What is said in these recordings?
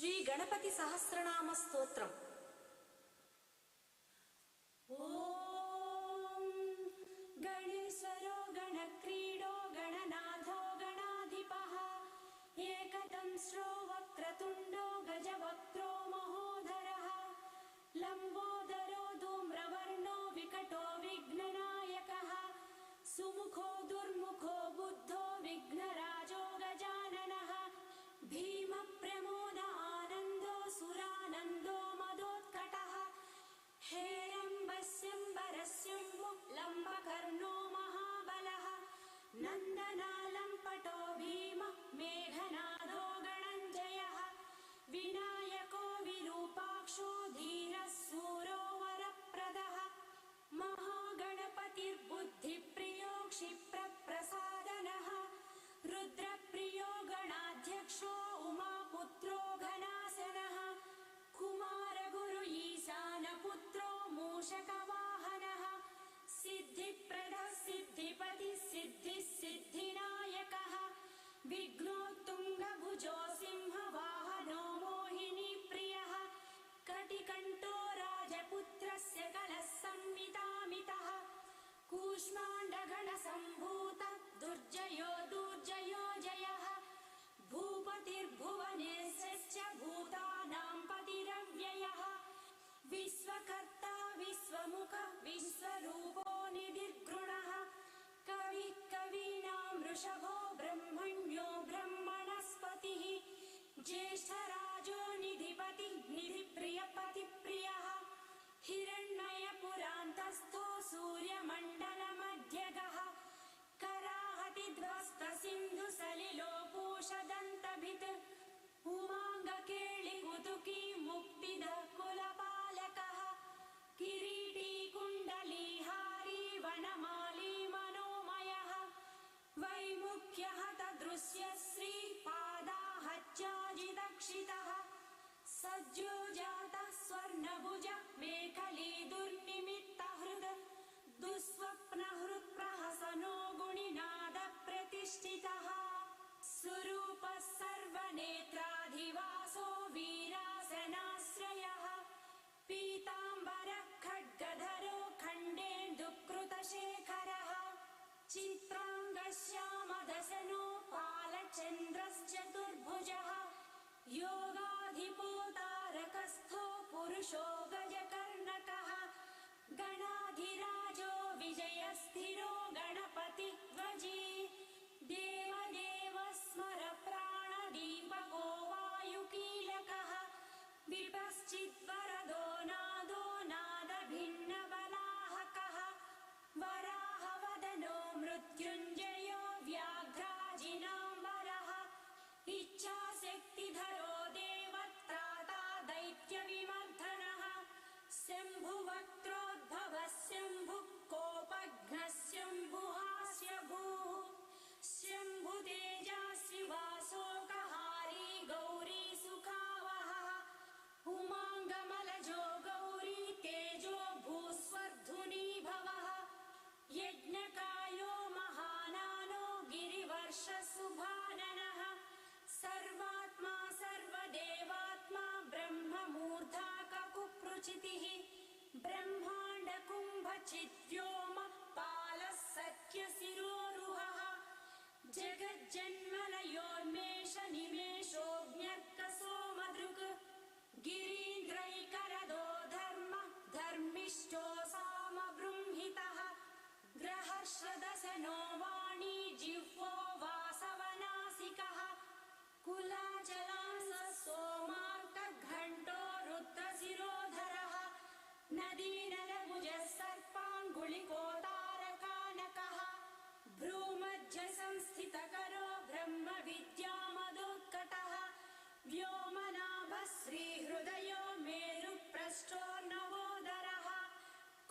శ్రీ గణపతి సహస్రనామ స్తోత్రం. ఓం గణేశ్వరో గణక్రీడో గణనాథో గణాధిపః ఏకదంశ్రో వక్రతుండో గజవక్త్రో మహోధరః లంబోదరో ధూమ్రవర్ణో వికటో విఘ్ననాయకః సుముఖో దుర్ముఖో బుద్ధో విఘ్నరాజో గజాననః భీమ ప్రమోద ఆనందో సురానందో మదోత్కటః हेरम्बस्यम्बरस्यम्भु लम्बकर्णो महाबलः नन्दनालम्पटो भीम मेघनादो गणञ्जयः विनायको विरूपाक्षो धीरः सूरो वरप्रदः महागणपतिर्बुद्धिप्रियो क्षिप्रप्रसादनः रुद्रप्रियो गणाध्यक्षो उमापुत्रो घनासनः कुमारगुरु ईशानपुत्रो मूषकवाहनः सिद्धिप्रदः सिद्धिपतिः सिद्धिः सिद्धिनायकः विघ्नोत्तुङ्गभुजो सिंहवाहनो मोहिनीप्रियः कटिकण्ठो राजपुत्रस्य कलः संमितामितः कूष्माण्डगणसम्भूतः दुर्जयो दुर्जयो जयः भूपतिर्भुवनेश्वरश्च भूतानां पतिरव्ययः विश्वकर्ता विश्वमुख विश्वरूपो निधिर्गृणः कविः कवीनां वृषभो ब्रह्मण्यो ब्रह्मणस्पतिः ज्येष्ठराजो निधिपतिः निधिप्रियपतिप्रियः हिरण्मयपुरान्तस्थो सूर्यमण्डलमध्यगः कराहतिध्वस्तसिन्धुसलिलोपूषदन्तभित् उमाङ्गकेळिकुतुकी मुक्तिदः कुलपालकः किरीटी कुण्डलीहारी वनमाली मनोमयः वैमुख्यहतदृश्य श्रीपादाहच्चाजिदक्षितः सज्जोजातः स्वर्णभुज मेखली दुर्निमित्तहृद् दुःस्वप्नहृत्प्रहसनो गुणिनादप्रतिष्ठितः स्वरूपः सर्वनेत्राधिवासो वीरासनाश्रयः पीताम्बरः खड्गधरो खण्डेन्दुकृतशेखरः चित्राङ्गश्यामदशनो पालचन्द्रश्चतुर्भुजः योगाधिपोतारकस्थो पुरुषो गजकर्णकः गणाधिराजो विजयस्थिरो गणपतिध्वजी देवदेव स्मर प्राणदीपको वायुकीलकः विपश्चिद्वरदो नादो नादभिन्नबलाहकः वराहवदनो मृत्युञ्जयो व्याघ्राजिनाम्बरः इच्छाशक्तिधरो देवत्राता दैत्यविमर्दनः शम्भुवक्त्रोद्भवः शम्भुः कोपघ्नः शम्भुहास्यभूः शम्भुतेजस्विवासोकहारी गौरी सुखावहः उमाङ्गमलजो गौरी तेजो भूस्वर्धुनीभवः यज्ञकायो महानानो गिरिवर्षसुभाननः सर्वात्मा सर्वदेवात्मा ब्रह्ममूर्धाककुप्रुचितिः ब्रह्माण्डकुम्भचिद्व्योम पालः सत्यशिरोरुहः जगज्जन्मलयोर्मेष निमेषोऽज्ञर्कसोमदृक् गिरीन्द्रैकरदो धर्म धर्मिष्ठो सामबृंहितः ग्रहर्षदशनो वाणी जिह्वो वासवनासिकः कुलाचलांसः सोमार्कघण्टो रुद्रशिरोधरः नदीनरभुजः सर्पाङ्गुलिकोतारकानकः भ्रूमध्यसंस्थितकरो ब्रह्मविद्यामदोत्कटः व्योमनाभः श्रीहृदयो मेरुपृष्ठोर्नवोदरः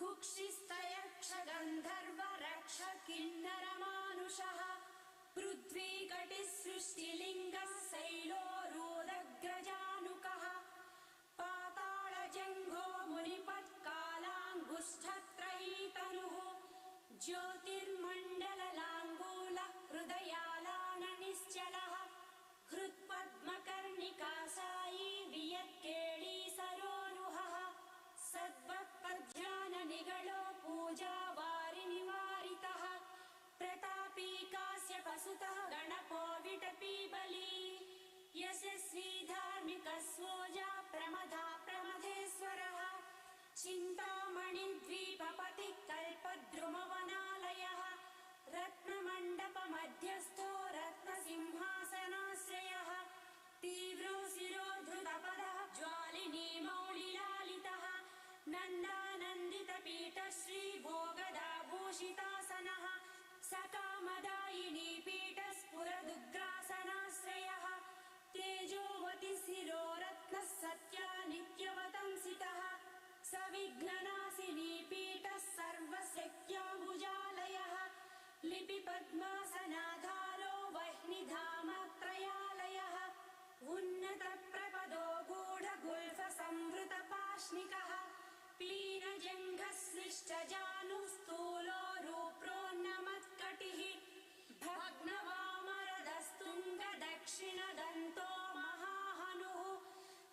कुक्षिस्तयक्षगन्धर्वरक्षकिन्नरमानुषः पृथ्वीकटिसृष्टिलिङ्गः शैलोरूदग्रजानुकः पाताळजङ्घो मुनिपत्कालाङ्गुष्ठत्रयीतनुः ज्योतिर्मण्डललाङ्गूल हृदयालाननिश्चलः हृत्पद्मकर्णिका सायी सुतः गणपो विटपी बली यशस्वी धार्मिकः स्वोजा प्रमदा प्रमथेश्वरः चिन्तामणि द्वीपपति कल्पद्रुमवनालयः रत्नमण्डप मध्यस्थो रत्नसिंहासनाश्रयः तीव्रो शिरोधृतपदः ज्वालिनी मौलिलालितः नन्दानन्दितपीठ श्रीभोगदाभूषितासनः सकामदायिनी पीठ स्फुरदुग्रासनाश्रयः तेजोवति शिरो रत्नः सत्या नित्यवतंसितः सविघ्ननाशिनी पीठः सर्वशक्त्याम्बुजालयः लिपिपद्मासनाधारो वह्निधामत्रयालयः उन्नतप्रपदो गूढगुल्फसंवृतपाश्निकः पीनजङ्घश्लिष्टजानुः स्थूलो रूप्रोन्नमत्कटिः भग्नवामरदस्तुङ्गदक्षिणदन्तो महाहनुः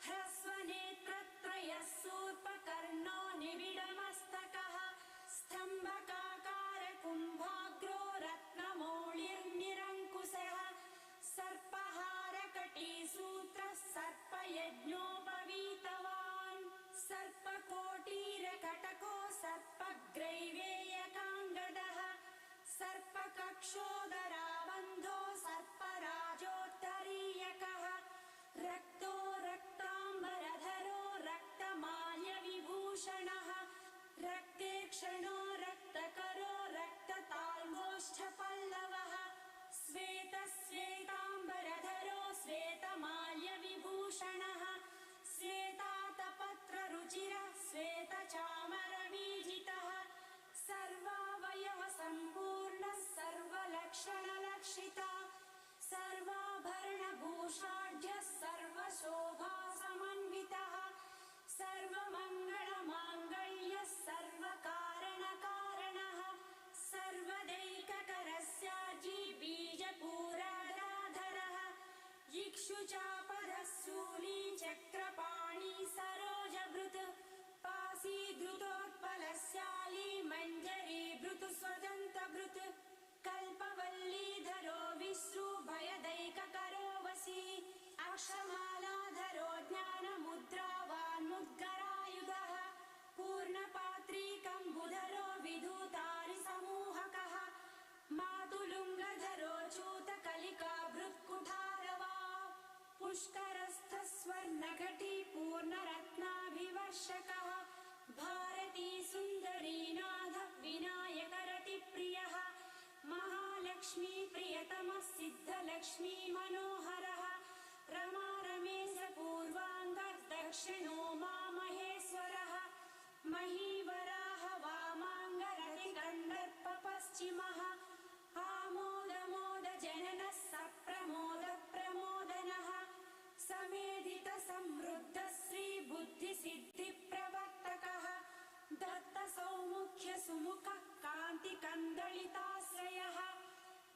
ह्रस्वनेत्रत्रयः शूर्पकर्णो निबिडमस्तकः स्तम्भकाकारकुम्भाग्रो रत्नमौळिर्निरङ्कुशः सर्पहारकटीसूत्रः सर्पयज्ञोपवीतवान् सर्पकोटीरकटको सर्पग्रैवेयकाङ्गदः सर्पकक्षोदराबन्धो सर्पराजोत्तरीयकः रक्तो रक्ताम्बरधरो रक्तमाल्यविभूषणः रक्तेक्षणो रक्तकरो रक्तताल्गोष्ठपल्लवः श्वेतश्वेताम्बरधरो श्वेतमाल्यविभूषणः श्वेतातपत्ररुचिरः श्वेतचामरवीजितः सर्वावयव सम्पूर्णः सर्वलक्षणलक्षिता सर्वाभरणभूषाढ्यः सर्वशोभासमन्वितः सर्वमङ्गलमाङ्गल्यः सर्वकारणकारणः सर्वदैककरस्याजी बीजपूराधारः इक्षुचापदः शूली चक्रपाणी सरोजभृत् पासीधृतोत्पलशाली मञ्जरीभृत् स्वदन्तभृत् कल्पवल्लीधरो विश्रुभयदैककरो वशी अक्षमालाधरो ज्ञानमुद्रावान्मुद्गरायुधः पूर्णपात्रीकम्बुधरो विधूतारिसमूहकः मातुलुङ्गधरो चूतकलिकाभृत्कुठारवा पुष्करस्थस्वर्णघटी पूर्णरत्नाभिवर्षकः भारती सुन्दरीनाथ विनायकरतिप्रियः महालक्ष्मी प्रियतमः सिद्धलक्ष्मी मनोहरः रमा रमेश पूर्वाङ्गः दक्षिणो मामहेश्वरः महीवराह वामाङ्गरतिगन्धर्प पश्चिमः आमोदमोद जननः सप्रमोद प्रमोदनः समेधित समृद्ध श्रीबुद्धिसिद्धिप्रवर्तकः दत्त सौमुख्य सुमुखः कान्तिकन्दलिताश्रयः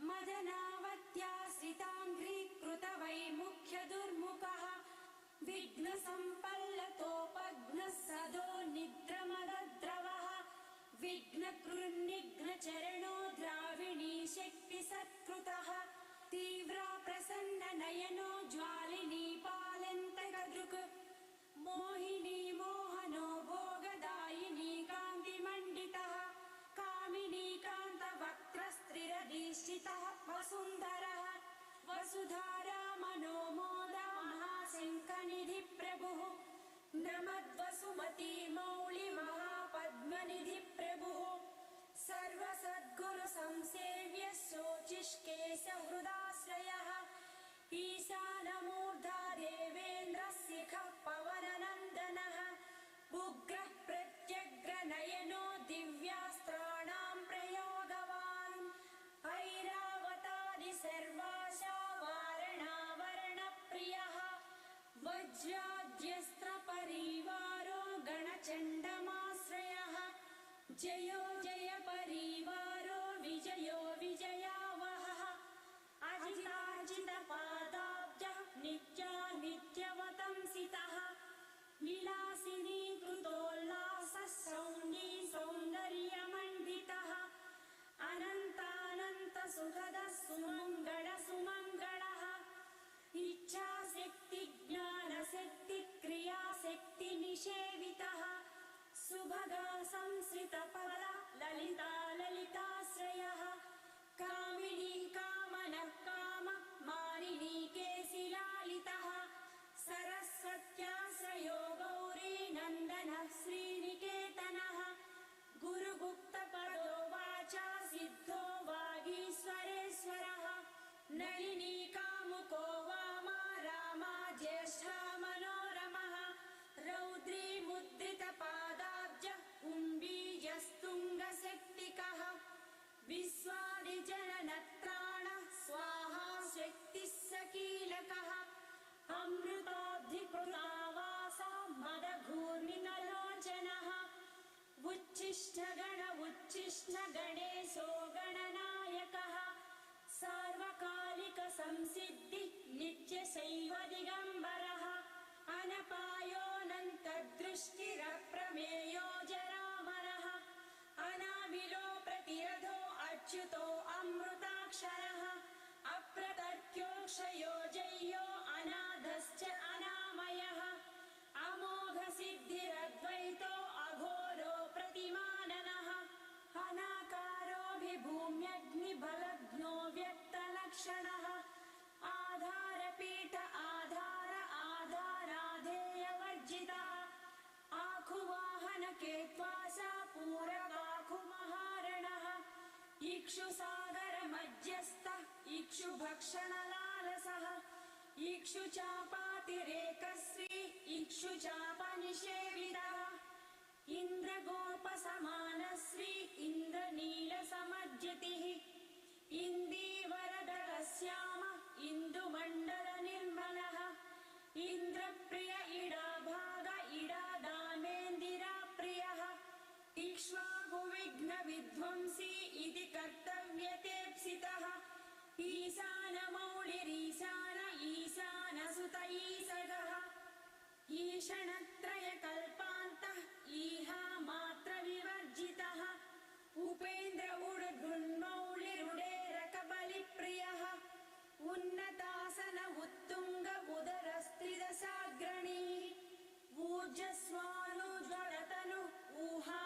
मदनावत्याश्रिताङ्घ्रीकृत वैमुख्य दुर्मुखः विघ्नसम्पल्लतोपघ्नः सदो निद्रमदद्रवः विघ्नकृन्निघ्नचरणो द्राविणी शक्तिसत्कृतः तीव्रा प्रसन्ननयनो ज्वालिनी पालन्तकदृक् मोहिनी मोहनो भोगदायिनी कान्तिमण्डितः कामिनी कान्तवक्त्रस्त्रिरधीष्टितः वसुन्धरः वसुधारा मनोमोदा महाशङ्खनिधिप्रभुः नमद्वसुमती मौळि महापद्मनिधिप्रभुः सर्वसद्गुरुसंसेव्य शोचिष्केशहृदाश्रयः ईशानमूर्धा देवेन्द्रशिखः पवननन्दनः उग्रः प्रत्यग्रनयनो दिव्यास्त्राणां प्रयोगवान् ऐरावतादि सर्वाशा वारणावरणप्रियः वज्राद्यस्त्रपरिवारो गणचण्डमाश्रयः जयो जय परिवारो विजयो विजयावहः अजिताजितपादाब्जः नित्यानित्यवतंसितः विलासिनी कृतोल्लासः सौण्डी सौन्दर्यमण्डितः अनन्तानन्तसुखदः सुमङ्गल उच्छिष्टगण उच्छिष्टगणेशो गणनायकः सार्वकालिक संसिद्धि नित्यशैव दिगम्बरः अनपायोऽनन्तदृष्टिरप्रमेयो जरामरः अनाविलो प्रतिरथो अच्युतो अमृताक्षरः अप्रतर्क्योक्षयो जय्यो अनाधश्च अनामयः अमोघसिद्धिरद्वैतो अघोरो प्रतिमाननः अनाकारोऽभिभूम्यग्निबलज्ञो व्यक्तलक्षणः आधारपीठ आधार आधाराधेयवर्जितः आखुवाहनकेत्वासा पूरकाखुमहारणः इक्षुसागरमध्यस्थः इक्षुभक्षणलालसः इक्षुचापातिरेकश्री इक्षुचापनिषेवितः इन्द्रगोपसमानश्री इन्द्रनीलसमज्जितिः इन्दीवरदलश्याम इन्दुमण्डलनिर्मलः इन्द्रप्रिय इडाभाग इडादामेन्दिराप्रियः इक्ष्वाकुविघ्नविध्वंसी इति कर्तव्यतेप्सितः ईशानमौलिरीशान ईशानसुत ईशगः ईषणत्रयकल्पान्तः ईहामात्रविवर्जितः उपेन्द्र उडुगृन्मौलिरुडेरकबलिप्रियः उन्नतासन उत्तुङ्ग उदरस्त्रिदशाग्रणी ऊर्जस्वानुज्वलतनु ऊहा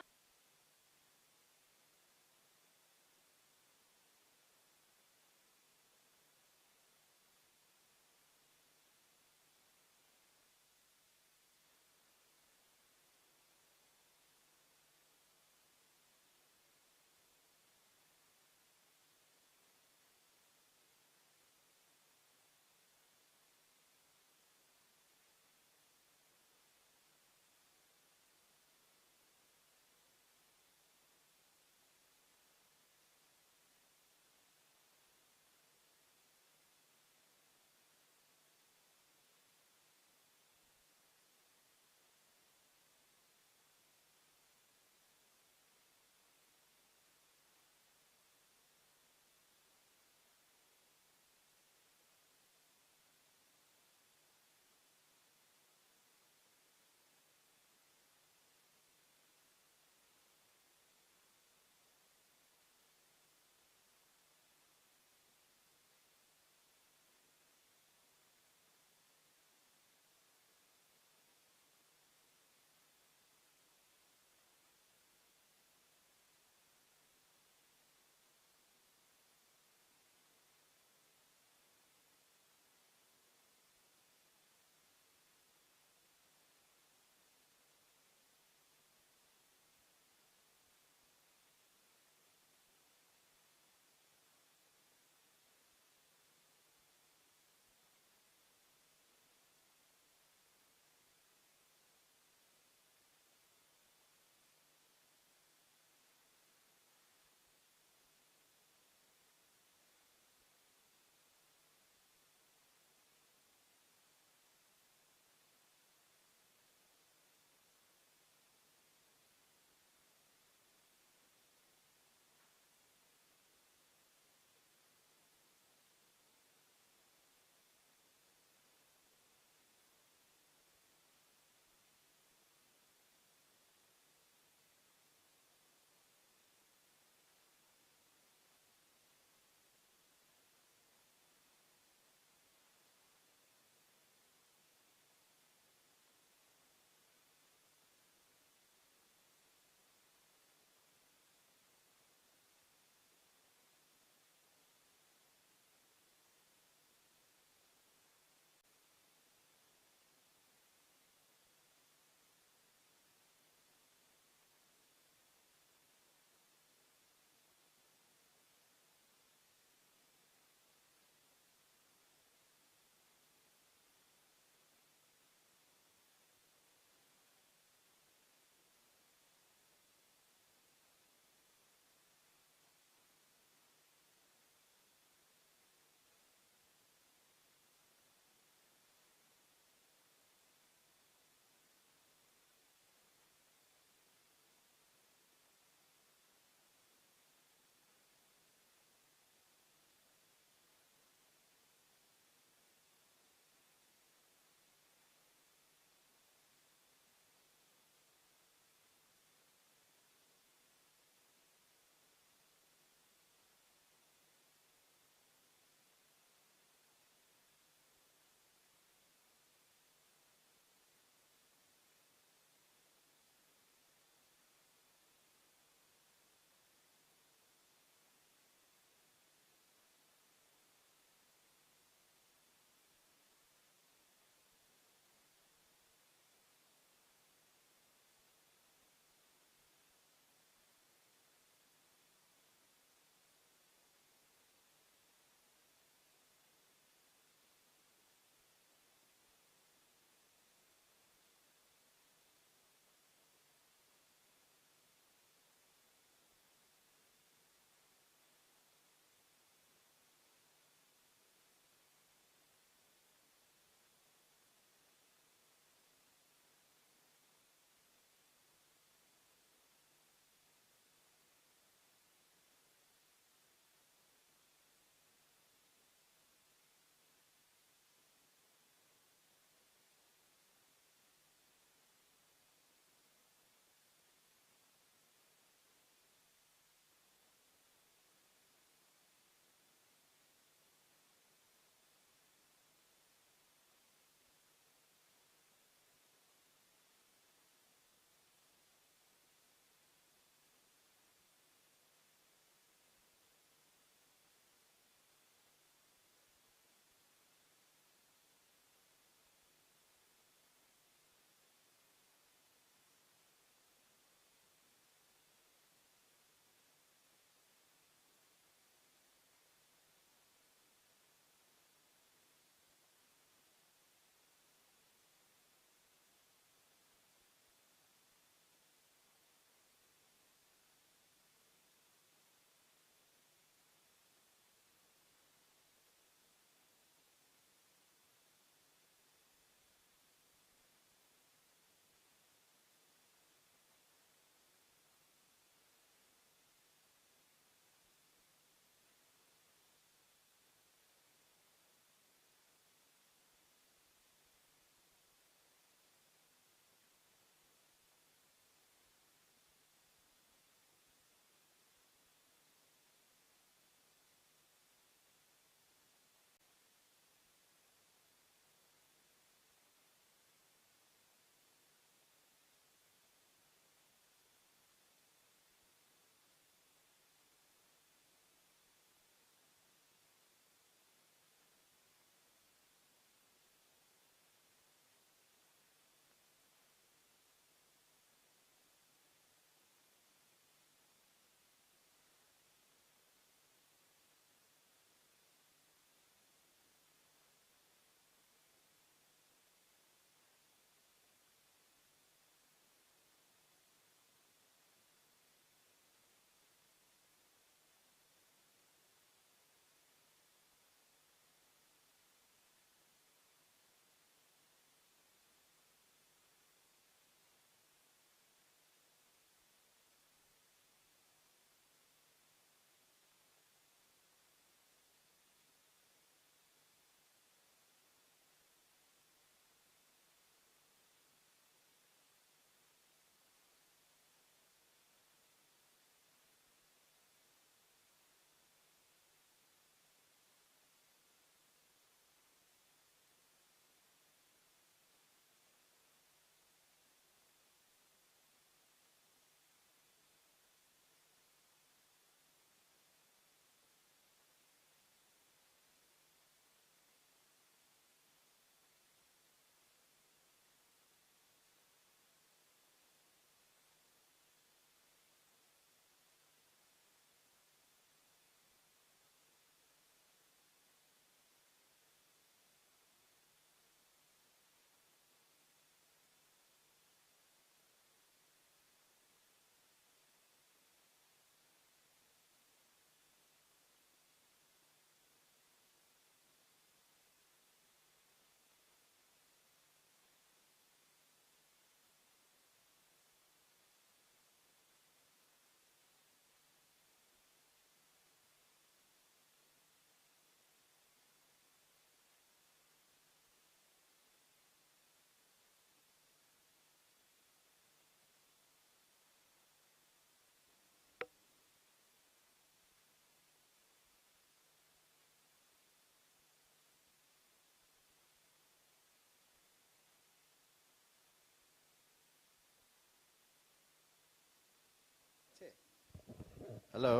হ্যালো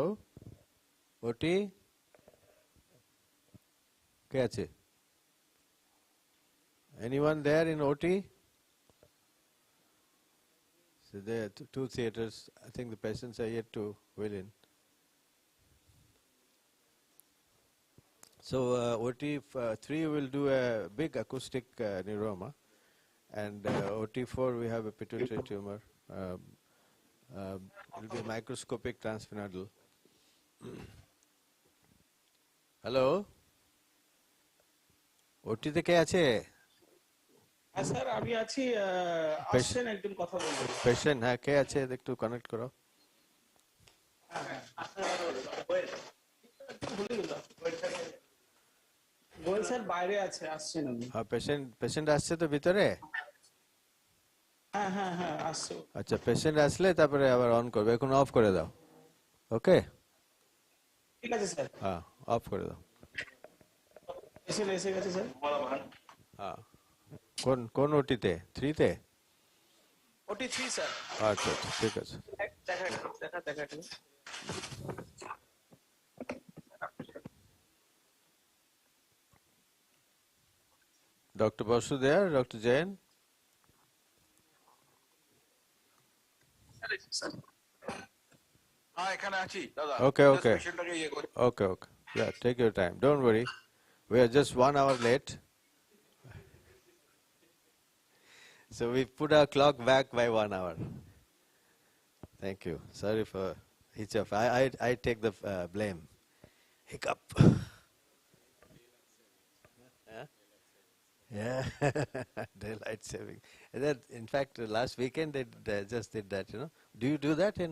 ওটি কে আছে? Anyone there in OT? So there are two theaters. I think the patients are yet to wheel in. So OT3 will do a big acoustic neuroma, and OT4 we have a pituitary tumor. It will be microscopic transpyramidal. Hello? OT তে কে আছে? হ্যাঁ sir আমি আছি আসছেন একজন কথা বলবেন patient হ্যাঁ কে আছে একটু কানেক্ট করো। গোয়েল স্যার বাইরে আছে আসছেন উনি হ্যাঁ পেশেন্ট আসছে তো ভিতরে? হ্যাঁ হ্যাঁ হ্যাঁ আসছে আচ্ছা পেশেন্ট আসলে তারপরে আবার অন করবে, এখন অফ করে দাও। ওকে ঠিক আছে স্যার হ্যাঁ অফ করে দাও। এসে গেছে স্যার হ্যাঁ কোন ওটিতে? 3 তে? ওটি 3 স্যার আচ্ছা আচ্ছা ঠিক আছে। দেখা Dr. Basu there, Dr. Jain? হ্যাঁ এখানে আছি দাদা। Okay. পেশেন্টটাকে করি। Okay. Yeah, take your time. Don't worry. We are just 1 hour late. So we put our clock back by 1 hour. Thank you. Sorry for hitch up. I take the blame. Hiccup. Huh? Yeah, daylight saving. And that, in fact, last weekend they just did that. Do you do that in?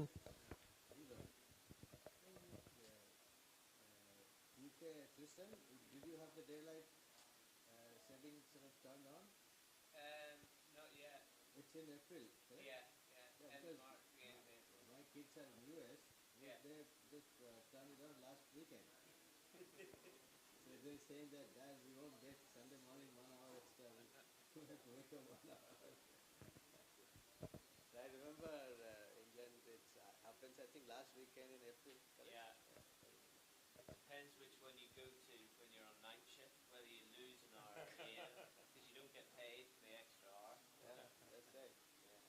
Did you have the daylight saving sort of turned on? Not yet. It's in April. Yeah. End of March, beginning of April. My kids are in US. Yeah. They just turned it on last weekend. So they're saying that, Dad, we won't get Sunday morning 1 hour extra. We have to wake up 1 hour. I remember England, it happens I think last weekend in April. Correct? Yeah. Depends which one you go to when you're on night shift, whether you lose an hour at the end, because you don't get paid for the extra hour. Yeah, that's right. Yeah.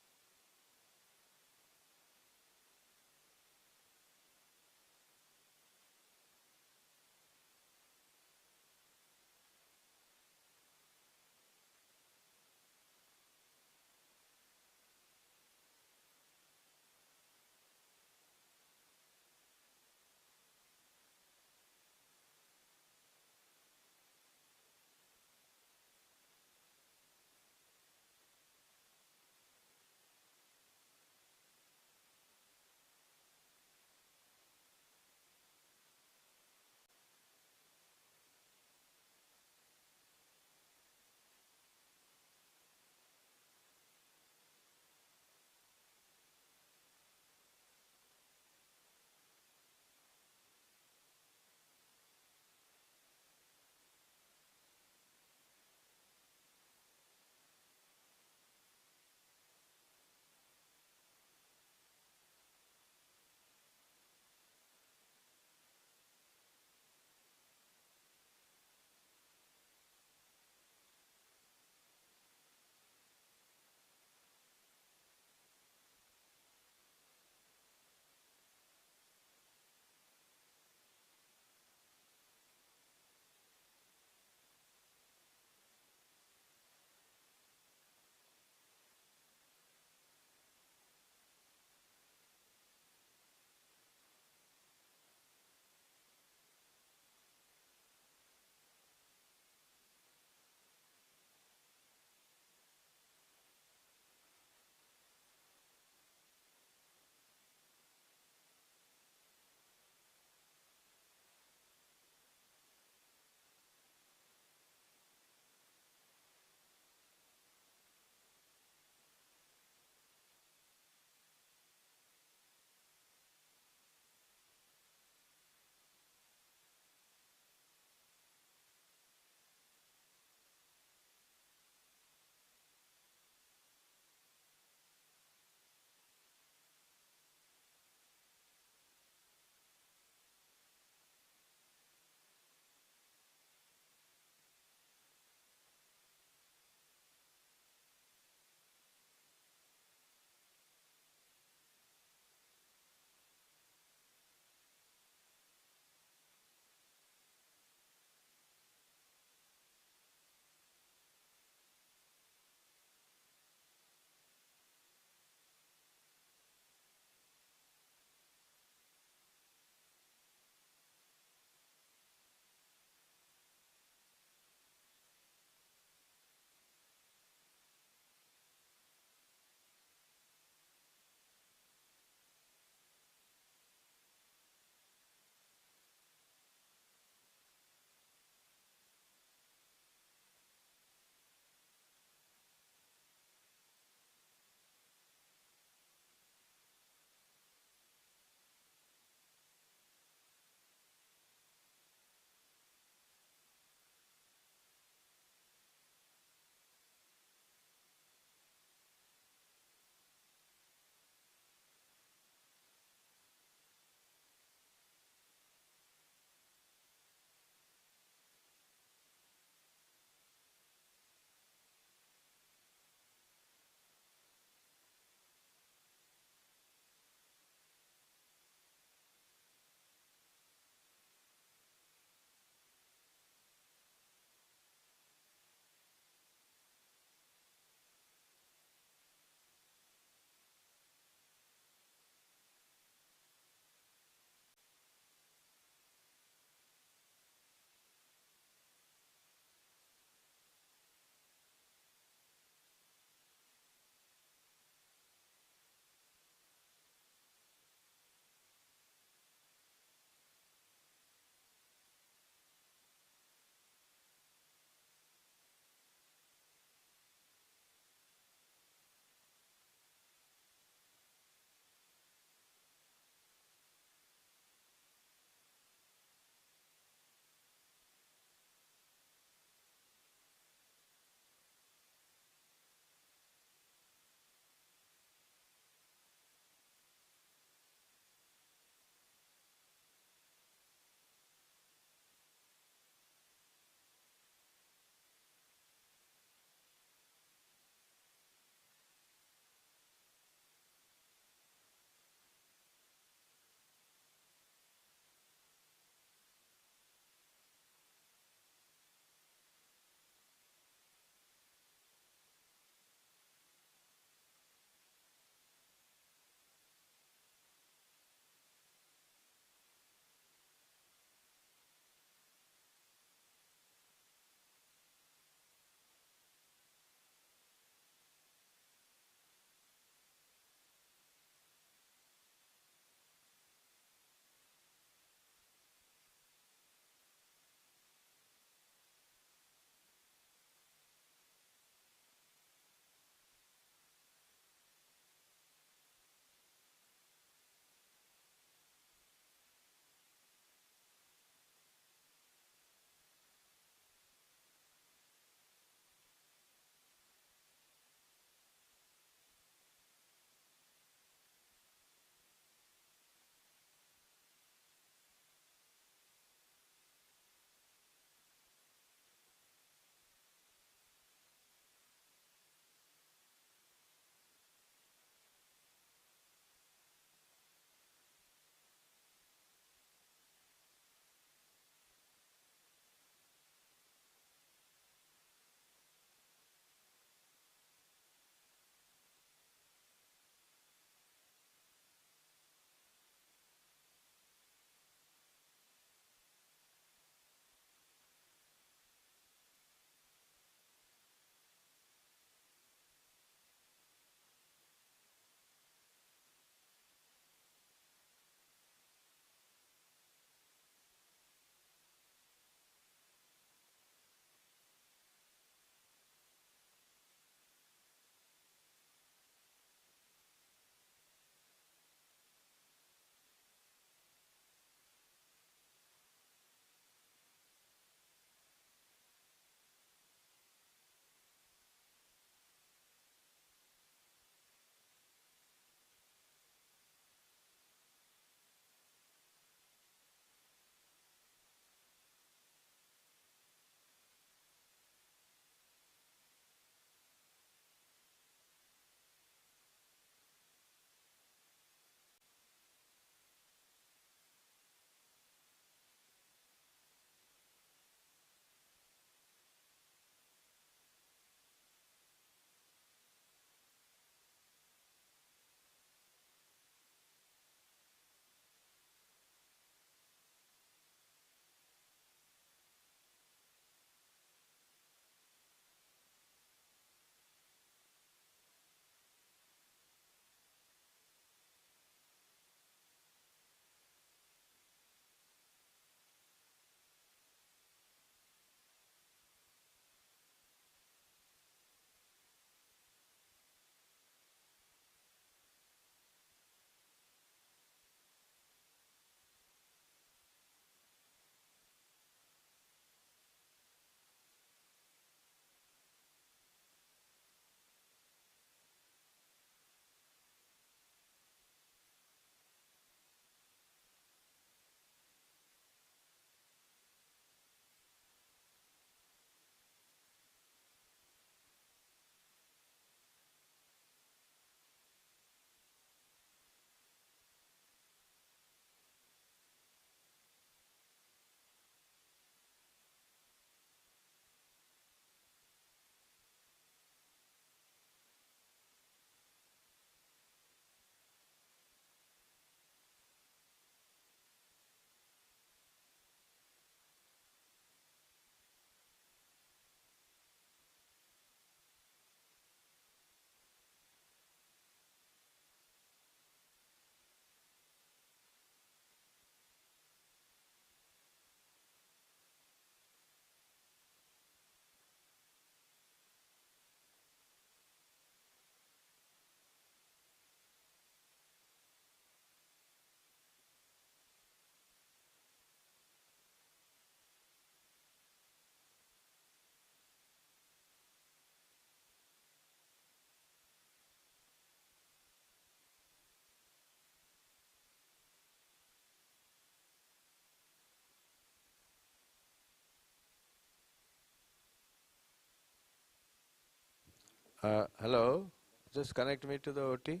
Hello, just connect me to the OT.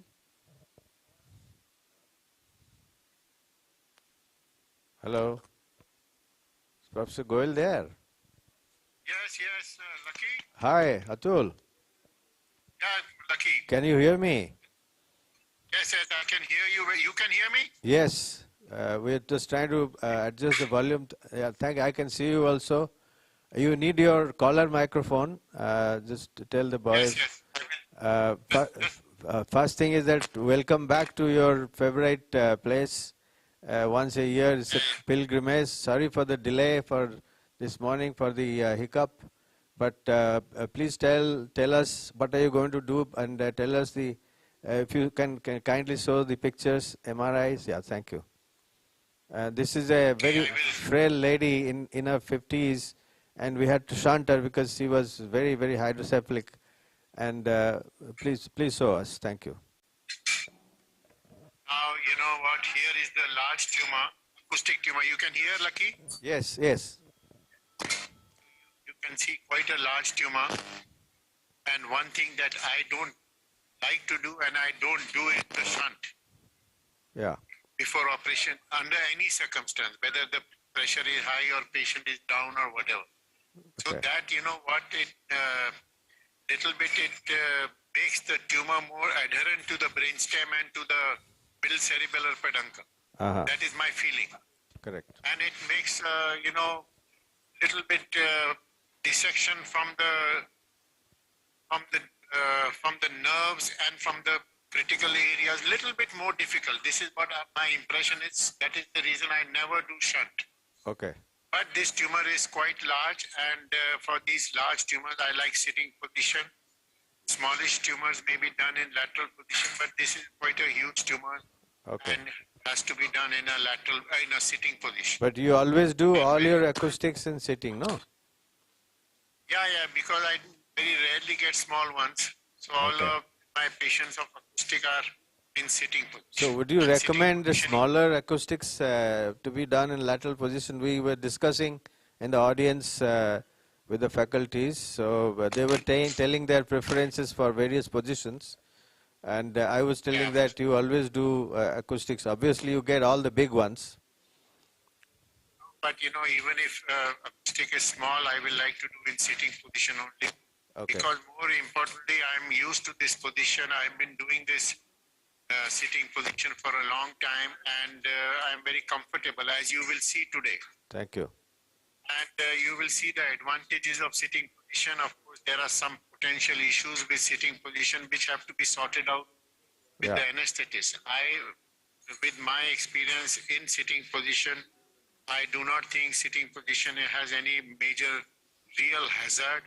Hello, is Professor Goel there? Yes, Lucky. Hi, Atul. Yeah, Lucky. Can you hear me? Yes, I can hear you. You can hear me? Yes, we're just trying to adjust the volume. Yeah, I can see you also. You need your collar microphone. Just to tell the boys. Yes. I will. First thing is that welcome back to your favorite place. Once a year, it's a pilgrimage. Sorry for the delay for this morning for the hiccup, but please tell us what are you going to do, and tell us the if you can kindly show the pictures, MRIs. Yeah, thank you. This is a very frail lady in her 50s, and we had to shunt her because she was very hydrocephalic. And please show us. Thank you. Now, you know what? Here is the large tumor, acoustic tumor. You can hear, Lucky? Yes. You can see quite a large tumor. And one thing that I don't like to do, and I don't do it, the shunt Yeah. before operation under any circumstance, whether the pressure is high or patient is down or whatever. So Okay. that, you know what, it little bit makes the tumor more adherent to the brainstem and to the middle cerebellar peduncle. Uh-huh. That is my feeling. Correct. And it makes, little bit dissection from the nerves and from the critical areas, little bit more difficult. This is what my impression is. That is the reason I never do shunt. Okay. But this tumor is quite large, and for these large tumors, I like sitting position. Smallish tumors may be done in lateral position, but this is quite a huge tumor, Okay. and has to be done in a sitting position. But you always do all your acoustics in sitting, no? Yeah, because I very rarely get small ones. So all Okay. of my patients of acoustic are in sitting position. So would you And sitting recommend the positioning- smaller acoustics to be done in lateral position? We were discussing in the audience with the faculties. So they were telling their preferences for various positions. And I was telling that you always do acoustics. Obviously, you get all the big ones. But even if acoustic is small, I will like to do in sitting position only. Okay. Because more importantly, I'm used to this position. I've been doing this sitting position for a long time, and I'm very comfortable, as you will see today. Thank you. And you will see the advantages of sitting position. Of course, there are some potential issues with sitting position which have to be sorted out with the anesthetist. With my experience in sitting position, I do not think sitting position has any major real hazard,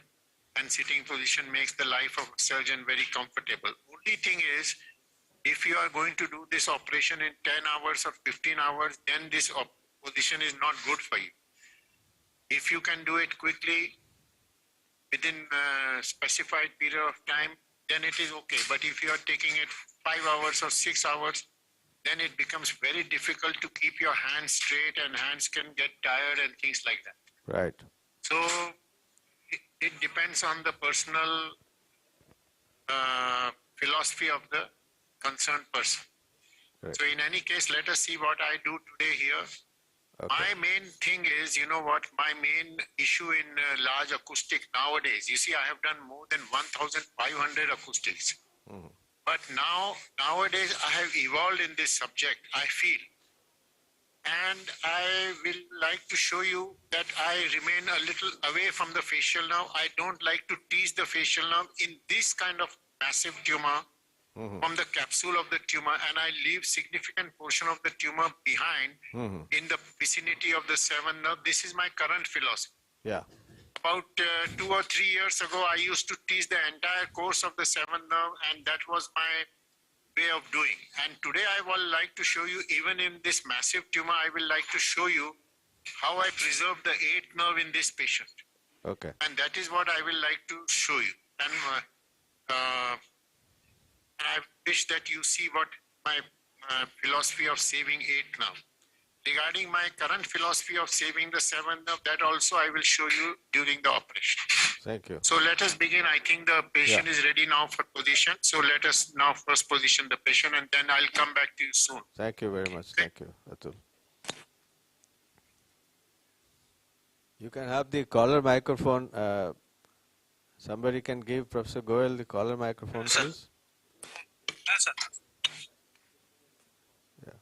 and sitting position makes the life of a surgeon very comfortable. Only thing is, if you are going to do this operation in 10 hours or 15 hours, then this position is not good for you. If you can do it quickly, within a specified period of time, then it is okay. But if you are taking it 5 hours or 6 hours, then it becomes very difficult to keep your hands straight, and hands can get tired and things like that. Right. So it depends on the personal philosophy of the concerned person. Right. So in any case, let us see what I do today here. Okay. My main thing is, my main issue in large acoustic nowadays, you see, I have done more than 1,500 acoustics. Mm-hmm. But nowadays, I have evolved in this subject, I feel. And I will like to show you that I remain a little away from the facial nerve. I don't like to tease the facial nerve in this kind of massive tumor from the capsule of the tumor, and I leave significant portion of the tumor behind in the vicinity of the seventh nerve. This is my current philosophy. Yeah. About 2 or 3 years ago, I used to tease the entire course of the seventh nerve, and that was my way of doing. And today I will like to show you, even in this massive tumor, I will like to show you how I preserve the eighth nerve in this patient. Okay. And that is what I will like to show you. And I wish that you see what my philosophy of saving eighth nerve. Regarding my current philosophy of saving the seventh nerve, that also I will show you during the operation. Thank you. So let us begin. I think the patient is ready now for position. So let us now first position the patient and then I'll come back to you soon. Thank you very much. Thank you, Atul. You can have the collar microphone. Somebody can give Professor Goel the collar microphone, please. Yes, sir. Yeah.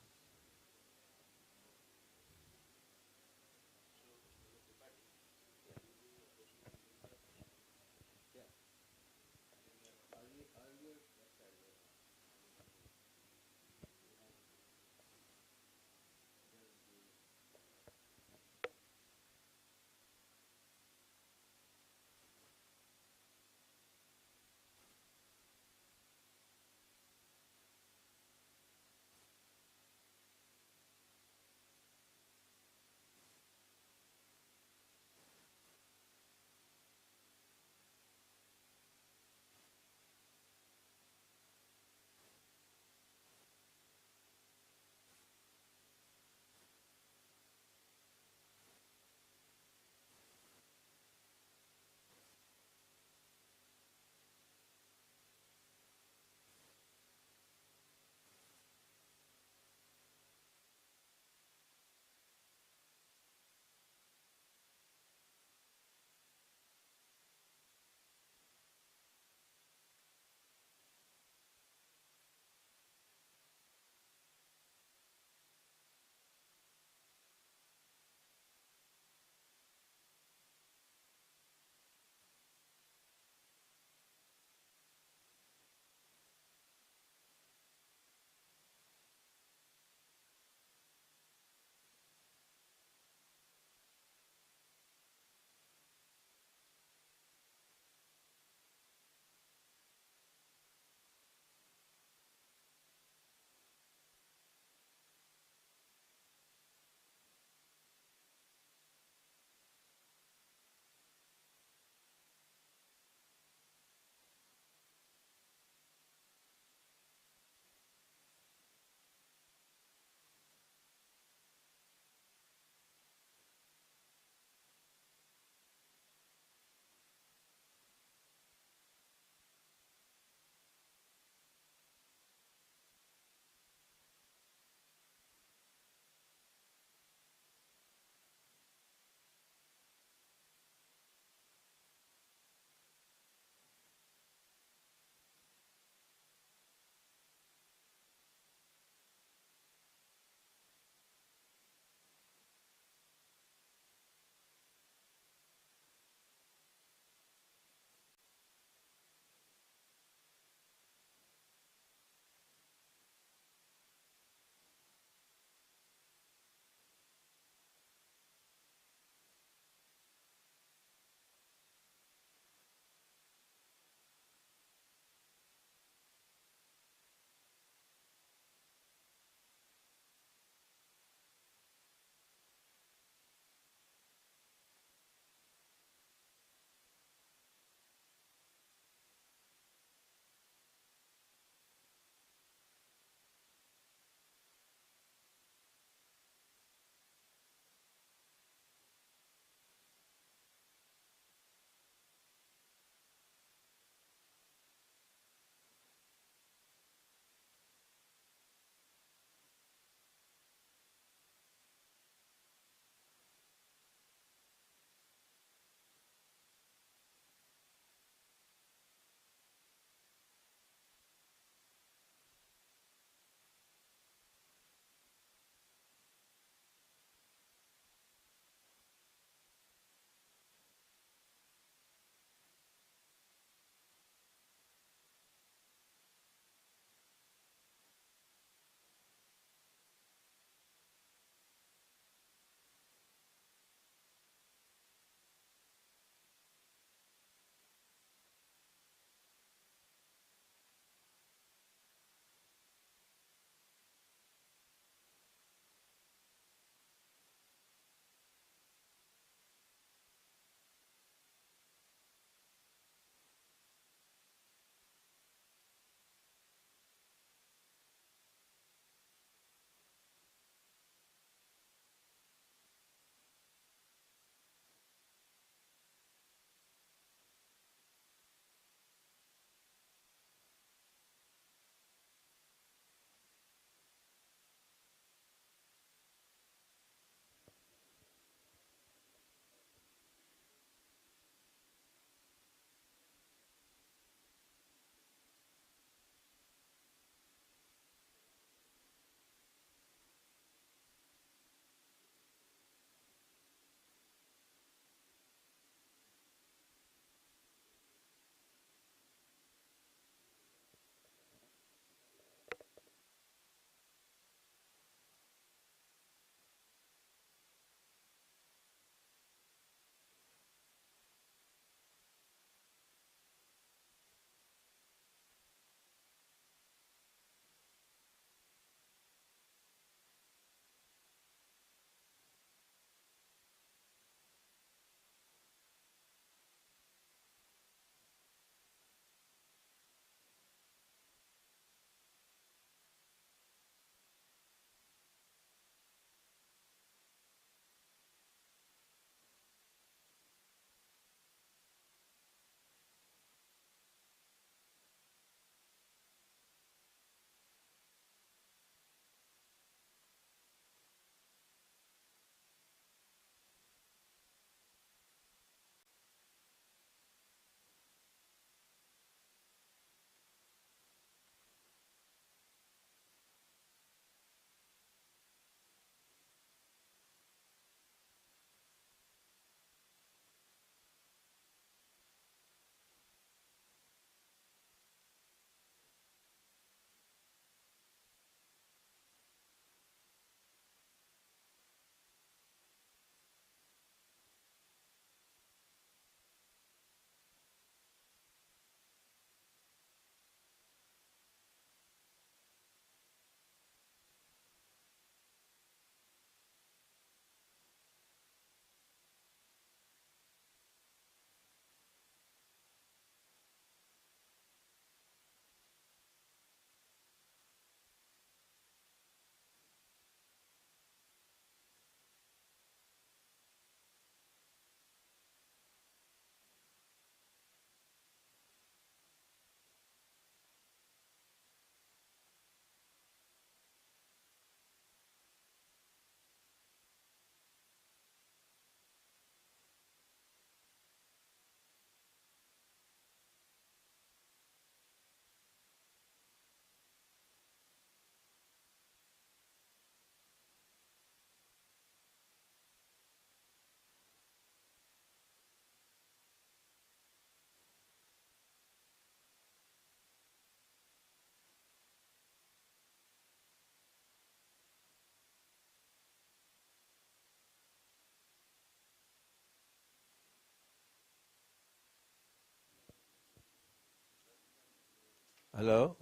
Hello?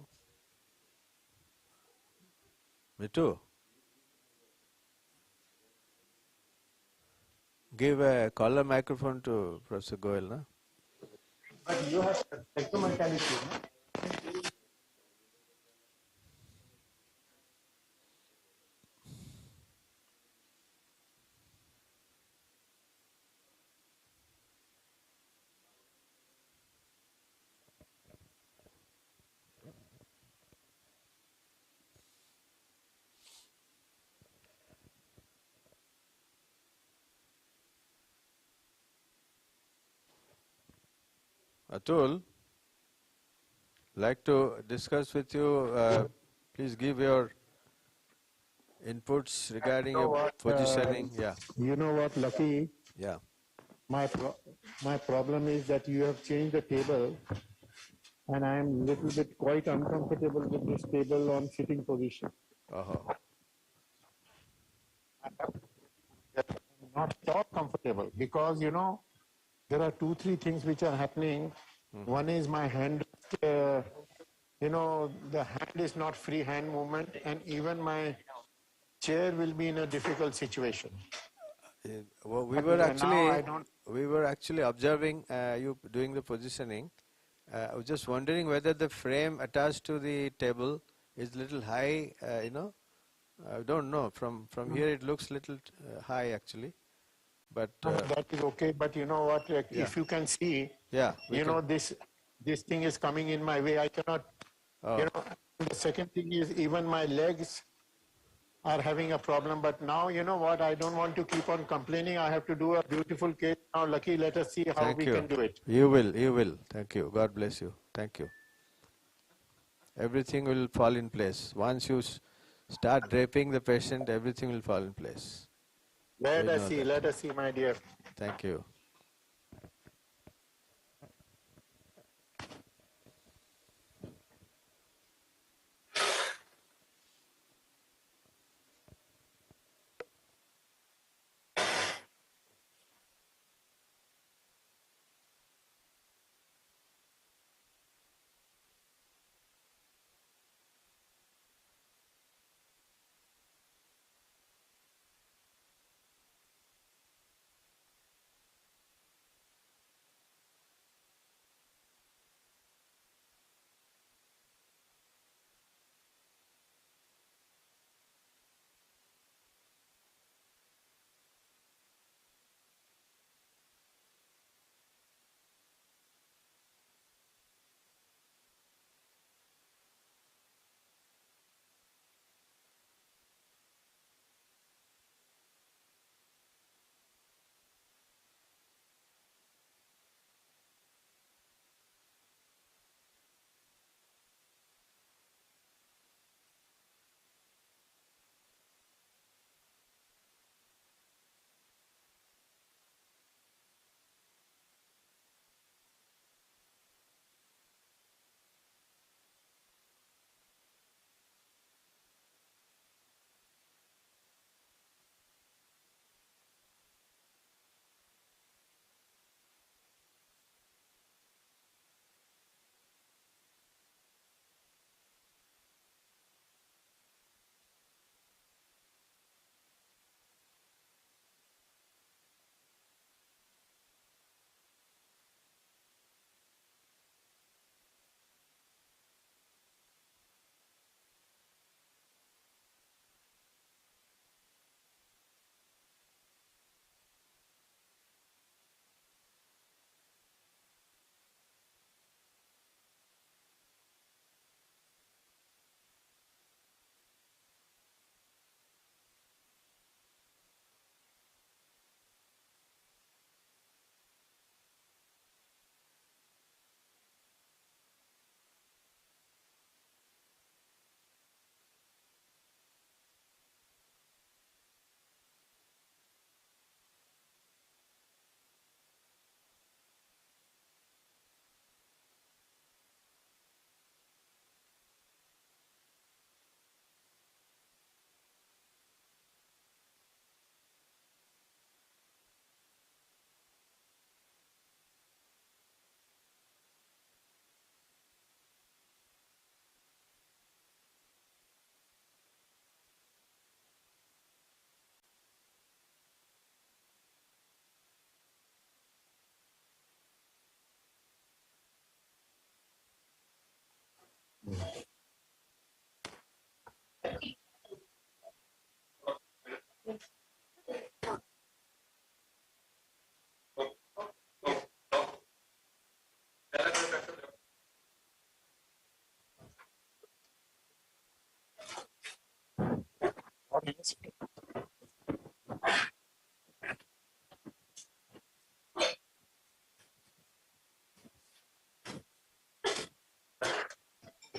Mitu? Give a caller microphone to Professor Goel, na? But you have electromechanics, no? Atul, like to discuss with you, please give your inputs regarding You know your what? positioning. Yeah, You know what, Lucky? yeah. My problem is that you have changed the table, and I am little bit quite uncomfortable with this table on sitting position. Uh-huh. Not at all comfortable because there are 2, 3 things which are happening. One is my hand, the hand is not free hand movement, and even my chair will be in a difficult situation. Well, Now I don't. we were actually observing you doing the positioning. I was just wondering whether the frame attached to the table is little high. I don't know. From here it looks little high actually, but That is okay, but you know what? Like, yeah, if you can see, yeah, we can. this thing is coming in my way. I cannot. Oh, The second thing is even my legs are having a problem. But now you know what? I don't want to keep on complaining. I have to do a beautiful case now. Lucky, let us see how thank we you. can do it. You will, you will. Thank you. God bless you. Thank you. Everything will fall in place. Once you start draping the patient, everything will fall in place. Let We us know see. that. Let us see, my dear. Thank you.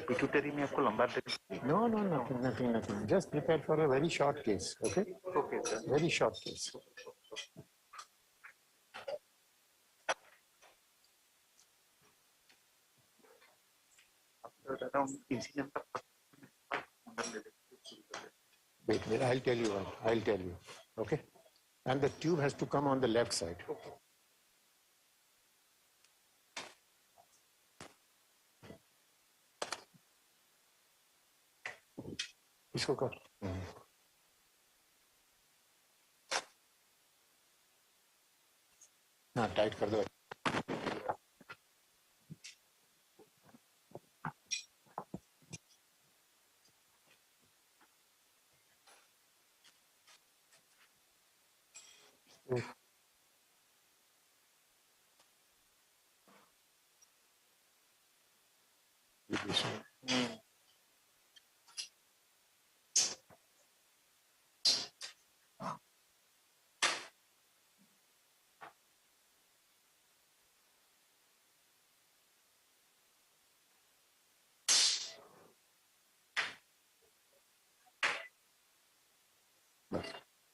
Pituitary में आपको लंबा No, no, nothing. Just prepare for a very short case, okay? Okay, sir. Very short case. Wait, I'll tell you. Okay? And the tube has to come on the left side. इसको कर हाँ tight कर दो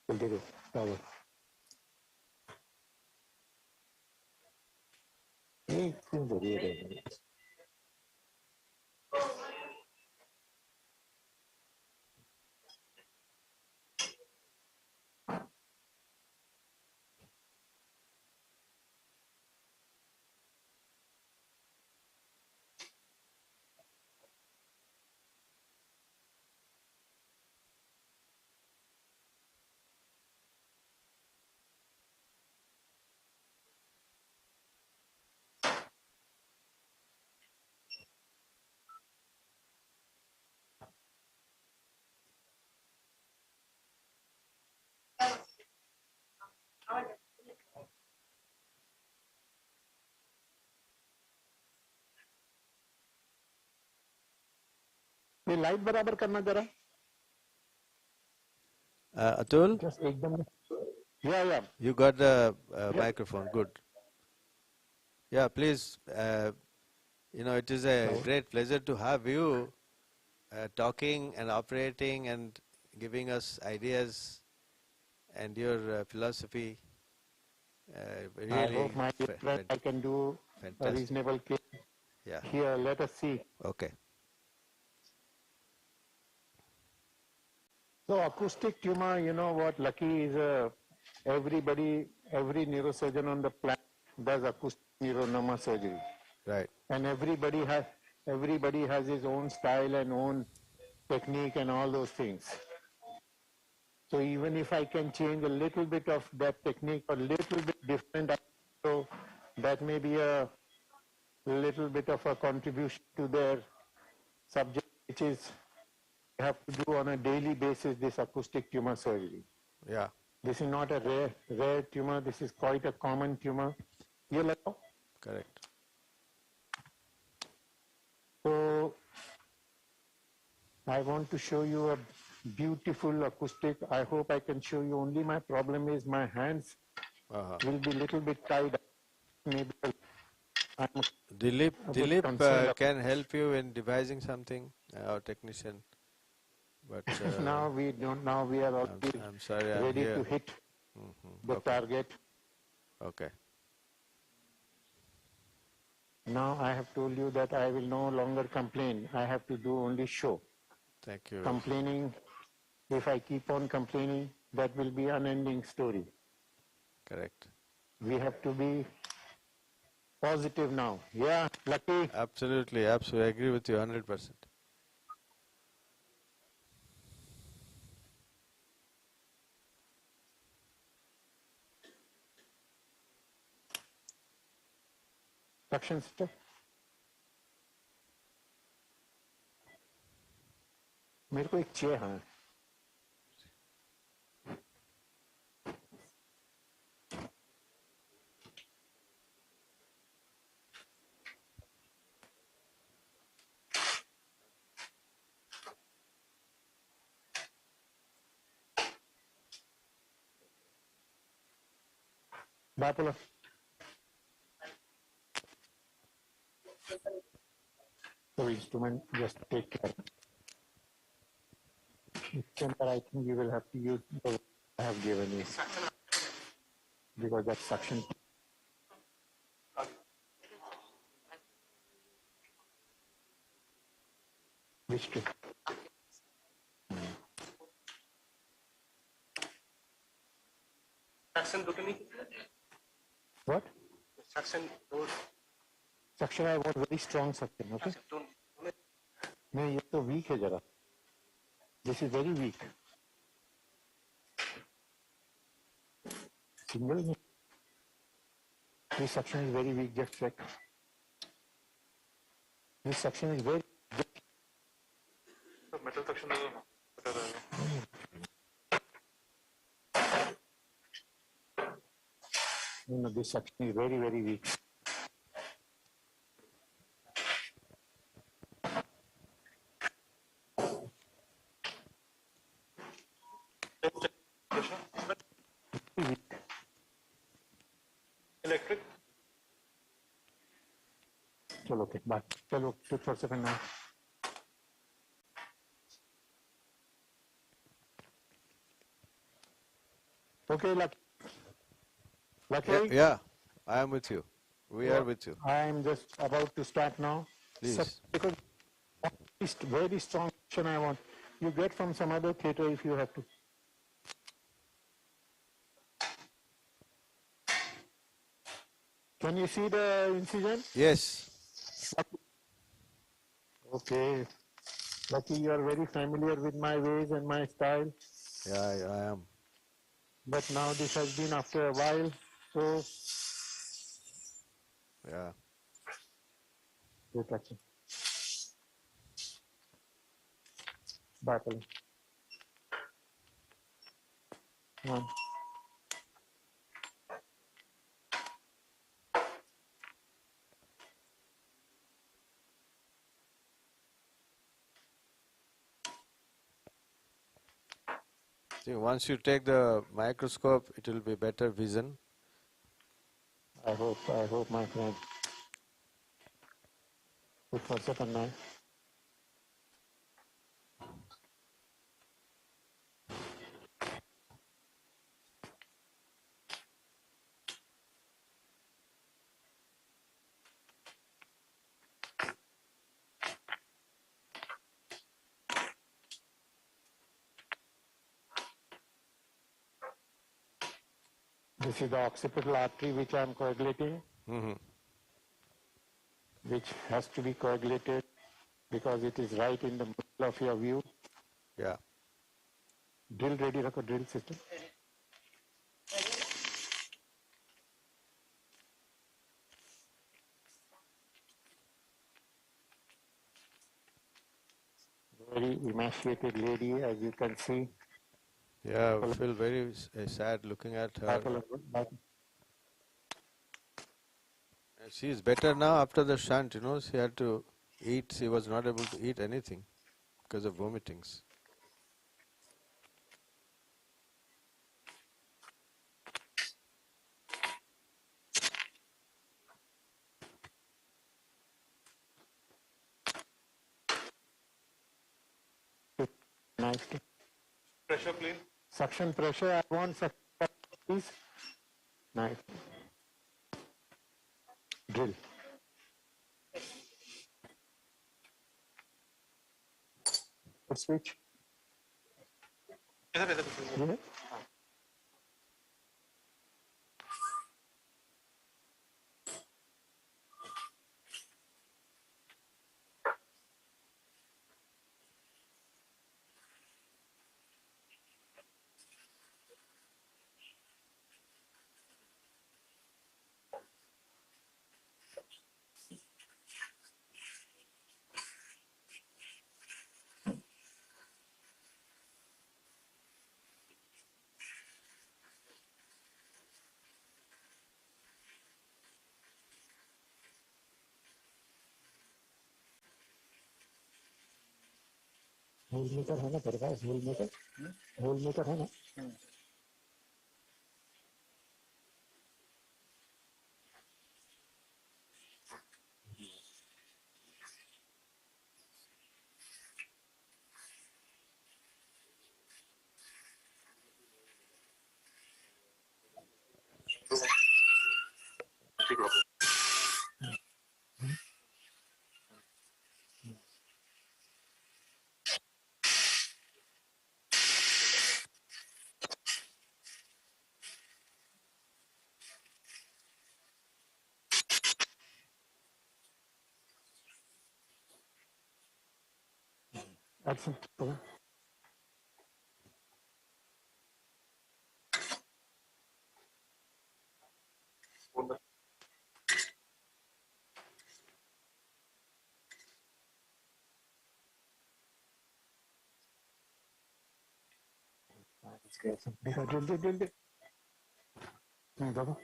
जल्दी दो power एक दिन जरूर है ये लाइट बराबर करना जरा Atul, just एकदम yeah you got the microphone. Good. Yeah, please. It is a great pleasure to have you talking and operating and giving us ideas and your philosophy. Really, I hope my dear friend I can do a reasonable case Yeah. here. Let us see. Okay. So acoustic tumor, you know what, Lucky is every neurosurgeon on the planet does acoustic neurosurgery. Right. And everybody has his own style and own technique and all those things. So even if I can change a little bit of that technique or little bit different, so that may be a little bit of a contribution to their subject, which is have to do on a daily basis this acoustic tumor surgery. Yeah. This is not a rare tumor. This is quite a common tumor. Correct. So I want to show you a beautiful acoustic. I hope I can show you. Only my problem is my hands will be little bit tied up. Maybe I'm Dilip can help you in devising something, our technician. But now we don't. Now we are already I'm sorry, ready to hit the target. Okay. Now I have told you that I will no longer complain. I have to do only show. Thank you. Complaining, if I keep on complaining, that will be unending story. Correct. We have to be positive now. Yeah, Lucky. Absolutely. I agree with you 100%. Suction sister. मेरे को एक chair हाँ बात बोलो So instrument just take care. Chamber, I think you will have to use the I have given you because that suction. Which two? Suction दुखी नहीं What? suction Suction I want very strong suction. Okay. नहीं ये तो weak है जरा. This is very weak. Single. This suction is very weak. Just check. This suction is very. metal suction No, this suction is very, very weak. electric चलो okay, bye. चलो 2 for second now. Okay, Lucky. Yeah, I am with you. We are with you. I am just about to start now. Please. Because very strong action I want. You get from some other theater if you have to. Can you see the incision? Yes. Okay. Lucky you are very familiar with my ways and my style. Yeah, I am. But now this has been after a while, so Yeah. good action. Battle. One. See, once you take the microscope, it will be better vision. I hope, my friend. Good for second now. This is the occipital artery which I am coagulating, which has to be coagulated because it is right in the middle of your view. Yeah. Drill ready, रखो drill system. Very emaciated lady, as you can see. Yeah, I feel very sad looking at her. She is better now after the shunt, she had to eat, she was not able to eat anything because of vomitings. Nice. pressure please Suction pressure, I want suction pressure, please. Nice. Drill. Foot switch. इधर Yeah. Whole maker है ना तेरे पास? Whole maker है ना? Action. Drill. Baba.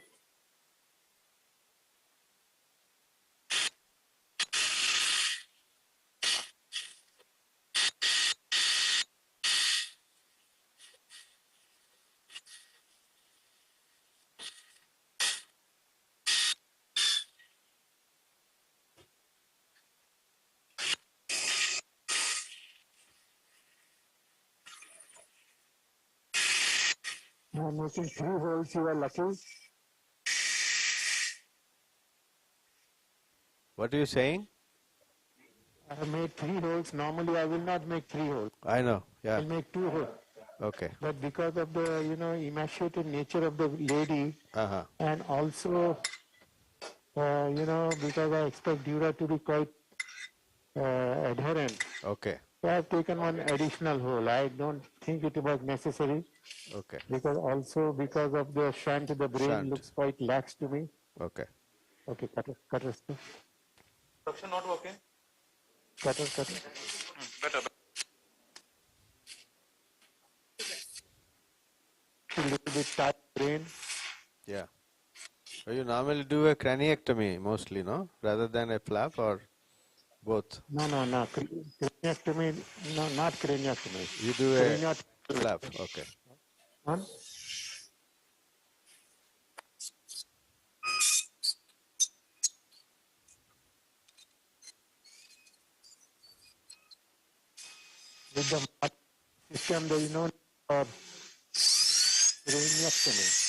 I'm making 3 holes. You are lucky. What are you saying? I have made 3 holes. Normally, I will not make 3 holes. I know. Yeah. I'll make 2 holes. Okay. But because of the, emaciated nature of the lady, Uh-huh. and also, because I expect Dura to be quite adherent, Okay. so I have taken one additional hole. I don't think it was necessary, Okay. because of the shunt, the brain Shunt. looks quite lax to me. Okay. Okay, cutter. Suction not working. Cutter. Better. A little bit tight brain. Yeah. So you normally do a craniectomy mostly, no? Rather than a flap, or both? No. Craniectomy, no, not craniectomy. You do a Craniotomy. flap. Okay. One. With the system, there is no need for craniectomy.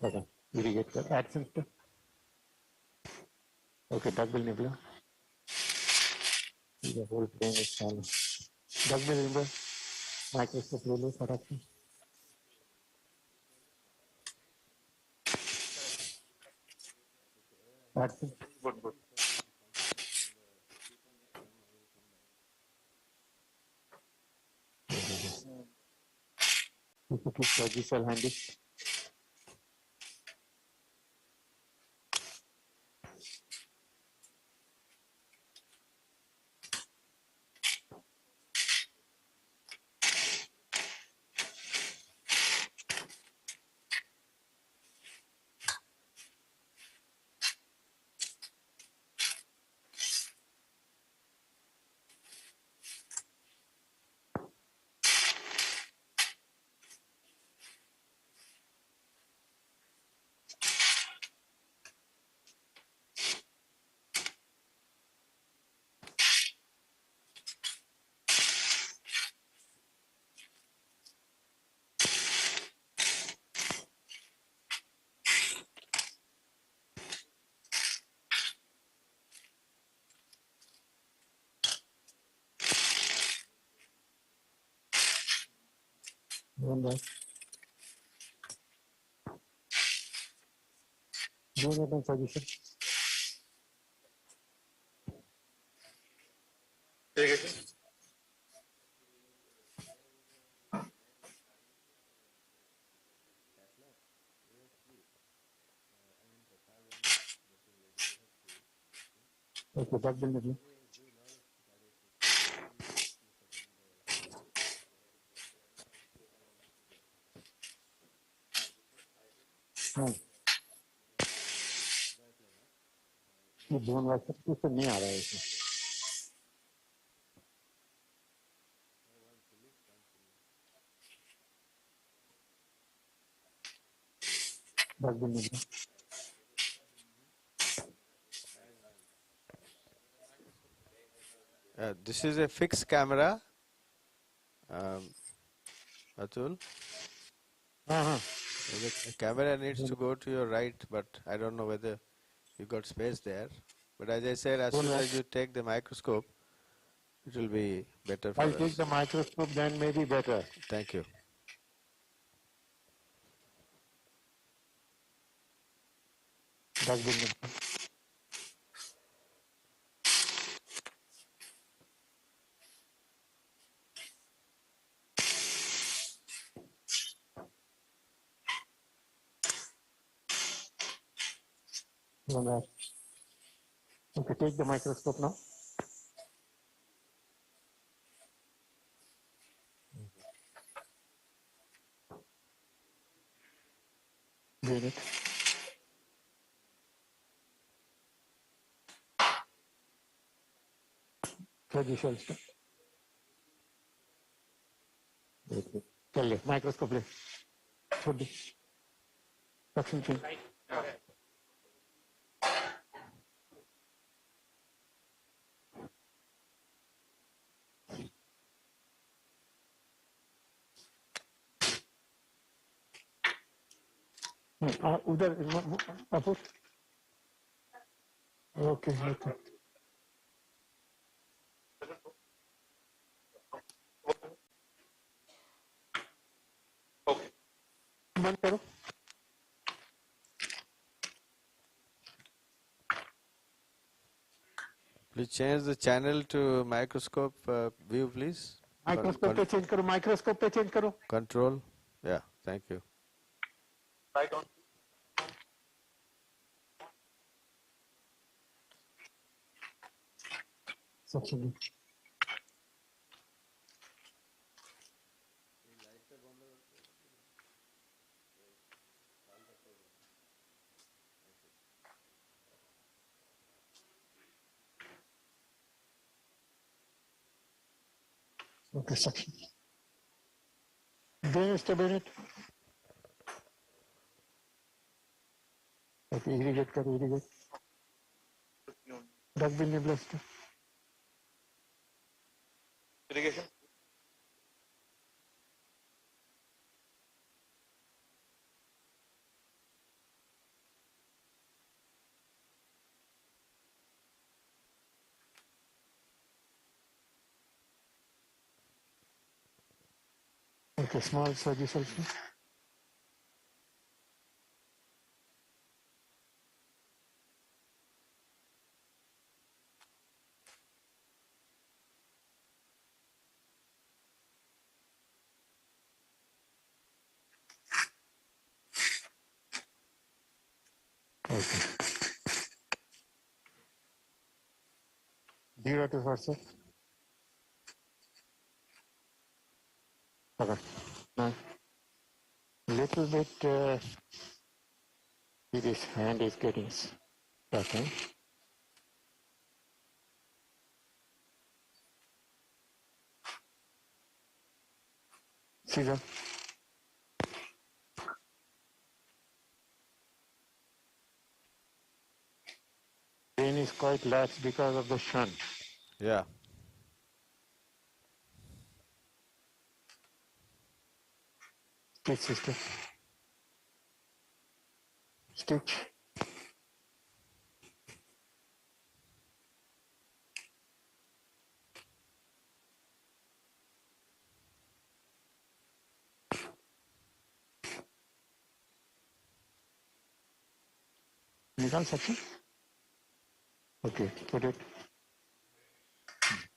Okay, irrigate the action. Okay, double nibbler. The whole brain is shallow. Double nibbler. Microscope roller for action. Action. Good. Keep surgical handy. One more. Do it in position. Take it. Okay, double nibbler. ये दोनों वाला कुछ नहीं आ रहा है इसमें. बस भी नहीं. This is a fixed camera, Atul. हाँ. The camera needs to go to your right, but I don't know whether you got space there. But as I said, as soon as you take the microscope, it will be better for I'll us. take the microscope, then maybe better. Thank you. बस भी नहीं. Okay, take the microscope now. Get it. Traditional stuff. चल ले microscope ले छोड़ दे suction change उधर अपुर okay okay बंद करो Please change the channel to microscope view, please. Microscope पे चेंज करो माइक्रोस्कोप पे चेंज करो Control. Yeah, thank you. Right on. Suction okay suction Just a minute. Okay, irrigate करो irrigate. Dustbin में blast. Irrigation. Okay, small surgical. Okay. 0 to 4, sir. Okay. Now, little bit, this hand is getting stuck. Scissor. Brain is quite lax because of the shunt. Yeah. Stitch, sister. Stitch. निकाल सकते Okay, put it.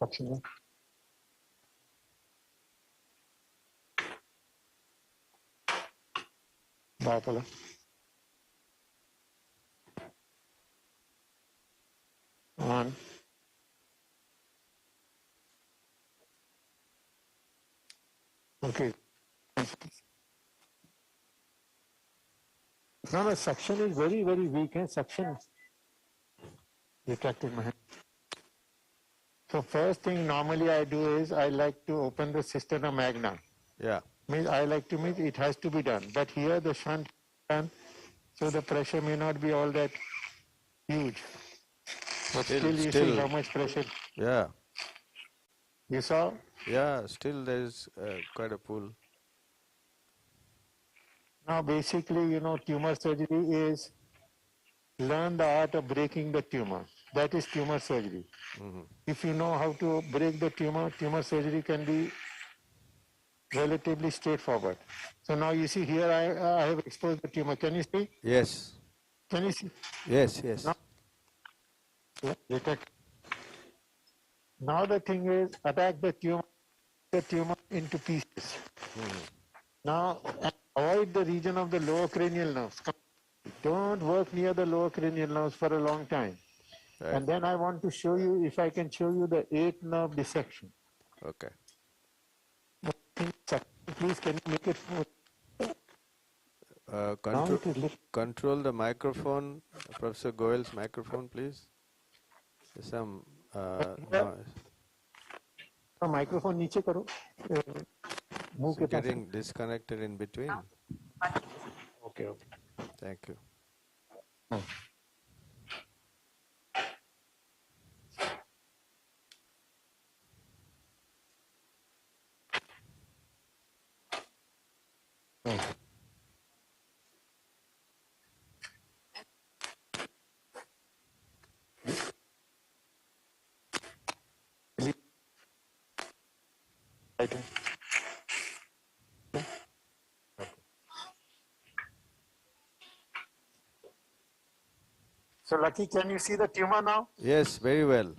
Section. Bipolar. On. Okay. No, suction is very, very weak. Suction. retracting my hand. So first thing normally I do is I like to open the cisterna magna. Yeah. Means I like to mean it has to be done. But here the shunt is done, so the pressure may not be all that huge. But still you see how much pressure. Yeah. You saw? Yeah, still there is quite a pull. Now basically, tumor surgery is learn the art of breaking the tumor. That is tumor surgery. If you know how to break the tumor, tumor surgery can be relatively straightforward. So now you see here I have exposed the tumor. Can you see? Yes. Can you see? Yes, yes. Now, now the thing is attack the tumor into pieces. Now avoid the region of the lower cranial nerves. Don't work near the lower cranial nerves for a long time. Right. And then I want to show you, if I can show you the 8th nerve dissection. Okay. Please, can you make it? Control the microphone, Professor Goel's microphone, please. There's some noise. Microphone niche karo. It's getting disconnected in between. Okay. Thank you. So Lucky, can you see the tumor now? Yes, very well.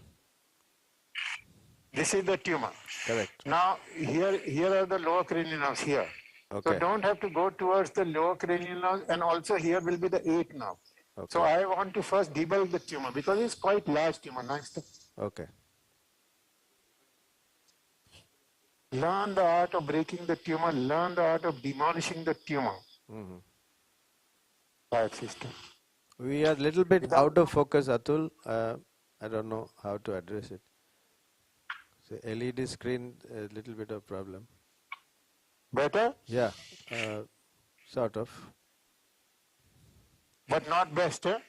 This is the tumor. Correct. Now here are the lower cranial nerves here. Okay. So don't have to go towards the lower cranial nerves, and also here will be the 8th nerve. Okay. So I want to first debulk the tumor because it's quite large tumor. Nice. Okay. Learn the art of breaking the tumor. Learn the art of demolishing the tumor. Right, sister. We are a little bit out of focus, Atul. I don't know how to address it. So LED screen, a little bit of problem. Better? Yeah, sort of. But not best, eh?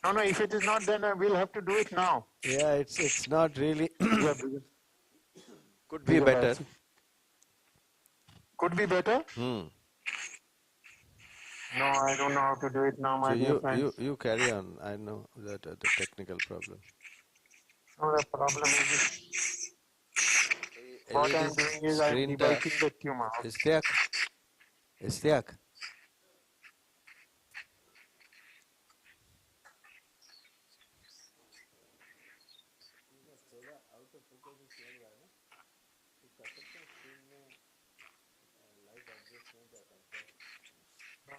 No, if it is not, then we'll have to do it now. Yeah, it's not really. Could be better. Could be better? No, I don't know how to do it now, my dear friend. You carry on. I know that the technical problem. No, the problem is what I'm doing is I'm debulking the tumor. Istiak.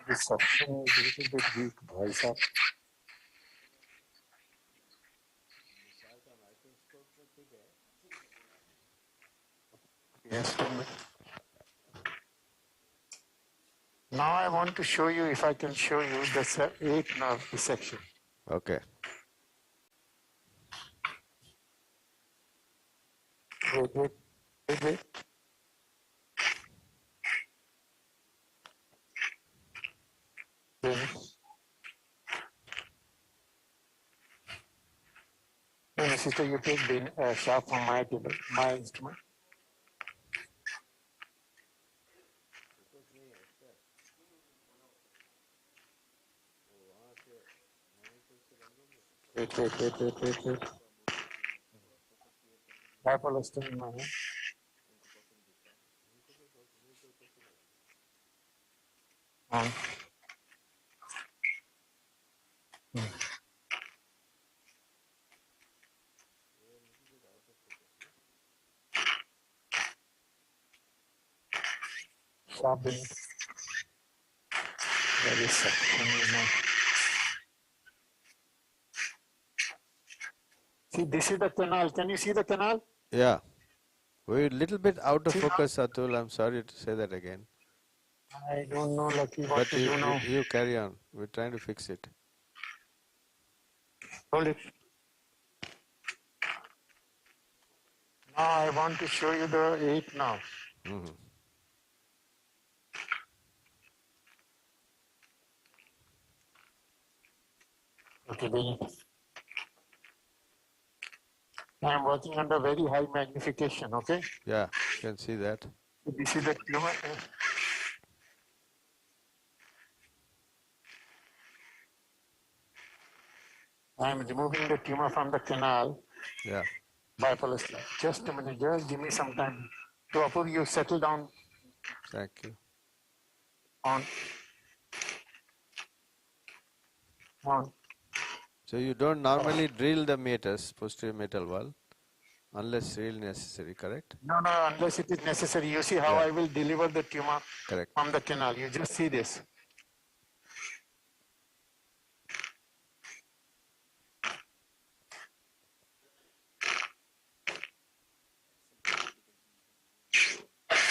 This section is a little bit weak, bhai sahab. Yes, now I want to show you, if I can show you, the 8th nerve dissection. Okay. Wait. No, sister, you take the sharp from my table, my instrument. Wait. Apple is still in my hand. Sharpen. Very soft. See, this is the canal. Can you see the canal? Yeah. We're a little bit out of focus, Atul. I'm sorry to say that again. I don't know, Lucky, what to do now. You carry on. We're trying to fix it. Hold it. Now I want to show you the 8 now. Mhm. Okay, I am working under very high magnification, okay? Yeah, you can see that. This is the tumor. I am removing the tumor from the canal Yeah. bipolar slit. Just a minute, just give me some time. To Apu, you settle down Thank you. on. So you don't normally drill the meatus, posterior metal wall, unless really necessary, correct? No, unless it is necessary. You see how Yeah. I will deliver the tumor Correct. from the canal. You just see this.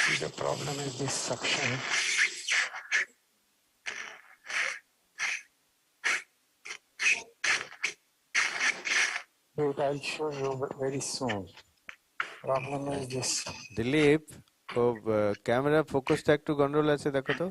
See, the problem is this suction. Wait, I'll show you very soon. Problem is this. Dilip, camera focus টা একটু গন্ডগোল আছে দেখো তো।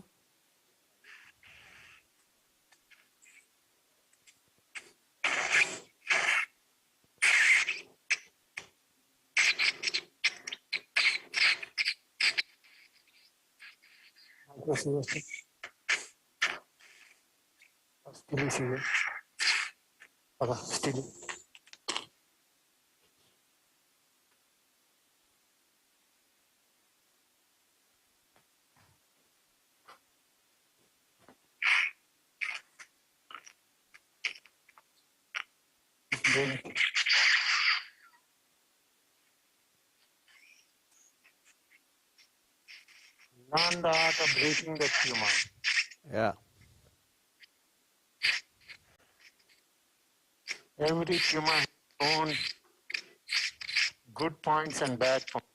Steady. Learn the art of breaking the tumor. Yeah. Every tumor has own good points and bad points.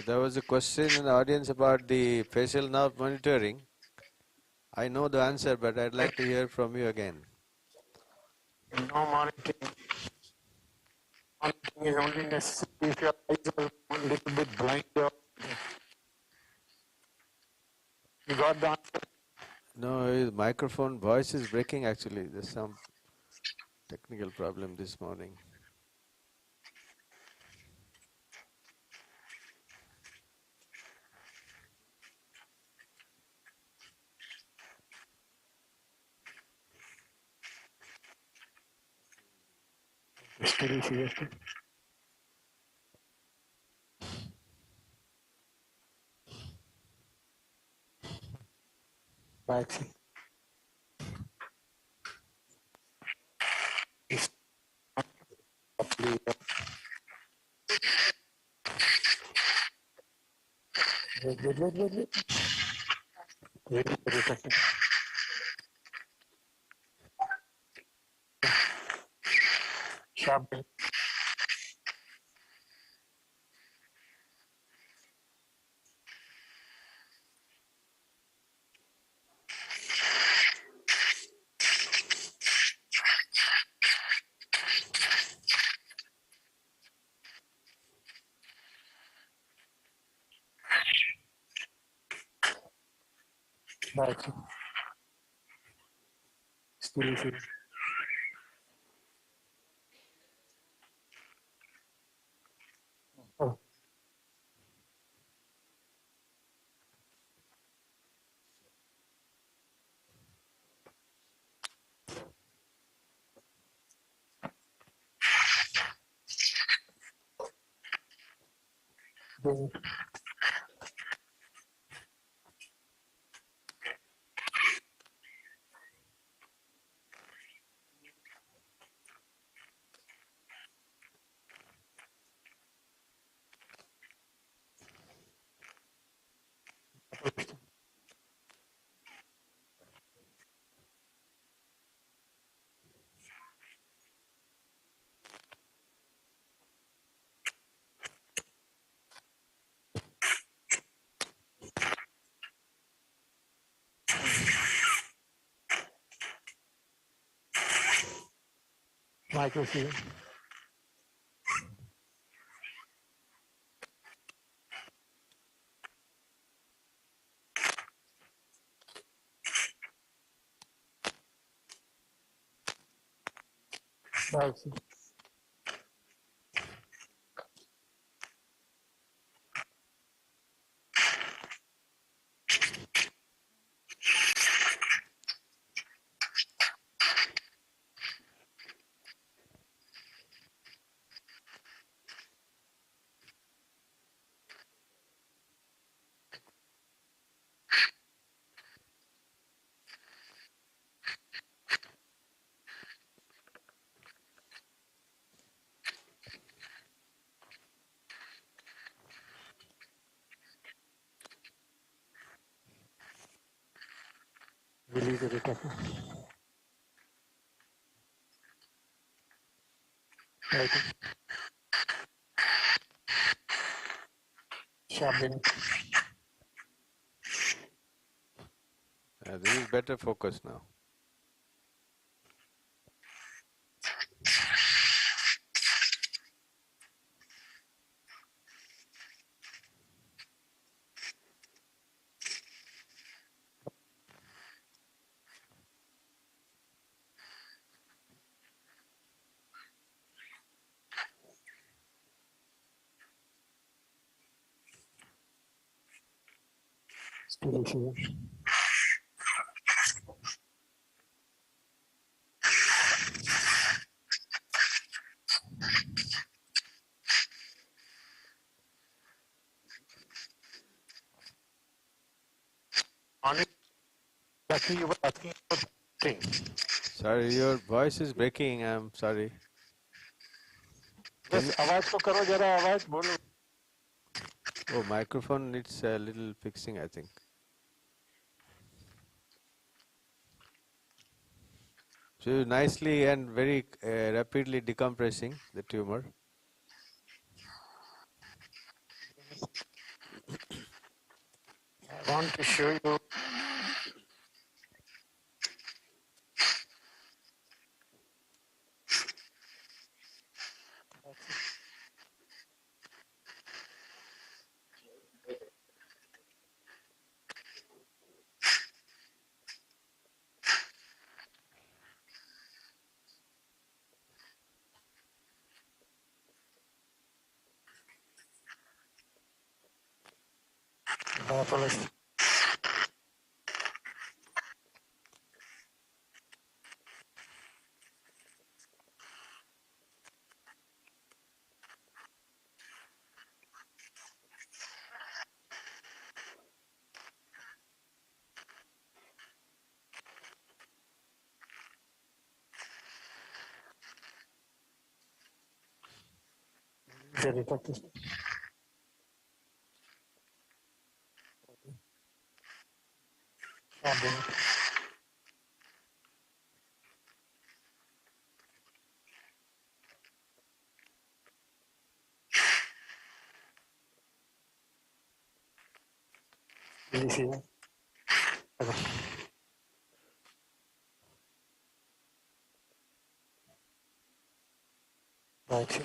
There was a question in the audience about the facial nerve monitoring. I know the answer, but I'd like to hear from you again. No monitoring. Monitoring is only necessary if your eyes are a little bit blind. You got the answer? No, his microphone voice is breaking actually. There's some technical problem this morning. Steady, seriously. Back. Wait. Wait a second. Sharp. Back. Steady, steady. Oh. Then Microphone. That's it. Release the detector. Right. Sharpen. This is better focus now. Still issue. Actually, you were asking about thing. Sorry, your voice is breaking. I'm sorry. Just आवाज को करो जरा आवाज बोलो. Oh, microphone needs a little fixing, I think. So nicely and very rapidly decompressing the tumor. I want to show you. Apologies. Very good. Easy. Right.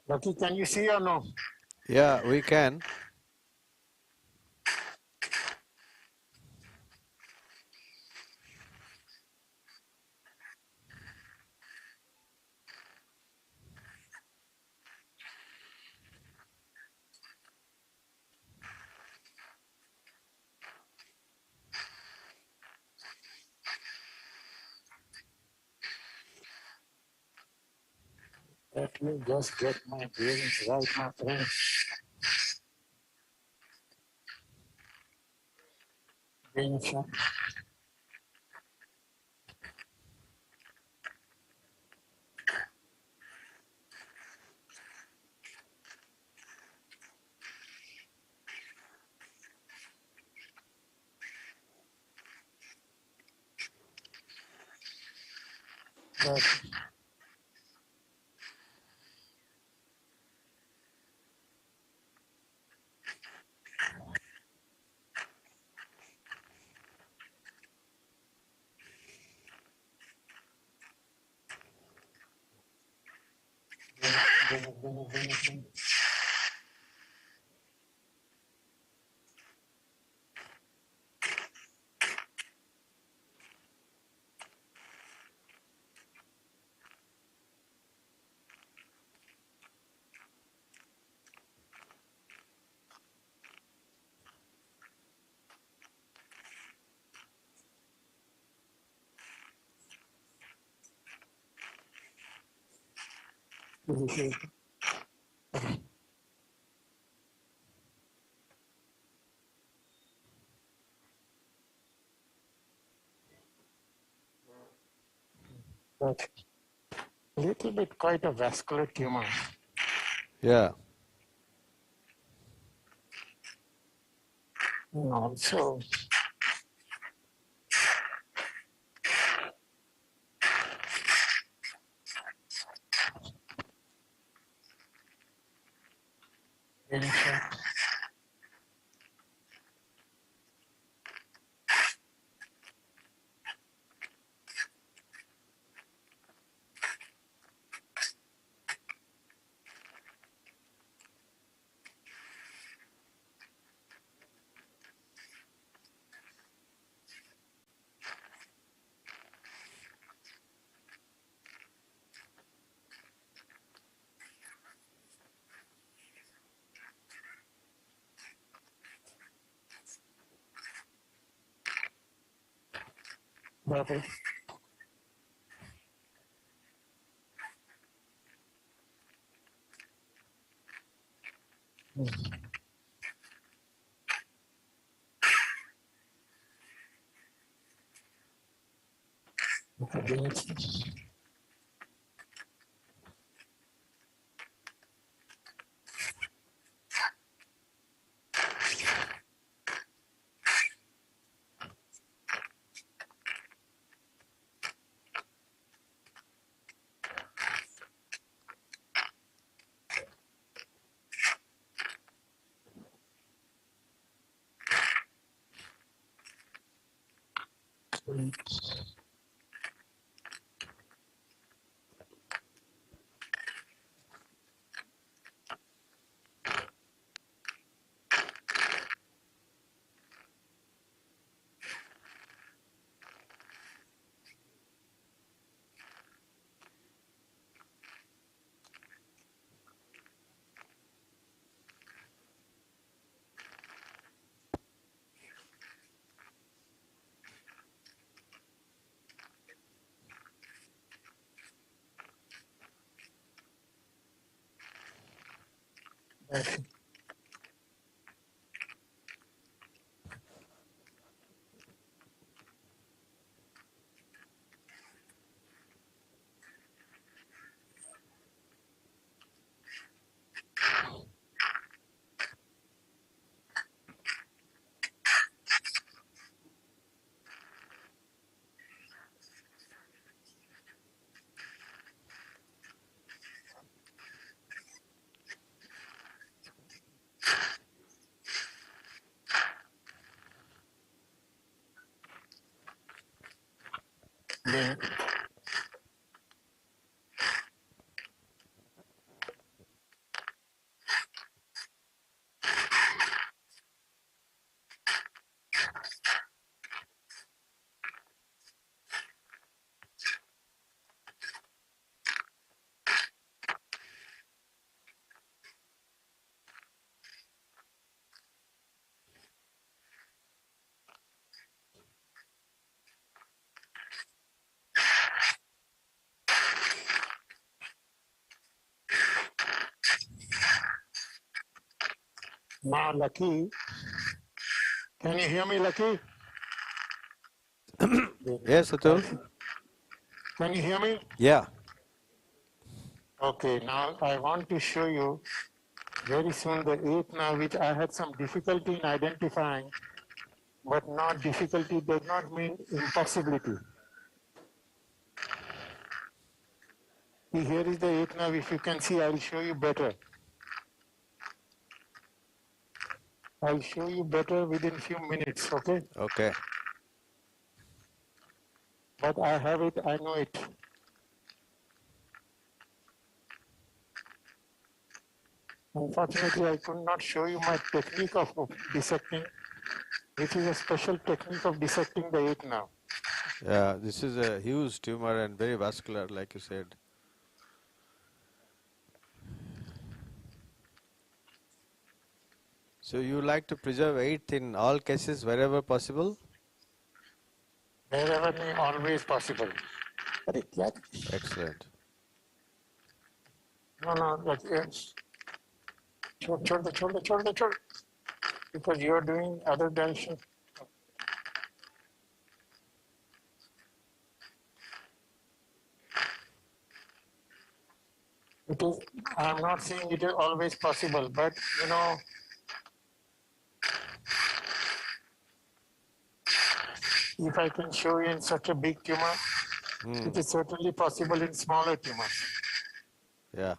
Lucky, can you see or no? Yeah, we can. Let me just get my bearings right, my friend. Attention. But a little bit quite a vascular tumor. Yeah. And also, attention. Bubble. Attention. Then Now, Lucky, can you hear me, Lucky? Yes, Atul? Can you hear me? Yeah. Okay, now I want to show you very soon the eighth now, which I had some difficulty in identifying, but not difficulty does not mean impossibility. See, here is the eighth now. If you can see, I'll show you better. I'll show you better within few minutes, okay? Okay. But I have it, I know it. Unfortunately, I could not show you my technique of dissecting, which is a special technique of dissecting the eighth now. Yeah, this is a huge tumor and very vascular, like you said. So you like to preserve eighth in all cases wherever possible? Wherever always possible. Excellent. No, like, yes. Chod. Because you are doing other direction. It is, I'm not saying it is always possible, but you know, if I can show you in such a big tumor, it is certainly possible in smaller tumors. Yeah.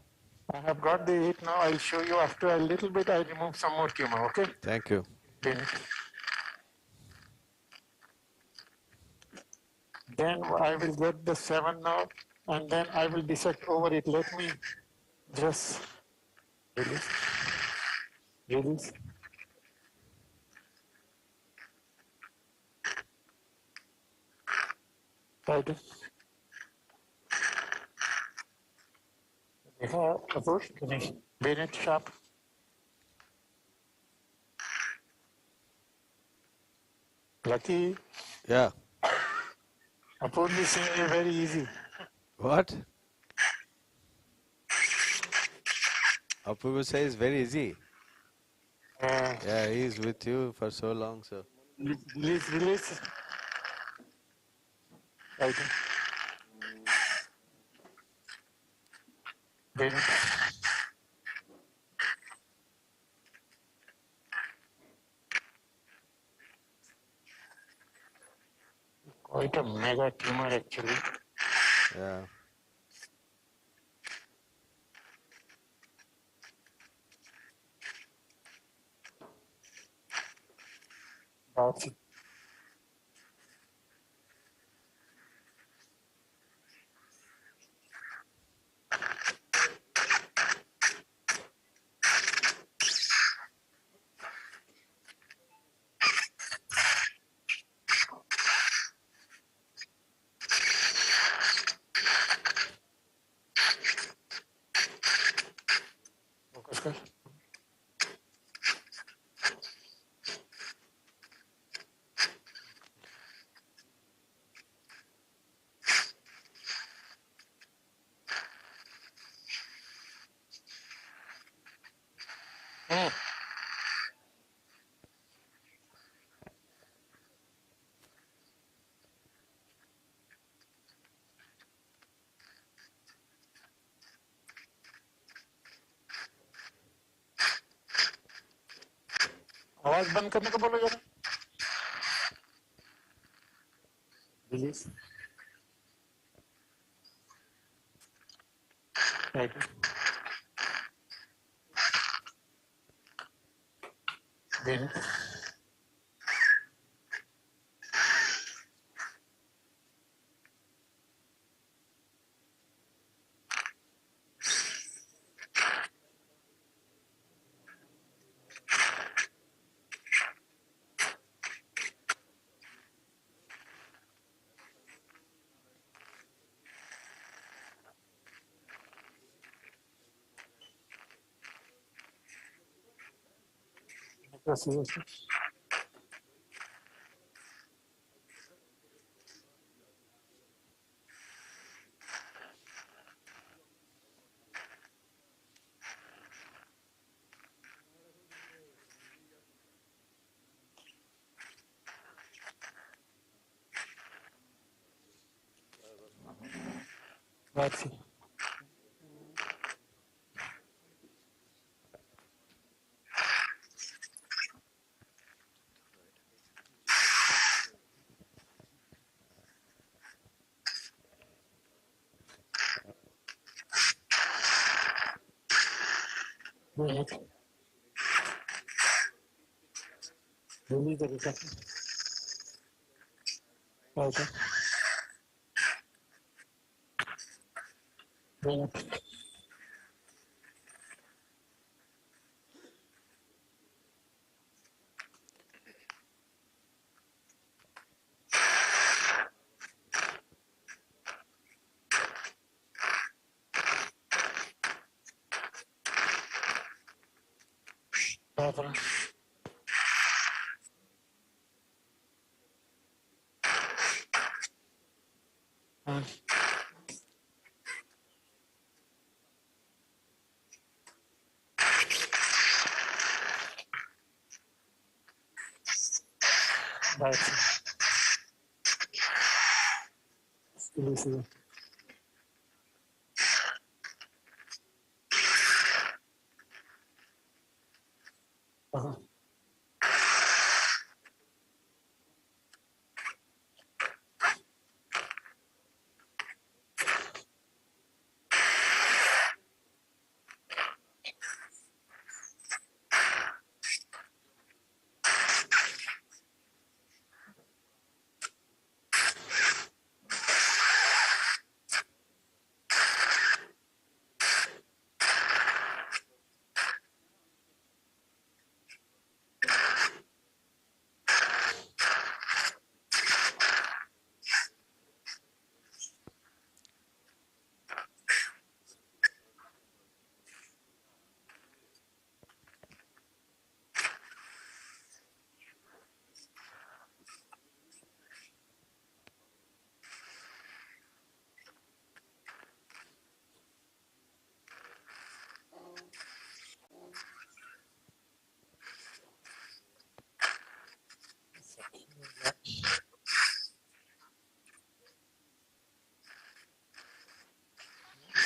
I have got the 8 now. I'll show you after a little bit. I remove some more tumor, okay? Thank you. Then I will get the 7 now, and then I will dissect over it. Let me just release. Right. We have a push, bayonet sharp. Lucky. Yeah. Upon this thing is very easy. What? Apu says very easy. Yeah, he's with you for so long, so. Release. Right. Then quite a mega tumor actually. Yeah. That's it. Focus कर. आवाज बंद करने को बोलो जरा. Release. Right. Then proceed. That's it. Go ahead. Release the reception. Okay. Go ahead. Bathroom. That's it. Release it. Uh-huh.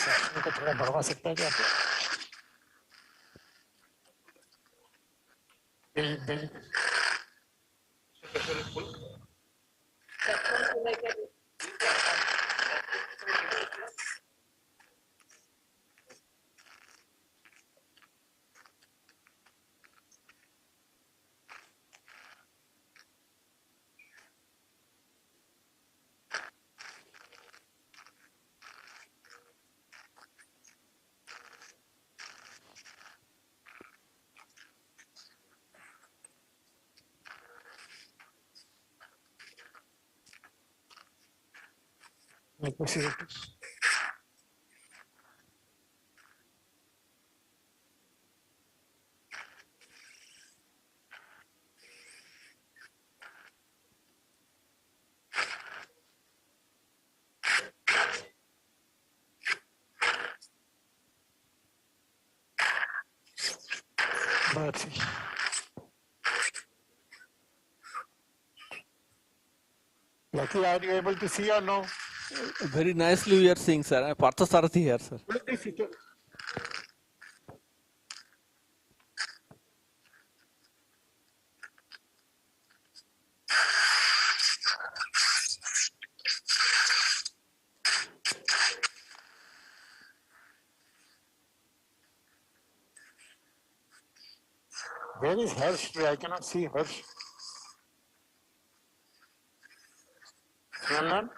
Section को थोड़ा बढ़वा सकता है क्या आप? Bill Let me see it. That's it. Lucky, are you able to see or no? Very nicely we are seeing, sir. Partha Sarathi here, sir. Where is Harsh? I cannot see Harsh. Nandan?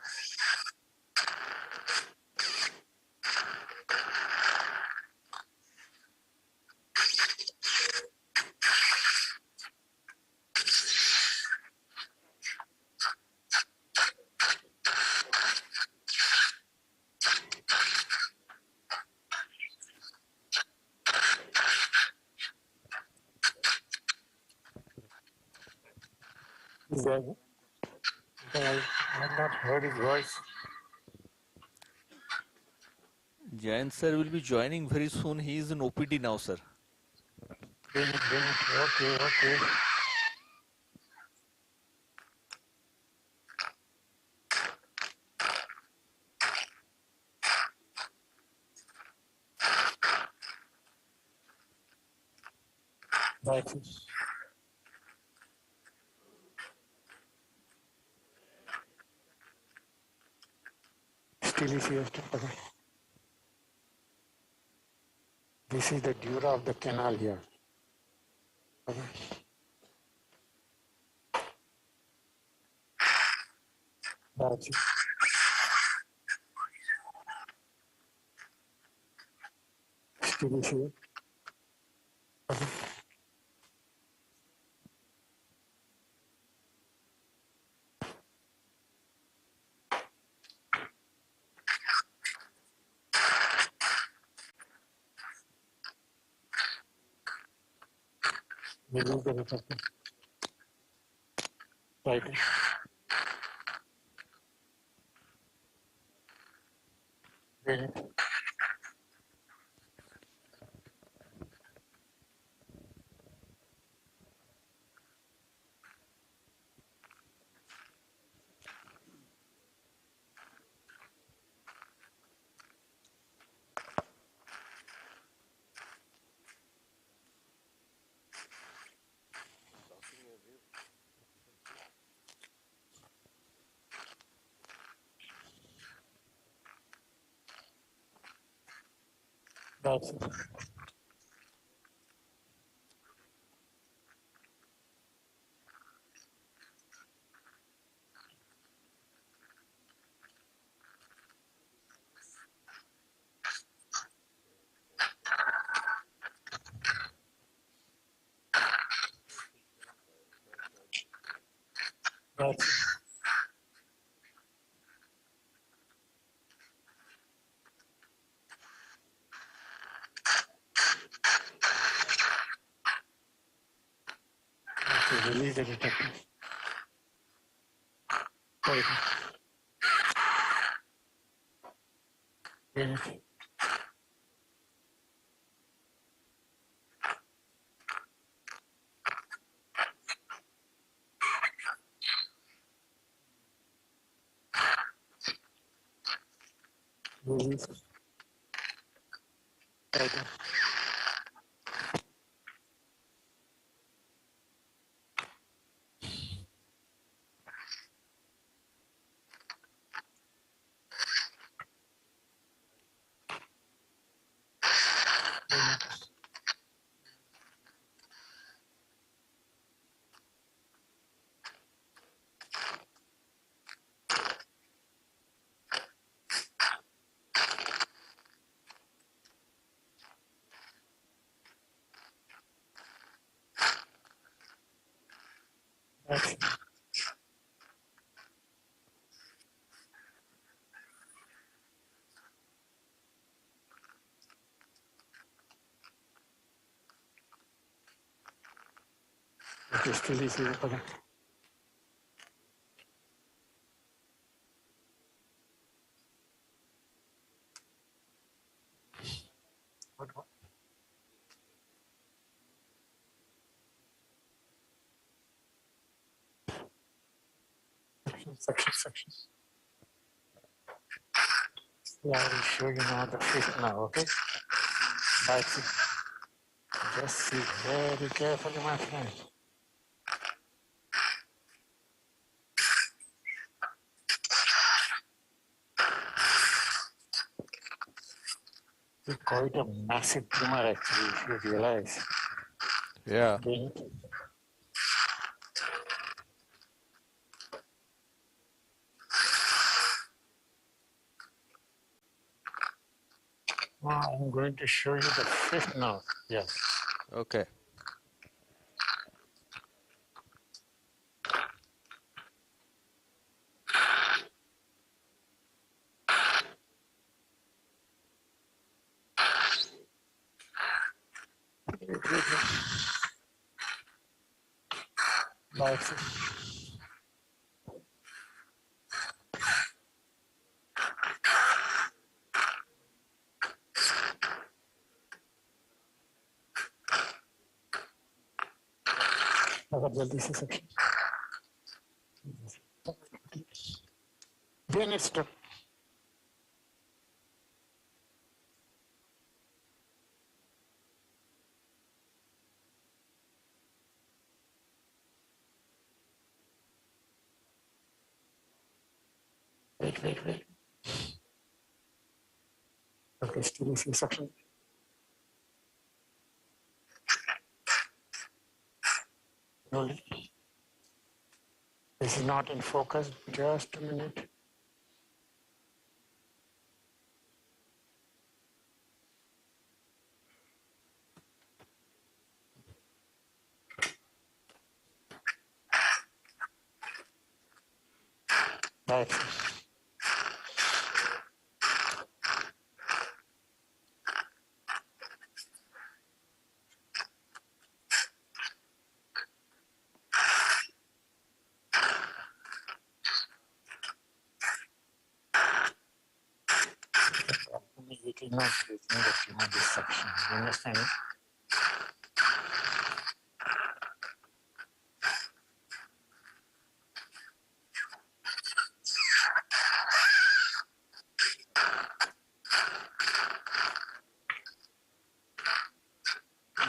Is there? I have not heard his voice. Jayan sir will be joining very soon. He is in OPD now, sir. Okay. That's it. Still is here. This is the dura of the canal here. Okay. That's it. Still is here. Okay. Release the receptor. Right. Then that's it. That's it. Okay, release the receptor. Right. Then release. Right. That's it. Okay, still is here. Okay. What? Sections. Yeah, I will show you now the fifth now, okay? That's it. Just see very carefully, my friend. It's quite a massive tumor actually, if you realize. Yeah. Then now I'm going to show you the fifth now. Yes. Okay. That's it. अगर जल्दी से सके then it's stop. Wait. Okay, still C-section. Slowly. This is not in focus. Just a minute. Right. It is not breathing that this section. You understand?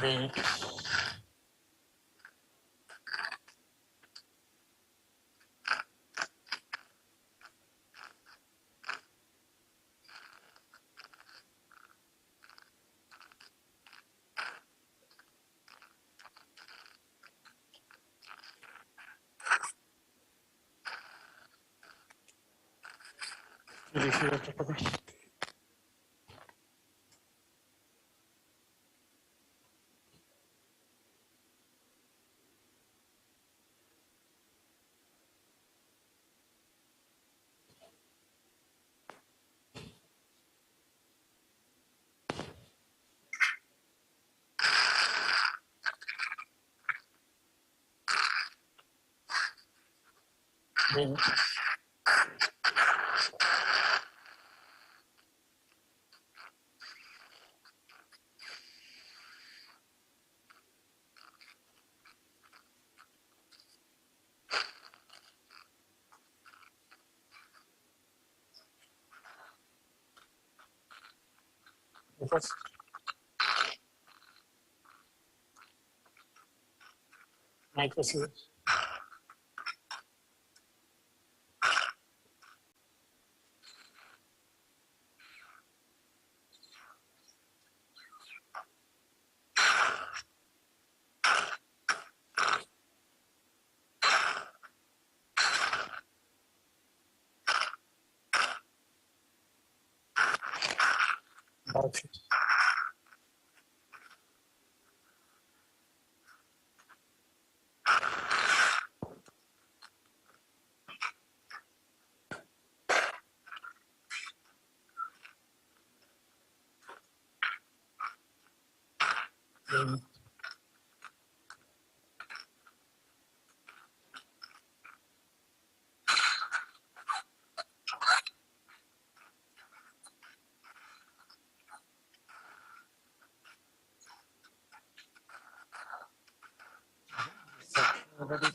Wait. Wait. Because microsphere. Okay. Already.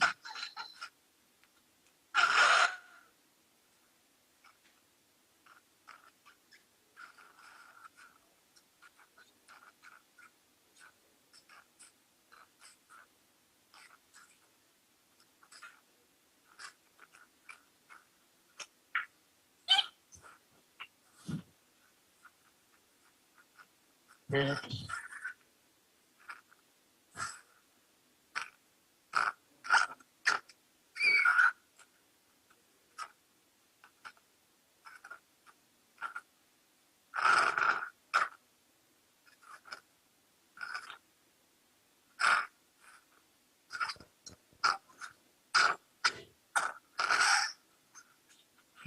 Wait.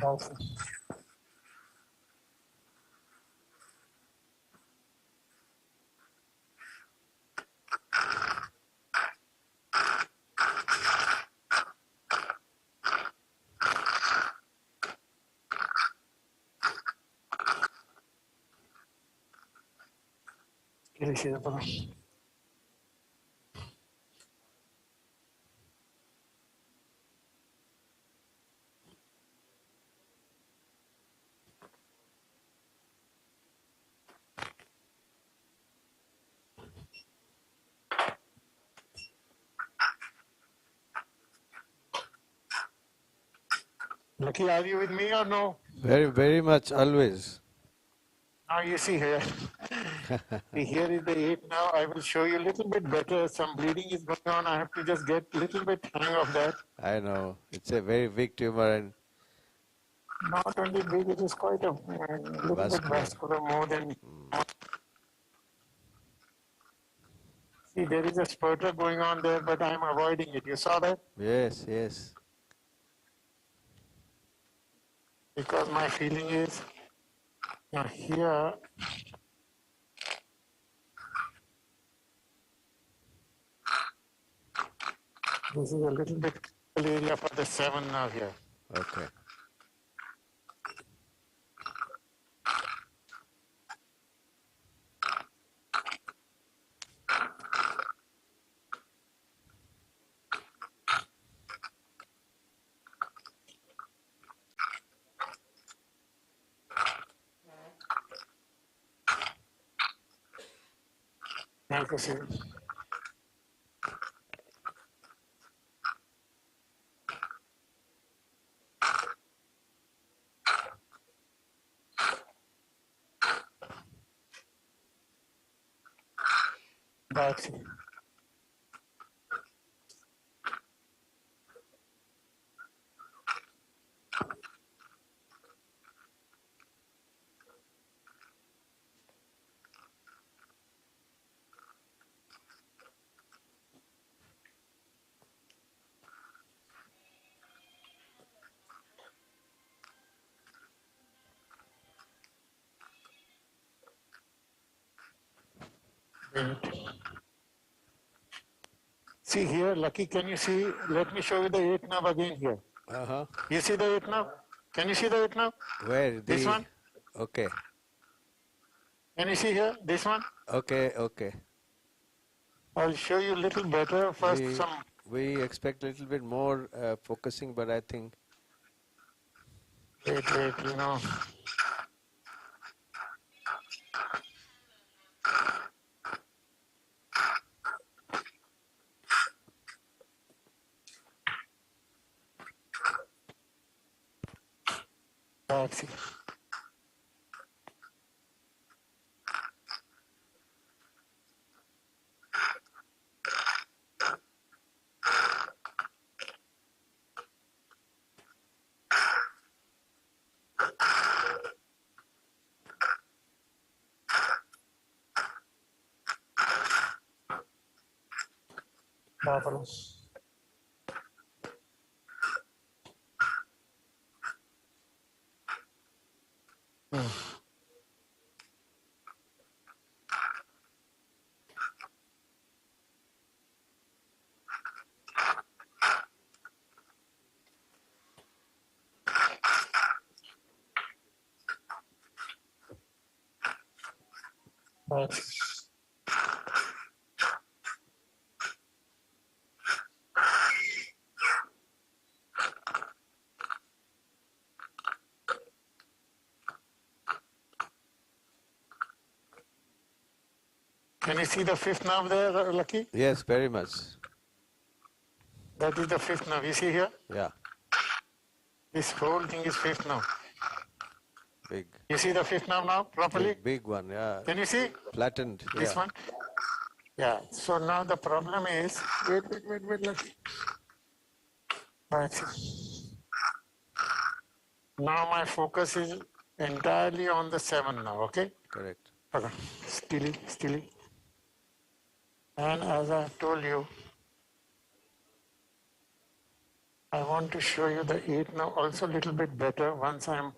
Okay. Следующий вопрос. Lucky, are you with me or no? Very much, always. Now you see here. See, here is the 8 now. I will show you a little bit better. Some bleeding is going on. I have to just get a little bit hang of that. I know. It's a very big tumor and Not only big, it is quite a little bit vascular. vascular more than. See, there is a spurter going on there, but I am avoiding it. You saw that? Yes, yes. Because my feeling is here. This is a little bit critical area for the 7 now here. Okay. Thank you, sir. That's it. See here, Lucky, can you see? Let me show you the 8 knob again here. Uh-huh. You see the 8 knob? Can you see the 8 knob? Where? This one? Okay. Can you see here? This one? Okay, okay. I'll show you a little better. First, We expect a little bit more focusing, but I think. Wait, you know. That's it. Marvelous. That's Can you see the 5th knob there, Lucky? Yes, very much. That is the 5th knob. You see here? Yeah, This whole thing is 5th knob. big. You see the 5th knob now properly? Big one, yeah. Can you see? Flattened. This Yeah. one? Yeah. So now the problem is, wait, Lucky. That's it. Now my focus is entirely on the 7 now, okay? Correct. Okay. Steely. And as I have told you, I want to show you the 8 now also a little bit better once I'm.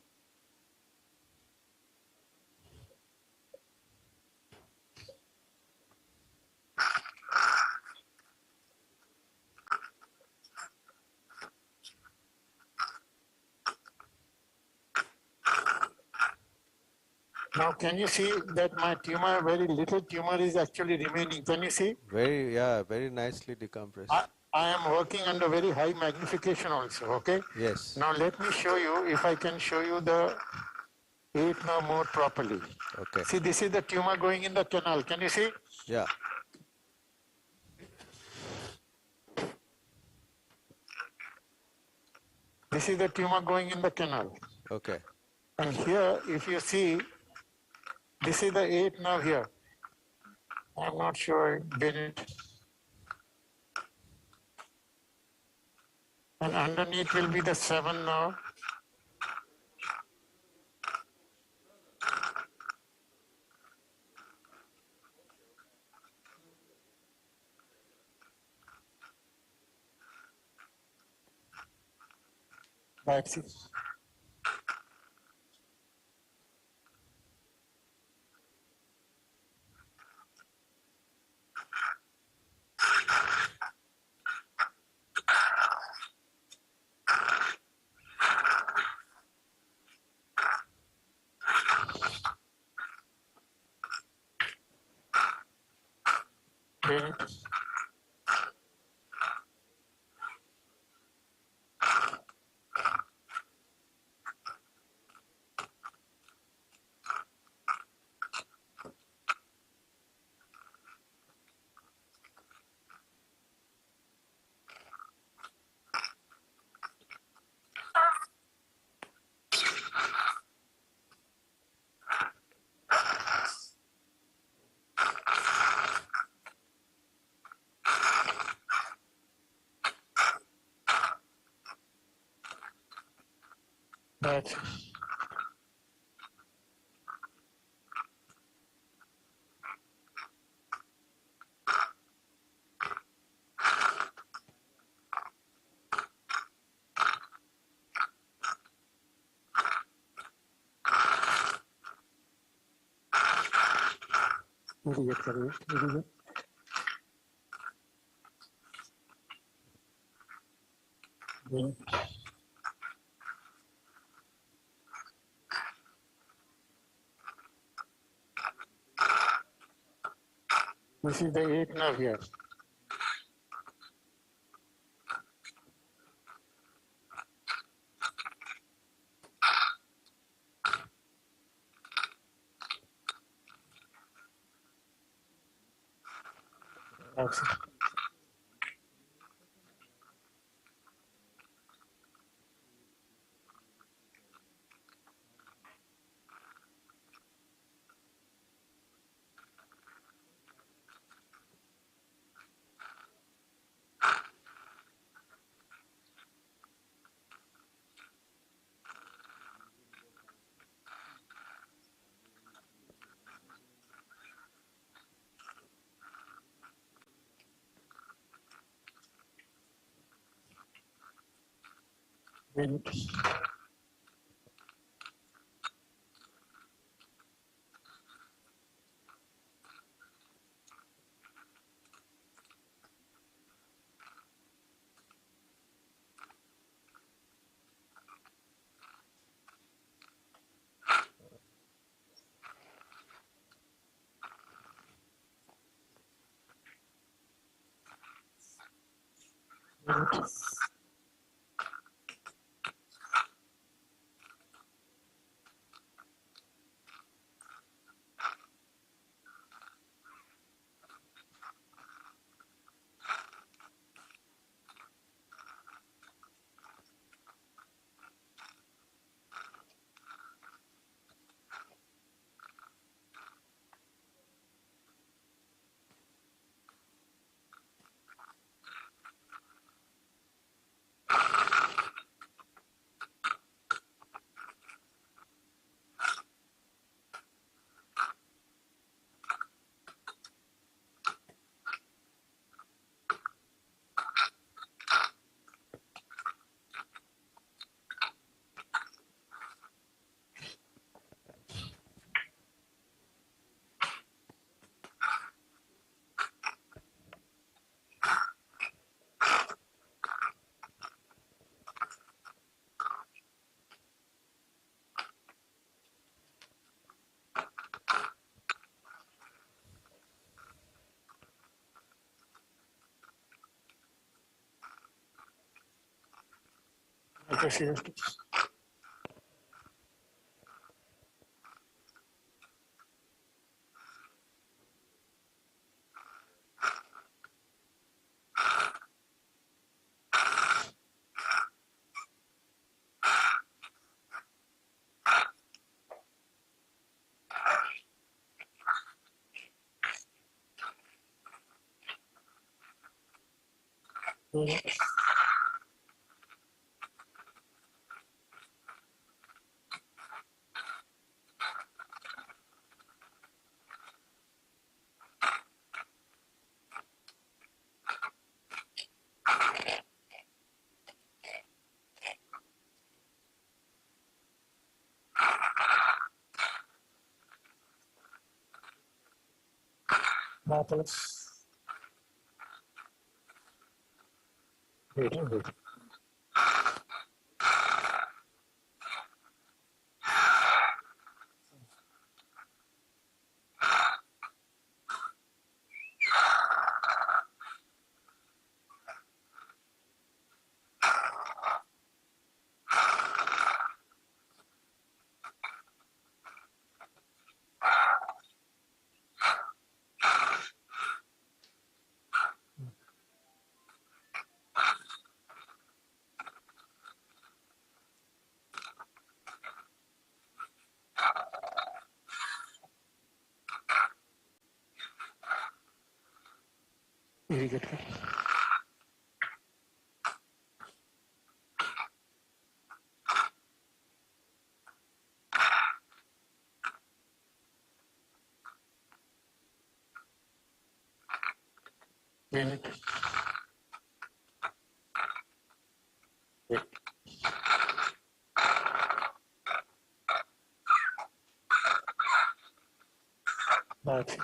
Now, can you see that my tumor, very little tumor is actually remaining? Can you see? Very nicely decompressed. I am working under very high magnification also, okay? Yes. Now, let me show you, if I can show you the 8 now more properly. Okay. See, this is the tumor going in the canal. Can you see? Yeah. This is the tumor going in the canal. Okay. And here, if you see, this is the 8 nerve here. I'm not sure I did it. And underneath will be the 7 nerve. That's it. Okay. That's it. Very good, very good. Very good. This is the 8 nerve here. That's it. Very good. Very good. Okay, Marvelous. Wait, wait. Very good. Very good. Wait. That's it.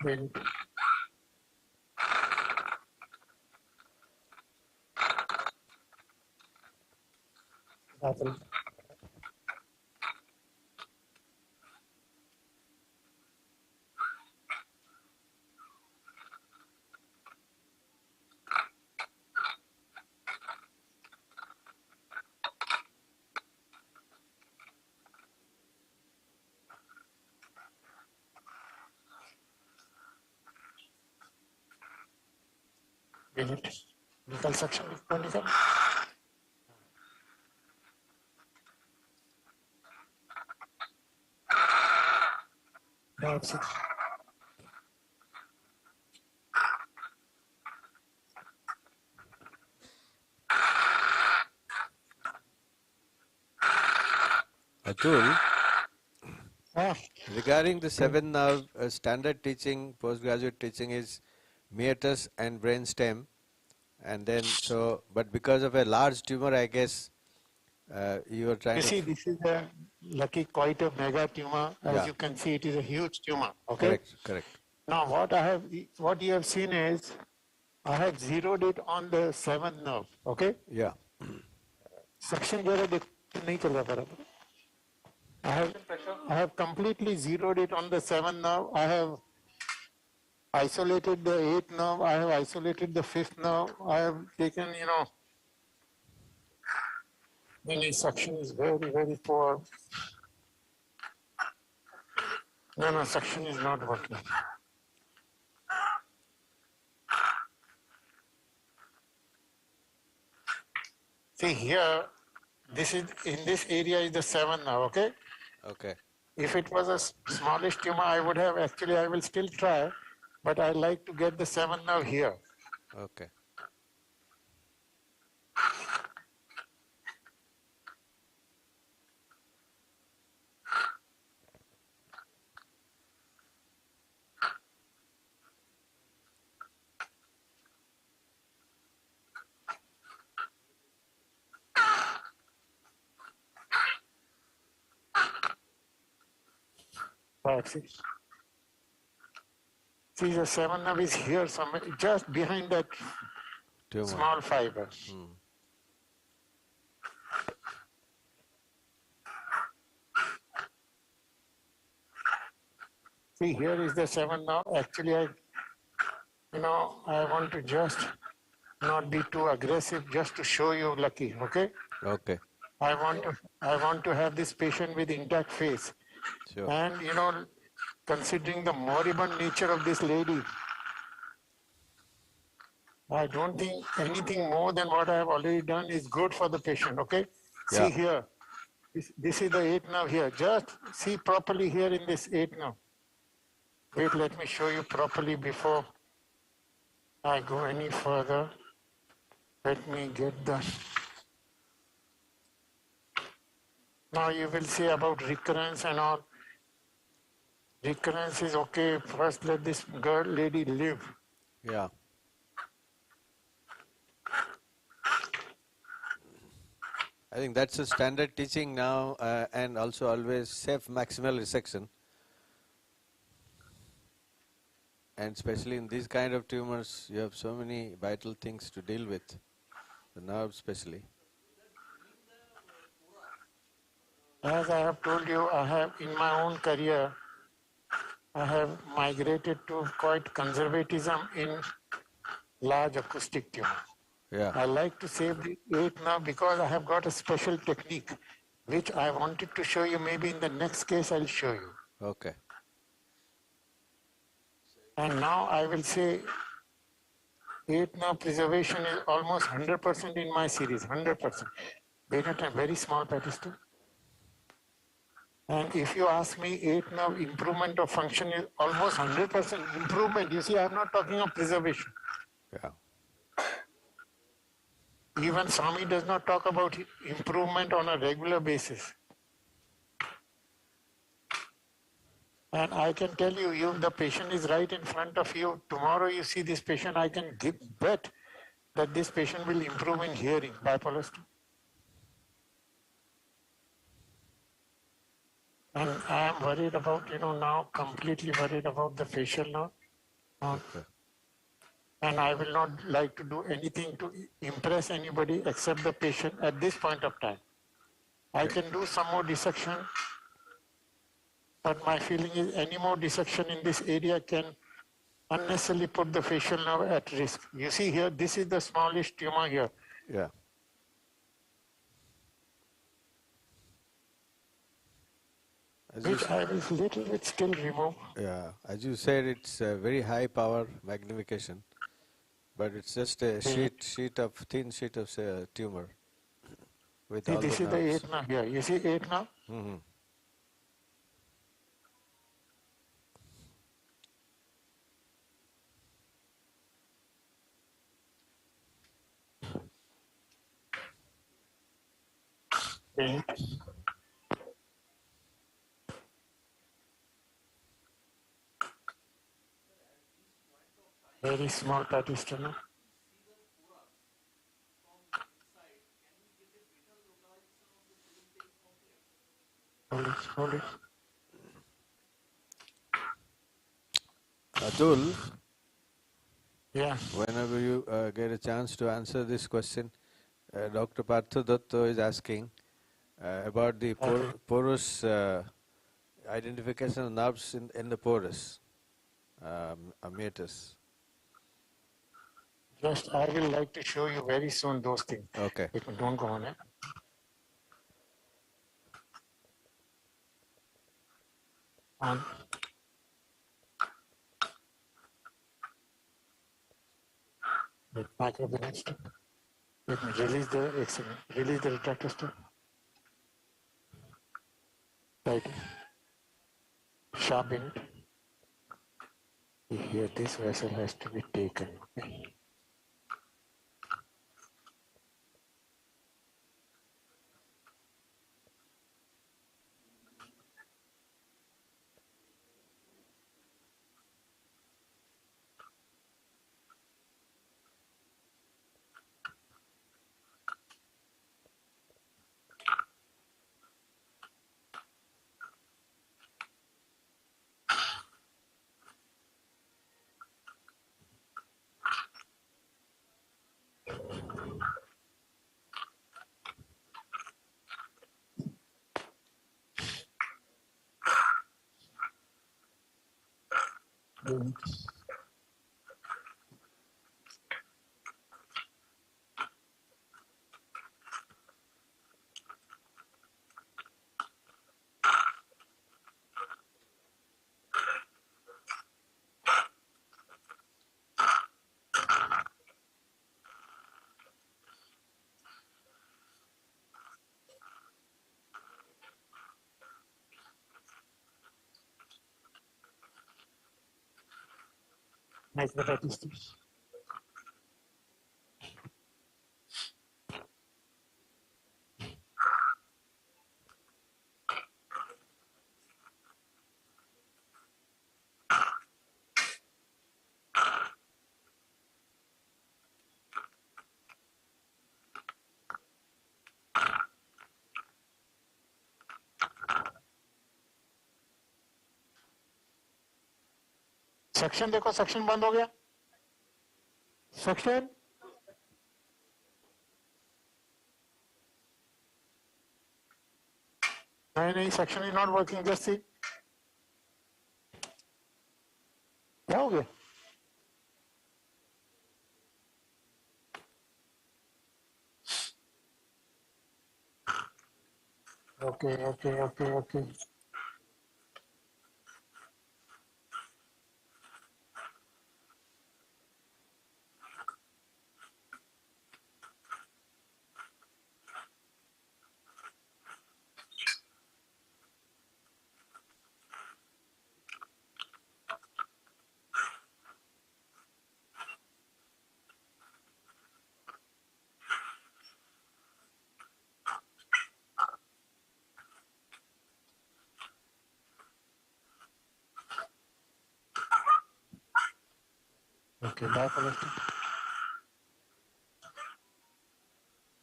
Very good. That's it. Very good. Buccal suction is 27. That's it. Atul, Ah, regarding the seven nerve, standard teaching, postgraduate teaching is meatus and brainstem, and then so, but because of a large tumor, I guess you were trying you to. see, this is a lucky quite a mega tumor. As Yeah. you can see, it is a huge tumor. Okay. Correct, correct. Now, what you have seen is, I have zeroed it on the seventh nerve. Okay. Yeah. Section जरा देख नहीं चल रहा बराबर. I have completely zeroed it on the seventh nerve. I have isolated the eighth nerve. I have isolated the fifth nerve. I have taken, then the suction is very, very poor. No, suction is not working. See here, this is in this area is the seventh nerve, okay? Okay. If it was a smallish tumor, I would have actually, I will still try, but I like to get the seventh nerve here. Okay. See, the seventh nerve is here somewhere, just behind that Tumor. small fiber. See, here is the seventh nerve. Actually, I want to just not be too aggressive, just to show you lucky, okay? Okay. I want to have this patient with intact face. Sure. And, considering the moribund nature of this lady, I don't think anything more than what I have already done is good for the patient, okay? Yeah. See here, this is the 8 nerve here. Just see properly here in this 8 nerve. Wait, let me show you properly before I go any further. Let me get the... Now you will see about recurrence and all. Recurrence is okay. First let this lady live. Yeah. I think that's a standard teaching now, and also always safe maximal resection. And especially in these kind of tumors, you have so many vital things to deal with, the nerves especially. As I have told you, I have in my own career, I have migrated to quite conservatism in large acoustic tumor. Yeah. I like to save the 8 now because I have got a special technique which I wanted to show you. Maybe in the next case I'll show you. Okay. And now I will say 8 now preservation is almost 100% in my series, 100%. Beta a very small pedestal. And if you ask me 8 now improvement of function is almost 100% improvement. You see, I'm not talking of preservation. Yeah. Even Swami does not talk about improvement on a regular basis. And I can tell you, if the patient is right in front of you, tomorrow you see this patient, I can bet that this patient will improve in hearing, bipolar 2. And I am worried about, now completely worried about the facial nerve. Okay. And I will not like to do anything to impress anybody except the patient at this point of time. I can do some more dissection, but my feeling is any more dissection in this area can unnecessarily put the facial nerve at risk. You see here, this is the smallest tumor here. Yeah. Which I will little bit still remove. Yeah, as you said, it's a very high power magnification, but it's just a thin sheet of tumor with See, all this the is the nerves. 8 now here. You see 8 now? Mm-hmm. Eight. Very small pedestal. Hold it. Atul, Yeah. whenever you get a chance to answer this question, Dr. Partha Dotto is asking about the porous identification of nerves in the porous meatus. Just, I will like to show you very soon those things. Okay. Don't go on it. On. Back of the next. Let me release the retractor step. Right. Sharpen it. Here, this vessel has to be taken. Okay. micropathology. Section देखो, section बंद हो गया. Section नहीं, section is not working. Just see क्या हो गया. Okay. Okay, back a little.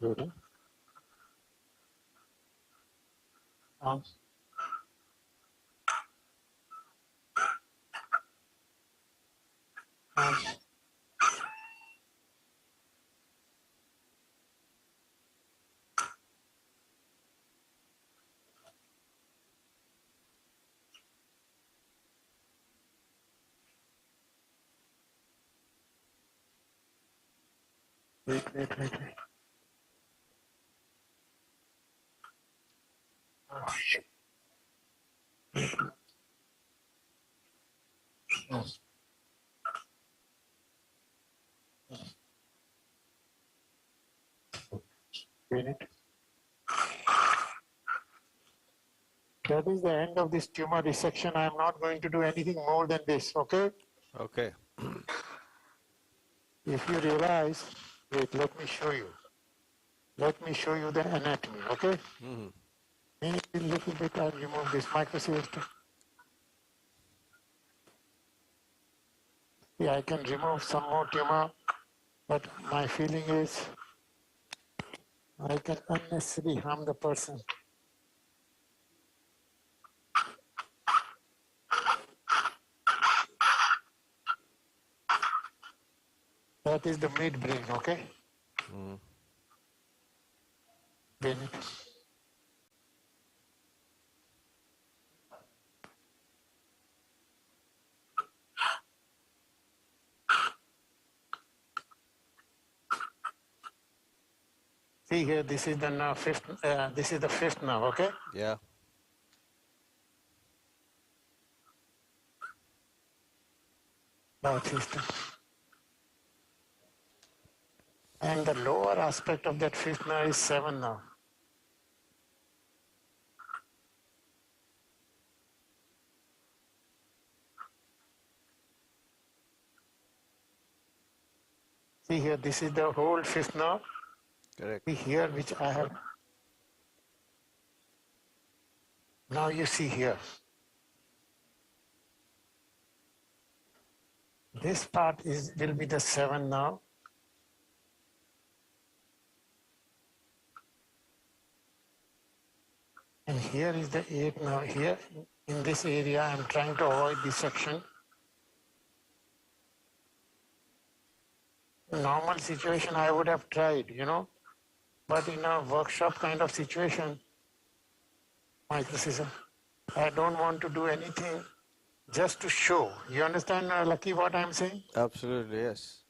Good. Arms. Arms. Wait. Oh, shit. Oh. Minute. That is the end of this tumor resection. I am not going to do anything more than this, okay? Okay. If you realize, wait, let me show you. Let me show you the anatomy, okay? Mm-hmm. Maybe a little bit, I'll remove this microcyst. Yeah, I can remove some more tumor, but my feeling is I can unnecessarily harm the person. That is the midbrain, okay? Mm. Bennett. See here, this is the nerve, this is the fifth nerve, okay? Yeah. Nerve system. And the lower aspect of that fifth nerve is seven nerve. See here, this is the whole fifth nerve. Correct. See here, which I have. Now you see here. This part will be the seven nerve. And here is the eighth nerve. Here in this area, I am trying to avoid dissection. Normal situation, I would have tried, but in a workshop kind of situation, microcism, I don't want to do anything just to show. You understand, Lucky, what I'm saying? Absolutely, yes.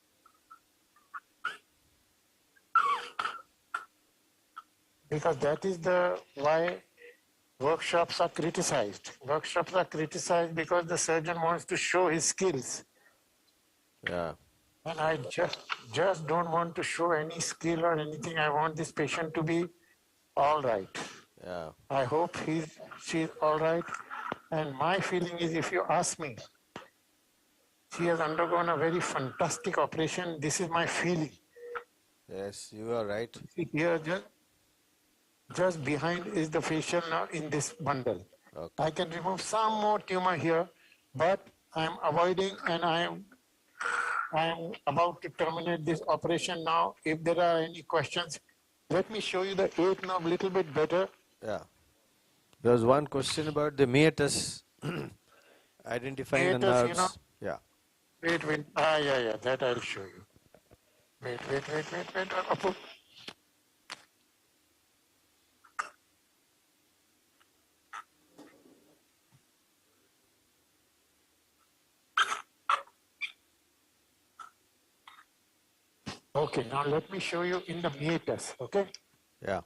Because that is the why workshops are criticized. Workshops are criticized because the surgeon wants to show his skills. Yeah. And I just don't want to show any skill or anything. I want this patient to be all right. Yeah. I hope she's all right. And my feeling is, if you ask me, She has undergone a very fantastic operation. This is my feeling. Yes, you are right. See here, just behind is the facial nerve in this bundle. Okay. I can remove some more tumor here, but I am avoiding and I am about to terminate this operation now. If there are any questions, let me show you the 8th nerve a little bit better. Yeah. There was one question about the meatus, identifying the Meatus, nerves. Yeah. Wait. Yeah, that I'll show you. Wait. Apu. Okay, now let me show you in the meatus, okay? Yeah.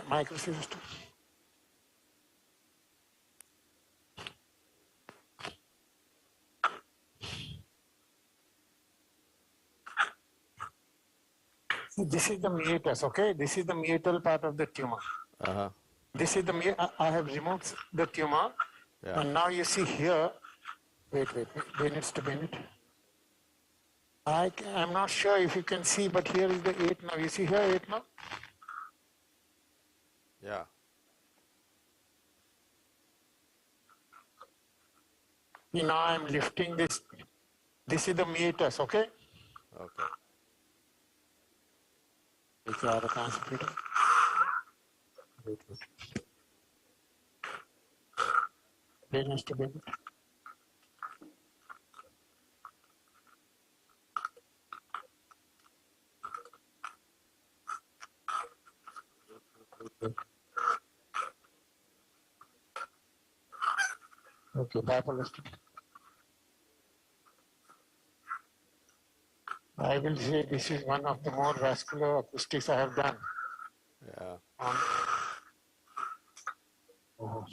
Microphone. See, this is the meatus, okay? This is the meatal part of the tumor. Uh-huh. This is the I have removed the tumor, Yeah. and now you see here. Wait. Bennett to Bennett. I'm not sure if you can see, but here is the 8 now. You see here 8 now? Yeah. Now I'm lifting this. This is the meatus, okay? Okay. Wait. Bennett to Bennett. Okay, bipolar. I will say this is one of the more vascular acoustics I have done. Yeah. Oh.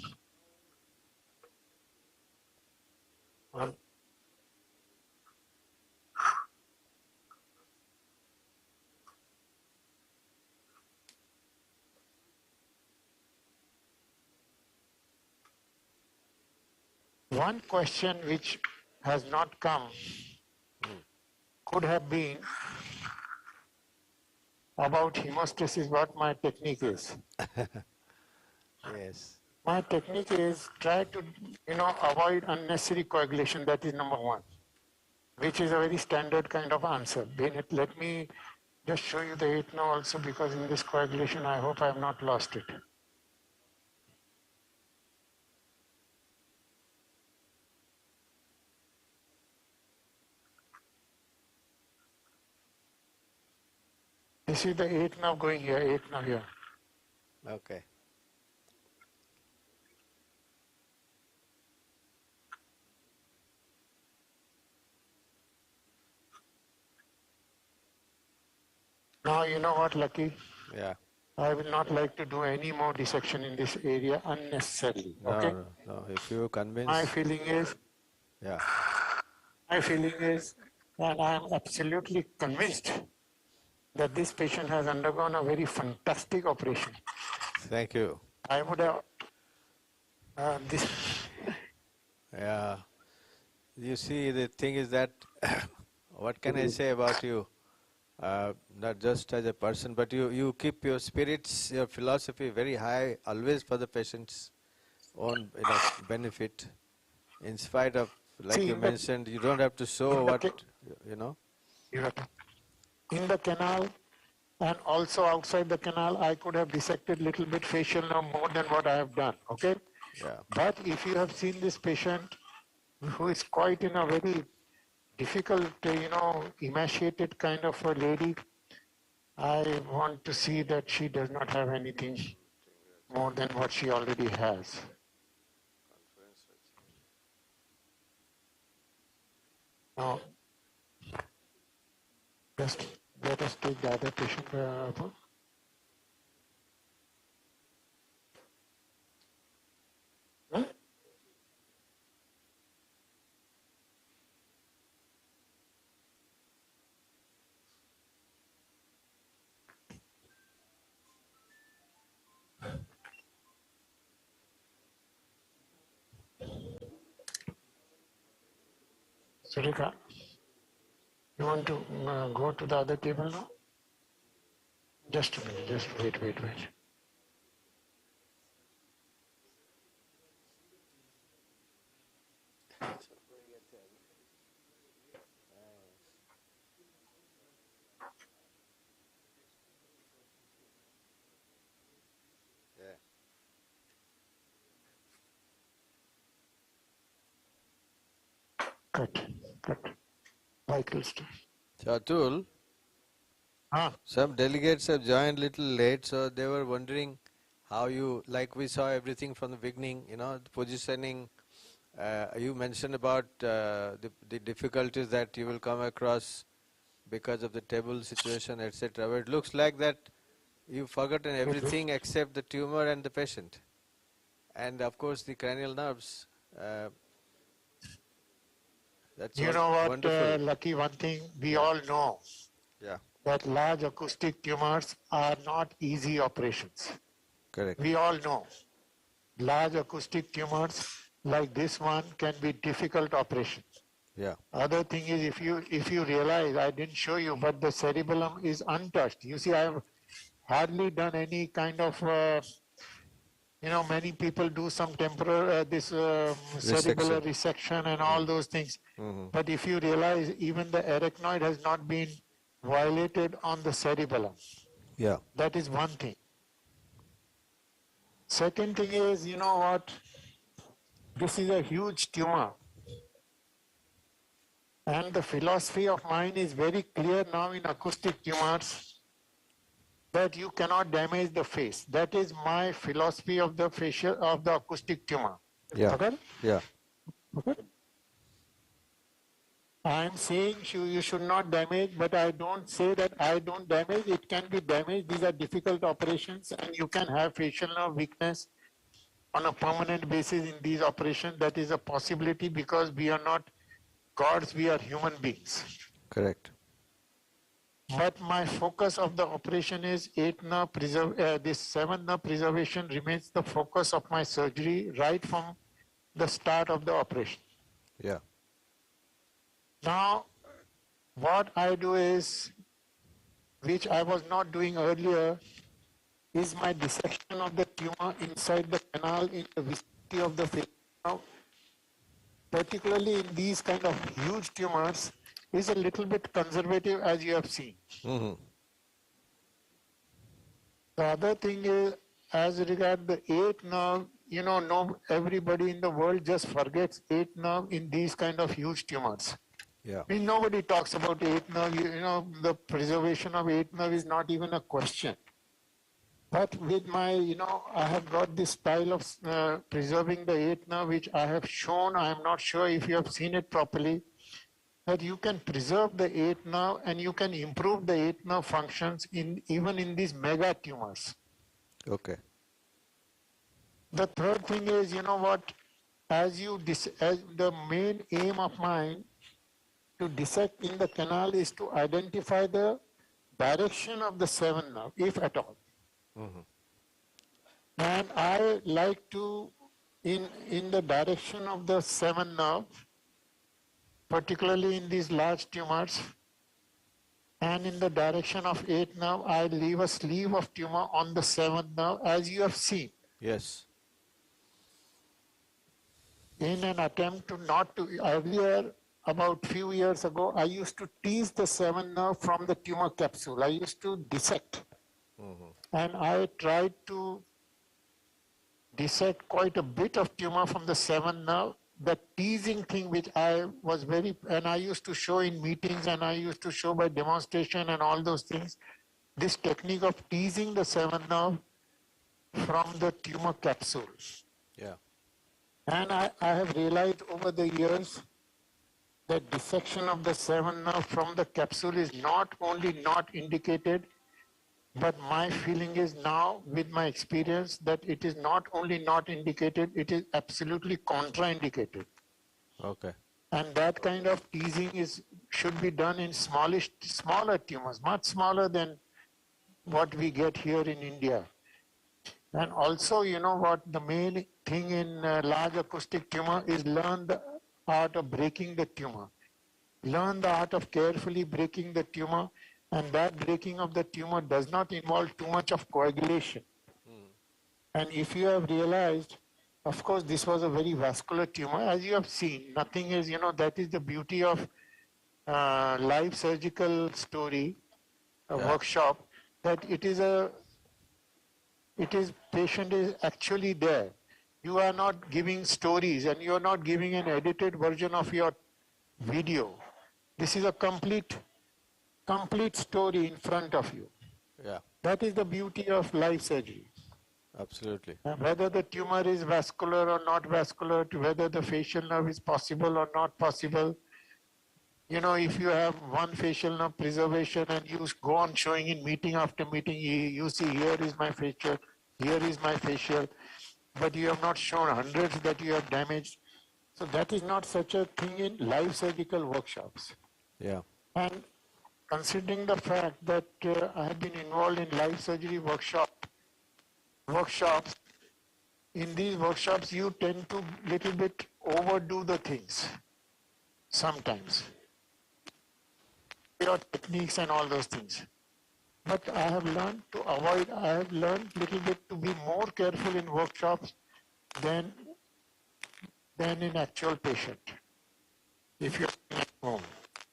One question which has not come could have been about hemostasis, what my technique is. Yes. My technique is try to, avoid unnecessary coagulation. That is number one, which is a very standard kind of answer. Bennett, let me just show you the 8 now also, because in this coagulation, I hope I have not lost it. This is the 8 now going here, 8 now here. Okay. Now you know what, Lucky? Yeah. I will not like to do any more dissection in this area unnecessarily. Okay? No. If you convince. My feeling is, Yeah. and I am absolutely convinced that this patient has undergone a very fantastic operation. Thank you. I would have this. Yeah. You see, the thing is that, what can I say about you? Not just as a person, but you keep your spirits, your philosophy very high, always for the patient's own benefit. In spite of, like you mentioned, you don't have to show what, In the canal and also outside the canal, I could have dissected little bit facial nerve more than what I have done, okay? Yeah. But if you have seen this patient who is quite in a very difficult, emaciated kind of a lady, I want to see that she does not have anything more than what she already has. Now, just let us take the other patient. Huh? Surika, you want to go to the other table now? Just a minute, just wait. Cut. Michael start. So Atul, some delegates have joined little late, so they were wondering how you, like we saw everything from the beginning, the positioning. You mentioned about the difficulties that you will come across because of the table situation, etc. But it looks like that you've forgotten everything except the tumor and the patient. And of course the cranial nerves. That's You know what, wonderful. Lucky, one thing we all know, that large acoustic tumors are not easy operations. Correct. We all know large acoustic tumors like this one can be difficult operations. Yeah. Other thing is, if you realize, I didn't show you, but the cerebellum is untouched. You see, I have hardly done any kind of, many people do some temporal, cerebellar resection and all those things. But if you realize, even the arachnoid has not been violated on the cerebellum. Yeah. That is one thing. Second thing is, you know what? This is a huge tumor. And the philosophy of mine is very clear now in acoustic tumors that you cannot damage the face. That is my philosophy of the acoustic tumor. Yeah. Okay? Yeah. Okay? I am saying you should not damage, but I don't say that I don't damage. It can be damaged. These are difficult operations, and you can have facial nerve weakness on a permanent basis in these operations. That is a possibility because we are not gods, we are human beings. Correct. But my focus of the operation is this 7th nerve preservation remains the focus of my surgery right from the start of the operation. Yeah. Now, what I do is, which I was not doing earlier, is my dissection of the tumor inside the canal in the vicinity of the face. Now, particularly in these kind of huge tumors, is a little bit conservative, as you have seen. Mm-hmm. The other thing is, as regard the 8th nerve, everybody in the world just forgets 8th nerve in these kind of huge tumors. Yeah. I mean, nobody talks about 8th nerve. The preservation of 8th nerve is not even a question. But with my, I have got this style of preserving the 8th nerve, which I have shown. I am not sure if you have seen it properly, that you can preserve the 8th nerve and you can improve the 8th nerve functions even in these mega tumors. Okay. The third thing is, as the main aim of mine to dissect in the canal is to identify the direction of the 7th nerve, if at all. Mm-hmm. And I like to, in the direction of the 7th nerve, particularly in these large tumors, and in the direction of 8th nerve, I leave a sleeve of tumor on the 7th nerve, as you have seen. Yes. In an attempt to not to, earlier, about few years ago, I used to tease the 7th nerve from the tumor capsule. I used to dissect. Mm-hmm. And I tried to dissect quite a bit of tumor from the 7th nerve. The teasing thing which I was and I used to show in meetings and I used to show by demonstration and all those things, this technique of teasing the 7th nerve from the tumor capsule. Yeah. And I have realized over the years that dissection of the 7th nerve from the capsule is not only not indicated, but my feeling is now, with my experience, that it is not only not indicated, it is absolutely contraindicated. Okay. And that kind of teasing should be done in smaller tumors, much smaller than what we get here in India. And also, the main thing in large acoustic tumor is learn the art of breaking the tumor. learn the art of carefully breaking the tumor, and that breaking of the tumor does not involve too much of coagulation. And if you have realized, of course, this was a very vascular tumor, as you have seen. Nothing is, that is the beauty of live surgical story, a workshop, that patient is actually there. You are not giving stories and you are not giving an edited version of your video. This is a complete story in front of you. Yeah, That is the beauty of live surgery. absolutely. Whether the tumor is vascular or not vascular, to whether the facial nerve is possible or not possible. If you have one facial nerve preservation and you go on showing in meeting after meeting, you see here is my facial, here is my facial, but you have not shown hundreds that you have damaged. So that is not such a thing in live surgical workshops. Yeah. And considering the fact that I have been involved in live surgery workshops, in these workshops you tend to little bit overdo the things sometimes. Your techniques and all those things. But I have learned to avoid, I have learned little bit to be more careful in workshops than in actual patient. If you're at home.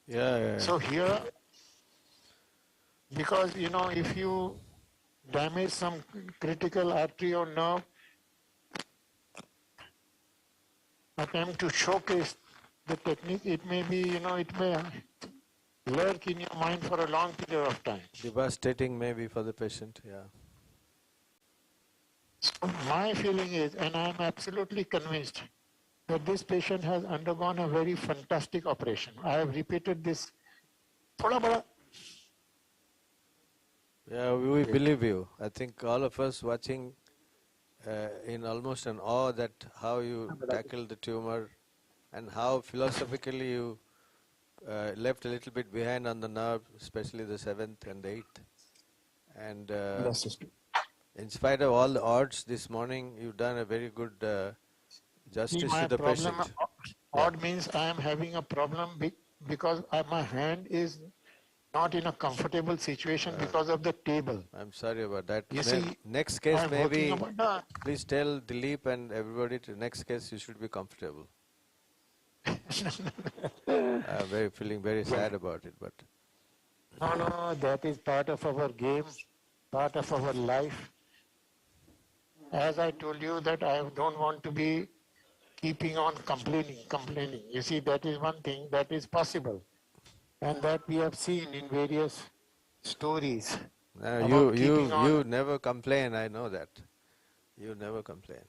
Yeah. So here, because if you damage some critical artery or nerve, attempt to showcase the technique, it may be, it may lurk in your mind for a long period of time. Devastating maybe for the patient, yeah. So my feeling is, and I am absolutely convinced, that this patient has undergone a very fantastic operation. I have repeated this. Yeah, we believe you. I think all of us watching in almost an awe that how you tackled the tumor and how philosophically you left a little bit behind on the nerve, especially the 7th and the 8th. And in spite of all the odds this morning, you've done a very good justice to the patient. Odd means I am having a problem because my hand is not in a comfortable situation because of the table. I'm sorry about that. You see, next case I'm maybe, working about that. please tell Dilip and everybody to next case you should be comfortable. I'm feeling very sad about it, but. No, that is part of our game, part of our life. As I told you that I don't want to be keeping on complaining. You see, that is one thing that is possible. And that we have seen in various stories. You never complain, I know that. You never complain.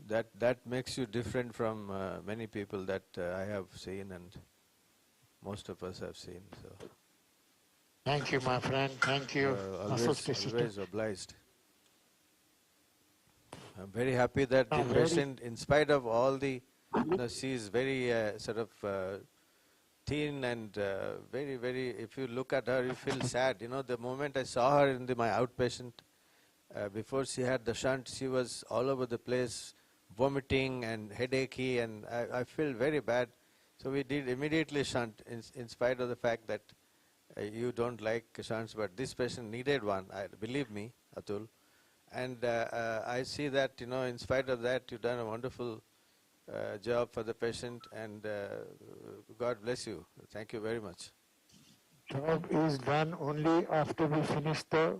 That makes you different from many people that I have seen and most of us have seen. So. Thank you, my friend. Thank you. Always obliged. I'm very happy that the patient, in spite of all the, she is very sort of thin and very, very, if you look at her, you feel sad. The moment I saw her in my outpatient, before she had the shunt, she was all over the place, vomiting and headachy, and I feel very bad. So we did immediately shunt, in spite of the fact that you don't like shunts, but this patient needed one, believe me, Atul. And I see that, in spite of that, you've done a wonderful job for the patient, and God bless you. Thank you very much. Job is done only after we finish the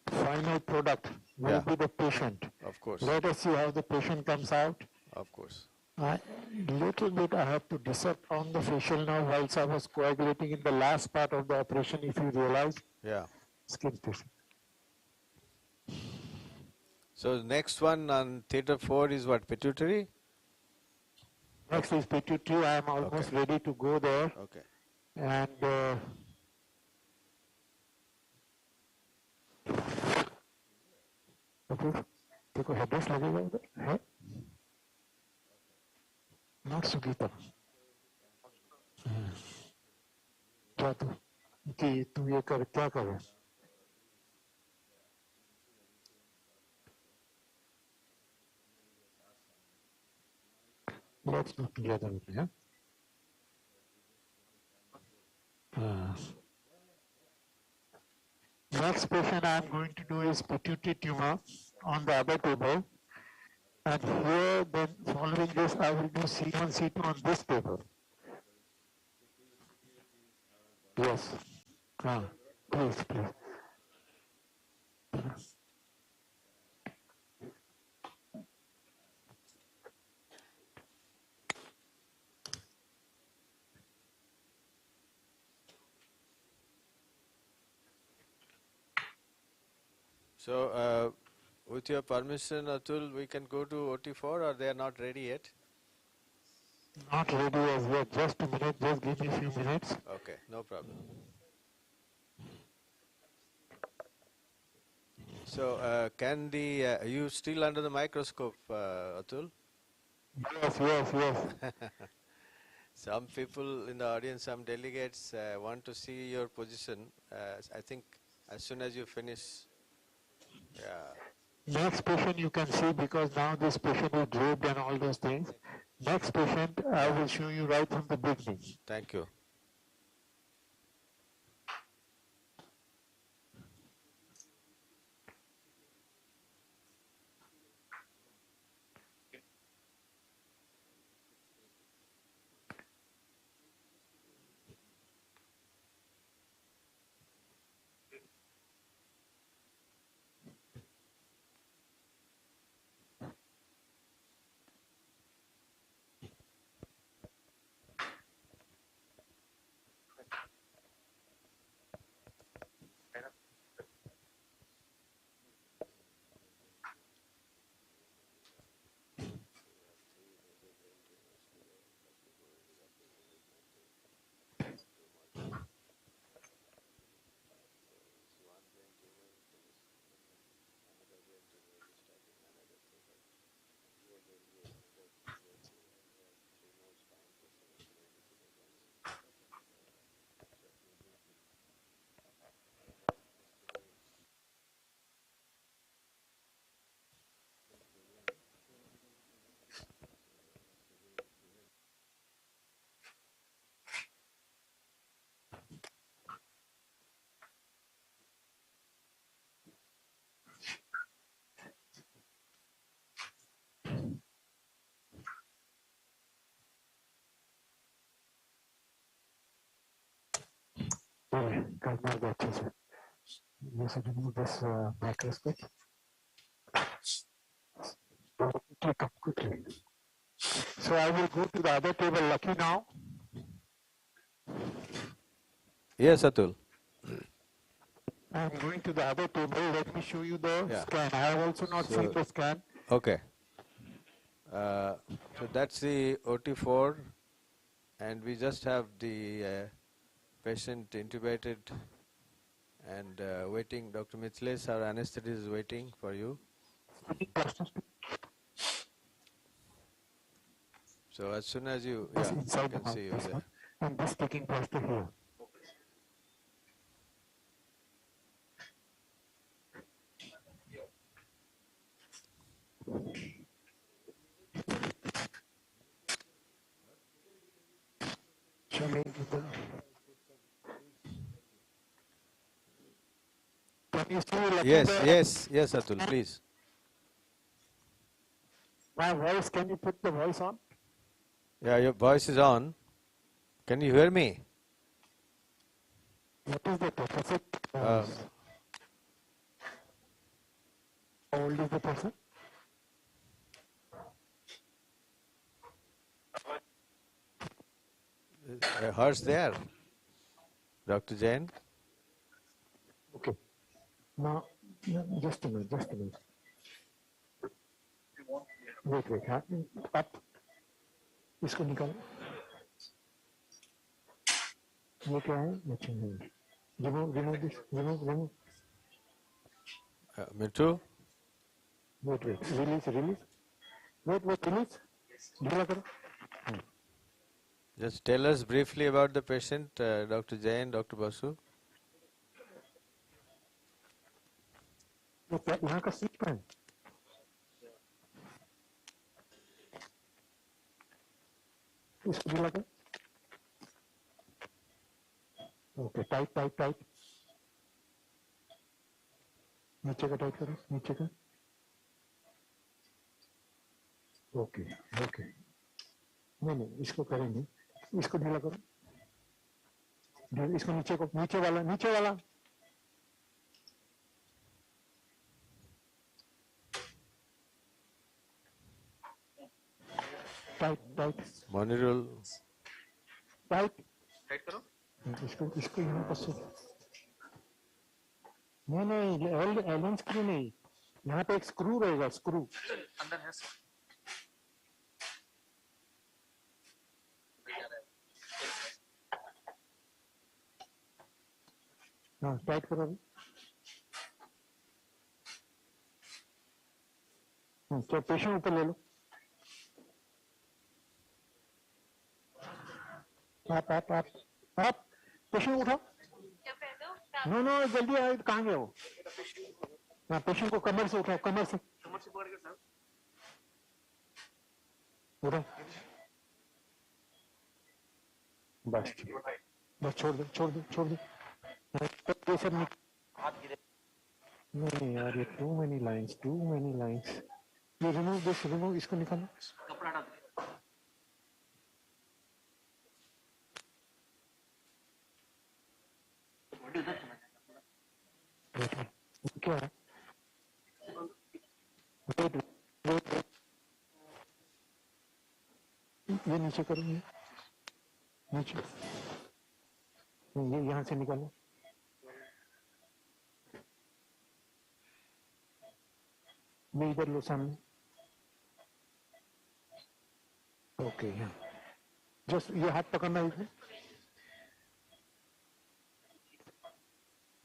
final product, will be the patient. Of course. Let us see how the patient comes out. Of course. Little bit I have to dissect on the facial nerve whilst I was coagulating in the last part of the operation, if you realize. Yeah. Skin tissue. So the next one on theatre 4 is what, pituitary? Next is pituitary. I am almost ready to go there. Okay. And देखो headrest लगेगा उधर है not Sugita क्या तू ये कर क्या करे Let's do together. Yeah. Next patient I am going to do is pituitary tumor on the other table. And here, then following this, I will do C1, C2 on this table. Yes. Please, please. So, with your permission, Atul, we can go to OT4, or they are not ready yet? Not ready as yet. Just a minute. Just give me a few minutes. Okay, no problem. So, can the you still under the microscope, Atul? Yes, yes, yes. Some people in the audience, some delegates want to see your position. I think as soon as you finish. Yeah. Next patient you can see, because now this patient is draped and all those things. Next patient I will show you right from the beginning. Thank you. Yes, remove this microscope. Quickly. So I will go to the other table. Lucky now. Yes, Atul. I am going to the other table. Let me show you the scan. I have also not seen the scan. Okay. So that's the OT4, and we just have the patient intubated and waiting. Dr. Mithilesh, our anesthetist, is waiting for you. So as soon as you, I can see you there. And this taking place to here. Shall we do the... Can you see Yes, Atul, please. My voice, can you put the voice on? Yeah, your voice is on. Can you hear me? What is the deficit? How old is the person? Hers there, Dr. Jain. Okay. Now, just a minute. Wait. Up. इसको निकालो. ये क्या है? Remove this. Remove. Mithu? Wait. Release. Wait, release. ढीला करो. Just tell us briefly about the patient, Dr. Jain, Dr. Basu. यहाँ का seat पर है. इसको ढीला कर. Okay, tight, tight, tight. नीचे का टाइट करो, नीचे का. Okay okay. नहीं नहीं, इसको करेंगे. इसको ढीला करो. इसको नीचे को, नीचे वाला, नीचे वाला. Tight tight Monirul. Tight. Tight करो. इसको इसको यहाँ पर से. नहीं नहीं, एलन स्क्रू नहीं, यहाँ पे एक स्क्रू रहेगा, स्क्रू. अंदर है सर. हाँ टाइट करो अभी. तो पेशेंट ऊपर ले लो. आप पेशेंट उठाओ. नो नो, जल्दी आए. कहाँ गए वो? हाँ, पेशेंट को कमर से उठाओ, कमर से. कमर से पकड़ के सर. उठाओ. बस बस, छोड़ दो छोड़ दो छोड़ दो. ये सब हाथ गिरे. नहीं यार, ये टू मेनी लाइंस. ये रिमूव, इसको निकालो. कपड़ा हटा दो. क्या है? वेट. ये नीचे करो, ये नीचे. ये यहाँ से निकालो. मैं इधर लो सामने. ओके, यहाँ जस्ट ये हाथ पकड़ना है इसमें.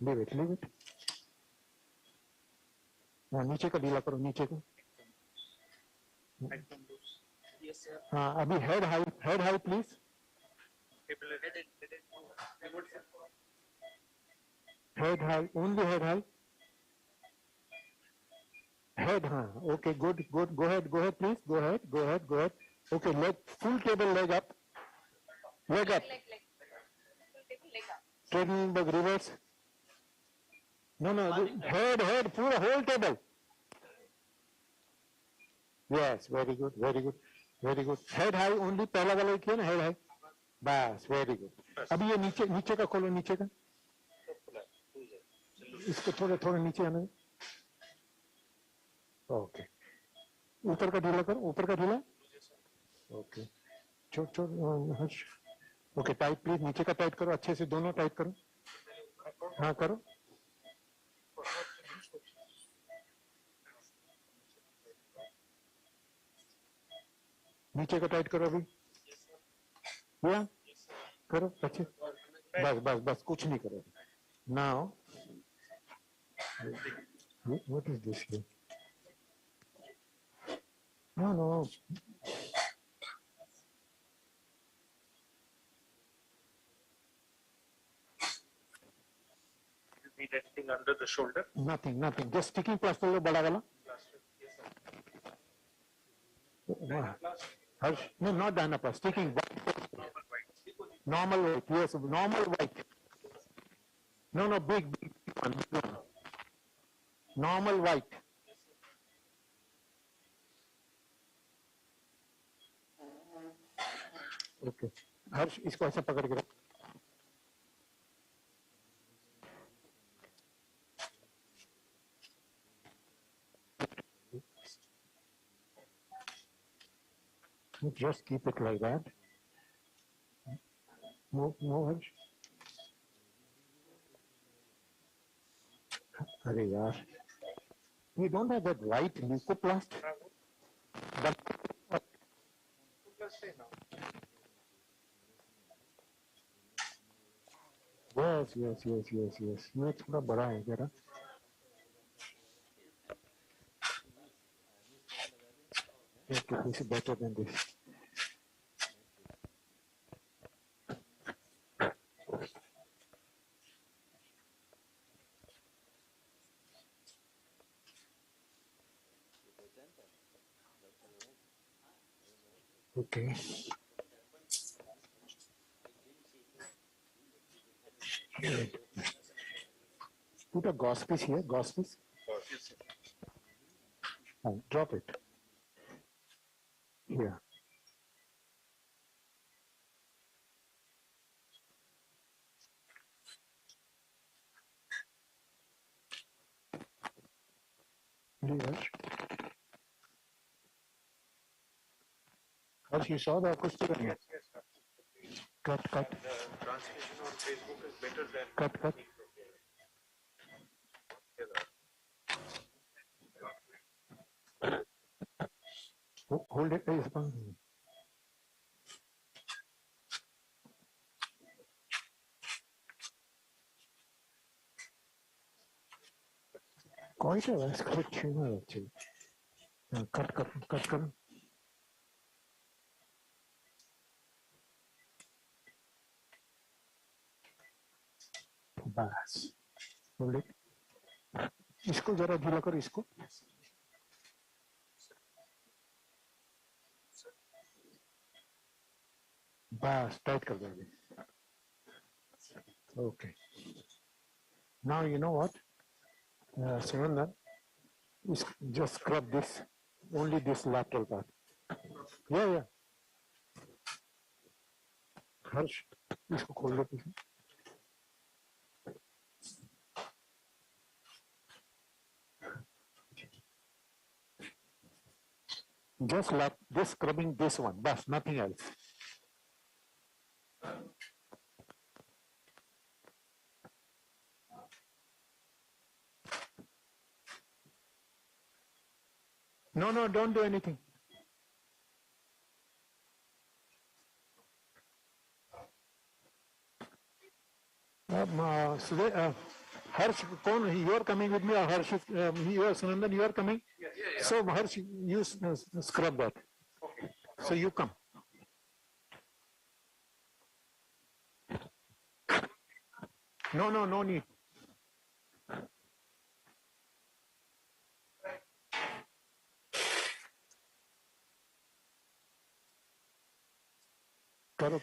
leave it. हाँ, नीचे का ढीला करो, नीचे को. हाँ, अभी head high please. Head high, only head high. Head, हाँ, okay, good. Go head please. Go head. Okay, leg, full table, leg up. Straightening the reverse. No, head, पूरा whole table. Yes, very good. Head high only, पहला वाला किया ना, head high. बस, very good. अभी ये नीचे का खोलो, नीचे का. इसको थोड़ा नीचे आने. ओके. ऊपर का ढीला करो, ऊपर का ढीला. ओके. छोड़ हर्ष. Okay, tight please. नीचे का टाइट करो, अच्छे से दोनों टाइट करो. हाँ, करो. नीचे का टाइट करो अभी. हुआ? करो अच्छे. बस कुछ नहीं करो. Now what is this here? No. Need anything under the shoulder? Nothing. Just sticking plaster लो, बड़ा वाला. Harsh, no, not Dynaplast. Sticking normal white. Yes, normal white. No, big one. Normal white. Okay. हर्ष, इसको ऐसा पकड़ के रख. Just keep it like that. Move, Harsh. अरे यार, we don't have that white leucoplast. Yes. ये थोड़ा बड़ा है जरा. Okay, this is better than this. Okay. Put a gauze piece here, gauze piece. And drop it. Here. Yes. As you saw the acoustic. Yes, yes, sir. Cut. The transmission on Facebook is better than. Cut. Hold it, please. Quite a script humor actually. Cut. बस बोले इसको जरा ढीला करो इसको बस tight कर दोगे okay now you know what Simona just scrub this only this lateral part yeah हर्ष इसको खोल दो पीछे just scrubbing this one, but nothing else. No, don't do anything. Harsh, you are coming with me, or Harsh, you are Sunandan, you are coming? Yeah. So Harsh, you scrub that. Okay. So you come. No need. करो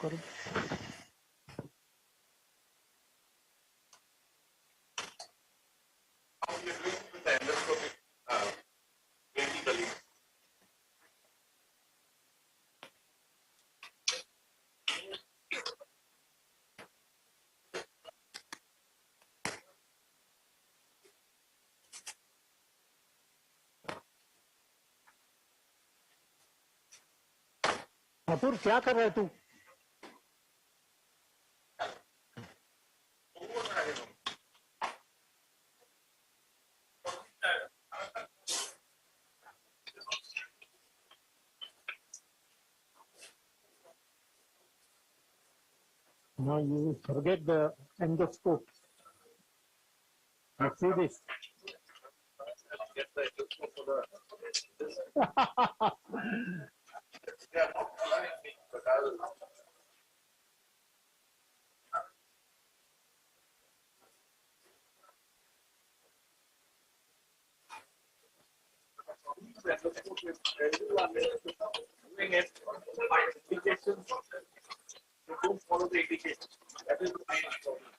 अपूर क्या कर रहा है तू Now you forget the endoscope. You see this? Don't follow the indications. That is the main problem.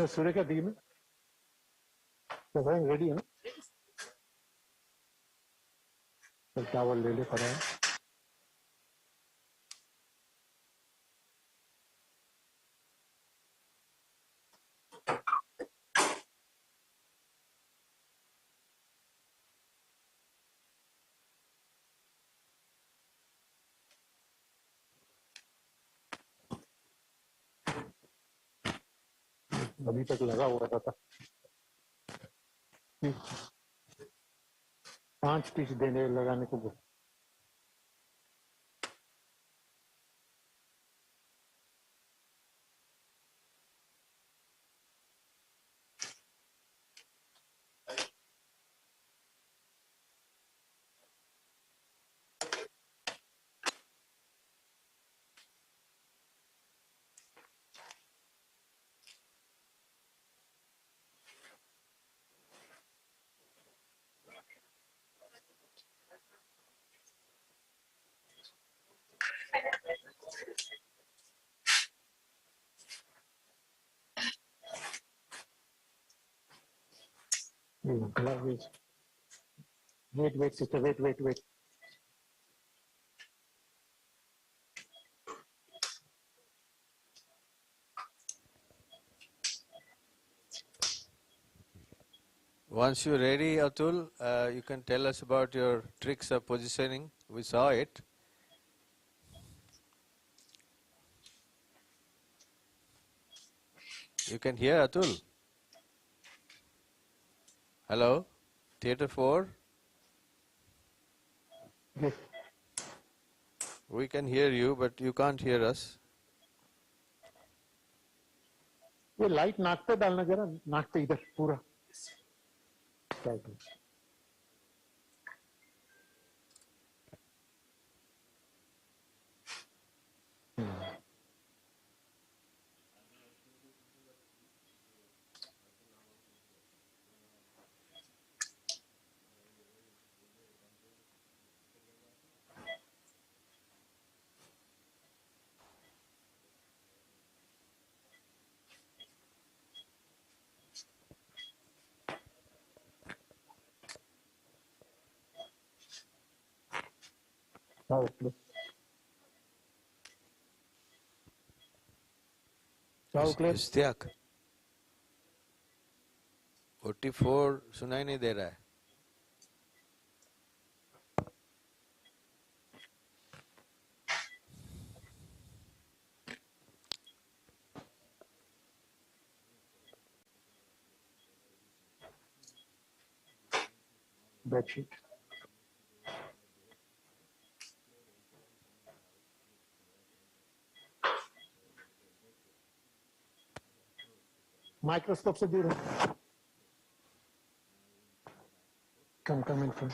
सूर्य क्या दी में तो भाई रेडी है ना तो टावल ले पड़ा है अभी तक लगा हुआ था 5 पीस देने लगाने को बोल. Wait, sister, wait. Once you're ready, Atul, you can tell us about your tricks of positioning. We saw it. You can hear Atul. Hello? Theater 4? Yes. We can hear you, but you can't hear us. ये light नाक पे डालना जरा, नाक पे इधर पूरा. इश्तियाक 44 सुनाई नहीं दे रहा है. Bedsheet. माइक्रोस्कोप से दूर है. Come in front.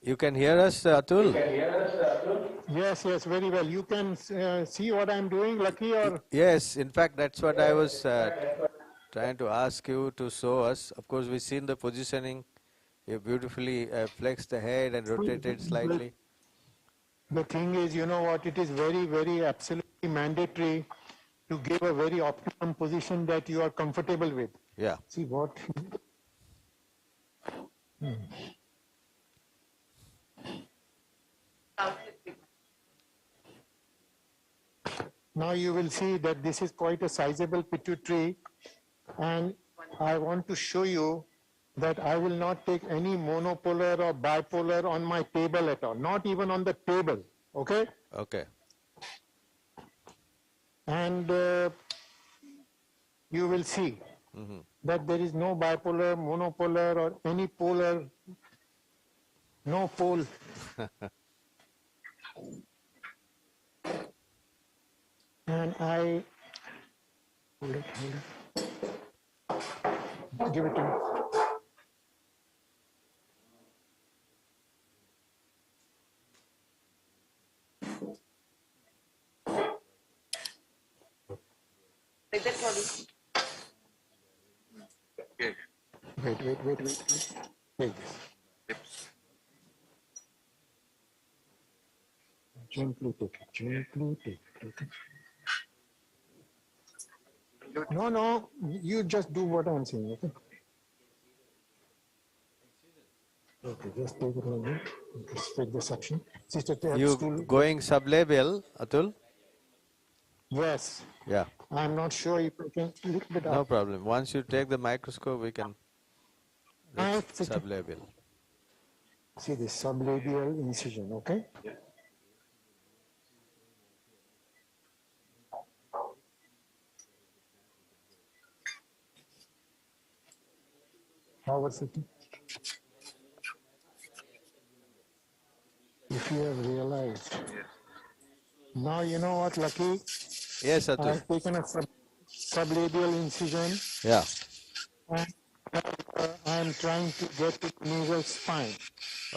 You can hear us, Atul? Yes, very well. You can see what I'm doing, Lucky, or? Yes, in fact, that's what I was trying to ask you to show us. Of course, we've seen the positioning. You beautifully flexed the head and rotated slightly. The thing is, you know what, it is very, very absolutely mandatory to give a very optimum position that you are comfortable with. Yeah. See what? Now you will see that this is quite a sizable pituitary, and I want to show you that I will not take any monopolar or bipolar on my table at all, not even on the table, okay? Okay. And you will see that there is no bipolar, monopolar, or any polar, no pole. And I, hold it. Give it to me. Like that body. Wait. Take this. Gently take it. No, you just do what I'm saying, okay? Okay, just take it on me. Just take the suction. Sister, You going sublabial, Atul? Yes. Yeah. I'm not sure if I can look it up. No problem. Once you take the microscope, we can reach sublabial. See this sublabial incision, okay? How was it? If you have realized. Now you know what, Lucky? Yes, Atul. I've taken a sublabial incision. Yeah. And I'm trying to get to the nasal spine.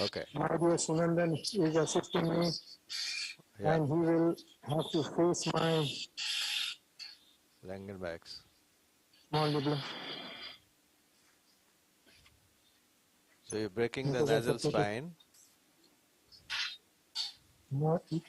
Okay. My dear Sunandan is assisting me, Yeah. and he will have to face my Langenbach's. small nibble. So you're breaking the nasal spine. Not it.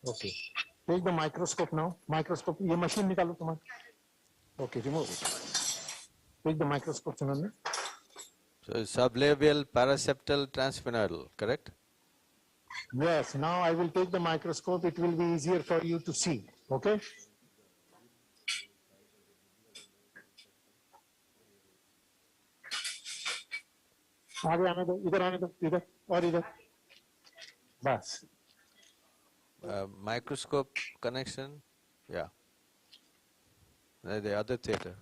Okay. Take the microscope now. Microscope. ये machine निकालो तुम्हारा. Okay, remove it. Take the microscope, Sunandan. So sublabial paraseptal transpineural, correct? Yes. Now I will take the microscope. It will be easier for you to see. Okay. आगे आने दो, इधर आने दो, इधर और इधर. बस. Microscope connection, yeah. The other theater,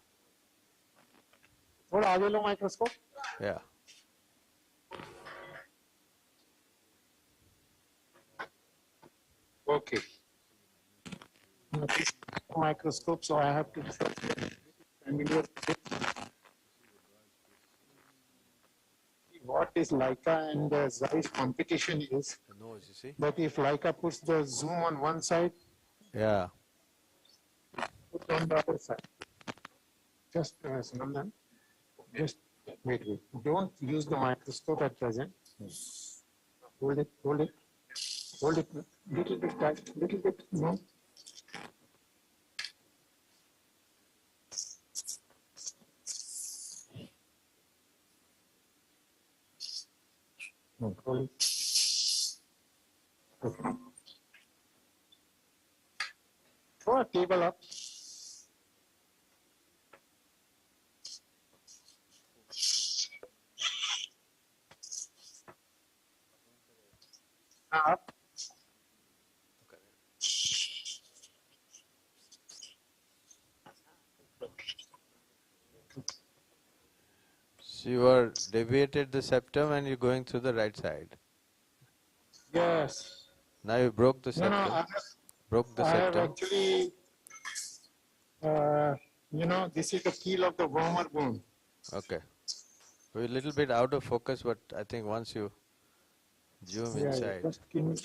थोड़ा आगे लो microscope. yeah. Okay. Microscope, so I have to familiar with it. What is Leica and Zeiss competition is The nose, you see? that if Leica puts the zoom on one side, Yeah. put on the other side. Just Sunandan, just wait. Don't use the microscope at present. Hold it, hold it, hold it. Little bit tight, little bit, no. No, hold it. Okay. Throw a table up. Up. So you are deviated the septum and you're going through the right side. Yes. Now you broke the No, septum. no, Broke the I have septum. actually, this is the keel of the wormer bone. Okay. We're a little bit out of focus, but I think once you zoom inside. Just give me.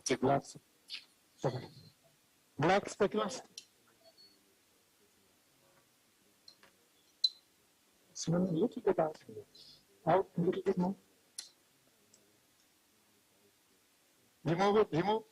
Okay, black speculum. Smell a little bit out. Out a little bit more. Remove it, remove.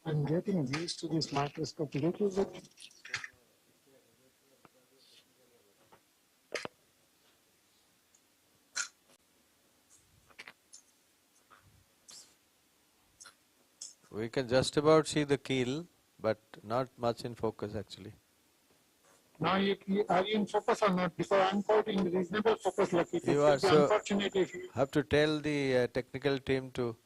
I'm getting used to this microscope a little bit. We can just about see the keel, but not much in focus actually. Now, are you in focus or not? Because I'm quite in reasonable focus. Like it You would are, be so unfortunate if you have to tell the technical team to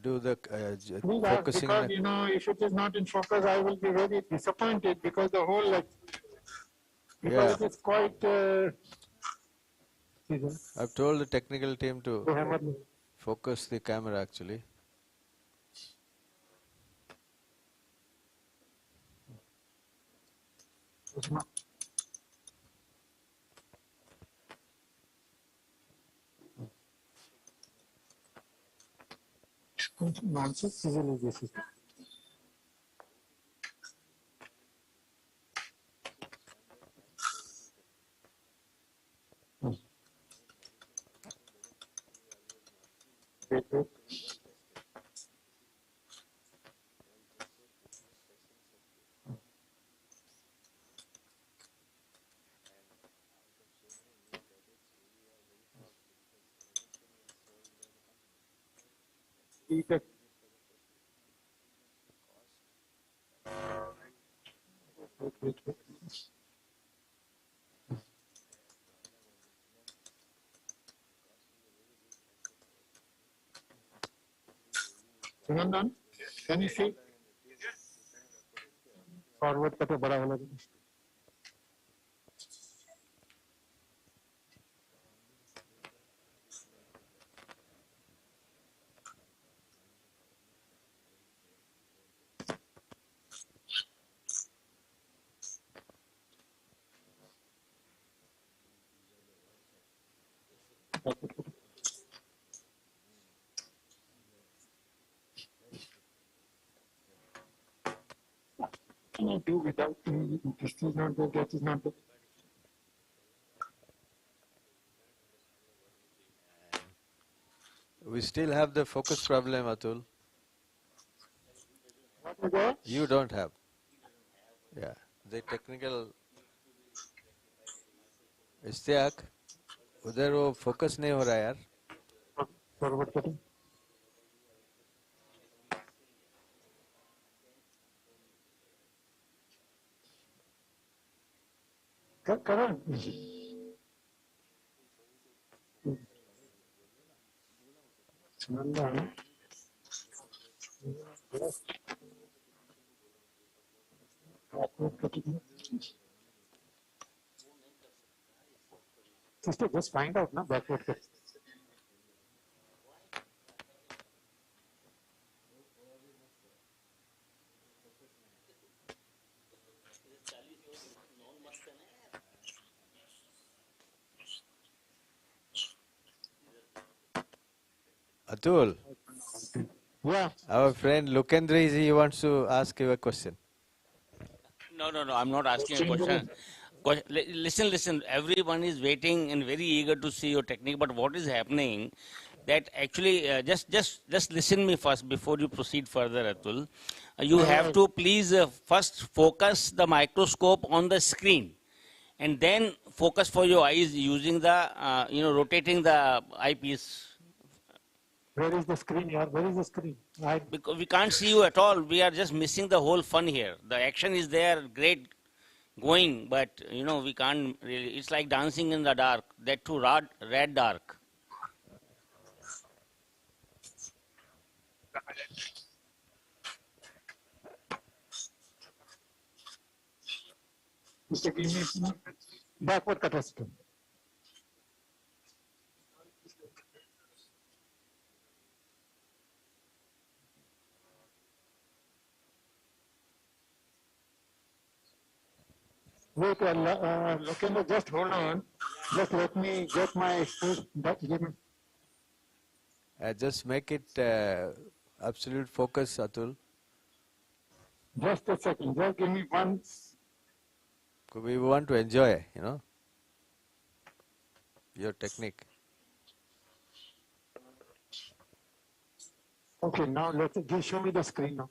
do the do that, focusing. because if it is not in focus, I will be very disappointed, because the whole because it is quite. I've told the technical team to focus the camera actually. Nonsense visualization. Sunandan, can you see? Forward कटे बड़ा वाला. Can I do without this is not good, that is not good. We still have the focus problem, Atul. What is that? You don't have. Yeah. The technical. Ishtiyaq उधर वो focus नहीं हो रहा यार. Forward कटे. Karan. Sunandan. Sister, just find out now backward. Atul, Yeah. our friend Lukendra, he wants to ask you a question. No, I'm not asking a question. Listen, everyone is waiting and very eager to see your technique, but what is happening that actually, just listen me first before you proceed further, Atul. You have to please first focus the microscope on the screen and then focus for your eyes using the, rotating the eyepiece. Where is the screen, yaar? Where is the screen? Because we can't see you at all. We are just missing the whole fun here. The action is there, great going, but we can't really. It's like dancing in the dark. That too, red dark. Mr. Give me backward capacity. Wait, Lokendra, just hold on. Just let me get my experience. Give me. Just make it absolute focus, Atul. Just a second. Just give me one. We want to enjoy, your technique. Okay, now show me the screen now.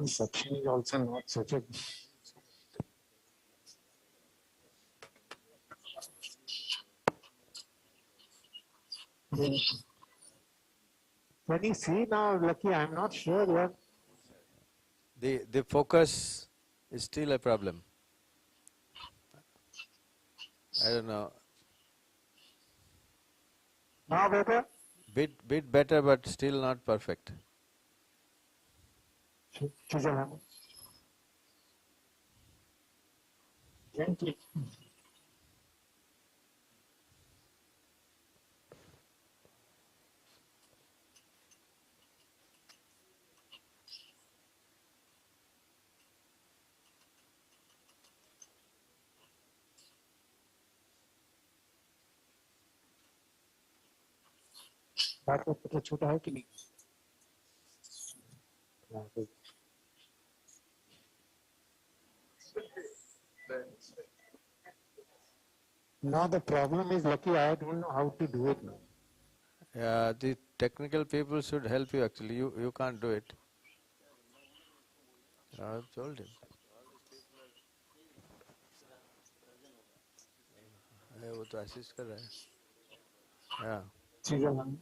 Section is also not such a. When you see now, Lucky, I'm not sure what. The focus is still a problem. I don't know. Now better? Bit better, but still not perfect. Gently. बात का पता छोटा है कि नहीं? Now the problem is, Lucky, I don't know how to do it now. Yeah, the technical people should help you actually. You can't do it. I've told him. वो तो assist कर रहा है. Yeah. ठीक है मैम.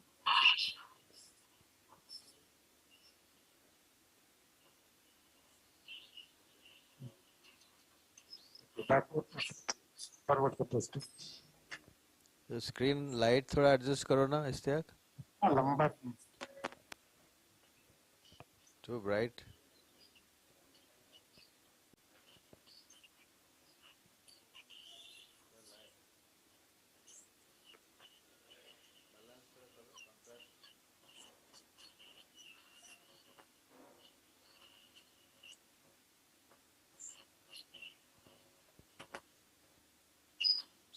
फॉरवर्ड का post. The screen light थोड़ा adjust करो ना इस्तेक. लंबा. Too bright.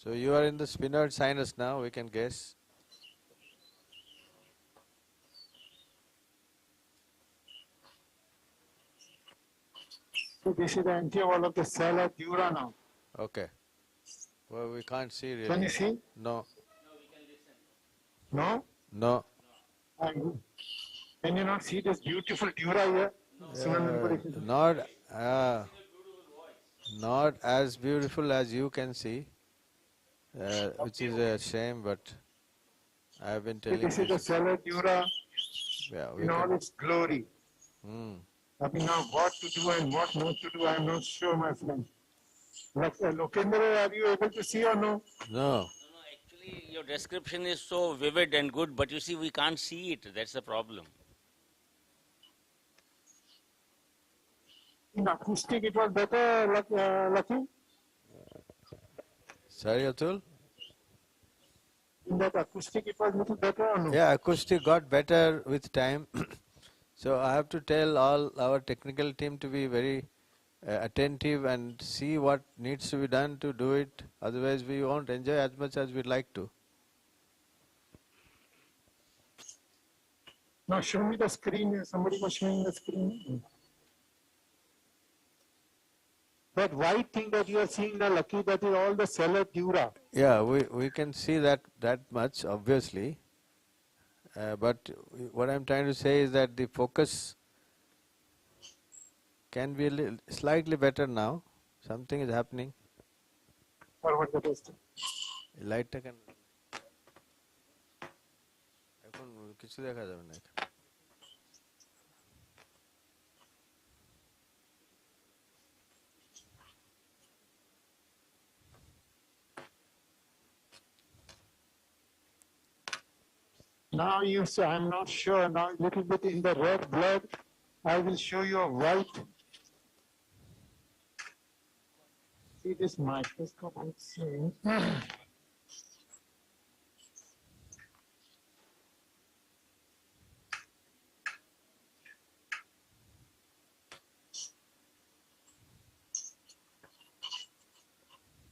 So you are in the sphenoid sinus now, we can guess. So this is the anterior wall of the cella dura now. Okay. Well, we can't see really. Can you see? No. No? No. Can you not see this beautiful dura here? Not as beautiful as you can see, which is a shame, but I have been telling you. This is the cella dura in all its glory. I mean, now what to do and what not to do, I am not sure, my friend. Lokendra, are you able to see or no? No. Actually, your description is so vivid and good, but you see, we can't see it. That's the problem. In acoustic, it was better, Lucky? Sorry, Atul? In that acoustic, it was little better or no? Yeah, acoustic got better with time. So I have to tell all our technical team to be very attentive and see what needs to be done to do it. Otherwise, we won't enjoy as much as we'd like to. Now show me the screen. Somebody was showing the screen. That white thing that you are seeing, the Lucky, that is all the cella dura. Yeah, we can see that much, obviously. But what I'm trying to say is that the focus can be slightly better now. Something is happening. Forward the test. Light can. এখন কিছু দেখা যাবে না. Now you say, I'm not sure, now a little bit in the red blood, I will show you a white. See this microscope, let's see.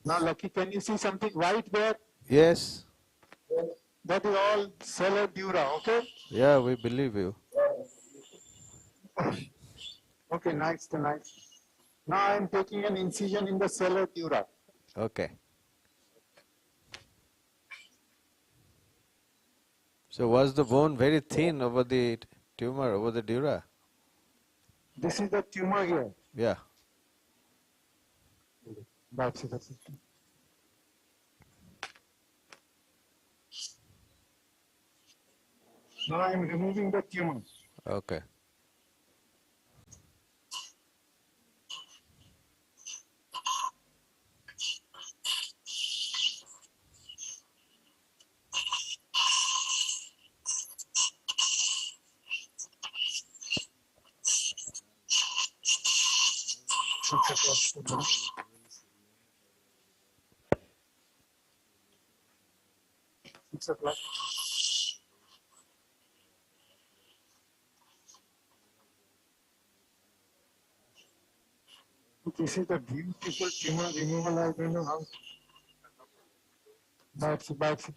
Now Lucky, can you see something white there? Yes. That is all cella dura, okay? Yeah, we believe you. Okay, nice. Now I am taking an incision in the cella dura. Okay. So was the bone very thin over the tumor, over the dura? This is the tumor here. Yeah. That's it. Now I am removing the tumor. Okay. 6 o'clock. This is the beautiful tumor removal. I don't know how. Biopsy.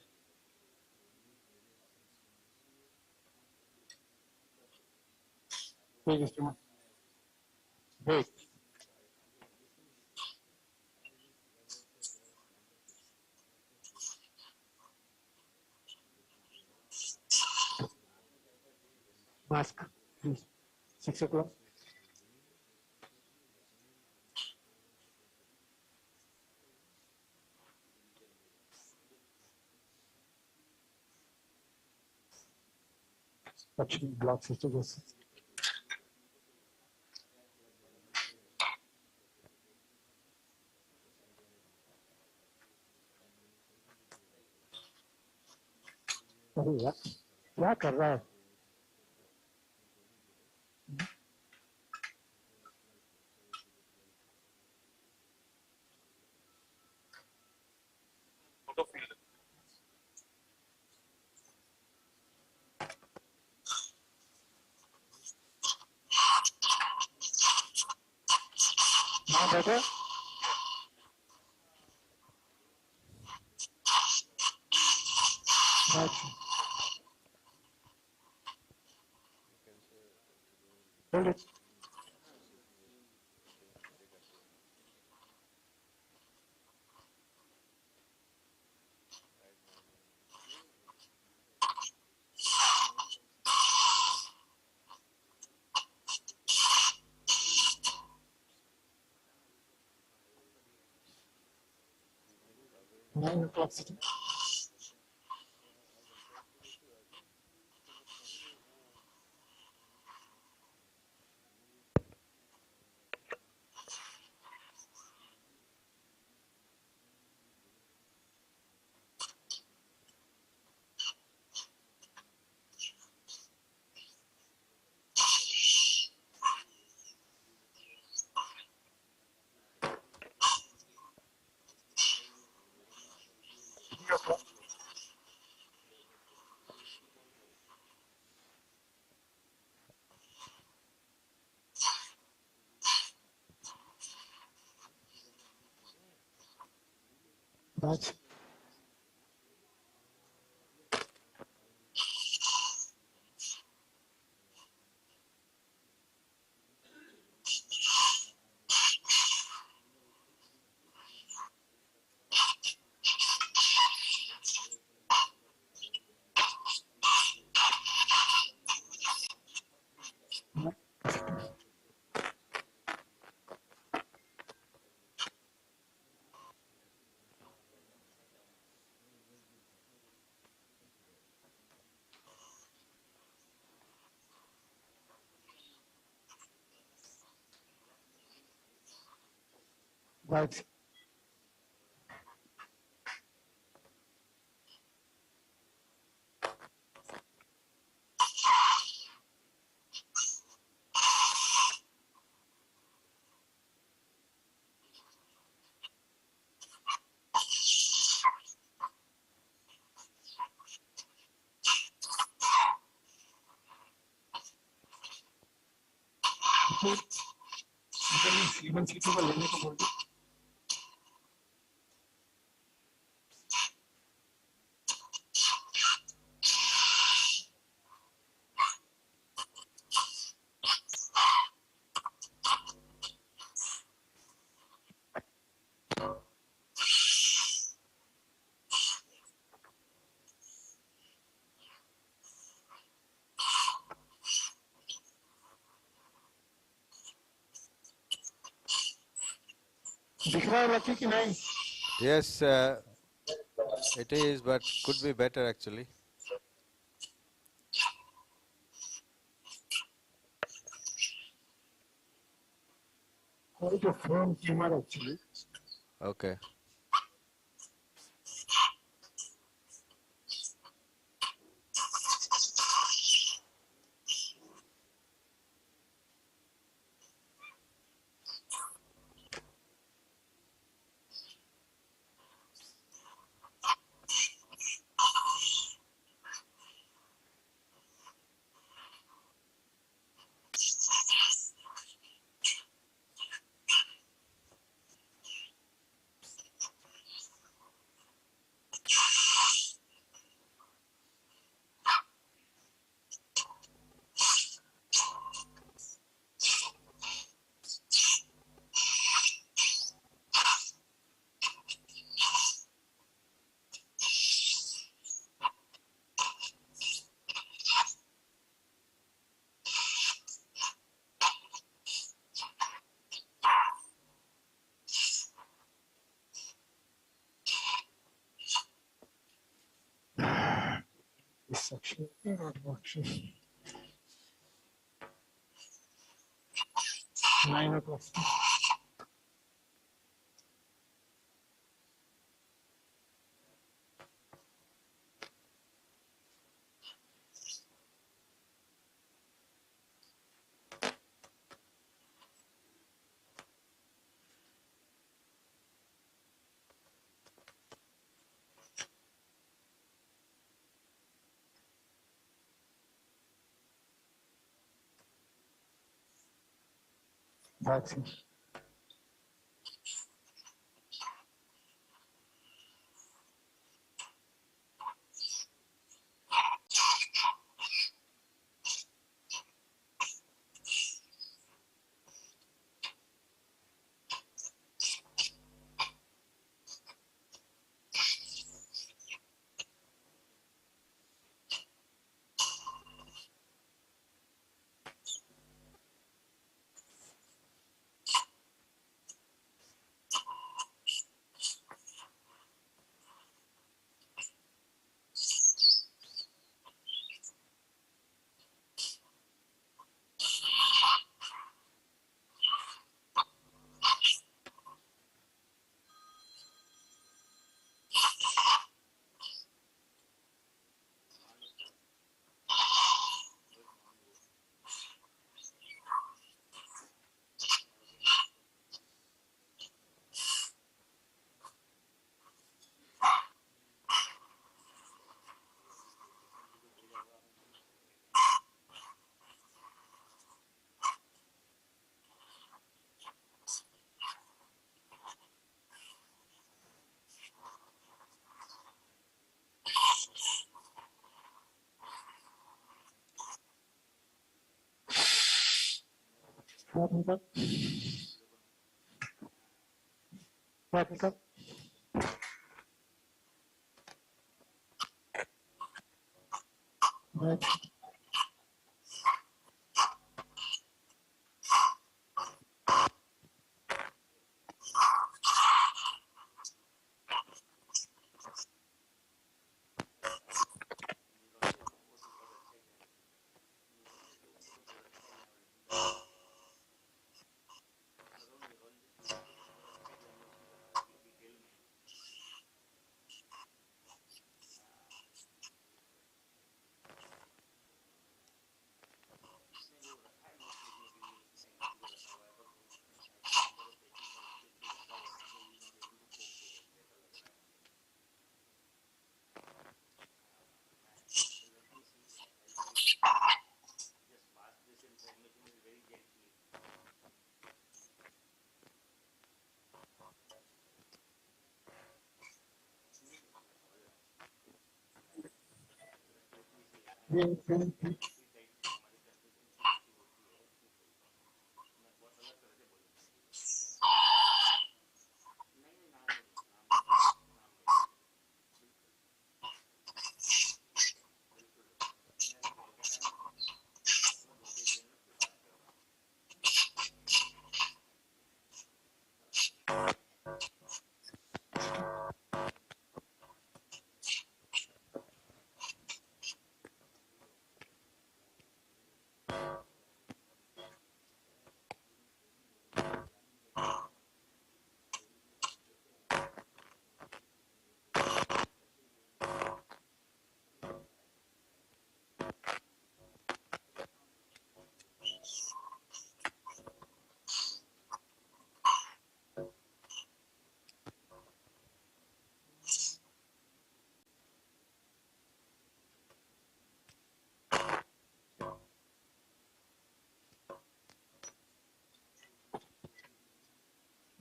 Take this tumor. Wait. Mask, please. 6 o'clock. Actually, block cystosis. अरे यार क्या कर रहा है हाँ बेटा hold it. Complexity. That's right. Even सीटों को लेने को बोल दो दिख रहा है बाकी कि नहीं Yes, it is, but could be better actually. और जो phone Kiemer actually Okay. This section, not working. 9 o'clock. That's it. What up? What up? What?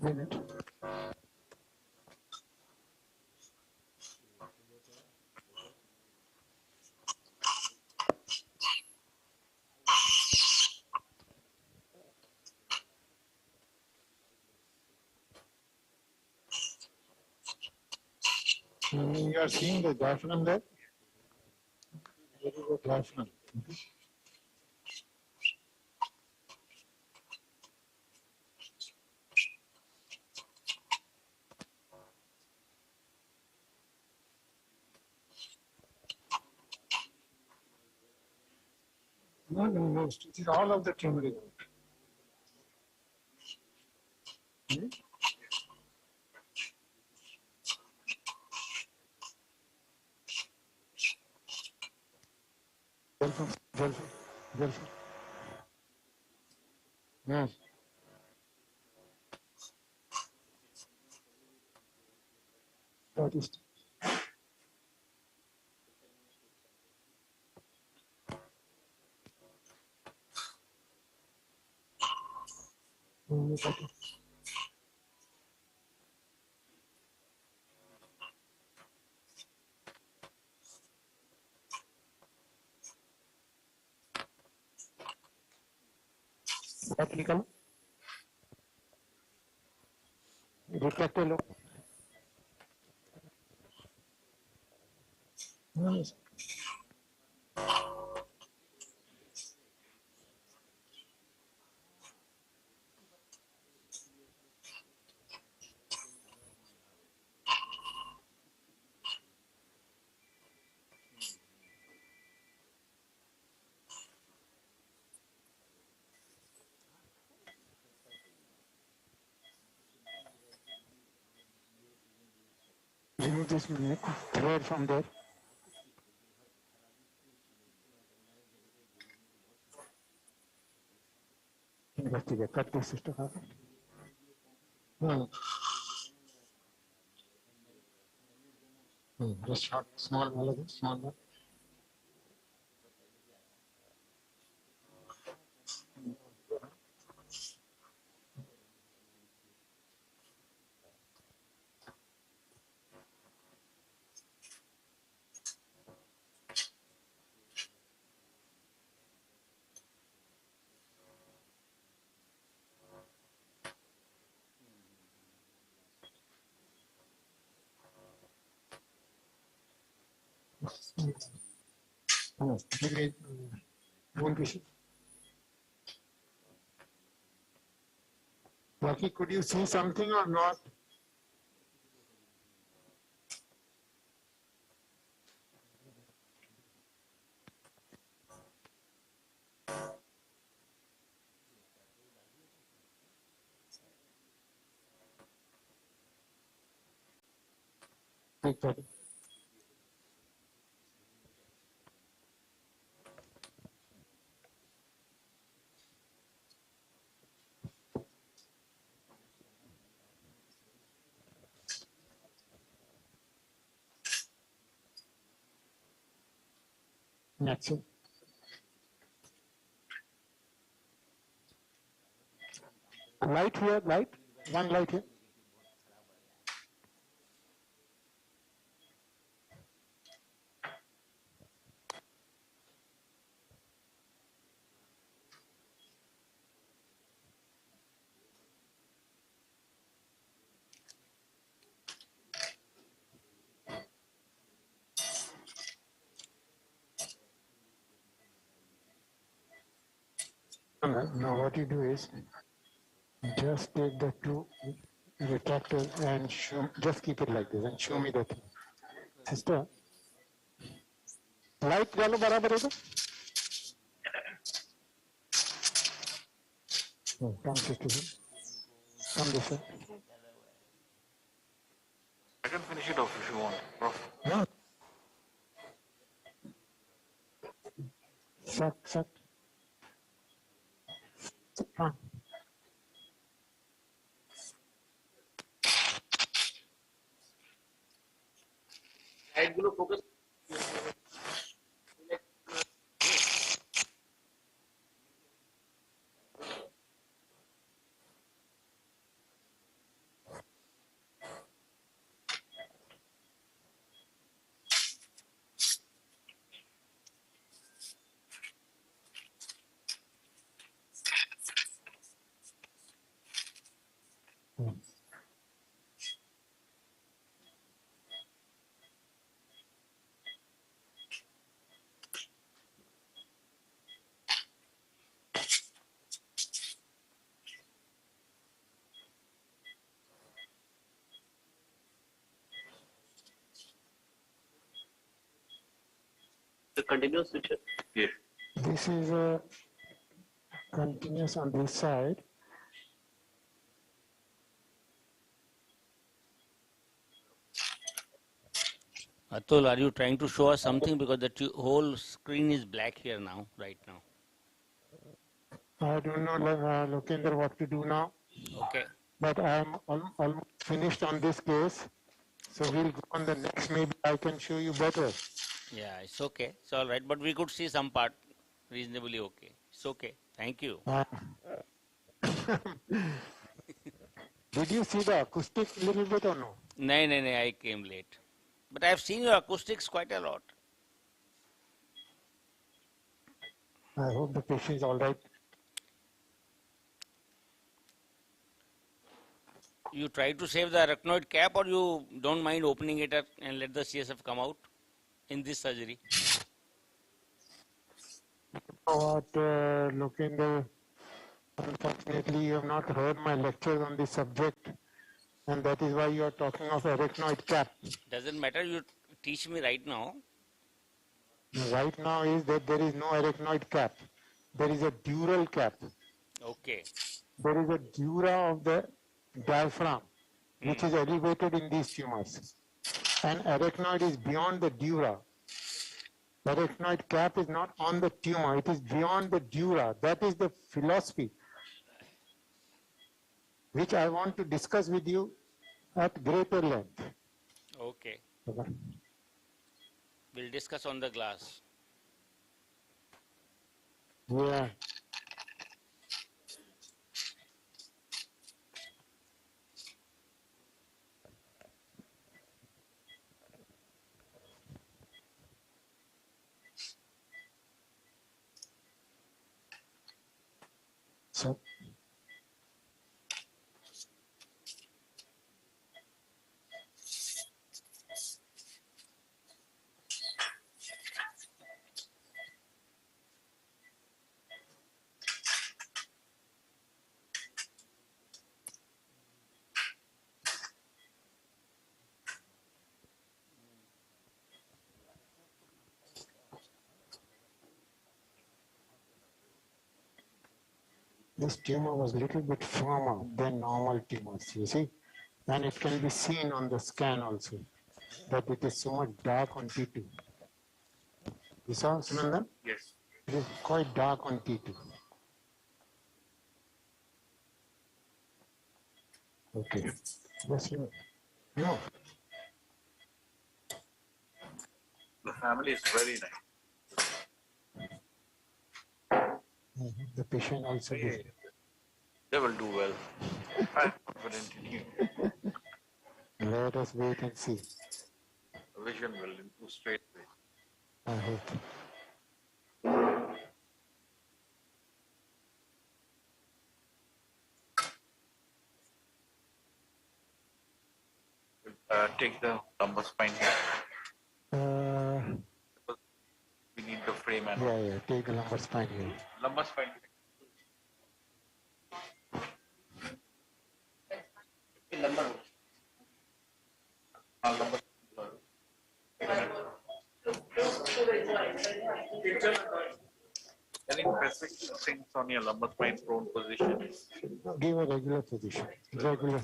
Minute. You are seeing the diaphragm there? There is a diaphragm. No, no, no. It is all of the turmeric. Hmm? Gelson. Yes. That is. Technical. Retractor look. Yes. Remove this thread from there. Investigate. Cut this sister. No. Just short, small, small one. No, maybe one piece. Lucky, could you see something or not? Take that. That's it. Light here, light. One light here. Now what you do is just take the two retractors and show, just keep it like this and show me the thing. Sister, light डालो बराबर है तो? Come sister, come this way. I can finish it off if you want, Prof. No. Suck. Come. Side gulo focus. The continuous switcher. Yes. this is continuous on this side. Atul, are you trying to show us something? Because the whole screen is black here now, right now. I don't know, Lokendra, what to do now. Okay. But I'm almost finished on this case. So we'll go on the next. Maybe I can show you better. Yeah, it's okay. It's all right. But we could see some part reasonably okay. It's okay. Thank you. Did you see the acoustic a little bit or no? No, I came late. But I've seen your acoustics quite a lot. I hope the patient is all right. You try to save the arachnoid cap, or you don't mind opening it up and let the CSF come out in this surgery? What, Lokendra, unfortunately you have not heard my lectures on this subject, and that is why you are talking of arachnoid cap. Doesn't matter, you teach me right now. Right now is that there is no arachnoid cap. There is a dural cap. Okay. There is a dura of the diaphragm, which is elevated in these tumors. And arachnoid is beyond the dura. The arachnoid cap is not on the tumor, it is beyond the dura. That is the philosophy which I want to discuss with you at greater length. Okay. We'll discuss on the glass. Yeah. So, this tumor was a little bit firmer than normal tumors, you see. And it can be seen on the scan also, that it is so much dark on T2. You saw, Sunandan? Yes. It is quite dark on T2. Okay. Yes, no. The family is very nice. The patient also did. They will do well. I'm confident in you. Let us wait and see. Vision will improve straight away. I hope. Take the lumbar spine here. We need the frame and Yeah, take the lumbar spine here. lumbar spine. Any specific things on your lumbar spine prone position? Give a regular position. Regular.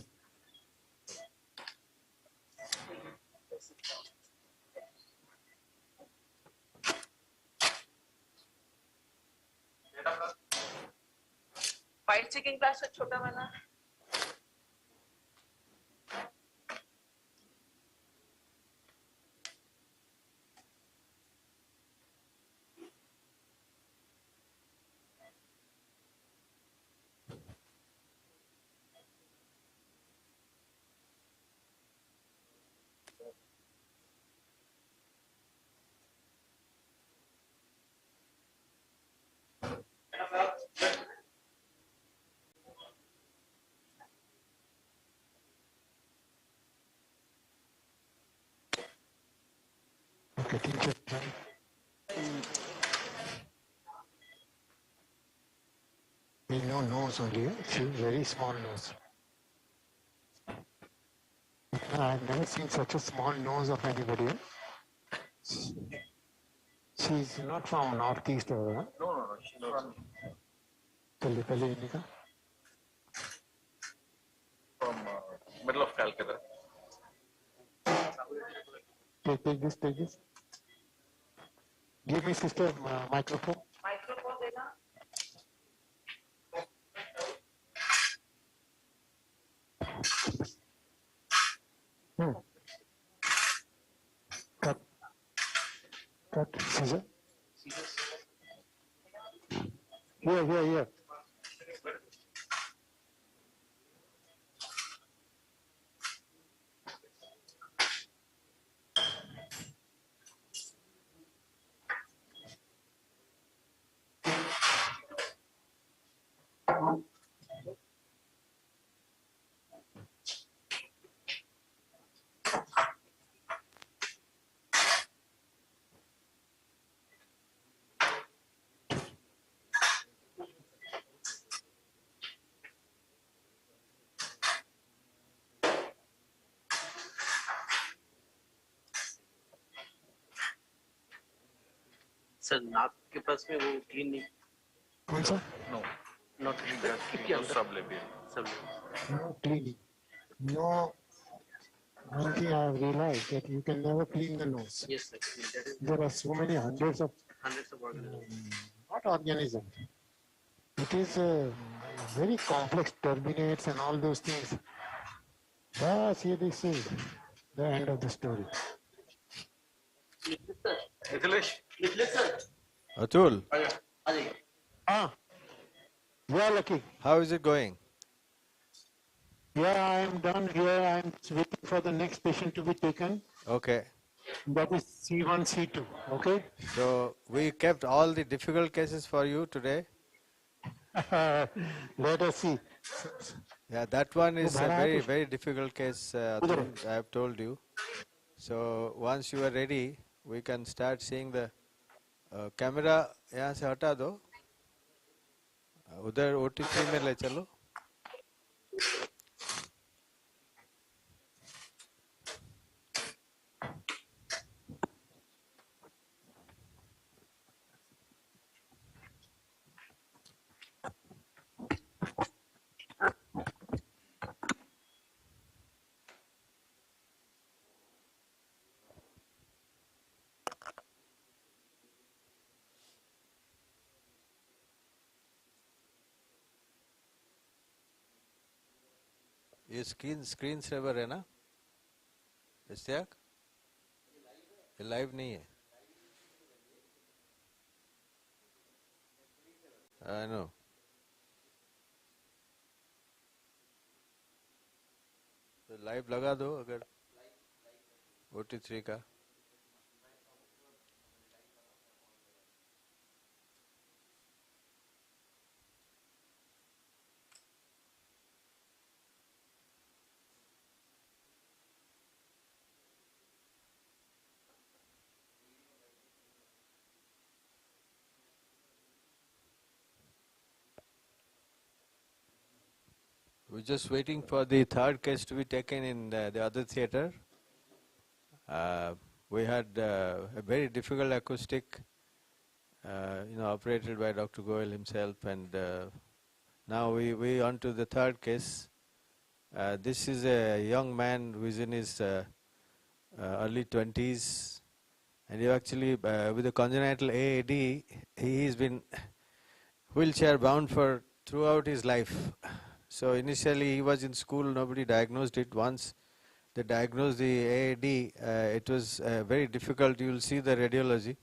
Fight checking class में छोटा बना Getting checked. There's no nose only, it's a very small nose. I've never seen such a small nose of anybody. She's not from northeast or No, no, no. She's from middle of Calcutta. Take this, take this. Give me sister microphone. Microphone देना. Cut. Scissor. Here. Sir नाक के पास में वो clean नहीं. कौन सा? No, not clean. Just sublabial. No cleaning. No. One thing I have realized that you can never clean the nose. Yes, sir. That is There are so many hundreds of organisms. not organisms. It is very complex turbinates and all those things. But here this is the end of the story. Atul, Yeah, Lucky. how is it going? Yeah, I am done here. I am waiting for the next patient to be taken. Okay. That is C1, C2. Okay? So we kept all the difficult cases for you today. Let us see. Yeah, that one is a very, very difficult case, Atul, I have told you. So once you are ready, we can start seeing the camera. यहाँ से हटा दो, उधर OT3 में ले चलो. ये screen saver है ना इस्तियाक? ये लाइव नहीं है. I know. तो लाइव लगा दो अगर OT3 का. We're just waiting for the third case to be taken in the other theater. We had a very difficult acoustic, operated by Dr. Goel himself, and now we on to the third case. This is a young man who is in his early 20s, and he actually, with a congenital AAD, he has been wheelchair bound for throughout his life. So initially he was in school, nobody diagnosed it. Once they diagnosed the AAD, it was very difficult. You will see the radiology.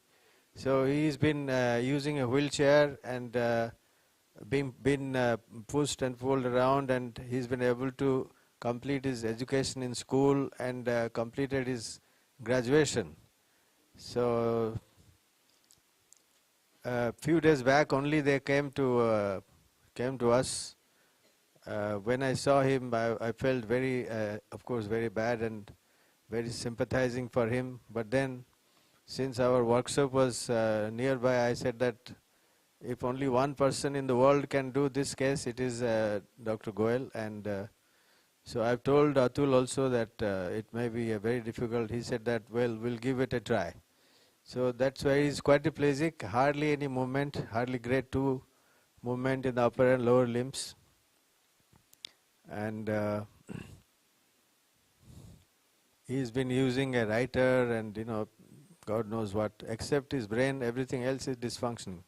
So he's been using a wheelchair and been pushed and pulled around, and he's been able to complete his education in school and completed his graduation. So a few days back only they came to us. When I saw him, I felt very, of course, very bad and very sympathizing for him. But then, since our workshop was nearby, I said that if only one person in the world can do this case, it is Dr. Goel. And so I've told Atul also that it may be very difficult. He said that, well, we'll give it a try. So that's why he's quadriplegic, hardly any movement, hardly grade 2 movement in the upper and lower limbs. And he's been using a writer and, God knows what, except his brain, everything else is dysfunctioning.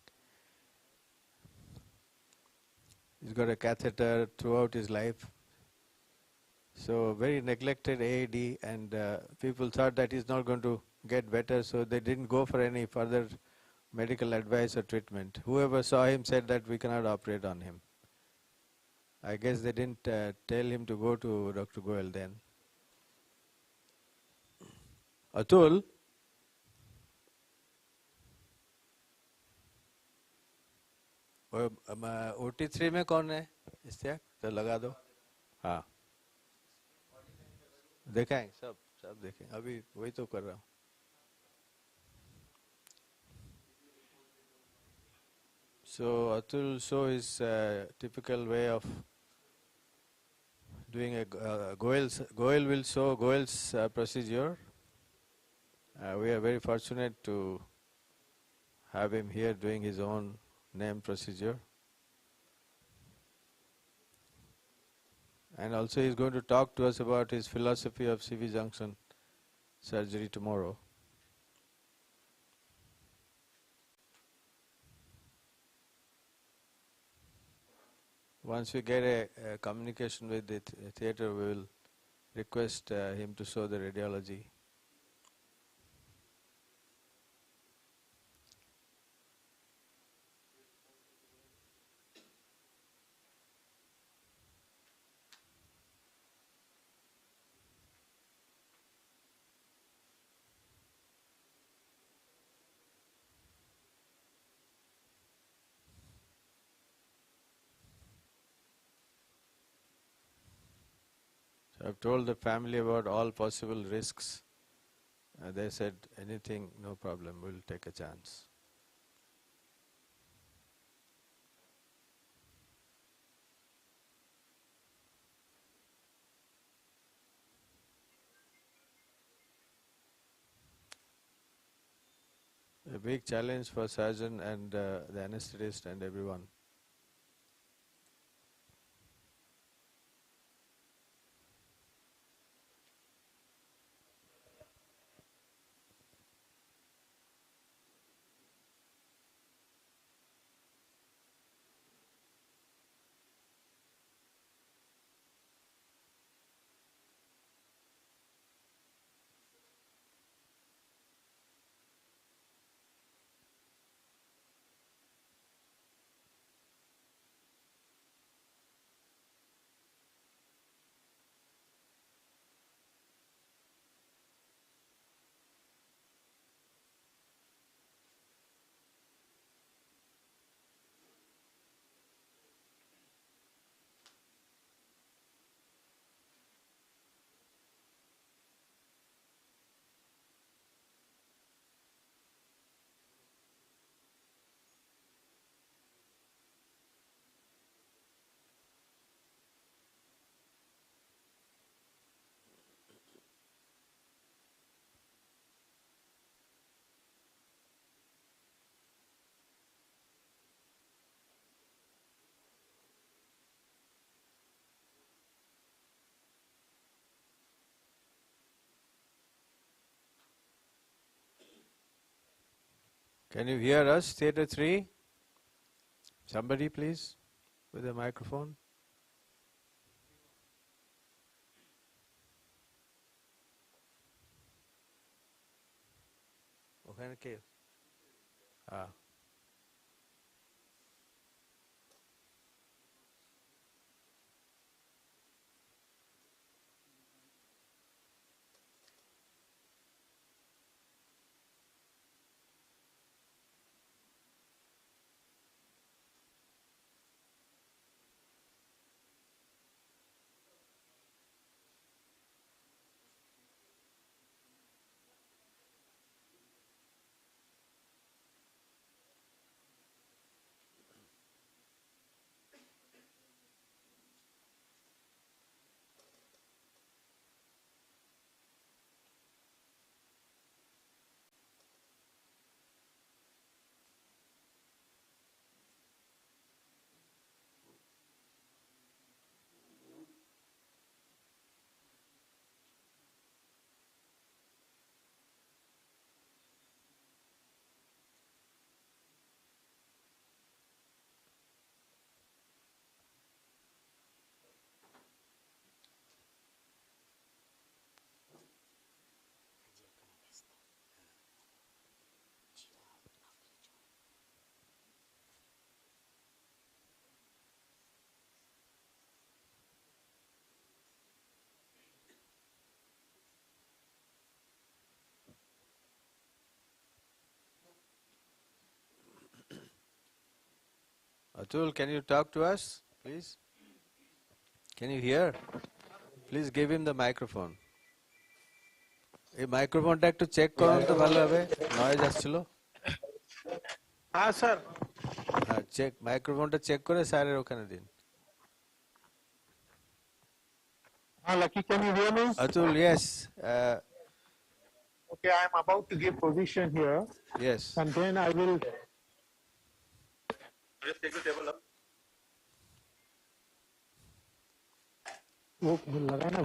He's got a catheter throughout his life. So very neglected AED, and people thought that he's not going to get better, so they didn't go for any further medical advice or treatment. Whoever saw him said that we cannot operate on him. I guess they didn't tell him to go to Dr. Goel then. Atul? OT3 में कौन है? इस्तेक तो लगा दो. हाँ. देखें सब देखें. अभी वही तो कर रहा हूँ. So Atul show his typical way of doing a Goel will show Goel's procedure. We are very fortunate to have him here doing his own name procedure. And also he is going to talk to us about his philosophy of CV junction surgery tomorrow. Once we get a communication with the theatre, we will request him to show the radiology. I've told the family about all possible risks. They said, anything, no problem, we'll take a chance. A big challenge for surgeon and the anesthetist and everyone. Can you hear us, Theatre 3? Somebody please, with a microphone. Okay. Atul, can you talk to us, please? Can you hear? Please give him the microphone. এই মাইক্রোফোনটা একটু check করুন তো ভালো হবে, noise আসছিল। হ্যাঁ sir. হ্যাঁ, চেক মাইক্রোফোনটা চেক করে স্যারের ওখানে দিন। Lucky, can you hear me? Atul, yes. Okay, I'm about to give position here. Yes. And then I will. Just take the table up.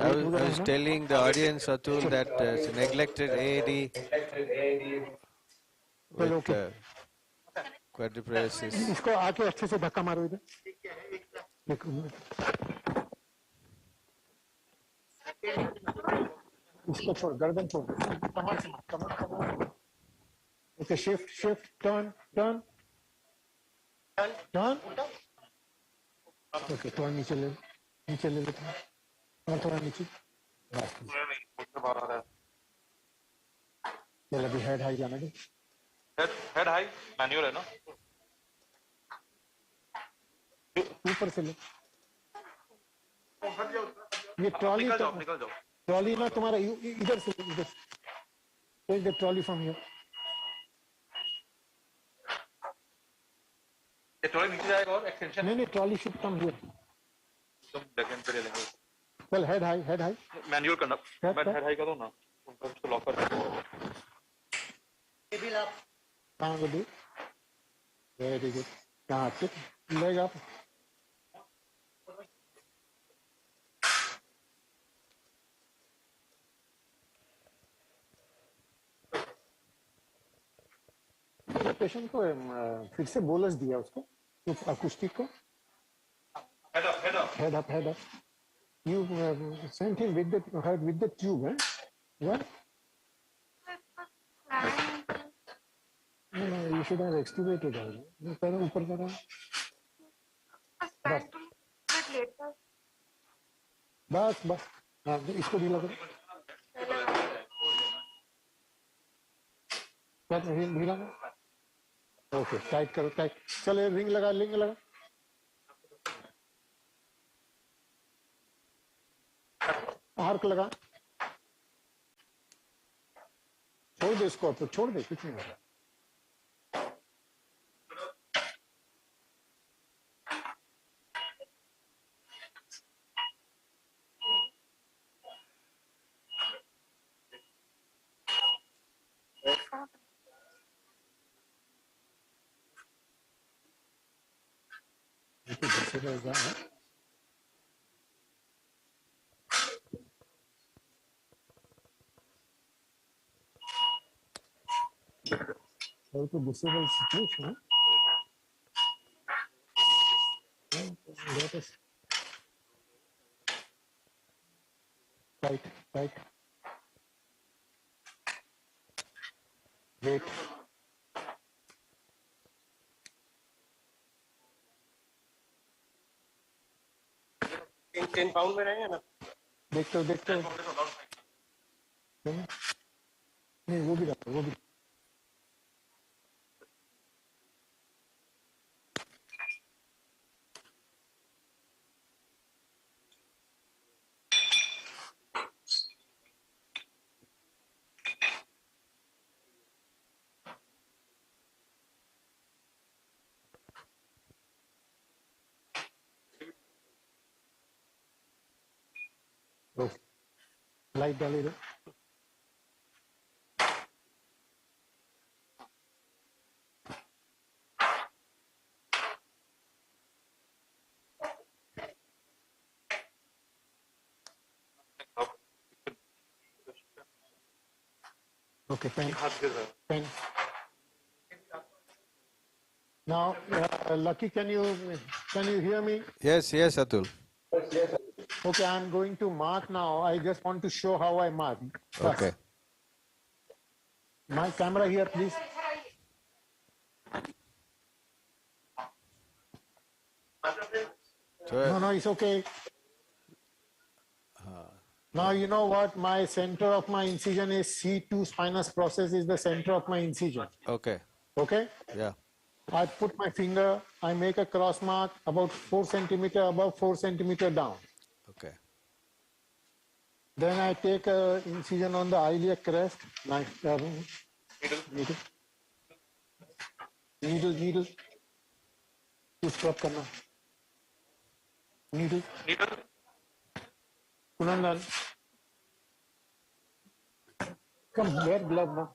I was telling the audience, Atul, that it's a neglected AAD with quadriparesis. इसको आके अच्छे से धक्का मारो इधर। इसको छोड़, गर्दन छोड़, कमर से मत, कमर। Okay, shift, turn. Okay, थोड़ा नीचे ले लेते हैं, और थोड़ा नीचे। चल अभी हेड हाई जाना दे। हेड हाई मैनुअल है ना? ऊपर से ले। ये ट्रॉली निकल जाओ। ट्रॉली ना तुम्हारा इधर से take the trolley from here. ये ट्रॉली नीचे जाएगा और एक्सटेंशन नहीं ट्रॉली शुड कम हियर। तुम बैकएंड पे ले लेंगे। चल हेड हाई मैनुअल करना। मैं हेड हाई करूँ ना, उसको लॉक कर दो। ये भी लॉक कहाँ को दे? वेरी गुड, कहाँ से लेगा आप? पेशेंट को फिर से बोलस दिया उसको, अकूस्टिक को। Head up. You sent him with the tube, eh? What? No, you should have extubated her. ऊपर करो। बस। हाँ, इसको ढीला करो। ढीला करो। ओके, टाइट करो। चलो रिंग लगा। हार्क लगा। छोड़ दे इसको, तो छोड़ दे, कुछ नहीं होगा। Very disable situation. Let us tight. Wait. 10 pound में रहेंगे ना? देखते हो। नहीं, वो भी रखो, वो भी। लाइट डाली दो। Okay, pen. Now, Lucky, can you hear me? Yes, Atul. Okay, I'm going to mark now. I just want to show how I mark. Okay. My camera here, please. No, it's okay. Now you know what? My center of my incision is C2 spinous process is the center of my incision. Okay. Okay? Yeah. I put my finger, I make a cross mark about 4 centimeter above, 4 centimeter down. Okay. Then I take a incision on the iliac crest, needle, needle, scrub karna, needle, Kunandan, come wear glove now.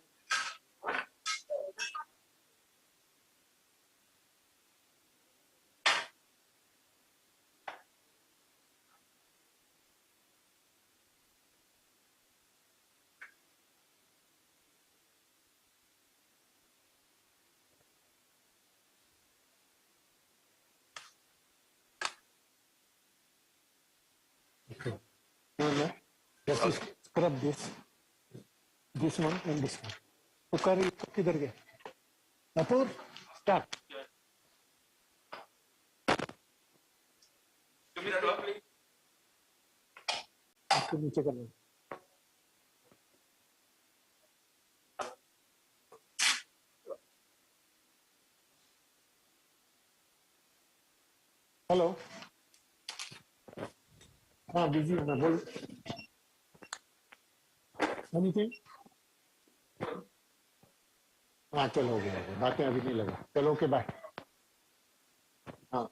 Okay. Now, let's scrub this one and this one. Ukari, kidhar gaya? Apur, start. आपको नीचे करना है. Hello. हाँ busy हूँ मैं, बोल. Anything? हाँ चलो हो गया, बातें अभी नहीं लगा. चलो ओके बाय. हाँ.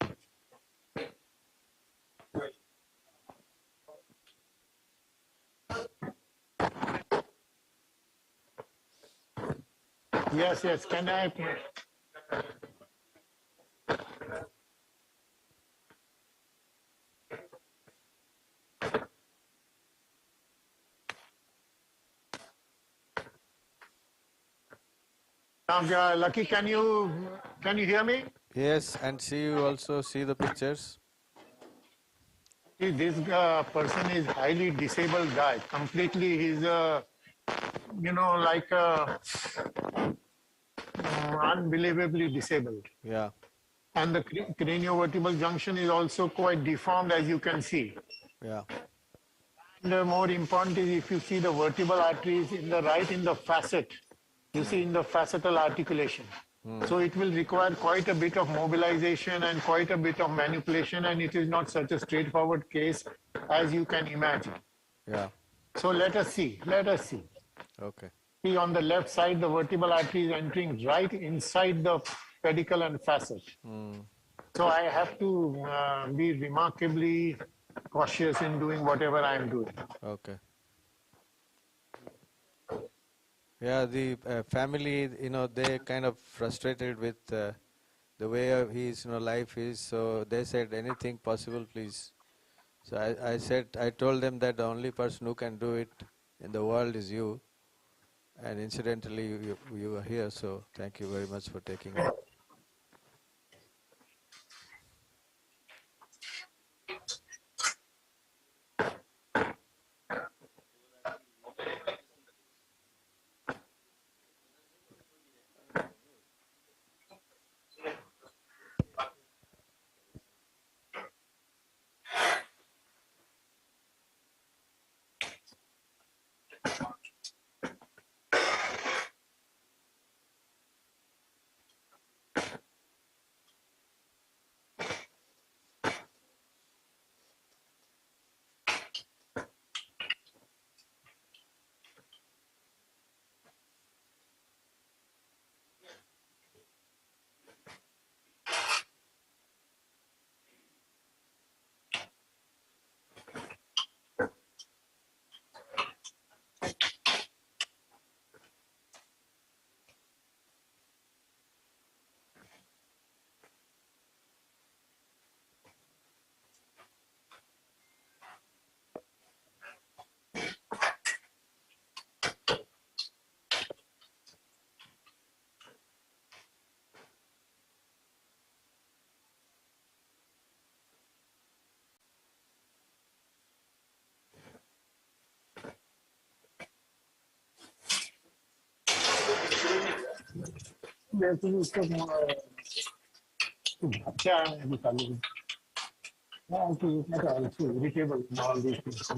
Yes, can I? Now, Lucky, can you hear me? Yes, and see you also see the pictures. See, this person is highly disabled guy. Completely, he's like unbelievably disabled. Yeah. And the craniovertebral junction is also quite deformed, as you can see. Yeah. And more important is if you see the vertebral arteries in the facet, you see in the facetal articulation. So it will require quite a bit of mobilization and quite a bit of manipulation, and it is not such a straightforward case as you can imagine. Yeah. So let us see. Okay. See on the left side, the vertebral artery is entering right inside the pedicle and facet. So I have to be remarkably cautious in doing whatever I am doing. Okay. Yeah, the family, they kind of frustrated with the way of his, life is. So they said, anything possible, please. So I told them that the only person who can do it in the world is you. And incidentally, you are here. So thank you very much for taking it. Irritable in all these things.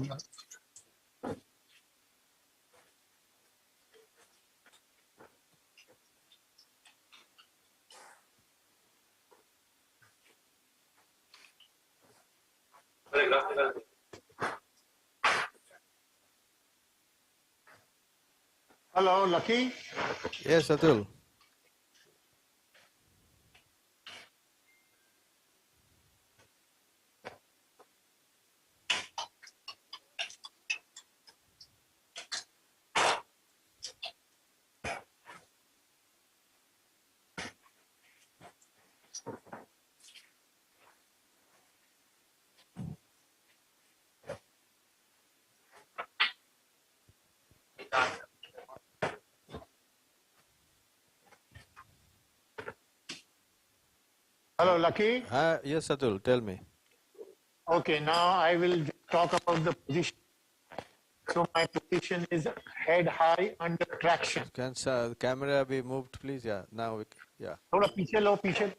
Hello, Lucky. Yes, Atul. Hello, Lucky. Yes, Atul, tell me. Okay, now I will talk about the position. So my position is head high under traction. Can the camera be moved, please? Yeah, now, yeah. थोड़ा पीछे लो, पीछे.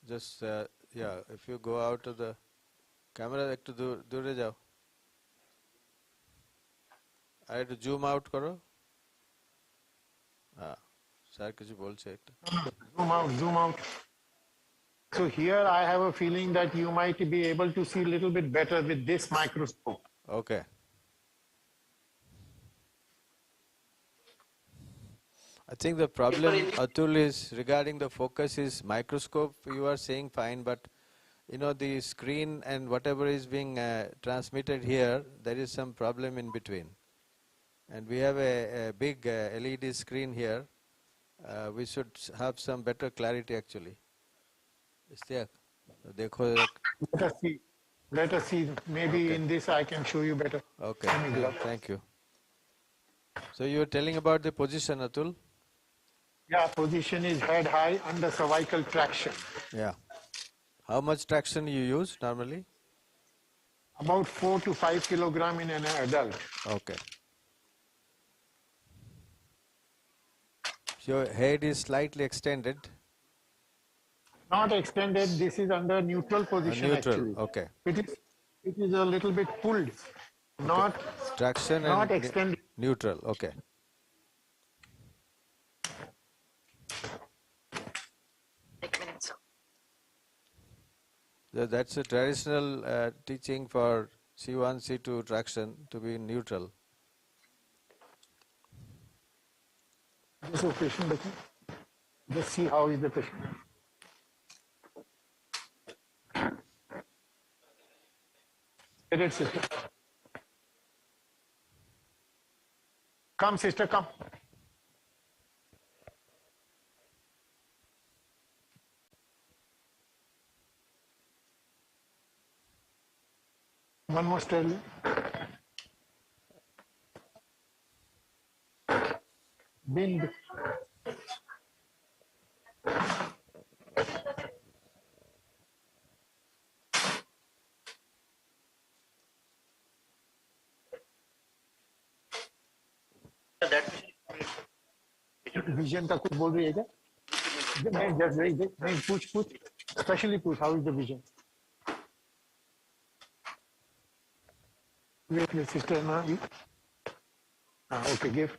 Just, yeah, if you go out of the camera, একটু দূরে যাও. আর একটু zoom out করো. Sir কিছু বলছে একটা. Zoom out. So here I have a feeling that you might be able to see a little bit better with this microscope. Okay. I think the problem, Atul, is regarding the focus is microscope. You are saying fine, but you know the screen and whatever is being transmitted here, there is some problem in between. And we have a big LED screen here. We should have some better clarity actually. Is there? Let us see. Maybe in this I can show you better. Okay. Thank you. So you were telling about the position, Atul? Yeah, position is head high under cervical traction. Yeah. How much traction you use normally? About 4 to 5 kilogram in an adult. Okay. Your head is slightly extended. Not extended. This is under neutral position. Neutral. Actually. Okay. It is a little bit pulled. Not traction not and extended. Neutral. Okay. That's a traditional teaching for C1, C2 traction to be neutral. This is patient. Just see how is the patient. Get it, sister. Come, sister, come. One more style. Bend. Vision का कुछ बोल रही है क्या? नहीं, just wait, नहीं पूछ, especially पूछ, how is the vision? Wait, sister, na. Okay, give.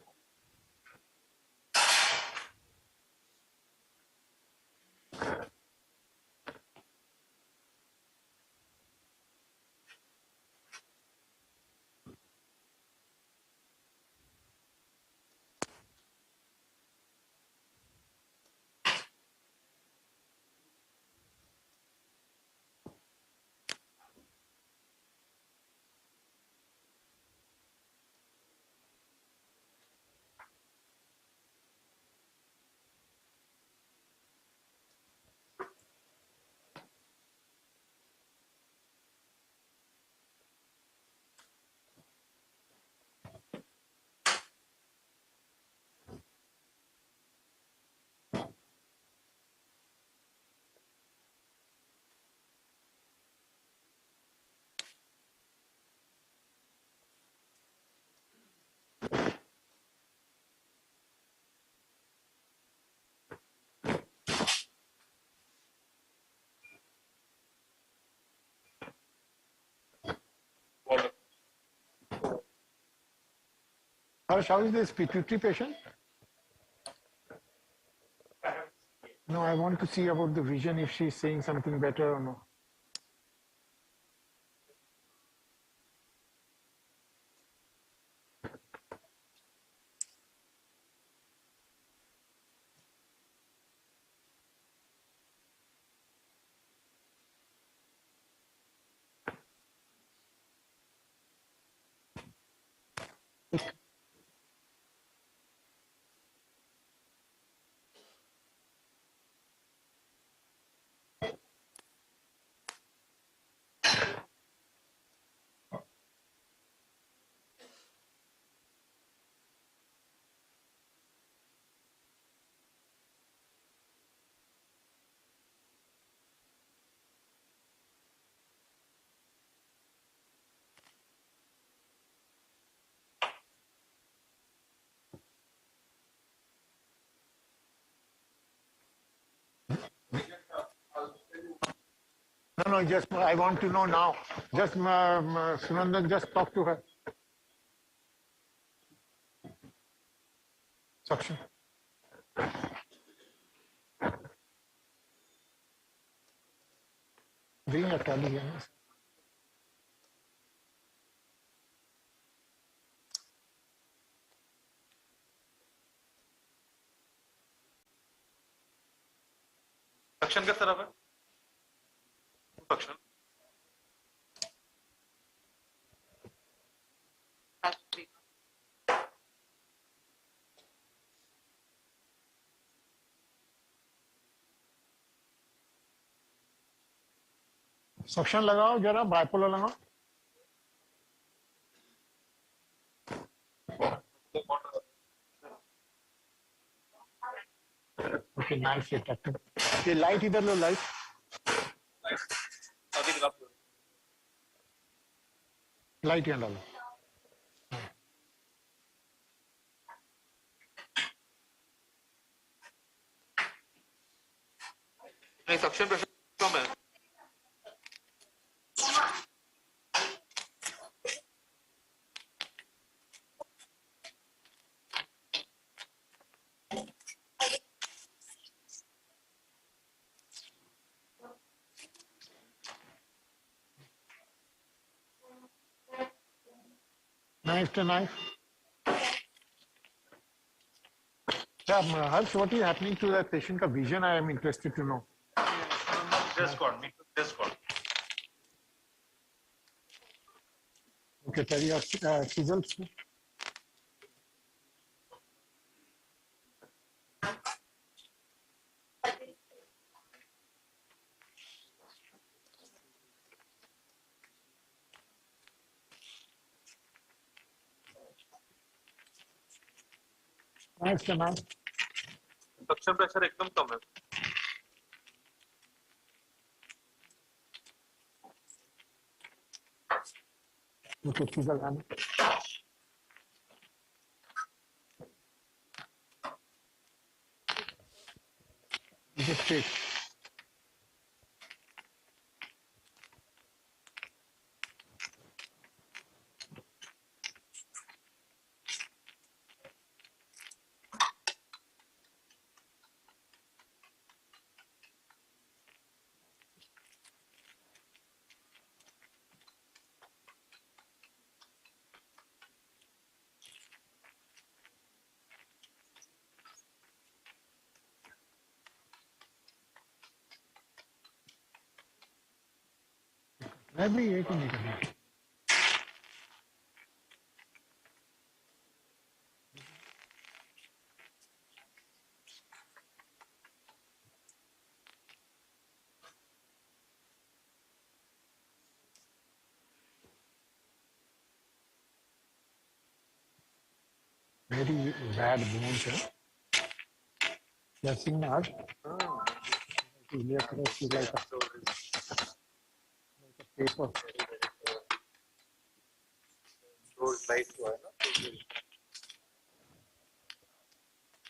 Harsh, how is this pituitary patient? No, I want to see about the vision, if she's saying something better or no. No, just I want to know now. Just Sunandan, just talk to her. Suction. Bring a trolley. Suction किस तरफ है? Suction suction लगाओ जरा, bipolar लगाओ. Okay, nice. ये light इधर लो, light. Light यहाँ डालो. नहीं, सक्शन प्रेशर कम है. Nice to nice. Harsh, what is happening to that patient का vision? I am interested to know. Just got. Okay, tell your results. Nice to nice. Suction pressure एकदम कम है. Okay, chisel hand. Is it straight? मैं भी एक ही नहीं करना. Very bad bones, huh? You're seeing now? Like a paper.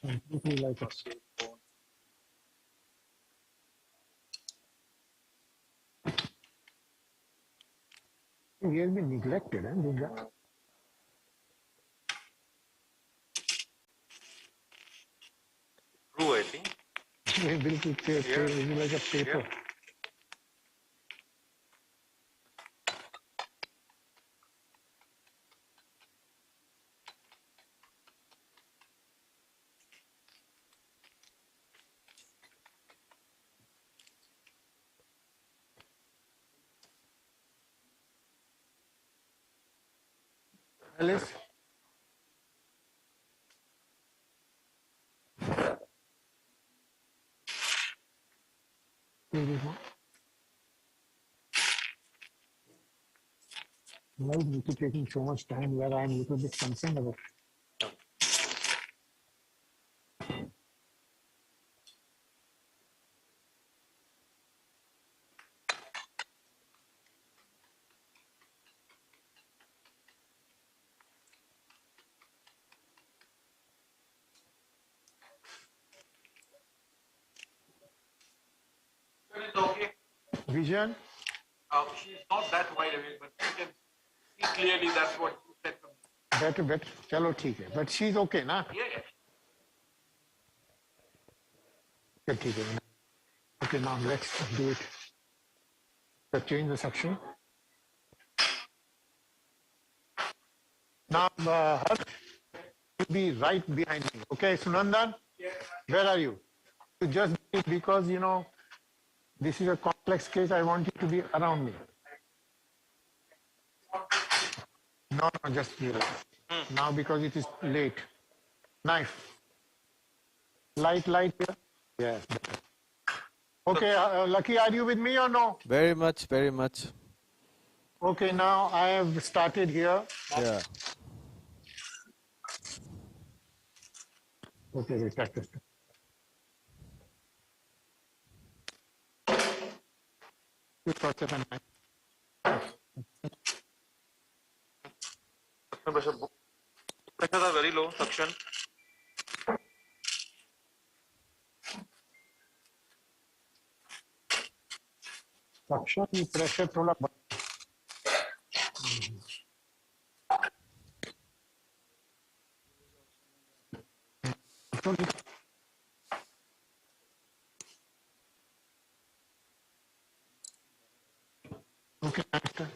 Completely like a he has been neglected, huh? True, I think. Like a paper. Yeah. Alice? Why is it taking so much time where I'm a little bit concerned about? Okay. Vision? She's not that wide awake, but she can see clearly. That's what you said to me. Better. Chalo, theek hai. But she's okay, na? Yeah. Okay, theek hai. Okay, now let's do it. Let's change the section. Now, Harsh will be right behind me. Okay, Sunandan? Where are you? You just because, you know, this is a complex case, I want you to be around me. No, just relax. Now because it is late. Knife. Light here. Yes. Okay, Lucky, are you with me or no? Very much, very much. Okay, now I have started here. Yeah. Okay, we practice. Pressure are very low, suction. Suction pressure थोड़ा Okay, after.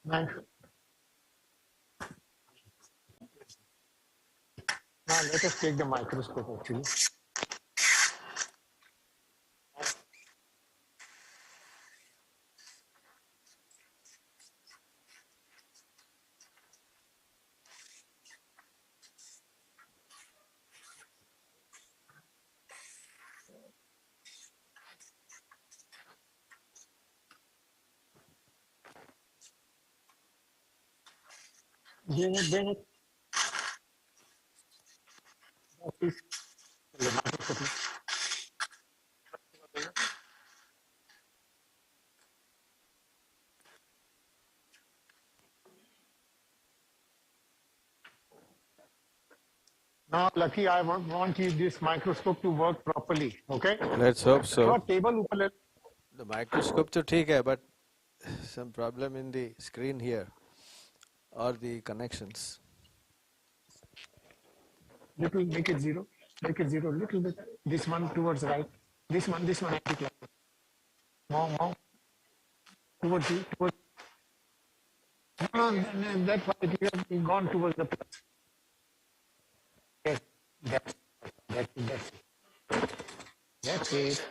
Knife. Now let us take the microscope actually. Bring it. Please. The microscope. Now, Lucky, I want this microscope to work properly. Okay? Let's hope so. Table The microscope to ठीक है, but some problem in the screen here or the connections. Little, make it zero. Make it zero. Little bit. This one towards right. This one. More. Towards you. Towards. No, that's why you have gone towards the plus. Yes. That's it.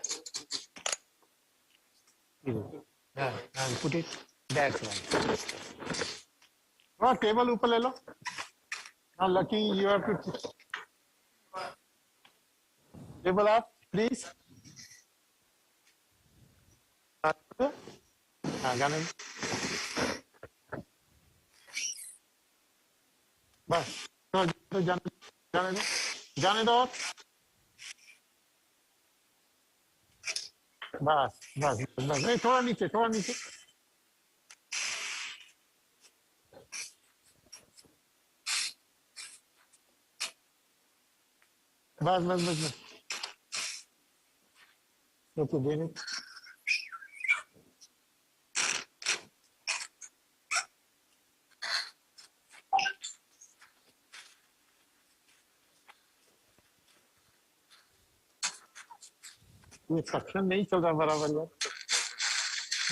And put it. That's right. Oh, table ऊपर ले लो. Now, Lucky, you have to table up, please. बस जाने दो बस नहीं थोड़ा नीचे बस ओके देने ये सक्शन नहीं चल रहा बराबर यार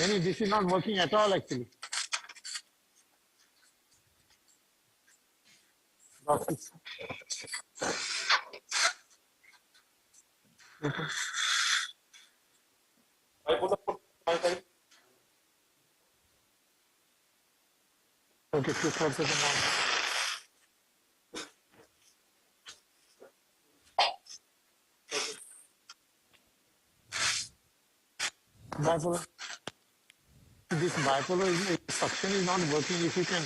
नहीं this is not working at all actually Okay, 2/4 of the morning. Bipolar. This bipolar suction is not working. If you can.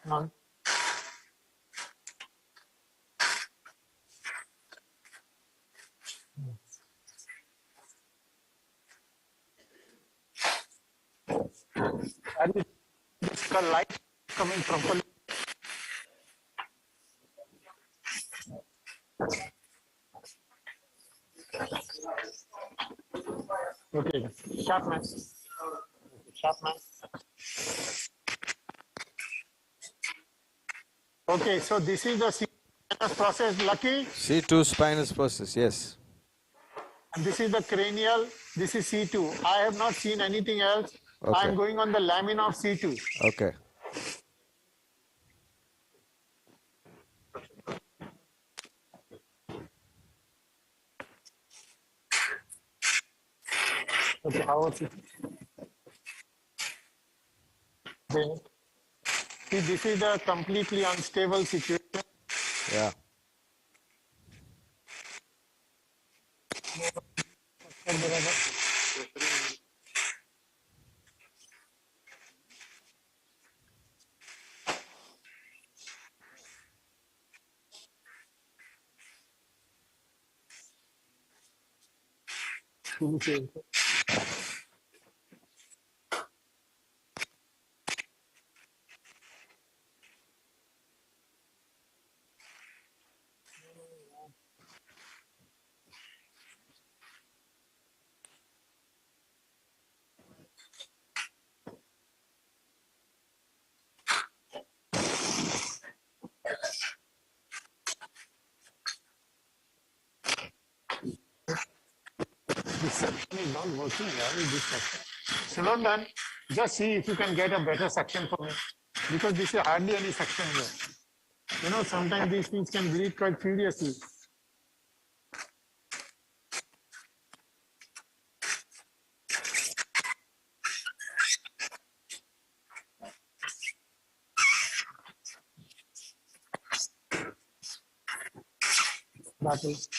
None. And the light coming properly. Okay, sharp man. Sharp man. Okay, so this is the spinous process, Lucky. C2 spinous process, yes. And this is the cranial. This is C2. I have not seen anything else. Okay. I am going on the lamina of C2. Okay. Okay, how was it? Then, see, this is a completely unstable situation. Yeah. This suction is not working. Why is this suction? Sunandan, just see if you can get a better suction for me. Because this is hardly any suction here. You know, sometimes these things can bleed quite furiously. That is.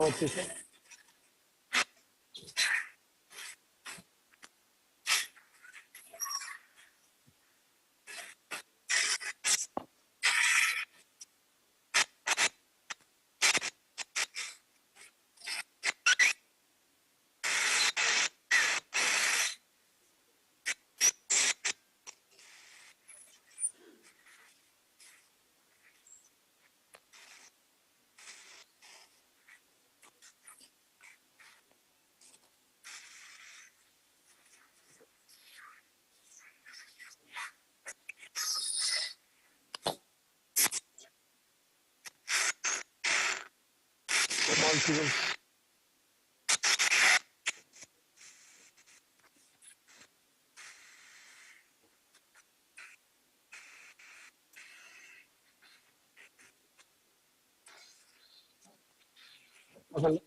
Okay, sir. Small children. Okay.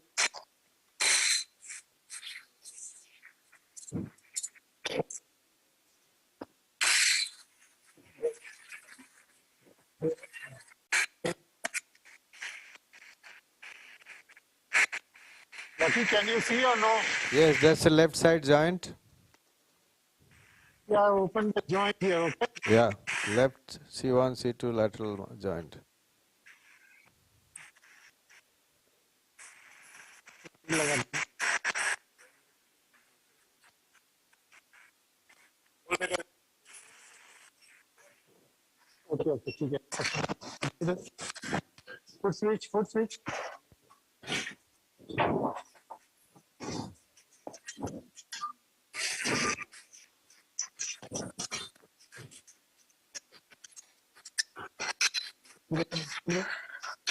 Lucky, can you see or no? Yes, that's the left side joint. Yeah, open the joint here, okay? Yeah, left C1, C2 lateral joint. Okay, okay, ठीक है. Foot switch, foot switch.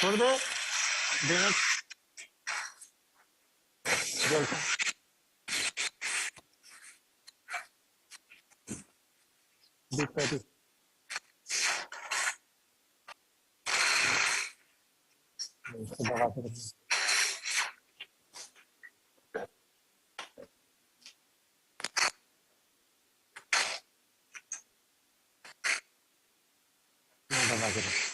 छोड़ दे. देना. 30. इसको दबा के रखना। दबा के रखना।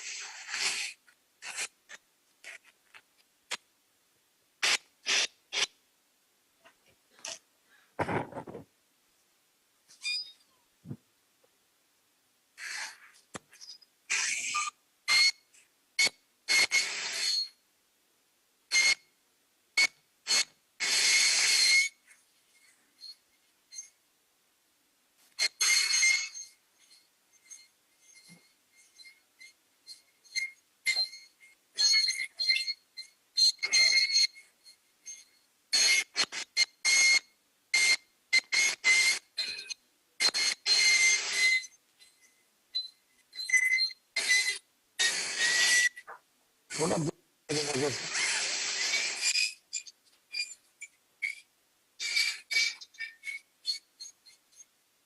थोड़ा नजर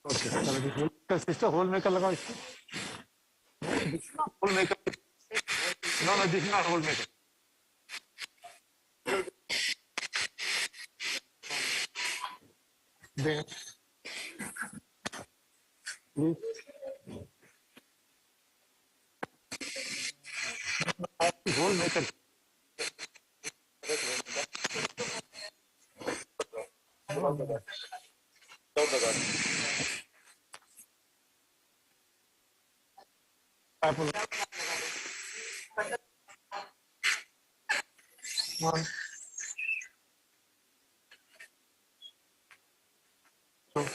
ओके चलो सिस्टर होल मेकर लगाओ इसको hole maker no no this is not hole maker दे please hole maker One, two,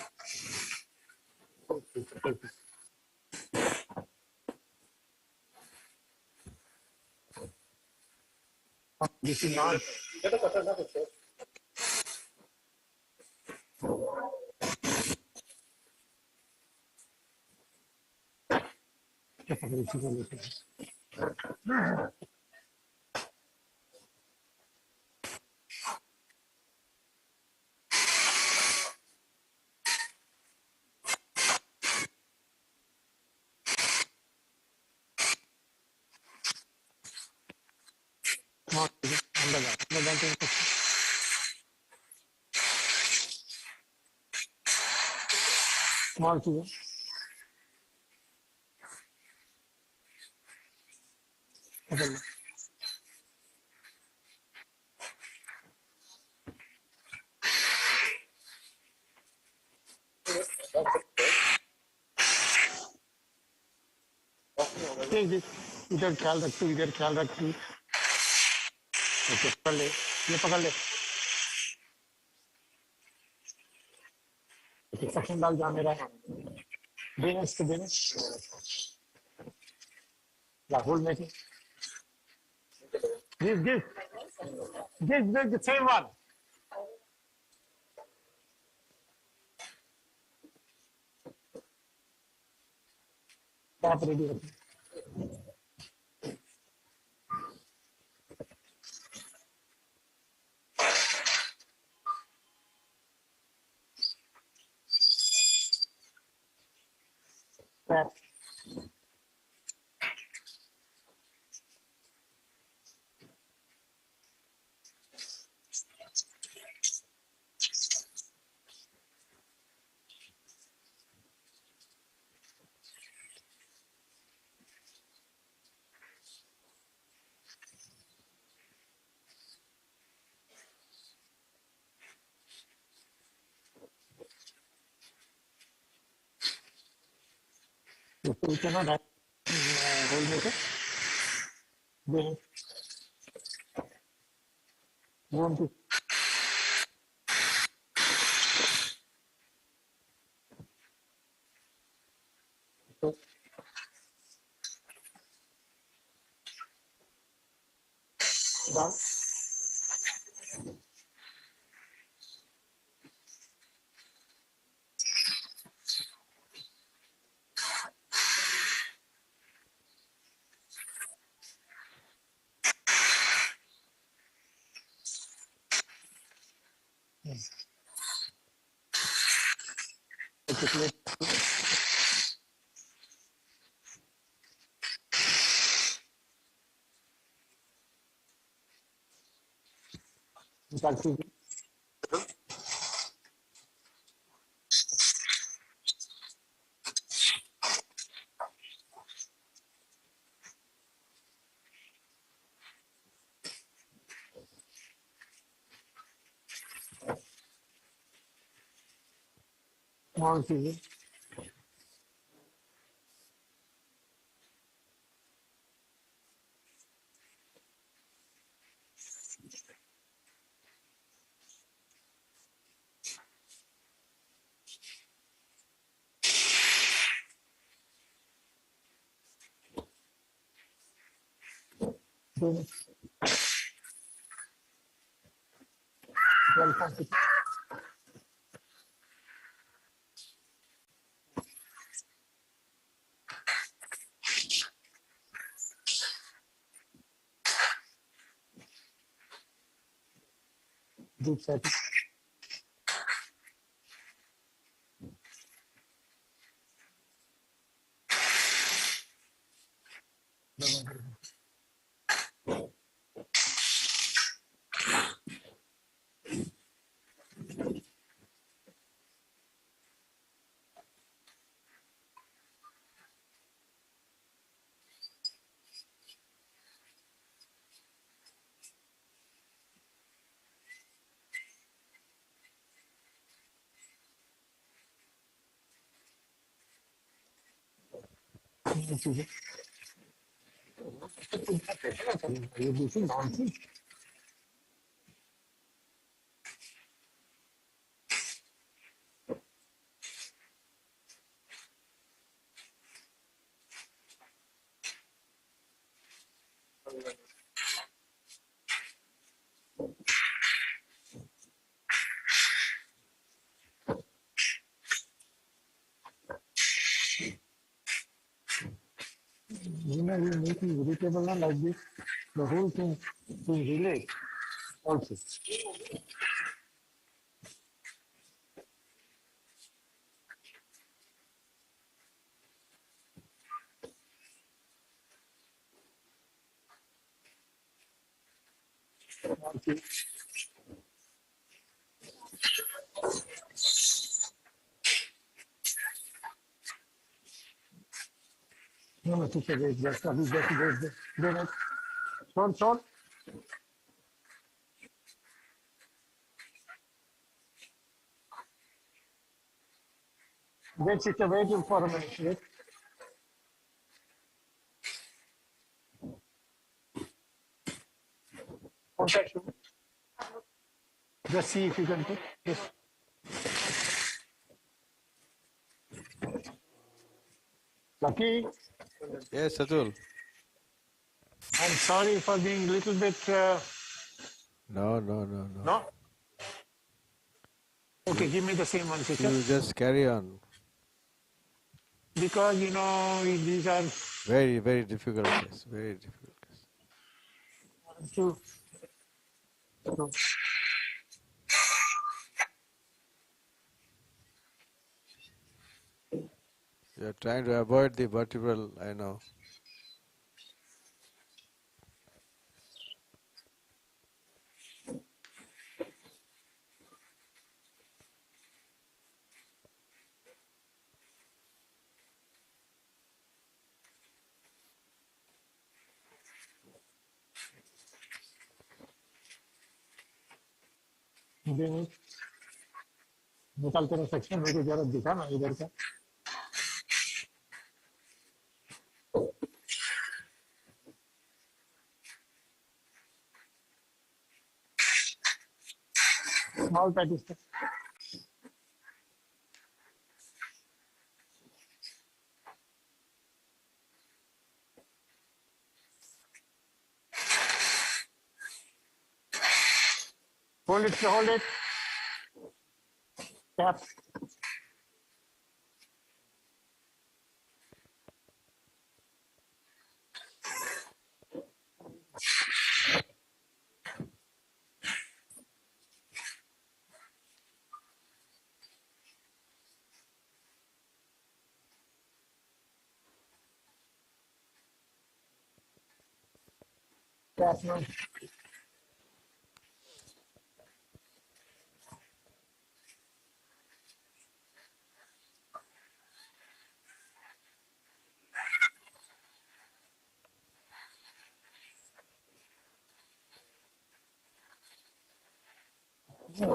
this is not small children. Take this. इधर ख्याल रखती इधर ख्याल रखती ओके पकड़ ले ये पकड़ ले ओके सेकंड डाल जा मेरा देने इसको देने राहुल में this the same one आप रेडी रखिए we cannot have whole maker. Then want to down. निकाल दीजिए। ऑन कीजिए। Deep set. ये देखिए nonsense. You know, you make me irritable not like this. The whole thing will relate also. Okay. No, no, teacher, wait, wait. Short. Wait, teacher, wait for a minute. Wait. Contact you. Just see if you can take this. Lucky, Yes, Atul. I'm sorry for being a little bit. No. No? Okay, give me the same one, teacher. You just carry on. Because, you know, these are Very, very difficult case. Very difficult case. two. No. You are trying to avoid the vertebral, I know. निकाल तेरा section मेरे जरा दिखा ना इधर का small patties hold it tap tap now You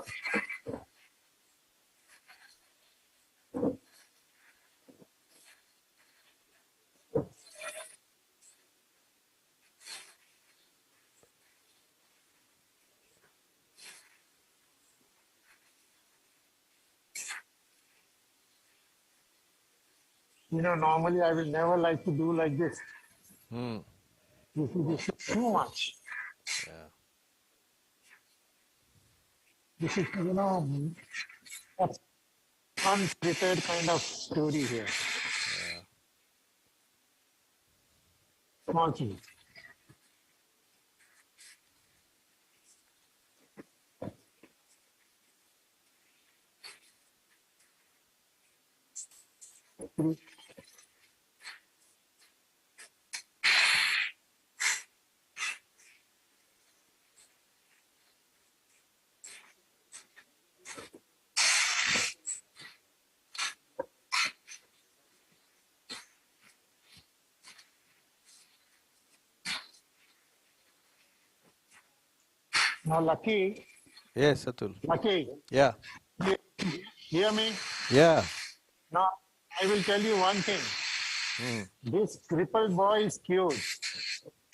know, normally I will never like to do like this. Hmm. This is too much. Yeah. This is, you know, that's unprepared kind of story here. Yeah. Small thing. Now, Yes, Atul. Lucky, Yeah. hear me? Yeah. Now, I will tell you one thing. Hmm. This crippled boy is cured.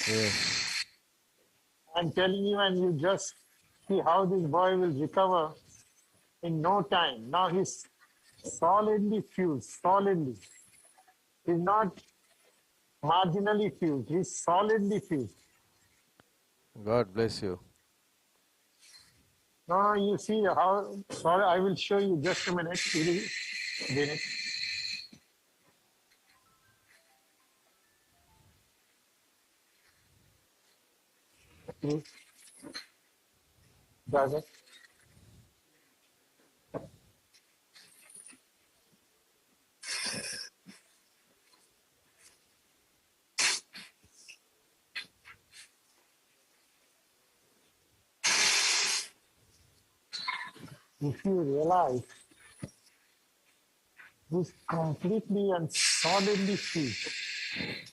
Yes. I'm telling you, and you just see how this boy will recover in no time. Now he's solidly fused, solidly. He's not marginally fused, he's solidly fused. God bless you. Now you see how, sorry, I will show you just a minute. Minute. Does it? If you realize he's completely and solidly fused.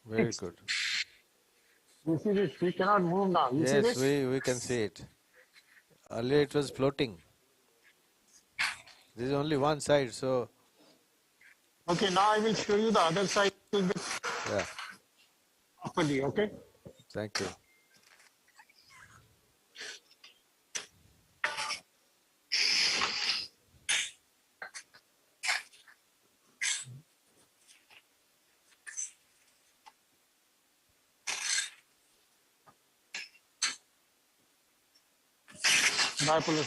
Very good. You see this? We cannot move now. You see Yes, this? we can see it. Earlier it was floating. This is only one side, so Okay, now I will show you the other side a little bit yeah. properly, okay? Thank you. Bipolar.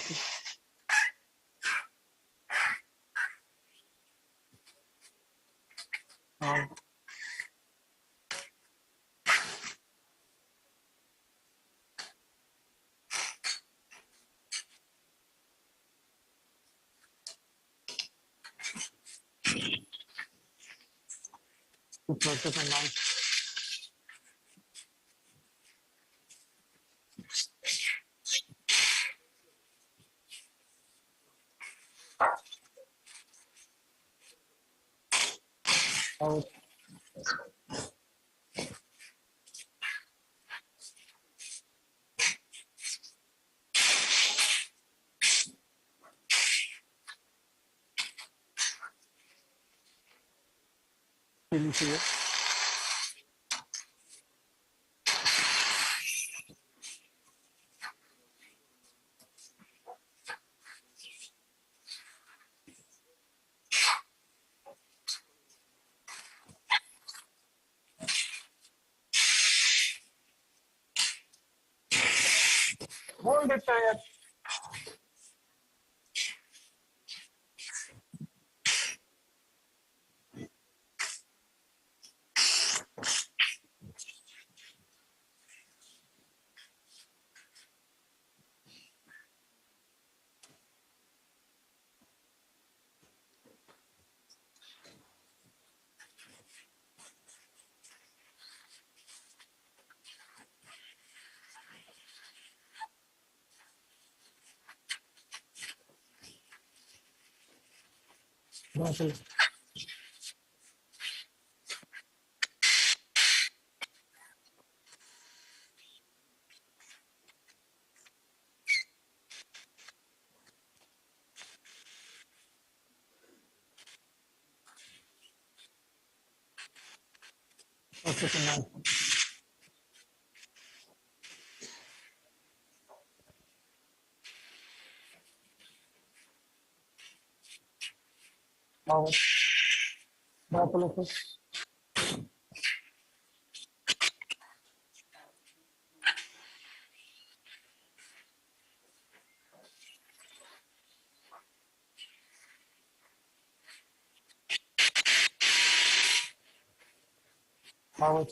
Um, out. Can you see it? Hold it tight. Okay. Okay, so now. Now, how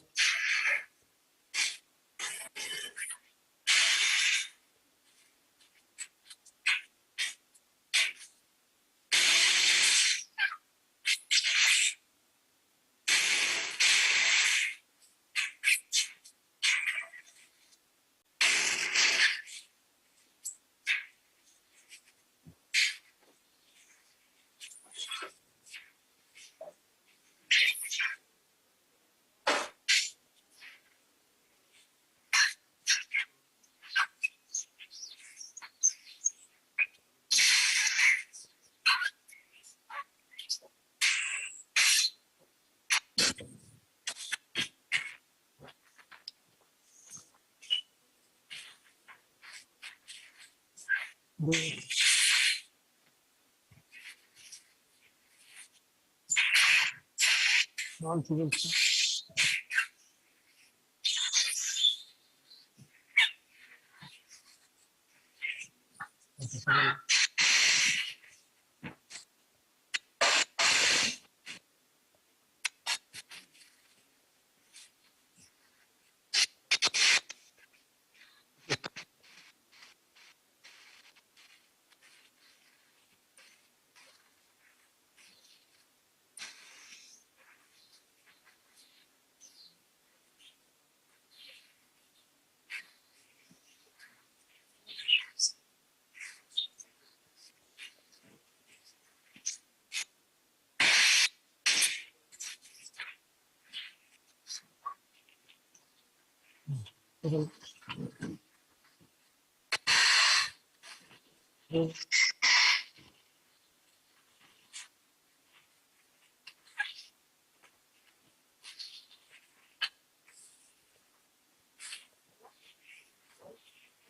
non-civil.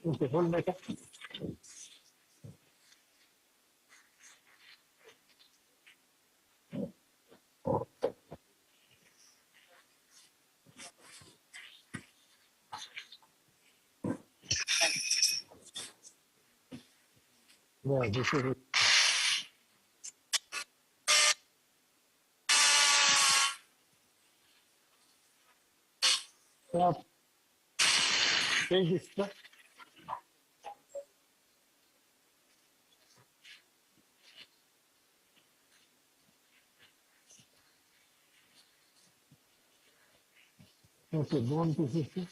Okay, hold better. Yeah, this is it. Stop. Take this stuff. Okay, go on to this.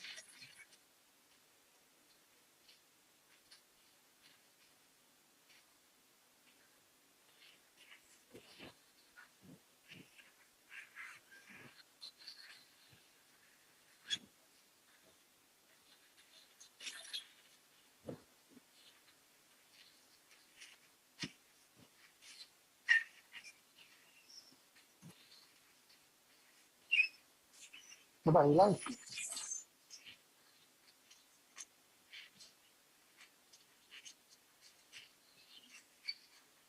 But I like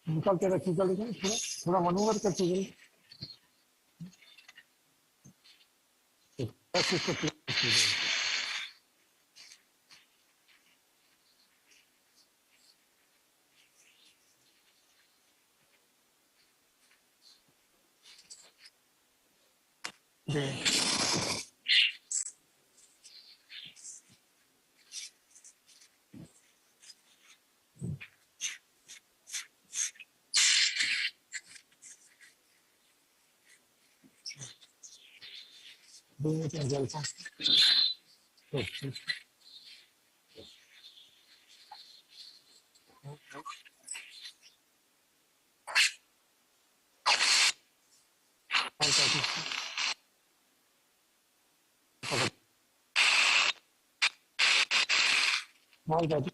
निकाल के रखी चल गई थोड़ा थोड़ा manoeuvre कर चुके बस इसको दोनों का जलसा माल जाती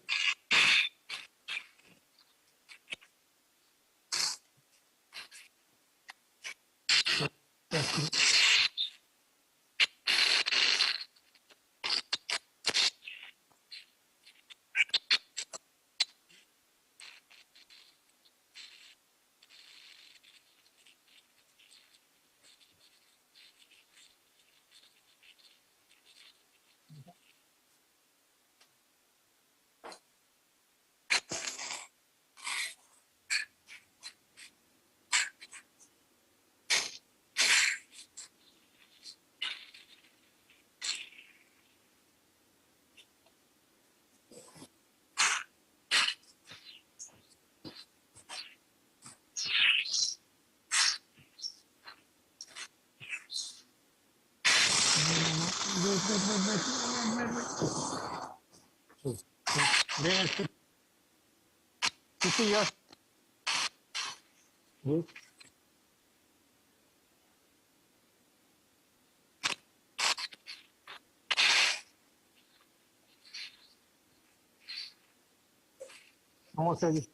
Then 50 years. Yes. Almost ready.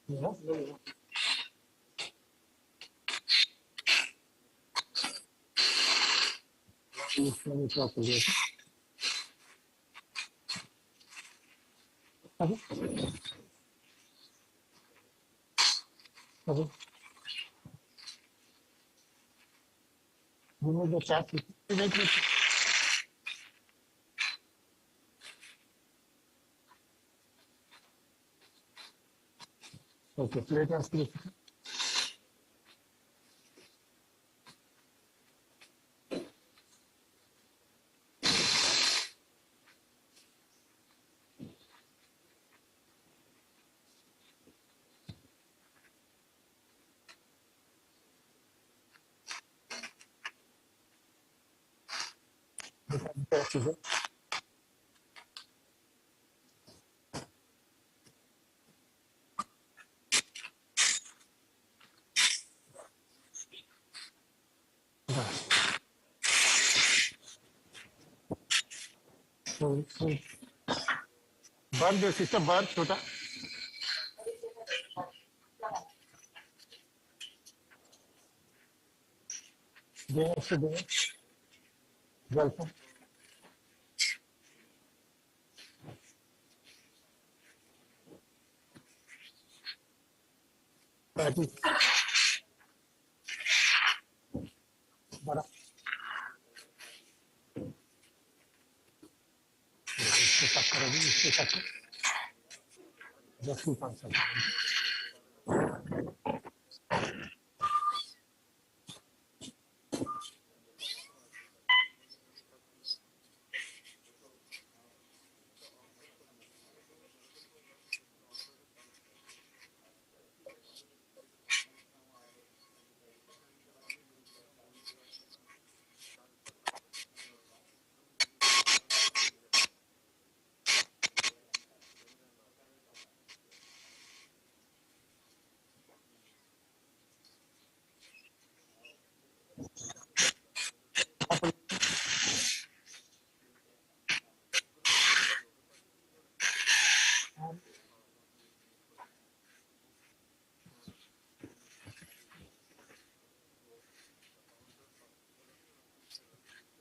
Yeah. Let me talk to you. Okay. Okay. Remove the chat. Wait. Okay. Let us click. Bird, the sister bird, छोटा. There. Welcome. That is. बड़ा. इसको तक करोगे, इसको तक. Just 2.7.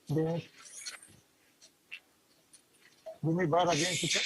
There. Give me bird again, sister.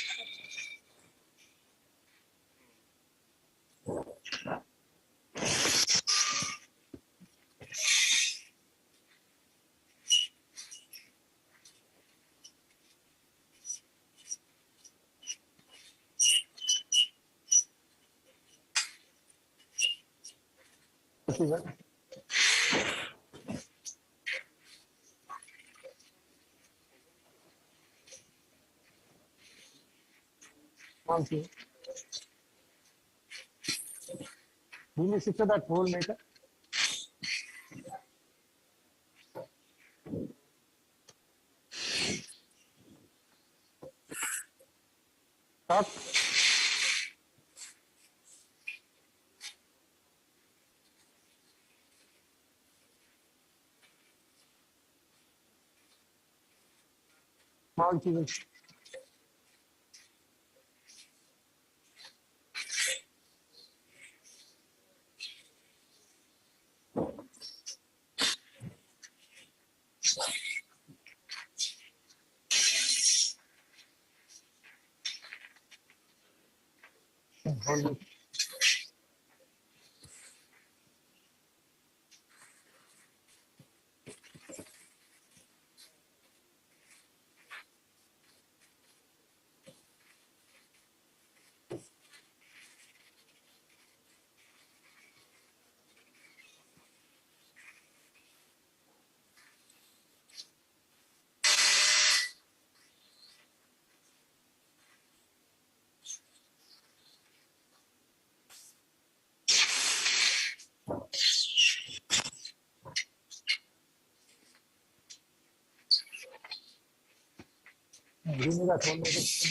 One thing. Give me sister that hole maker. Talk. Small thing. Hold it. Give me that whole maker.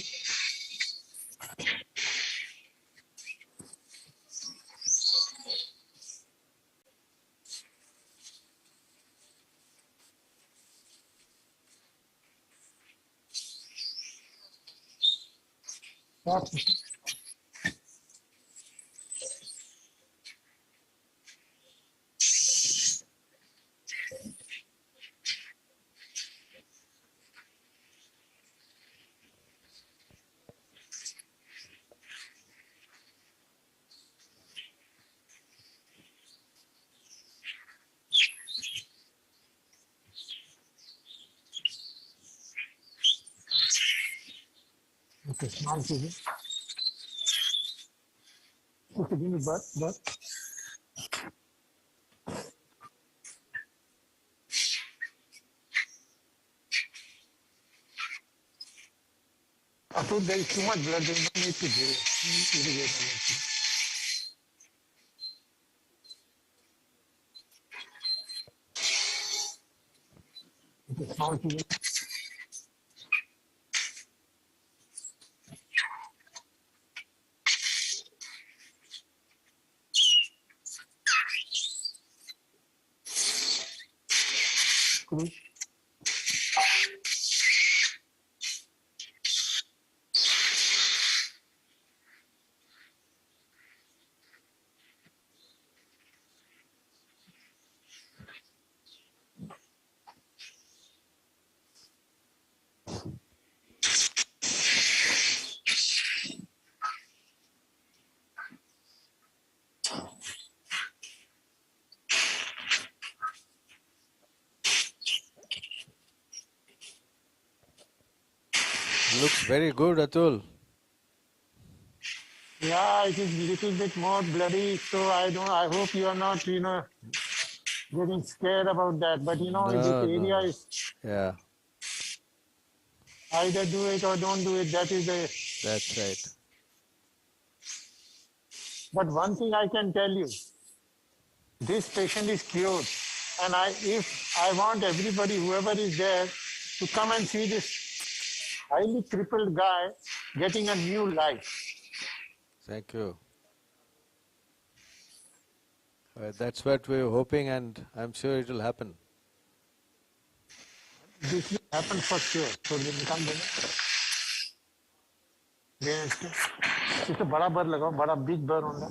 Okay, small pieces. Okay, give me but. I thought there is too much blood, there is no need to irrigate. Okay, small pieces. Screw. Looks very good, Atul. Yeah, it is little bit more bloody, so I hope you are not, getting scared about that. But this No, no, area no. is Yeah, either do it or don't do it. That is the. that's right. But one thing I can tell you, this patient is cured, and if I want everybody, whoever is there, to come and see this highly crippled guy getting a new life. Thank you. That's what we're hoping, and I'm sure it will happen. This will happen for sure. So we come there. इसको बड़ा बर लगाओ, बड़ा big bar होगा.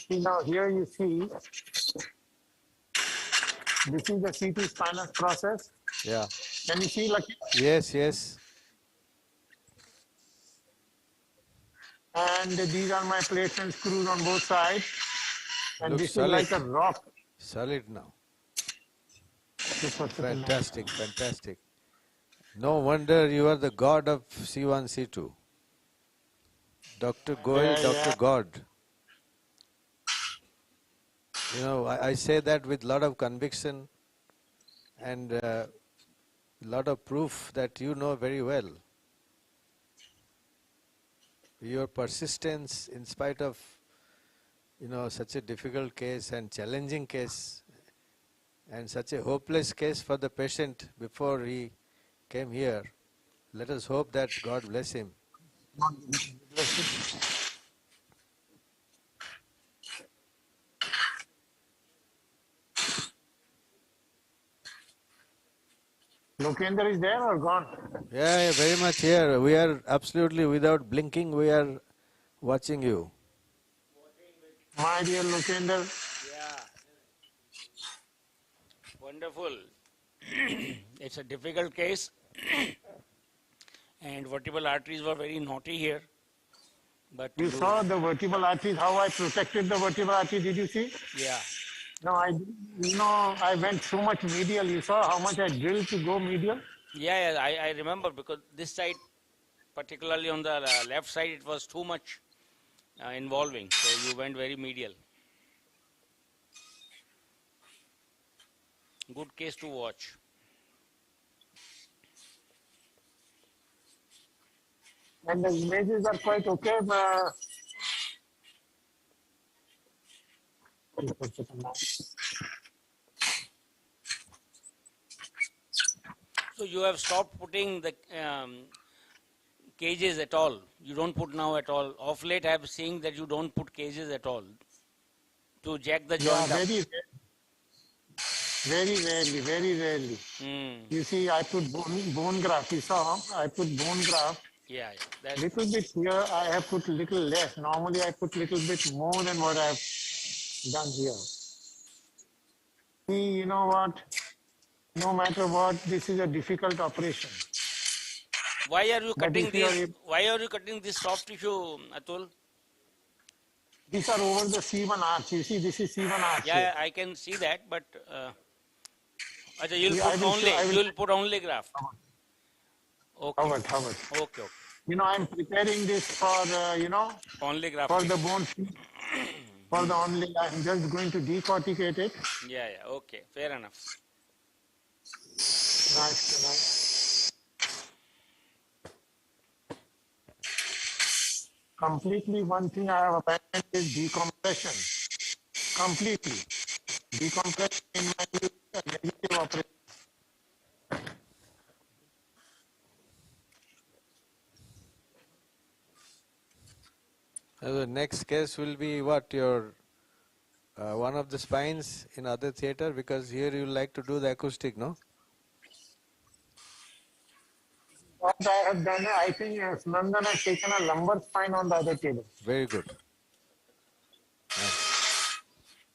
See, now here you see, this is the CT spinal process. Yeah. Can you see, like? Yes, yes. And these are my plates and screws on both sides. And Looks this solid. is like a rock. Solid now. This was Fantastic, fantastic. No wonder you are the god of C1, C2. Dr. Goel, Yeah, Dr. yeah. God. I say that with a lot of conviction and a lot of proof that you know very well. Your persistence in spite of, such a difficult case and challenging case and such a hopeless case for the patient before he came here. Let us hope that God bless him. Lokender is there or gone? Yeah, very much here. We are absolutely without blinking, we are watching you. My dear Lokender. Yeah. Wonderful. It's a difficult case. And vertebral arteries were very naughty here. But You saw the vertebral arteries, how I protected the vertebral arteries, did you see? Yeah. No, I went so much medial. You saw how much I drilled to go medial? Yeah, I remember because this side, particularly on the left side, it was too much involving. So you went very medial. Good case to watch. And the images are quite okay. So you have stopped putting the cages at all. You don't put now at all. Of late, I have seen that you don't put cages at all to jack the Yeah, joint up. very rarely, very rarely. You see, I put bone graft. You saw, I put bone graft. Yeah, yeah. That's Little bit here, I have put little less. Normally, I put little bit more than what I've done here. See, you know what? No matter what, this is a difficult operation. why are you But cutting if you are these? Why are you cutting this soft tissue, Atul? these are over the C1 arch. You see, this is C1 arch Yeah, here. yeah, I can see that, but you'll Yeah, put only I will. you'll put only graft. Okay. Howard. Okay, okay. You know, I'm preparing this for, Only for grafting. the bone, for the only, I'm just going to decorticate it. Yeah, yeah. Okay, fair enough. Nice. Completely, one thing I have abandoned is decompression. Completely. Decompression in my view is a negative operation. The next case will be what, your one of the spines in other theater, because here you like to do the acoustic, no? What I have done, I think Nandan has taken a lumbar spine on the other table. Very good. Nice.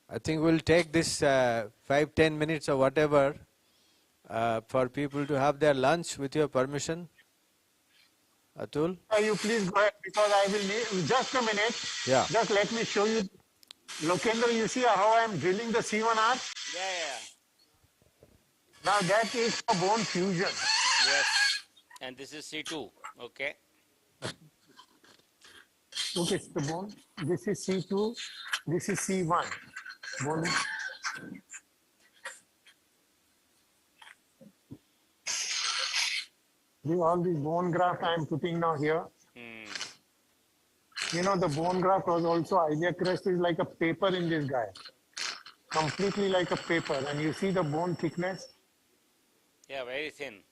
I think we'll take this 5-10 minutes or whatever for people to have their lunch, with your permission. Atul? You please go ahead, because I will need just a minute. Yeah. Just let me show you. Lokendra, you see how I am drilling the C1 arch? Yeah, yeah. Now that is for bone fusion. Yes. And this is C2. Okay. Okay, the bone. This is C2. This is C1. Bone. All these bone graft I am putting now here. You know, the bone graft was also, iliac crest is like a paper in this guy. Completely like a paper. And you see the bone thickness? Yeah, very thin.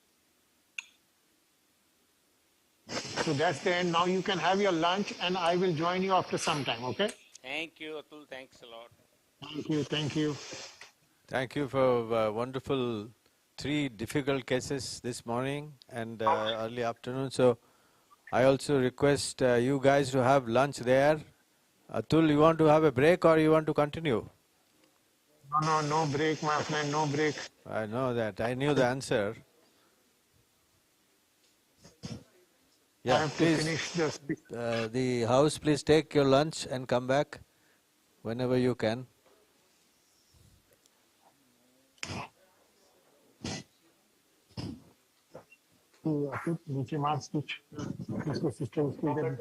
So that's the end. Now you can have your lunch and I will join you after some time, okay? Thank you, Atul. Thanks a lot. Thank you. Thank you for wonderful 3 difficult cases this morning and early afternoon. So I also request you guys to have lunch there. Atul, you want to have a break or you want to continue? No break, my friend, no break. I know that. I knew the answer. Yeah, I have please. to finish this. The house, please take your lunch and come back whenever you can. नीचे marks कुछ इसको system उसको इधर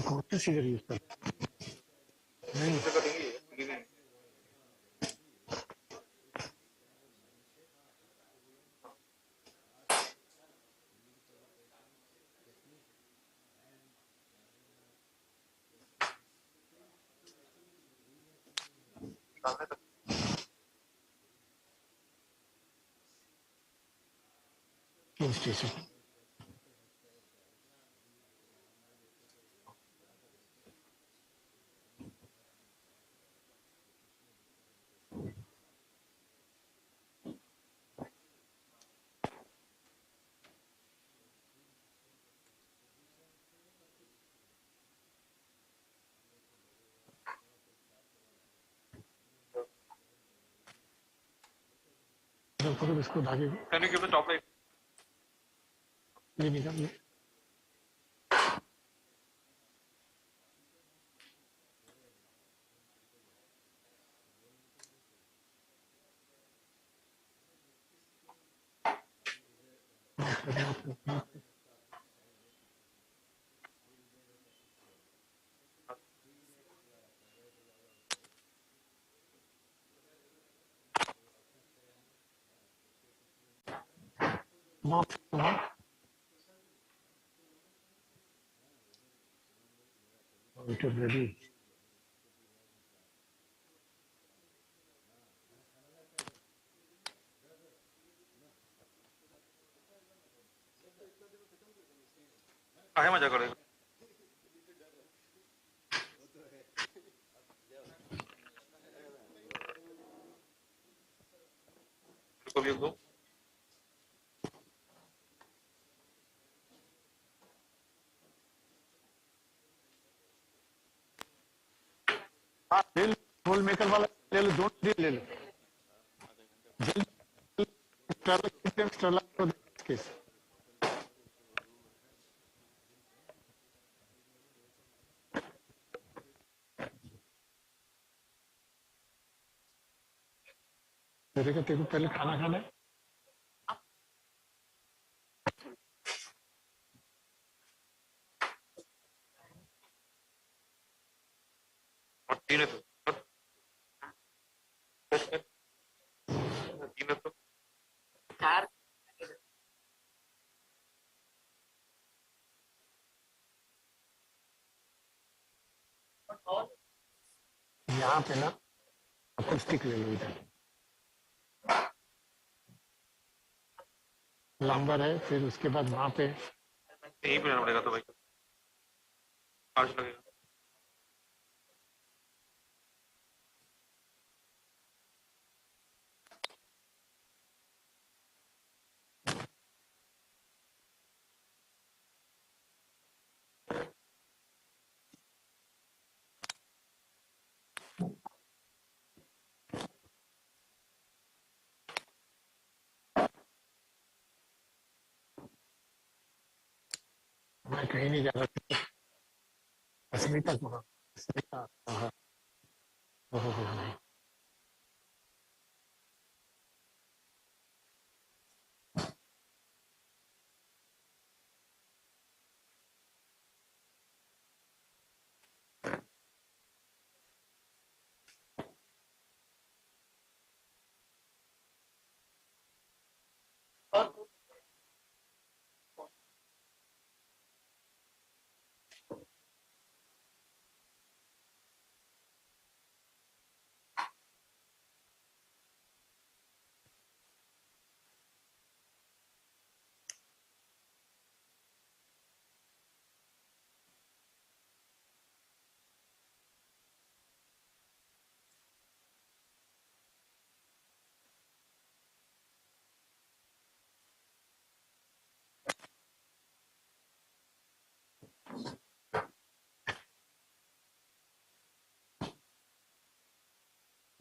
कौन सा scissor use कर नहीं station इसको धागे Can you give the top line? Not, it is ready. आहे माझ्याकडे कभी एक दो हाँ ले लो होल मेकर वाला ले लो दोनों ले लो तेरे को पहले खाना खाना है और तीन है तो तीन है तो यहाँ पे ना अकोस्टिक ले लो इधर लंबर है फिर उसके बाद वहां पे यहीं पे रहना पड़ेगा तो भाई चार्ज लगेगा मैं कहीं नहीं जा रहा अस्मिता को अस्मिता हाँ हाँ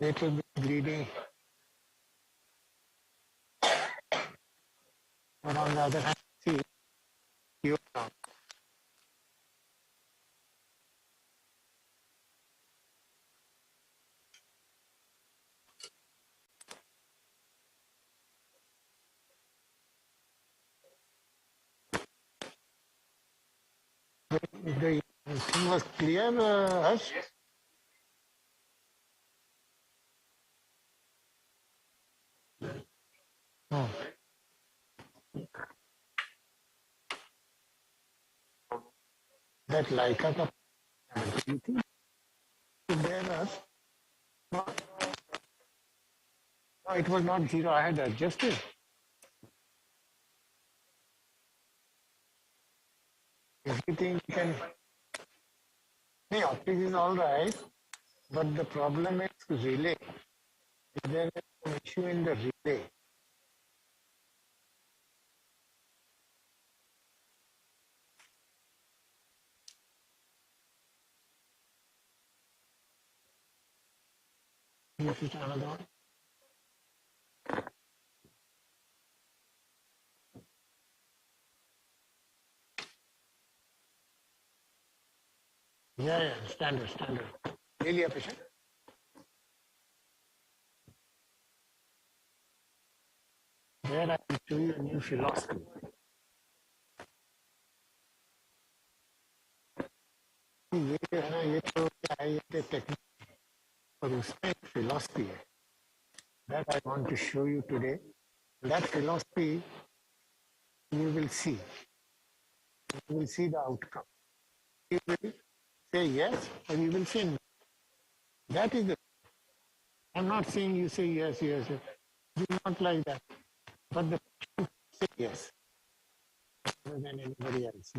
little bit bleeding but on the other hand see you now the thing was clear Harsh? Oh. That Leica ka you think there was no, no, it was not zero. I had adjusted. Everything can. The optics is all right, but the problem is relay. Is there an issue in the relay? This is another one. Yeah, standard. Really a patient? There I will show you a new philosophy. ये जो है ना ये तो क्या है ये technique और उसमें एक philosophy है. That I want to show you today. That philosophy you will see. You will see the outcome. You will say yes or you will say no. That is the. I'm not saying you say yes. It is not like that. But the patient say yes rather than anybody else.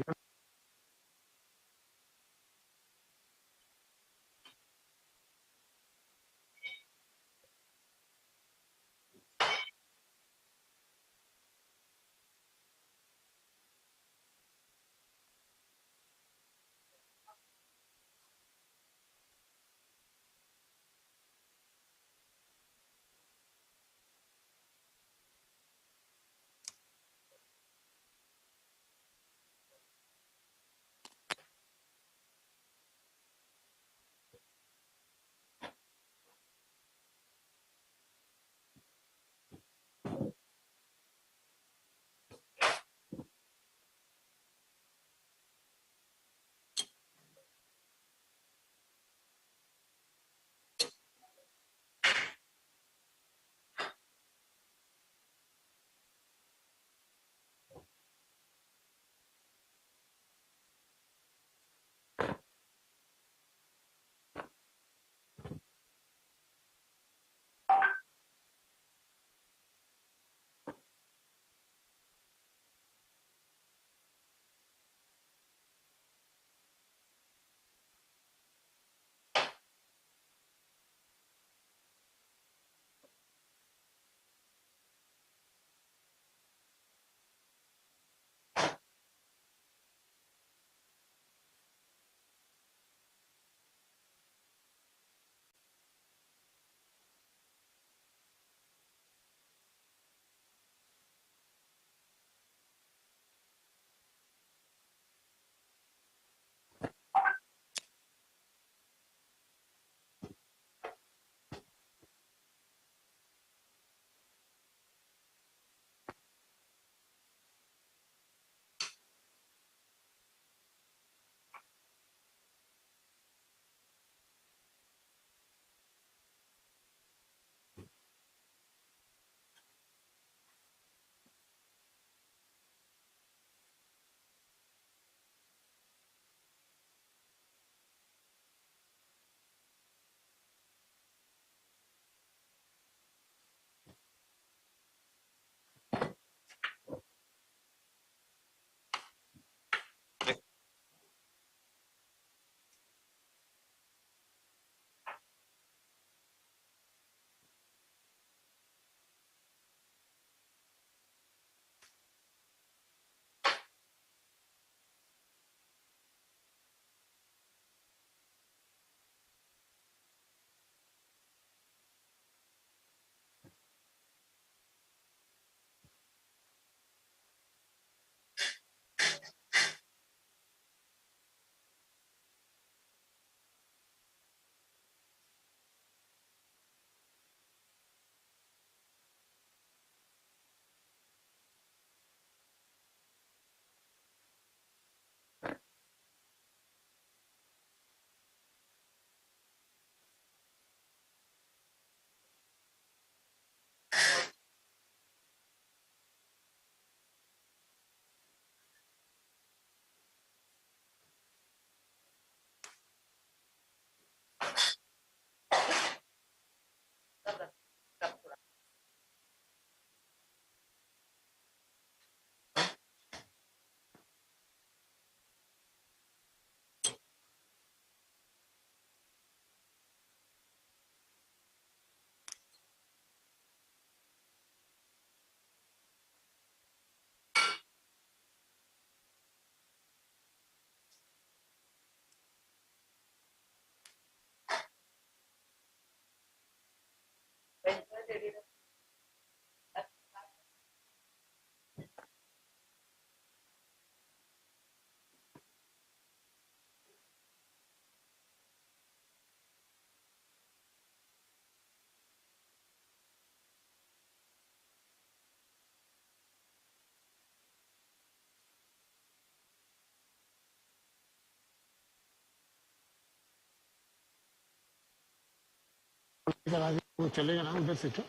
लेकर आगे वो चलेगा ना उधर से तो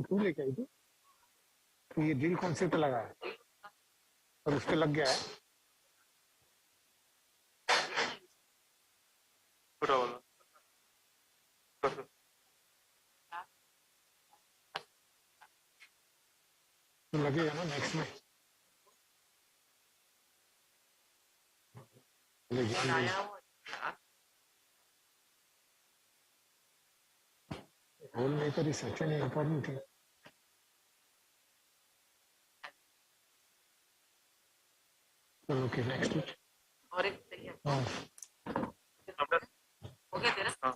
तू लेके आई थी तो ये ड्रिल कौन से पे लगा है और उस पे लग गया है तो लगेगा ना नेक्स्ट में hole maker is such an important thing okay next और एक चाहिए हाँ हो गया तेरा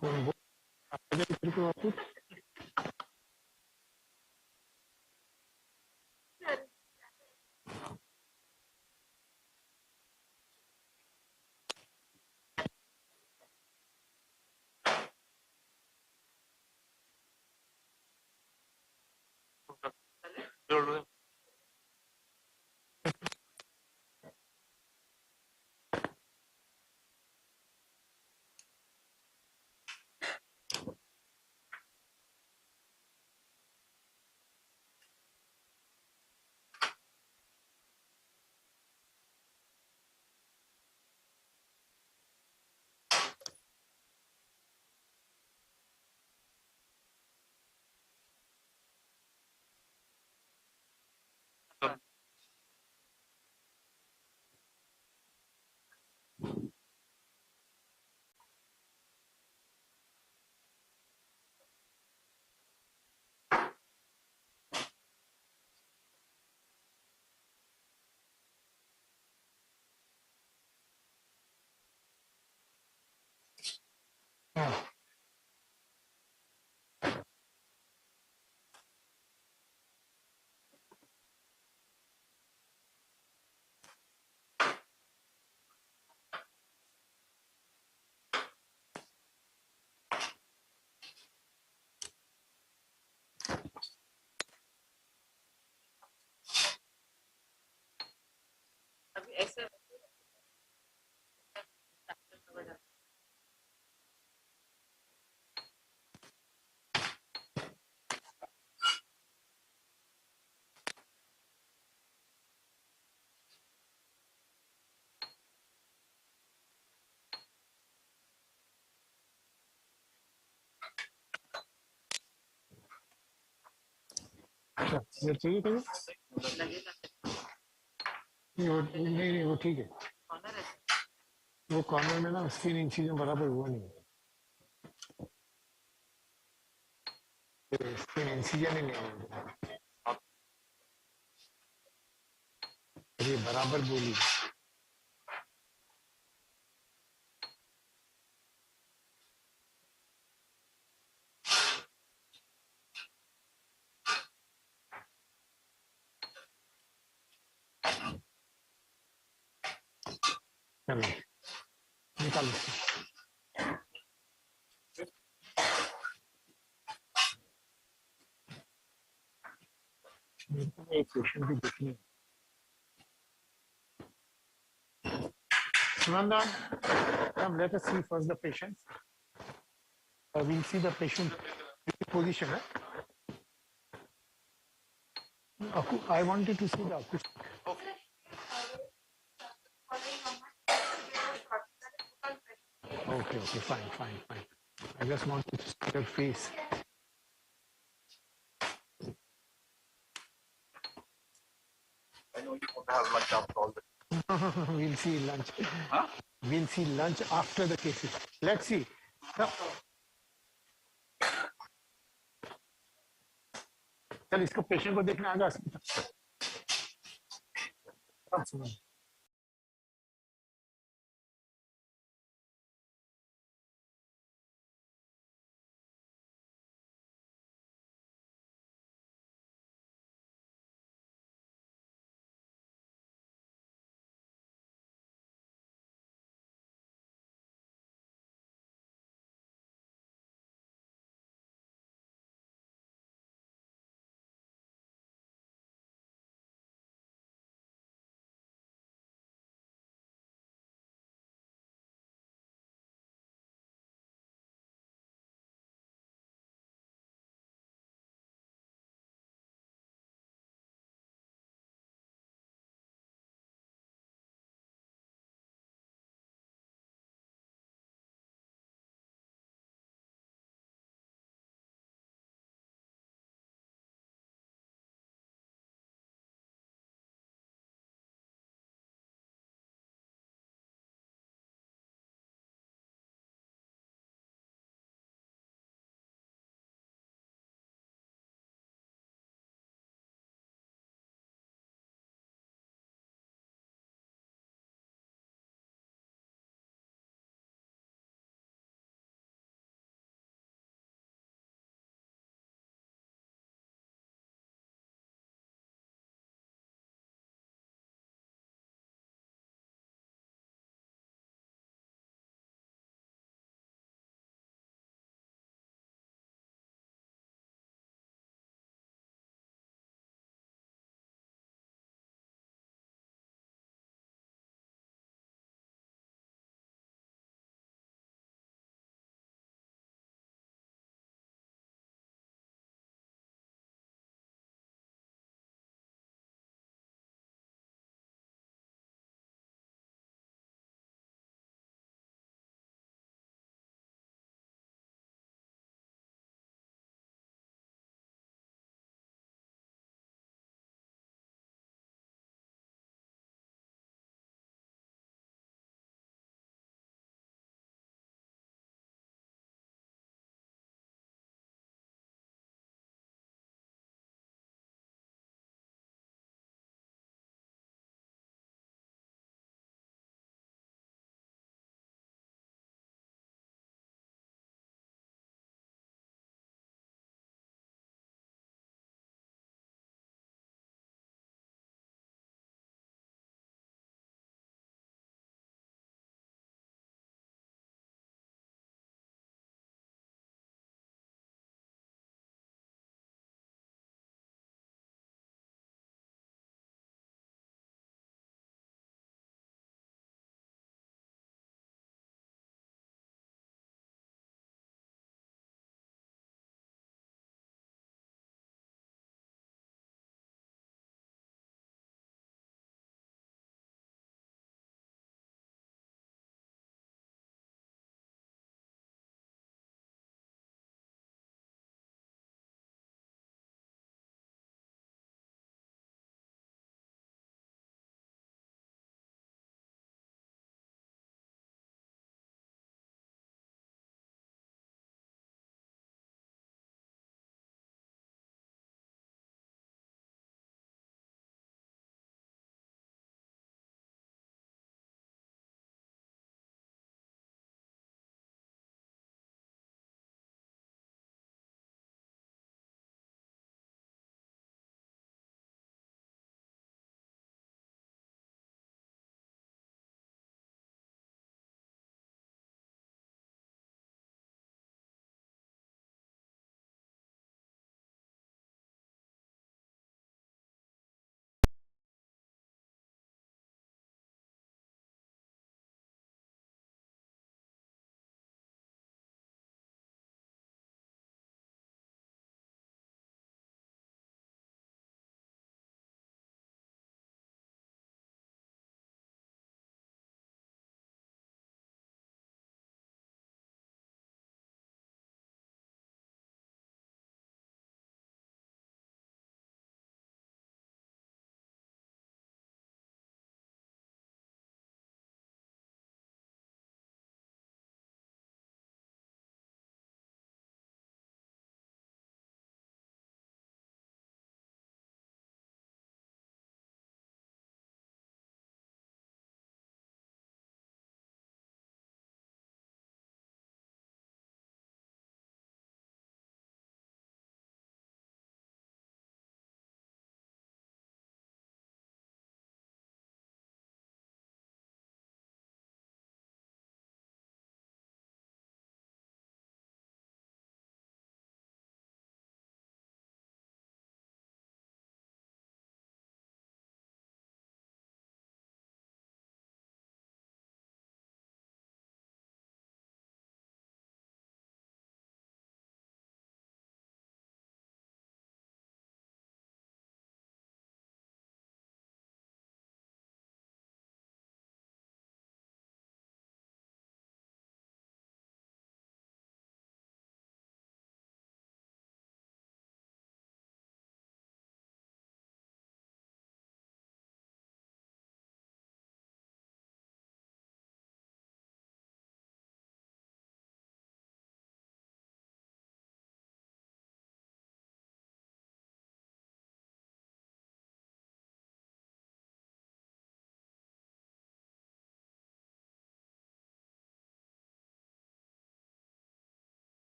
वो तेरे को वापस हाँ अभी ऐसे अच्छा ये चाहिए तो लगेगा नहीं वो ठीक है कॉर्नर है वो कॉर्नर में ना स्किन इन चीजों बराबर हुआ नहीं स्किन इंसिजन ही नहीं हुआ ये बराबर बोली चलो निकाल इसको। मेरे को एक क्वेश्चन भी देखनी है Sumanda, come let us see first the patient. We'll see the patient position. I wanted to see the acoustic. Okay, fine. I just wanted to see your face. I know you want to have lunch after all this. We'll see lunch. Huh? We'll see lunch after the cases. Let's see. चल इसको patient को देखना आगा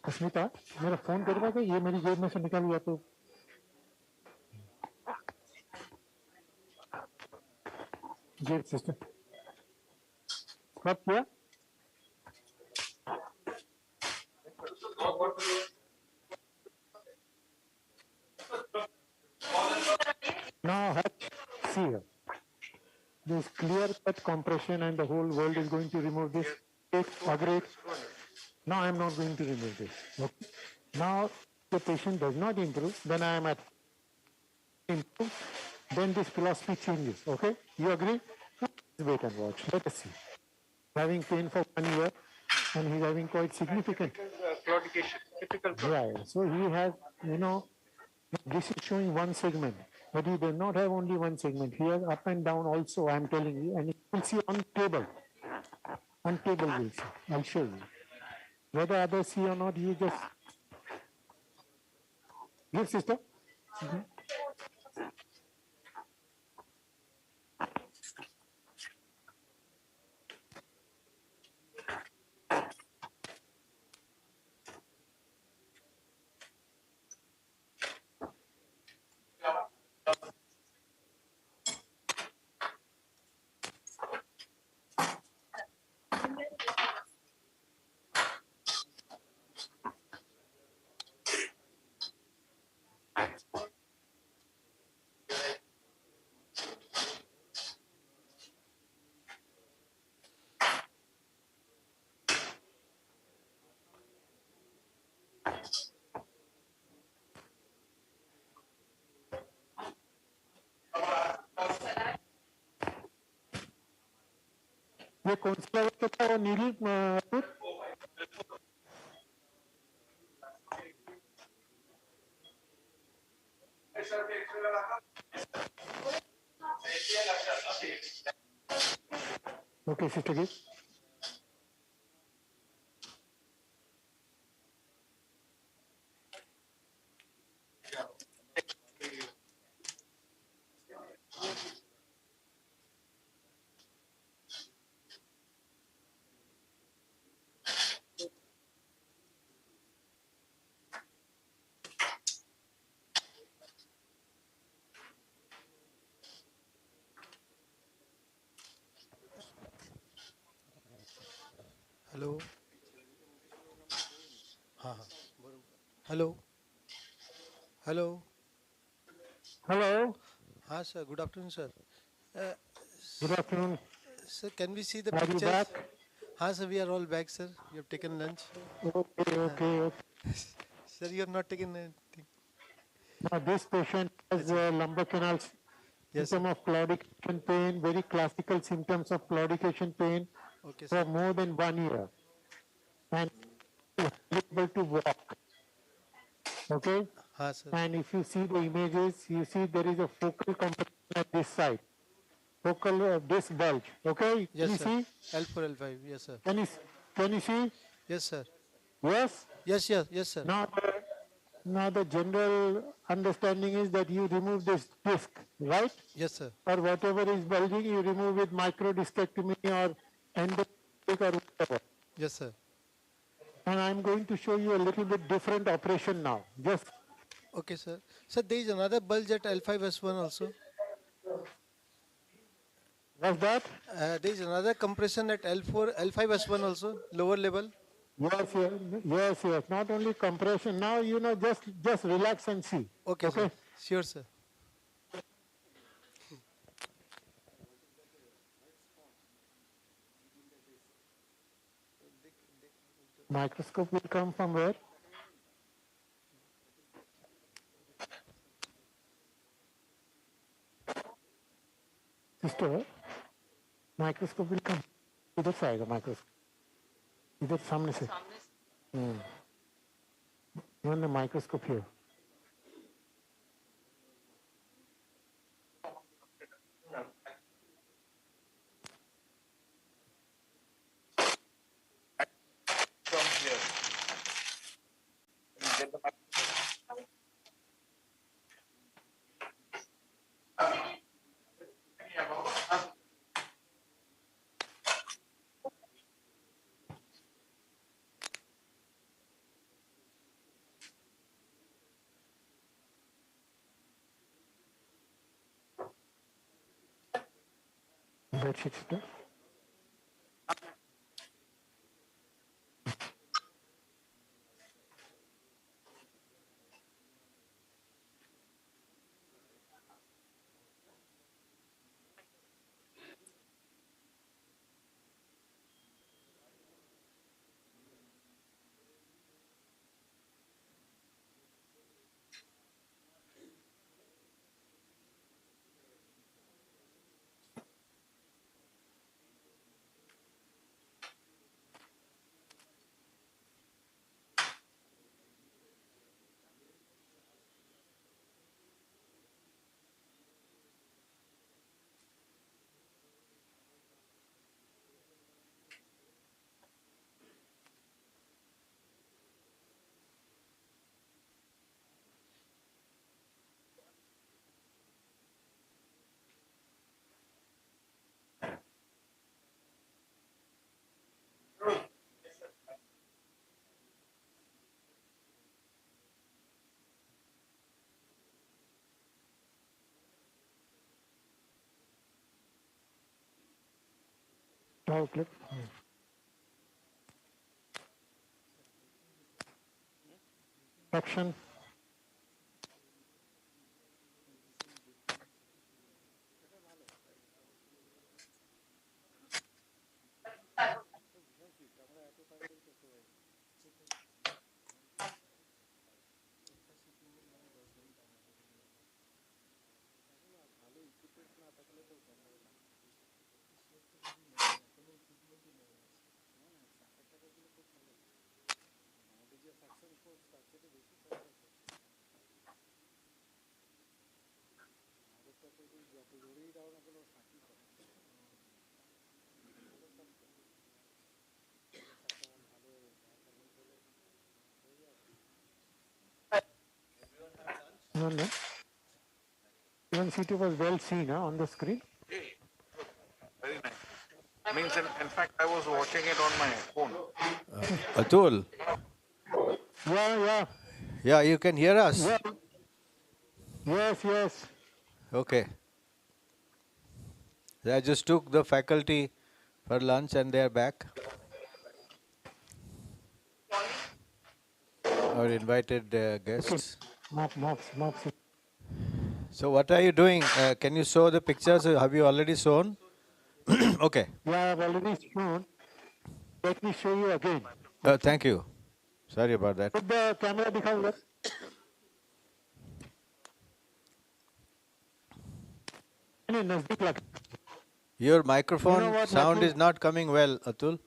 अस्मिता मेरा phone कर पाएगा ये मेरी जेब में से निकल गया तो जेब सिस्टम कब किया now see here this clear cut compression and the whole world is going to remove this agree now I am not going to remove this okay. Now the patient does not improve then I am at improve then this philosophy changes okay you agree wait and watch let us see having pain for 1 year and he's having quite significant Claudication, typical right so he has you know this is showing one segment but he does not have only one segment he has up and down also I am telling you and you will see on table we'll see I'll show you whether others see or not you just give sister ये कौन सा level था वो नीली okay sister give hello हाँ हाँ hello hello hello हाँ sir good afternoon sir good afternoon sir can we see the are you pictures back हाँ sir we are all back sir you have taken lunch okay sir you have not taken anything now this patient has lumbar canal symptom of claudication pain very classical symptoms of claudication pain okay for sir more than 1 year and able to walk okay हाँ sir and if you see the images you see there is a focal compression at this side focal this bulge okay can yes you sir see L4 L5 yes sir can you see yes sir yes yes sir now the general understanding is that you remove this disc right yes sir or whatever is bulging you remove with microdiscectomy or endoscopic or whatever yes sir and I'm going to show you a little bit different operation now just okay sir there is another bulge at L5S1 also what's that there is another compression at L5S1 also lower level yes not only compression now you know just relax and see okay sir sure sir microscope will come from where sister microscope will come इधर से आएगा microscope इधर सामने से Run the microscope here. From here. You get the bed sheet, sister. Now click. Action. No, no. Even CT was well seen on the screen. Very nice. Means in fact, I was watching it on my phone. Atul. Yeah. Yeah, you can hear us. Yeah. Yes. Okay. I just took the faculty for lunch and they are back. Our invited guests. Mops. So what are you doing? Can you show the pictures? Have you already shown? Okay. Yeah, I've already shown. Let me show you again. Thank you. Sorry about that. Put the camera behind us. Your microphone sound is not coming well, Atul.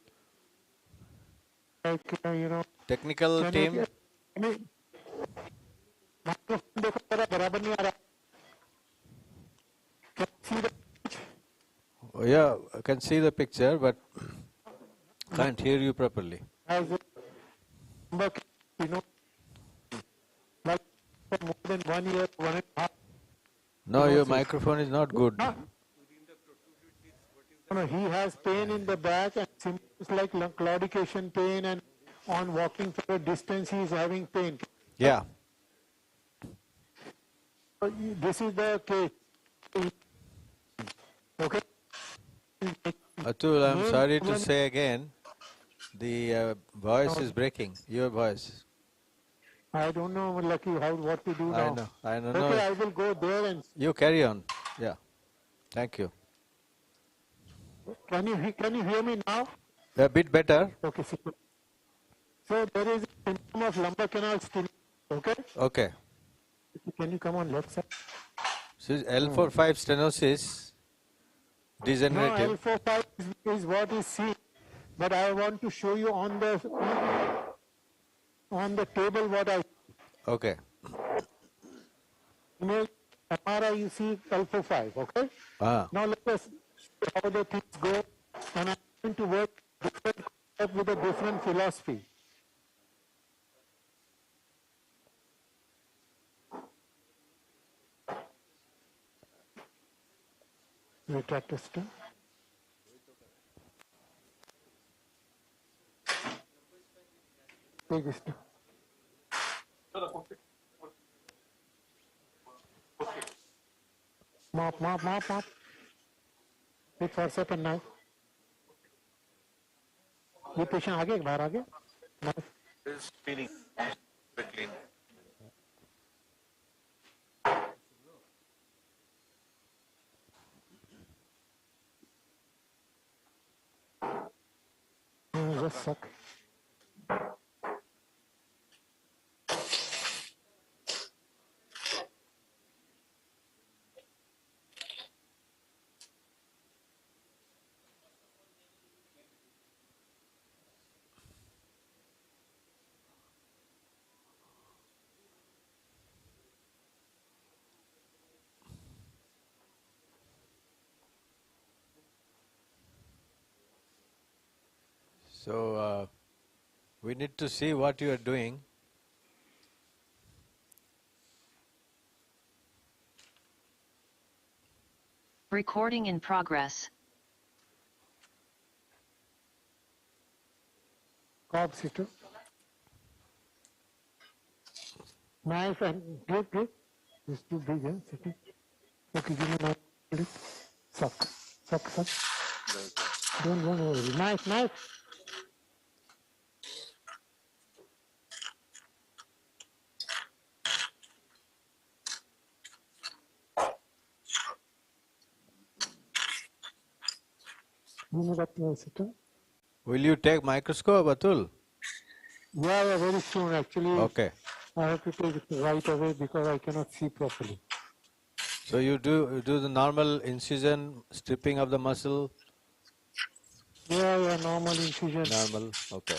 Technical team. Oh, yeah, I can see the picture, but can't hear you properly. Like for more than 1 year, 1.5. No, your microphone is not good. No, he has pain in the back and symptoms like claudication pain, and on walking for a distance he is having pain. Yeah. This is the case. Okay. Atul, I'm sorry to say again, the voice is breaking, your voice. I don't know, Lucky, what to do now. I know. Okay, I will go there and... You carry on. Yeah. Thank you. Can you hear me now? A bit better. Okay, so there is a symptom of lumbar canal stimulation, okay? Okay. Can you come on left side? So L45 stenosis, degenerative. No, L45 is what is seen, but I want to show you on the table what I... Okay. MRI you see L45, okay? Now let us see how the things go, and I'm going to work with a different philosophy. Retractor. Take this. Mop. with forceps and knife. ये patient आगे बाहर आगे. This feeling quickly. Just suck. So we need to see what you are doing. Recording in progress. Cobb sitter. Knife and grip. It's too big, huh? Sitting. Okay, give me knife. Suck. Don't worry. Knife. You know that sitter? Will you take microscope, Atul? Yeah, very soon actually. Okay. I have to take it right away because I cannot see properly. So you do the normal incision, stripping of the muscle? Yeah, normal incision. Normal, okay.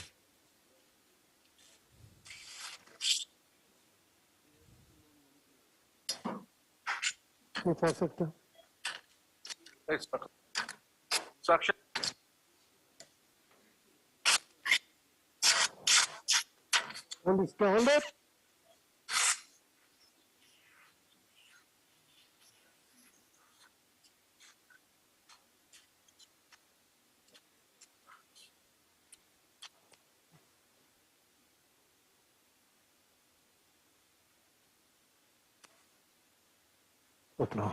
Suction. Hold it. Look now.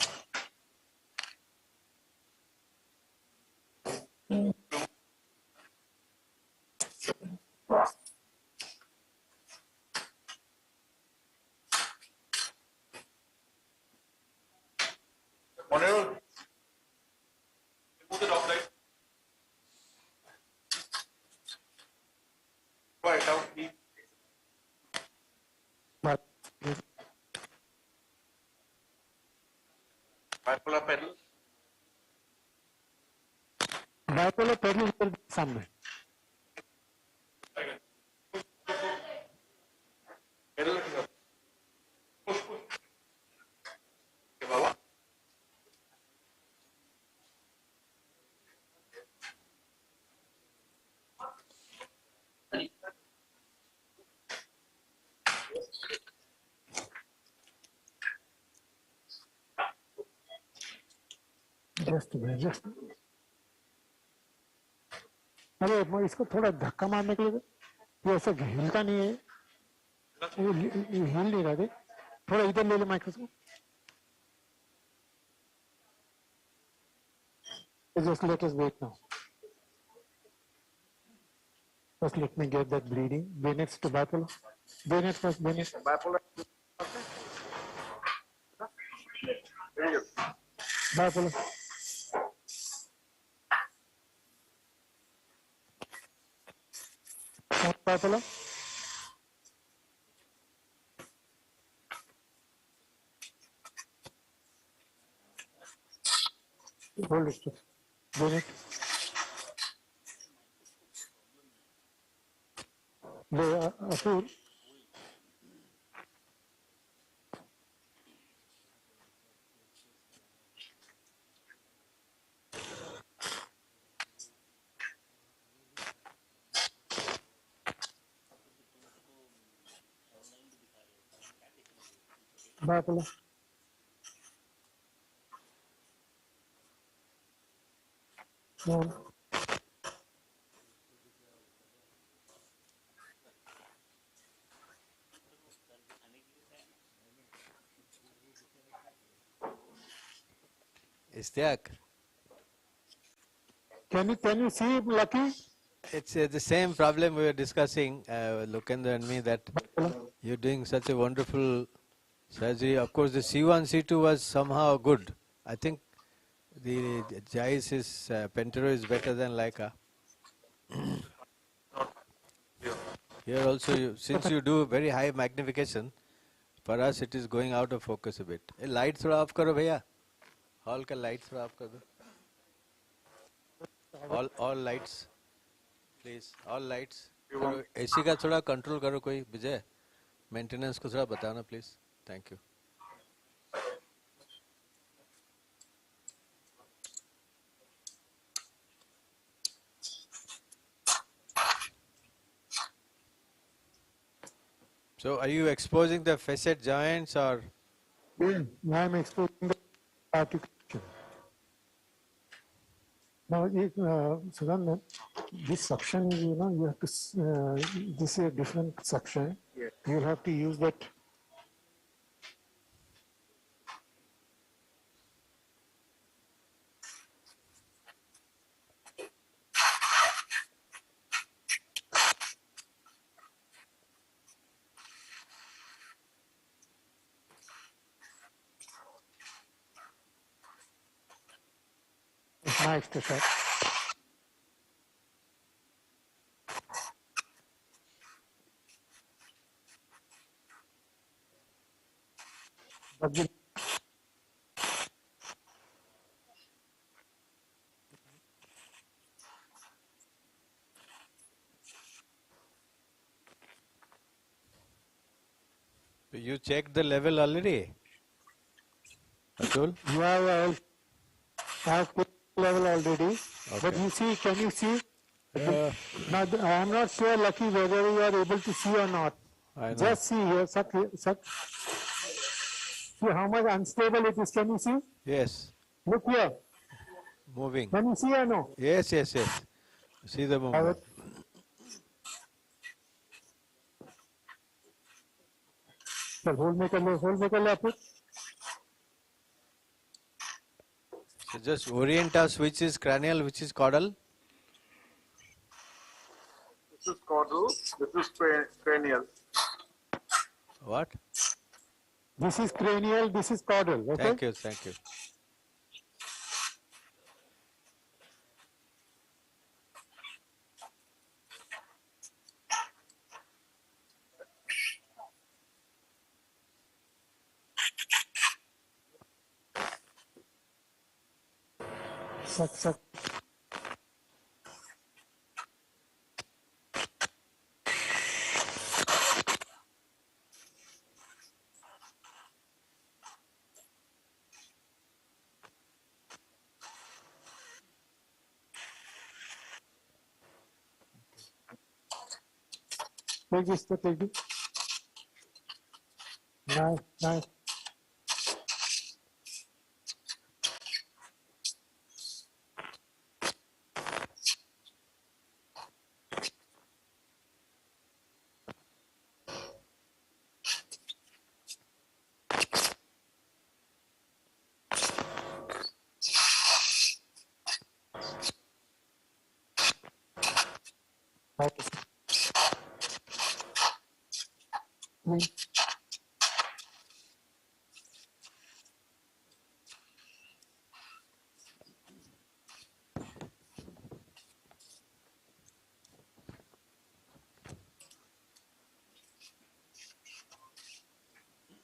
Monitor. Move the top right. Right out. Bipolar pedal. Bipolar pedal will be somewhere. Pedal. Push. Okay, Baba. Just. अरे इसको थोड़ा धक्का मारने के लिए ये ऐसा हिलता नहीं है, ये हिल नहीं रहा है, थोड़ा इधर ले लो microscope. Just let us wait now. First let me get that bleeding. Bennett's to bipolar. Bennett first, Bennett. Bipolar. Bipolar. Bipolar. Hold it. Bennett. Atul. Bipolar. No. Istiak, Can you see, Lucky? It's the same problem we were discussing, Lokendra and me, that you're doing such a wonderful surgery. Of course, the C1, C2 was somehow good. I think the Zeiss is, Pentero is better than Leica. Here also, since you do very high magnification, for us it is going out of focus a bit. Light थोड़ा off करो भैया. Hall का light थोड़ा off कर दो. All lights, please. All lights. AC का थोड़ा control करो कोई विजय. Maintenance को थोड़ा बताना please. Thank you. So are you exposing the facet joints or? Yeah, I am exposing the articulation. Now, Sudan, this suction, you have to, this is a different suction. Yes. You'll have to use that. Nice to shot. You checked the level already, Atul? Yeah, I have put level already. Okay. But you see, can you see? Now, I am not sure, Lucky, whether you are able to see or not. I know. Just see here, see how much unstable it is. Can you see? Yes. Look here. Moving. Can you see or no? Yes. See the movement. hold में कर ले आप. So just orient us which is cranial, which is caudal. This is caudal, this is cranial. What? This is cranial, this is caudal. Okay? Thank you. Suck. Take this. Nice.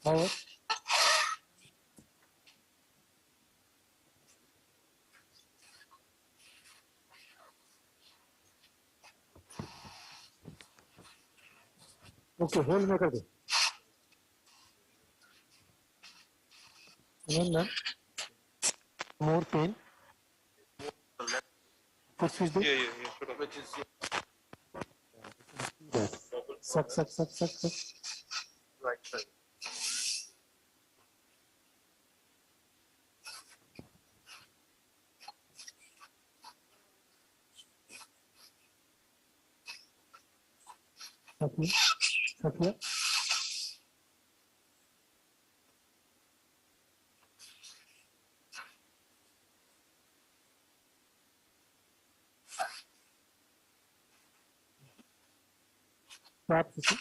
Power. Okay, hold में कर दो. And then more pain. Push this way. Yeah. Which is Suck. right side. Suck here. Perhaps.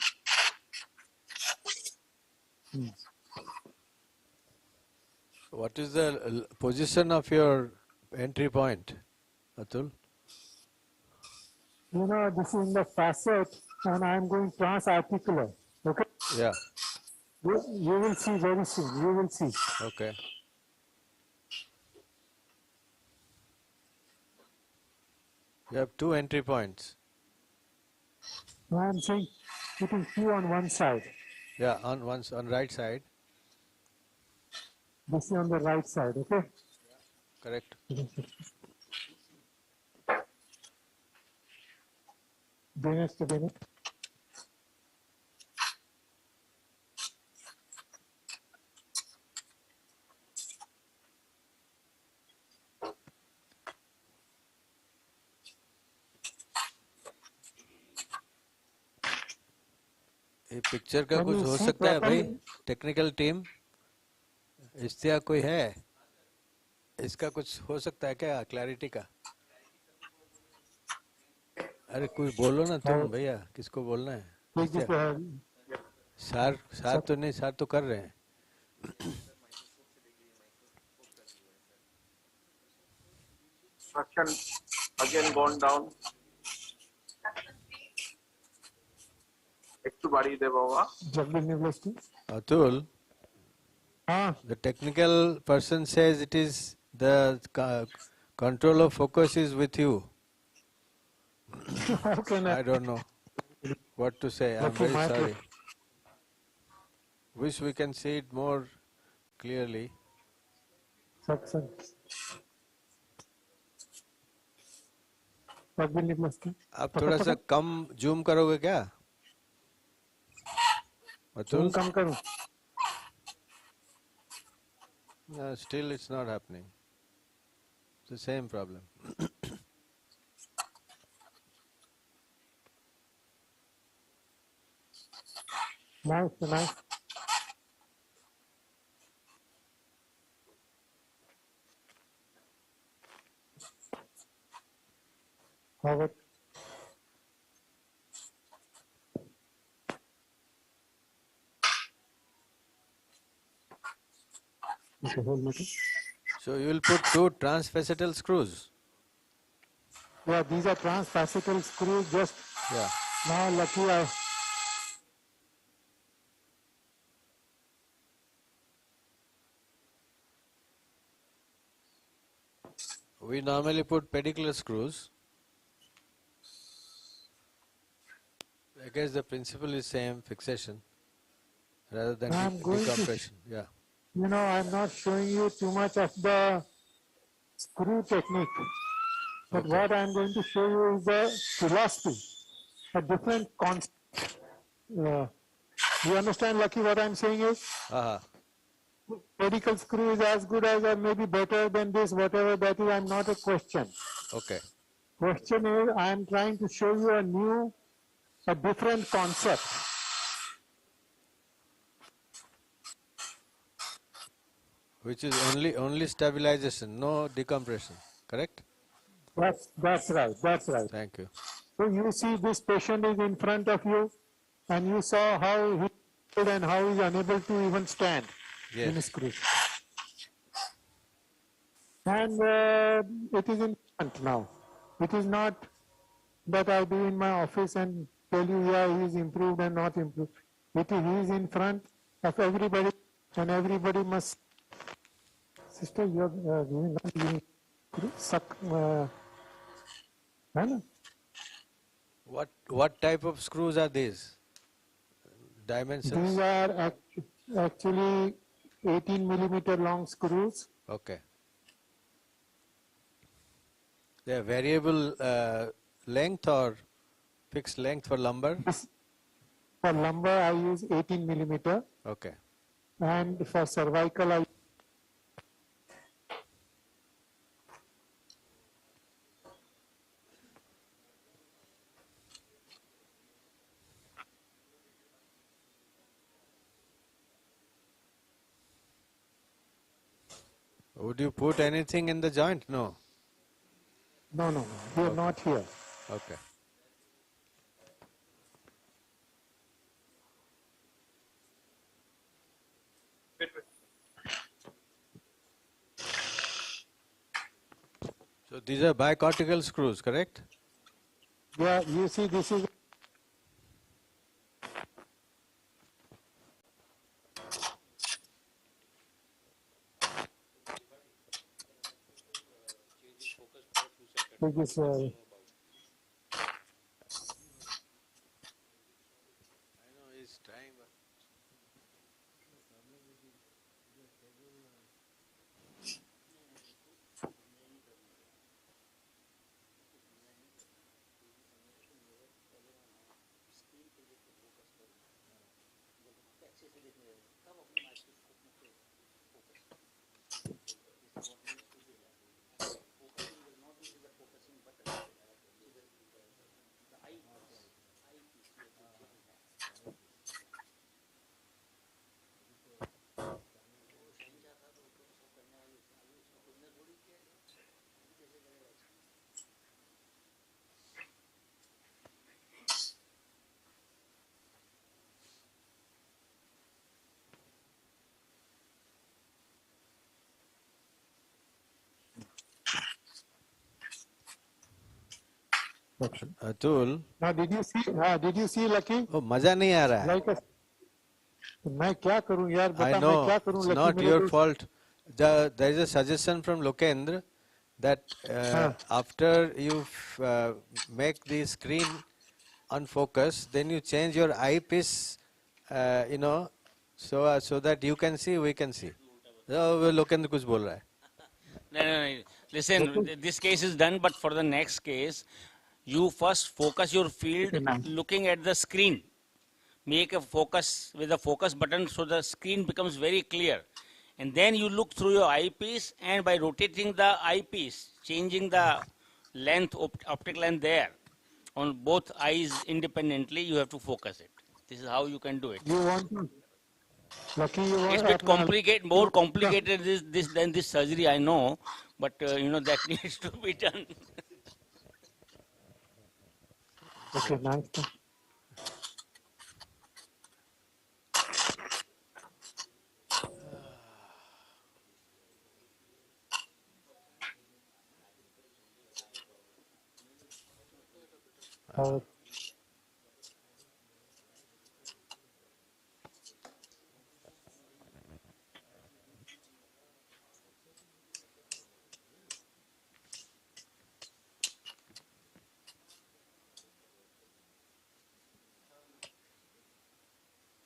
What is the position of your entry point, Atul? You know, this is in the facet, and I am going transarticular. Okay? Yeah. You will see very soon. You will see. Okay. You have two entry points. I am saying putting Q on one side. Yeah, on right side. This is on the right side, okay? Correct. Dennis to Dennis. ये picture का कुछ हो सकता है भाई? Technical team इस्तिया कोई है? इसका कुछ हो सकता है क्या क्लैरिटी का? अरे कोई बोलो ना तुम भैया, किसको बोलना है? सार तो नहीं, सार तो कर रहे हैं. Suction again gone down. একটু বাড়িয়ে দে বাবা. Atul, the technical person says it is the control of focus is with you. I don't know what to say. I'm very sorry. Wish we can see it more clearly. आप थोड़ा सा कम zoom करोगे क्या? Atul? कम करूं? No, still it's not happening. It's the same problem. Nice. Howard. So you will put two transfacetal screws. Yeah, these are transfacetal screws. Just now, lucky We normally put pedicular screws. I guess the principle is same, fixation, rather than decompression. Yeah. You know, I'm not showing you too much of the screw technique, but what I'm going to show you is the philosophy, a different concept. You understand, Lucky, what I'm saying is? Pedicle screw is as good as or maybe better than this, whatever that is, I'm not a question. Okay. Question is, I'm trying to show you a different concept. Which is only stabilization, no decompression, correct? That's right. Thank you. So you see this patient is in front of you, and you saw how he stood and how he is unable to even stand in a screw. And it is in front now. It is not that I do in my office and tell you, yeah, he is improved and not improved. He is in front of everybody, and everybody must. Sister, you are not using suck. What type of screws are these? Dimensions? These are actually 18 millimeter long screws. Okay. They are variable length or fixed length for lumbar? For lumbar, I use 18 millimeter. Okay. And for cervical, I Would you put anything in the joint? No. No. They are not here. Okay. these are bicortical screws, correct? Yeah, you see this is He's trying, but Atul. Now, did you see? Did you see, Lucky? Oh, मजा नहीं आ रहा है. Like मैं क्या करूं यार I बता मैं know क्या करूं it's Lucky not मेरे your दोस्त fault. There is a suggestion from Lokendra that after you make the screen unfocus, then you change your eyepiece, so that you can see, we can see. Lokendra कुछ बोल रहा है. No. Listen, this case is done, but for the next case, you first focus your field looking at the screen. Make a focus with the focus button so the screen becomes very clear. And then you look through your eyepiece, and by rotating the eyepiece, changing the length, optic length there, on both eyes independently, you have to focus it. This is how you can do it. You want to Lucky you want It's a bit more complicated than this surgery, I know, but that needs to be done. Okay, nice.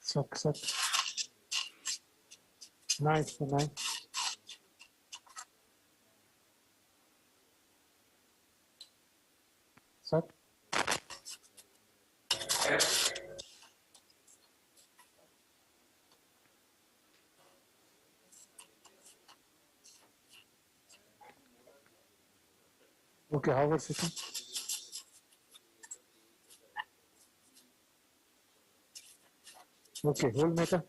Suck. Nice. Suck. Okay, how was it? Okay, hold maker.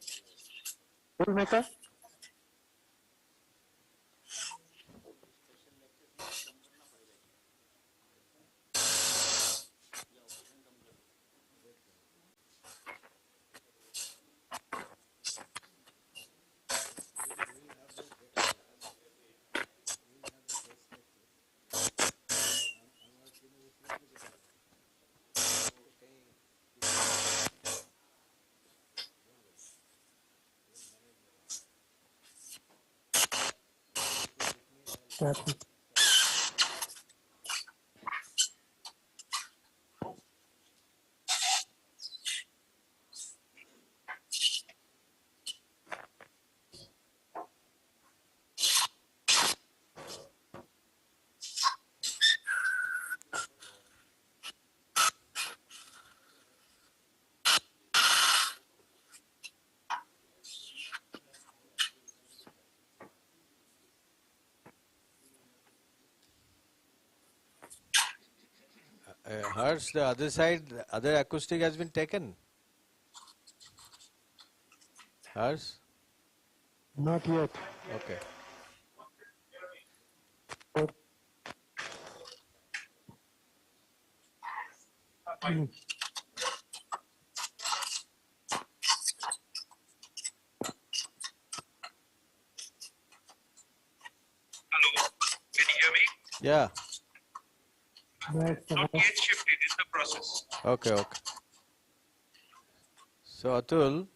Tap it. Hers, the other side, the other acoustic has been taken. Hers? Not yet. Okay. Hello, can you hear me? Yeah. Not yet shifted, it's the process. Okay, okay. So Atul,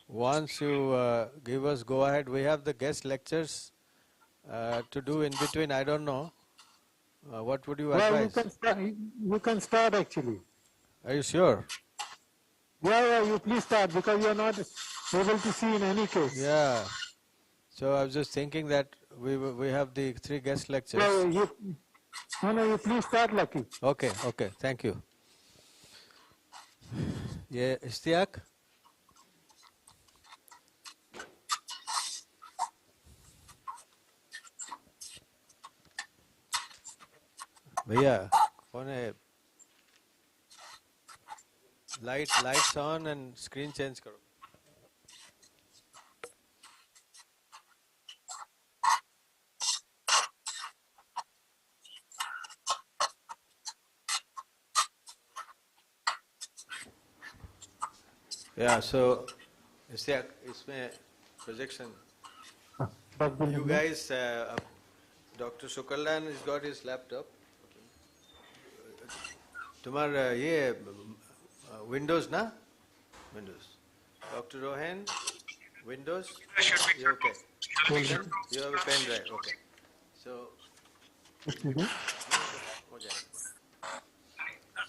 once you give us go ahead, we have the guest lectures to do in between. I don't know. What would you Well, advise? you can start actually. Are you sure? Yeah, you please start because you are not able to see in any case. Yeah. So I was just thinking that we have the 3 guest lectures. Yeah, you please start, Lucky. Okay, okay. Thank you. Yeah, Ishtiaq? भैया कौन है lights on and screen change करो. Yeah, so Ishtiaq, इसमें projection. You guys, Dr. Sukarlan has got his laptop. तुम्हारा ये Windows ना? Windows. Dr. Rohan, Windows? You okay? You have a pen drive, okay. So,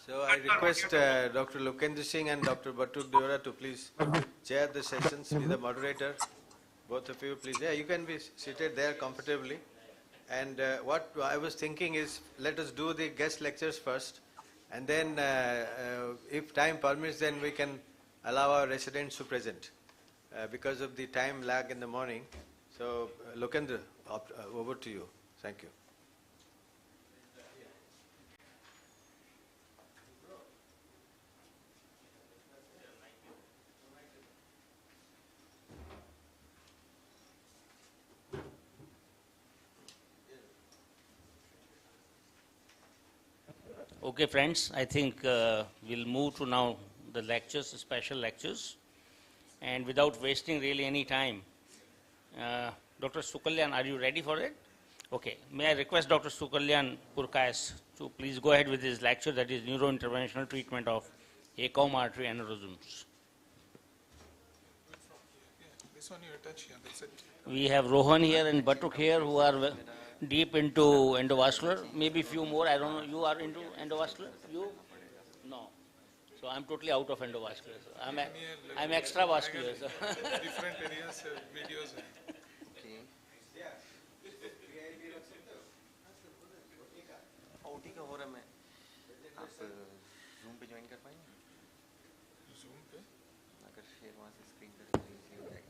so I request Dr. Lukendra Singh and Dr. Batuk Deora to please chair the sessions, be the moderator. Both of you, please. Yeah, you can be seated there comfortably. And what I was thinking is, let us do the guest lectures first. And then, if time permits, then we can allow our residents to present because of the time lag in the morning. So, Lokendra, over to you. Thank you. Okay, friends, I think we'll move to now the lectures, special lectures. And without wasting really any time, Dr. Sukalyan, are you ready for it? Okay, may I request Dr. Sukalyan Purkayas to please go ahead with his lecture, that is neurointerventional treatment of ACOM artery aneurysms. This one you touch here, that's it. We have Rohan here and Batuk here who are deep into endovascular. Maybe few more, I don't know. You are into endovascular? You? No. So I'm totally out of endovascular. So I'm extravascular. So. Different areas, videos. Okay. OT का हो रहा मैं आप Zoom पे join कर पाएंगे? Zoom पे? अगर share वहाँ से screen कर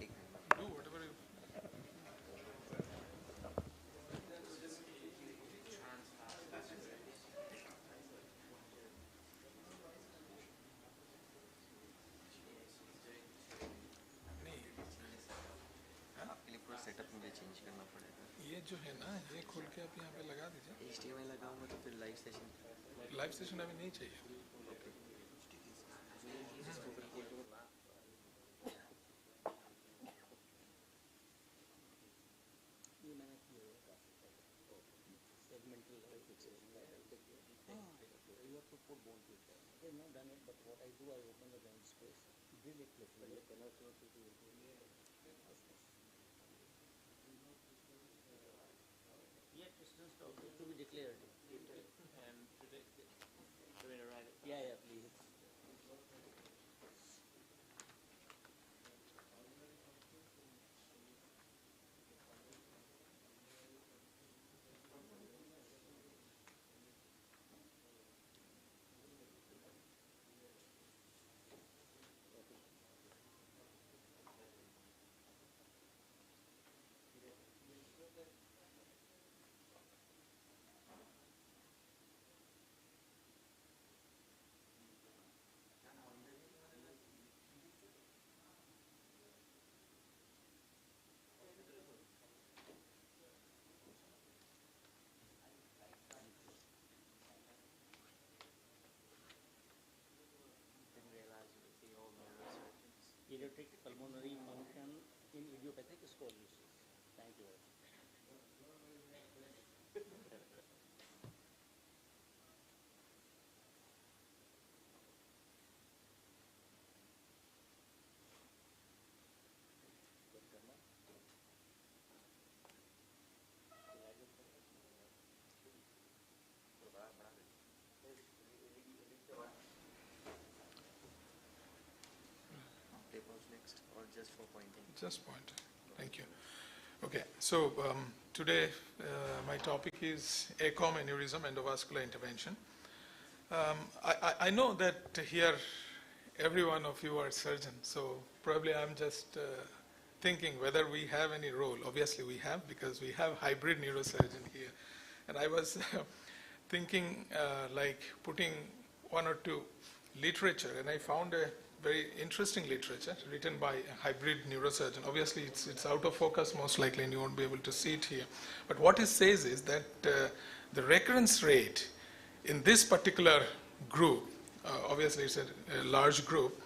एक minute. Do whatever you. Setup मुझे चेंज करना पड़ेगा. ये जो है ना, ये खोल के आप यहाँ पे लगा दीजिए. HDMI लगाऊंगा तो फिर लाइव सेशन अभी नहीं चाहिए. To be declared. And predicted. So we're right. Yeah, please. Pediatric pulmonary function in idiopathic scoliosis. Thank you. Just for pointing. Just pointing. Thank you. Okay, so today my topic is ACOM aneurysm, endovascular intervention. I know that here every one of you are surgeons, so probably I'm just thinking whether we have any role. Obviously we have, because we have hybrid neurosurgeon here. And I was thinking like putting one or two literature, and I found a very interesting literature written by a hybrid neurosurgeon. Obviously it's out of focus most likely and you won't be able to see it here. But what it says is that the recurrence rate in this particular group, obviously it's a large group,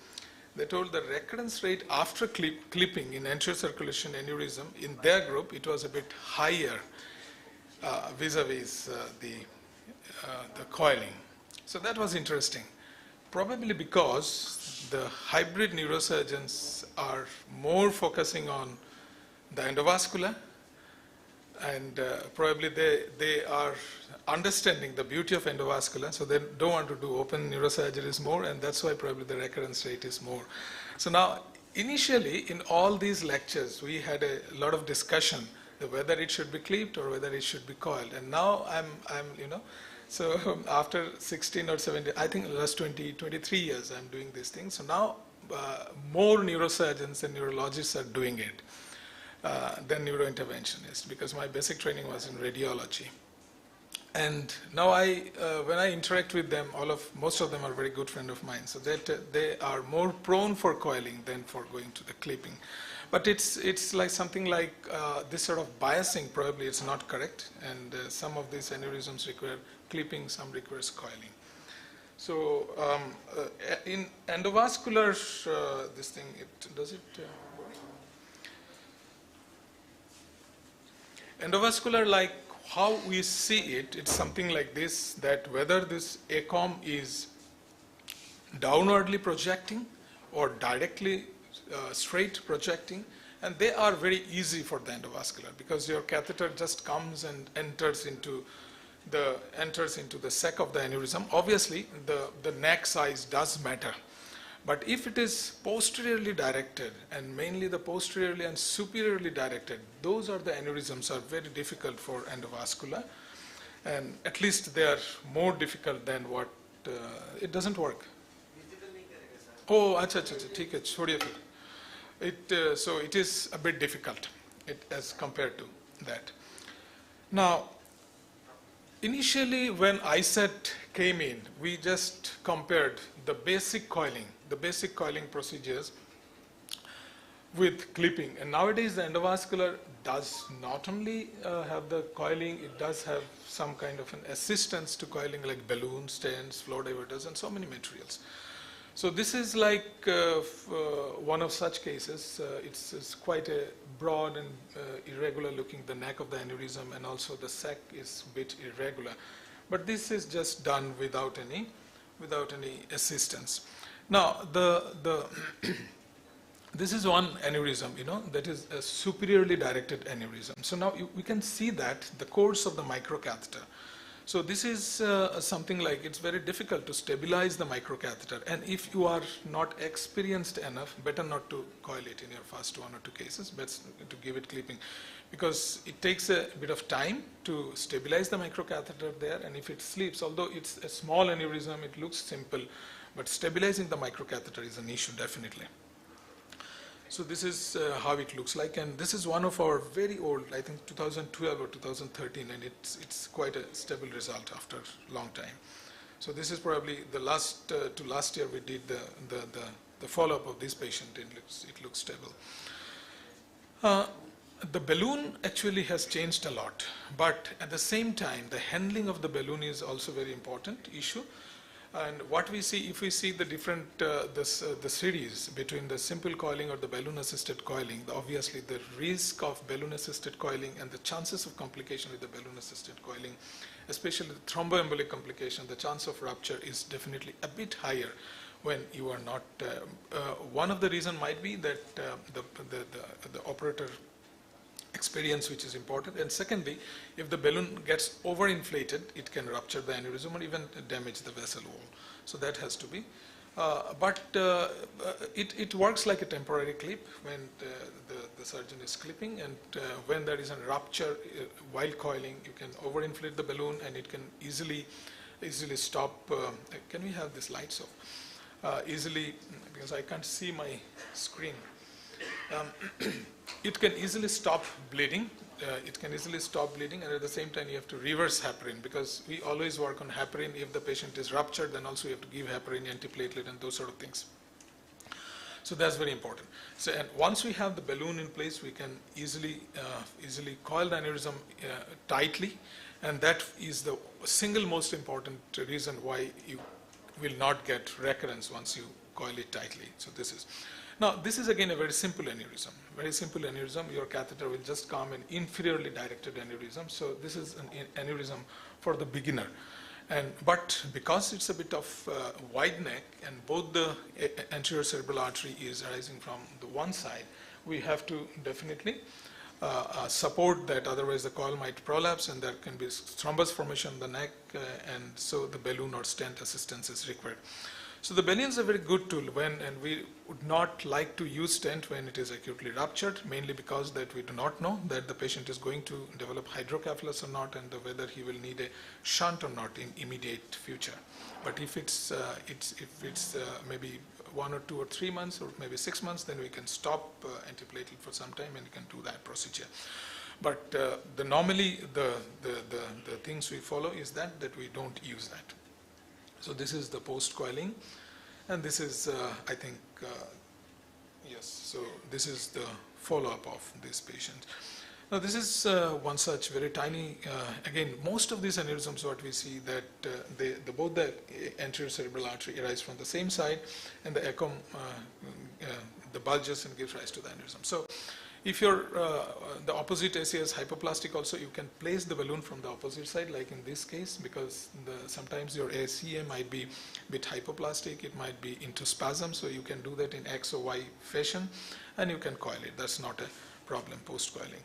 they told the recurrence rate after clipping in anterior circulation aneurysm, in their group it was a bit higher vis-a-vis the coiling. So that was interesting. Probably because the hybrid neurosurgeons are more focusing on the endovascular, and probably they are understanding the beauty of endovascular, so they don't want to do open neurosurgeries more, and that's why probably the recurrence rate is more. So now, initially in all these lectures, we had a lot of discussion whether it should be clipped or whether it should be coiled, and now I'm so after 16 or 17, I think the last 23 years I'm doing these things. So now more neurosurgeons and neurologists are doing it than neurointerventionists, because my basic training was in radiology. And now when I interact with them, most of them are very good friends of mine, so that they are more prone for coiling than for going to the clipping. But it's like something like this sort of biasing probably is not correct, and some of these aneurysms require clipping, some requires coiling. So in endovascular, this thing, does it work? Endovascular, like how we see it, it's something like this, that whether this ACOM is downwardly projecting or directly straight projecting, and they are very easy for the endovascular because your catheter just comes and enters into the sac of the aneurysm. Obviously the neck size does matter, but if it is posteriorly directed, and mainly the posteriorly and superiorly directed, those are the aneurysms are very difficult for endovascular, and at least they are more difficult than what it doesn't work. Oh, acha, ठीक है, छोड़िए फिर. So it is a bit difficult as compared to that. Now, initially when ISET came in, we just compared the basic coiling procedures with clipping. And nowadays the endovascular does not only have the coiling, it does have some kind of an assistance to coiling, like balloons, stents, flow diverters, and so many materials. So this is like one of such cases. It's quite a broad and irregular looking, the neck of the aneurysm, and also the sac is a bit irregular. But this is just done without any assistance. Now this is one aneurysm, that is a superiorly directed aneurysm. So now we can see that the course of the microcatheter. So this is something like, it's very difficult to stabilize the microcatheter, and if you are not experienced enough, better not to coil it in your first one or two cases, best to give it clipping, because it takes a bit of time to stabilize the microcatheter there, and if it slips, although it's a small aneurysm, it looks simple, but stabilizing the microcatheter is an issue definitely. So this is how it looks like, and this is one of our very old, I think 2012 or 2013, and it's quite a stable result after a long time. So this is probably the last year we did the follow-up of this patient, and it looks stable. The balloon actually has changed a lot, but at the same time the handling of the balloon is also very important issue. And what we see, if we see the different, the series between the simple coiling or the balloon-assisted coiling, obviously the risk of balloon-assisted coiling and the chances of complication with the balloon-assisted coiling, especially the thromboembolic complication, the chance of rupture is definitely a bit higher when you are not. One of the reasons might be that the operator experience, which is important. And secondly, if the balloon gets overinflated, it can rupture the aneurysm or even damage the vessel wall. So that has to be. It works like a temporary clip when the surgeon is clipping, and when there is a rupture while coiling, you can overinflate the balloon and it can easily stop. Can we have this lights off? Easily, because I can't see my screen. It can easily stop bleeding. And at the same time you have to reverse heparin, because we always work on heparin. If the patient is ruptured, then also you have to give heparin, antiplatelet, and those sort of things. So that's very important. So, and once we have the balloon in place, we can easily coil the aneurysm tightly, and that is the single most important reason why you will not get recurrence once you coil it tightly. So this is again a very simple aneurysm. Very simple aneurysm. Your catheter will just come an inferiorly directed aneurysm. So this is an aneurysm for the beginner. But because it's a bit of wide neck and both the anterior cerebral artery is arising from the one side, we have to definitely support that. Otherwise the coil might prolapse and there can be thrombus formation in the neck, and so the balloon or stent assistance is required. So the balloon is a very good tool and we would not like to use stent when it is acutely ruptured, mainly because that we do not know that the patient is going to develop hydrocephalus or not, and whether he will need a shunt or not in immediate future. But if it's maybe 1 or 2 or 3 months or maybe 6 months, then we can stop antiplatelet for some time and you can do that procedure. But normally the things we follow is that we don't use that. So this is the post-coiling, and this is, I think, yes, so this is the follow-up of this patient. Now this is one such very tiny, again, most of these aneurysms what we see that both the anterior cerebral artery arise from the same side, and the ACOM, the bulges and gives rise to the aneurysm. So if the opposite AC is hypoplastic also, you can place the balloon from the opposite side, like in this case, because sometimes your ACA might be a bit hypoplastic, it might be into spasm, so you can do that in X or Y fashion, and you can coil it. That's not a problem post-coiling.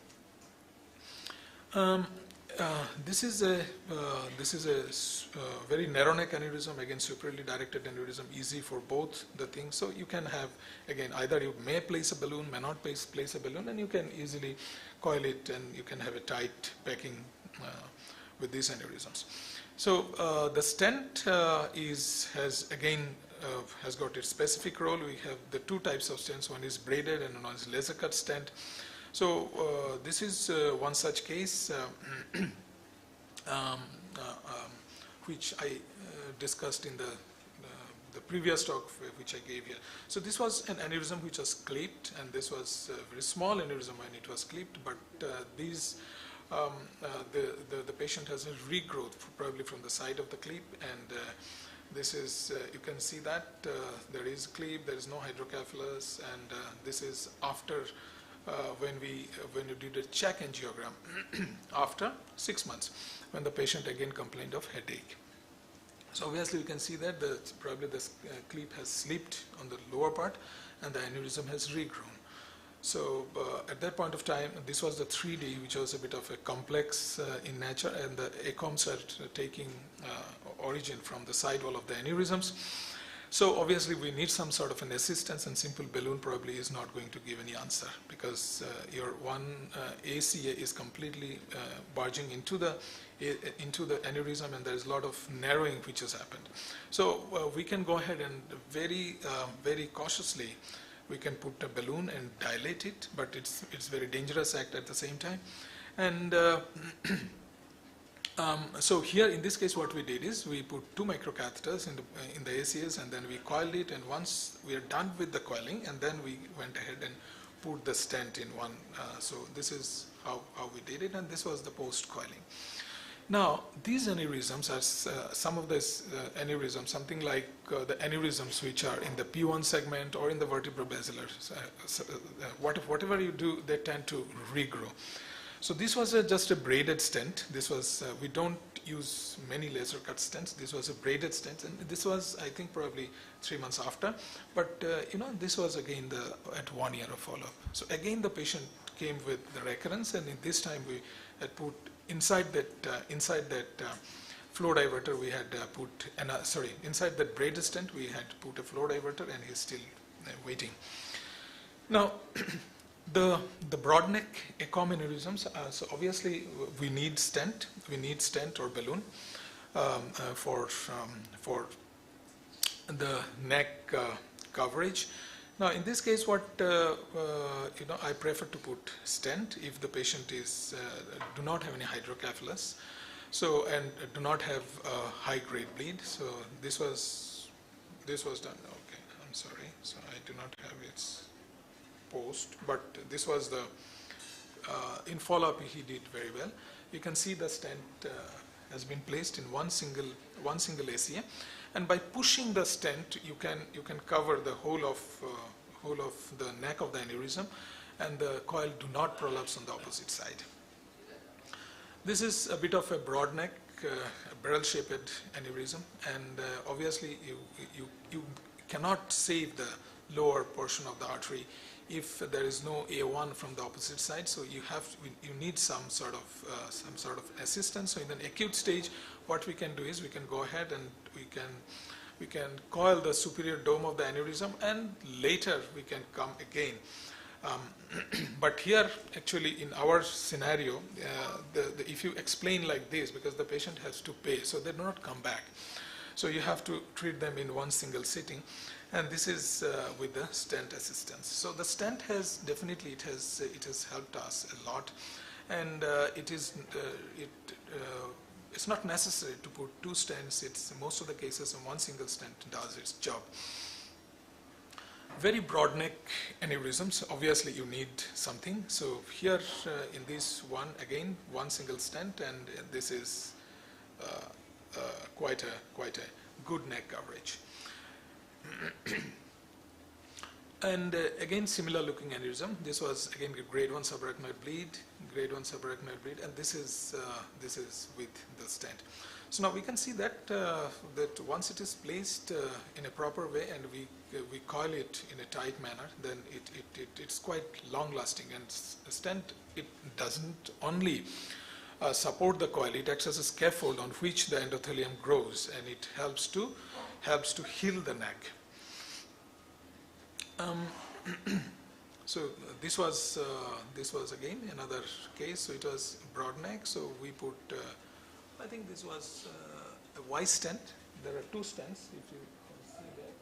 This is a very narrow neck aneurysm, again superiorly directed aneurysm, easy for both the things. So you can have, again, either you may place a balloon, may not place a balloon, and you can easily coil it, and you can have a tight packing with these aneurysms. So the stent has got its specific role. We have the two types of stents. One is braided and one is laser cut stent. So this is one such case which I discussed in the previous talk which I gave here. So this was an aneurysm which was clipped, and this was a very small aneurysm when it was clipped, but the patient has a regrowth probably from the side of the clip, and this is, you can see that there is clip, there is no hydrocephalus, and this is after when you did a check angiogram after 6 months, when the patient again complained of headache. So obviously you can see that probably the clip has slipped on the lower part and the aneurysm has regrown. So at that point of time, this was the 3D, which was a bit of a complex in nature, and the ACOMs are taking origin from the side wall of the aneurysms. So obviously we need some sort of an assistance, and simple balloon probably is not going to give any answer, because your one ACA is completely barging into the aneurysm, and there is a lot of narrowing which has happened. So we can go ahead and very cautiously we can put a balloon and dilate it, but it's very dangerous act at the same time. And so here in this case what we did is we put 2 microcatheters in the ACS, and then we coiled it, and once we are done with the coiling, and then we went ahead and put the stent in one. So this is how we did it, and this was the post coiling. Now these aneurysms are some of these aneurysms, something like the aneurysms which are in the P1 segment or in the vertebrobasilar. Whatever you do, they tend to regrow. So this was just a braided stent. This was, we don't use many laser cut stents. This was a braided stent, and this was, I think, probably 3 months after. But this was again at 1 year of follow-up. So again the patient came with the recurrence, and in this time we had put inside that flow diverter we had put inside that braided stent we had put a flow diverter, and he's still waiting. Now the broad neck ECOM aneurysms, so obviously we need stent or balloon for the neck coverage. Now in this case, what I prefer to put stent if the patient is do not have any hydrocephalus, so, and do not have high grade bleed. So this was done. Okay, I'm sorry. So I do not have its post, but this was the in follow-up he did very well. You can see the stent has been placed in one single ACA, and by pushing the stent you can cover the whole of the neck of the aneurysm, and the coil do not prolapse on the opposite side. This is a bit of a broad neck barrel-shaped aneurysm, and obviously you cannot save the lower portion of the artery if there is no A1 from the opposite side. So you need some sort of assistance. So in an acute stage, what we can do is we can go ahead and we can coil the superior dome of the aneurysm, and later we can come again. But here, actually, in our scenario, if you explain like this, because the patient has to pay, so they do not come back. So you have to treat them in one single sitting, and this is with the stent assistance. So the stent has definitely it has helped us a lot, and it's not necessary to put two stents. It's most of the cases one single stent does its job. Very broad neck aneurysms, obviously you need something. So here in this one, again one single stent, and this is quite a good neck coverage. And again similar looking aneurysm. This was again grade 1 subarachnoid bleed, and this is with the stent. So now we can see that that once it is placed in a proper way and we coil it in a tight manner, then it's quite long lasting. And the stent, it doesn't only support the coil, it acts as a scaffold on which the endothelium grows, and it helps to heal the neck. So this was again another case. So it was broad neck. So we put I think this was a Y stent. There are two stents, if you can see there.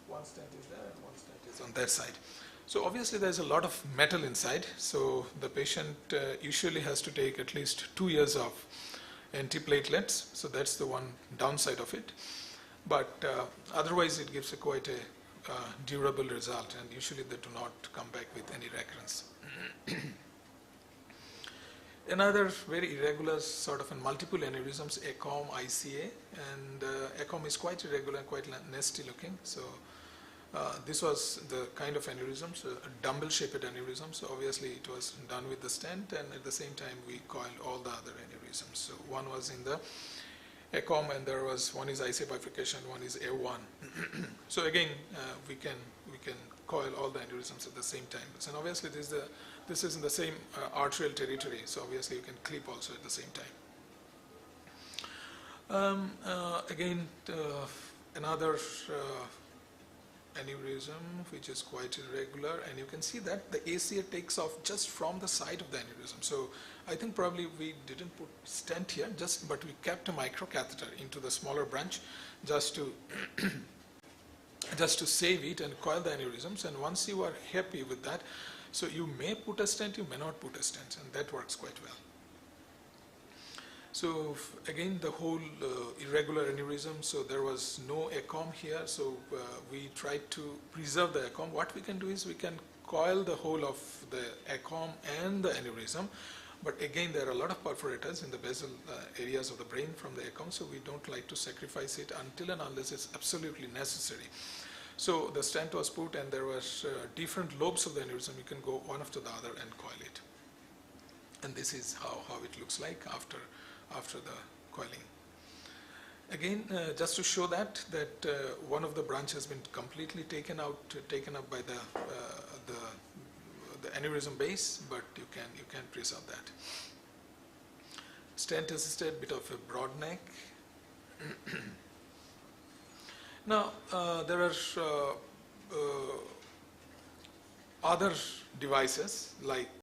One stent is there and one stent is on that side. So obviously there's a lot of metal inside. So the patient usually has to take at least 2 years of antiplatelets. So that's the one downside of it. But otherwise it gives quite a durable result, and usually they do not come back with any recurrence. Another very irregular sort of multiple aneurysms, ECOM, ICA, and ECOM is quite irregular and quite nasty looking. So this was the kind of aneurysms, a dumbbell-shaped aneurysm. So obviously it was done with the stent, and at the same time we coiled all the other aneurysms. So one was in the ECOM, and there was one is ICA bifurcation, one is A1. So again, we can coil all the aneurysms at the same time. So obviously this is in the same arterial territory. So obviously you can clip also at the same time. Again, another aneurysm which is quite irregular, and you can see that the ACA takes off just from the side of the aneurysm. So I think probably we didn't put stent here, but we kept a microcatheter into the smaller branch just to save it and coil the aneurysms. And once you are happy with that, so you may put a stent, you may not put a stent, and that works quite well. So again, the whole irregular aneurysm, so there was no ECOM here, so we tried to preserve the ECOM. What we can do is we can coil the whole of the ECOM and the aneurysm, but again there are a lot of perforators in the basal areas of the brain from the ECOM, so we don't like to sacrifice it until and unless it's absolutely necessary. So the stent was put, and there was different lobes of the aneurysm. You can go one after the other and coil it. And this is how it looks like after the coiling. Again, just to show that one of the branch has been completely taken up by the aneurysm base, but you can preserve that. Stent assisted, bit of a broad neck. Now there are other devices like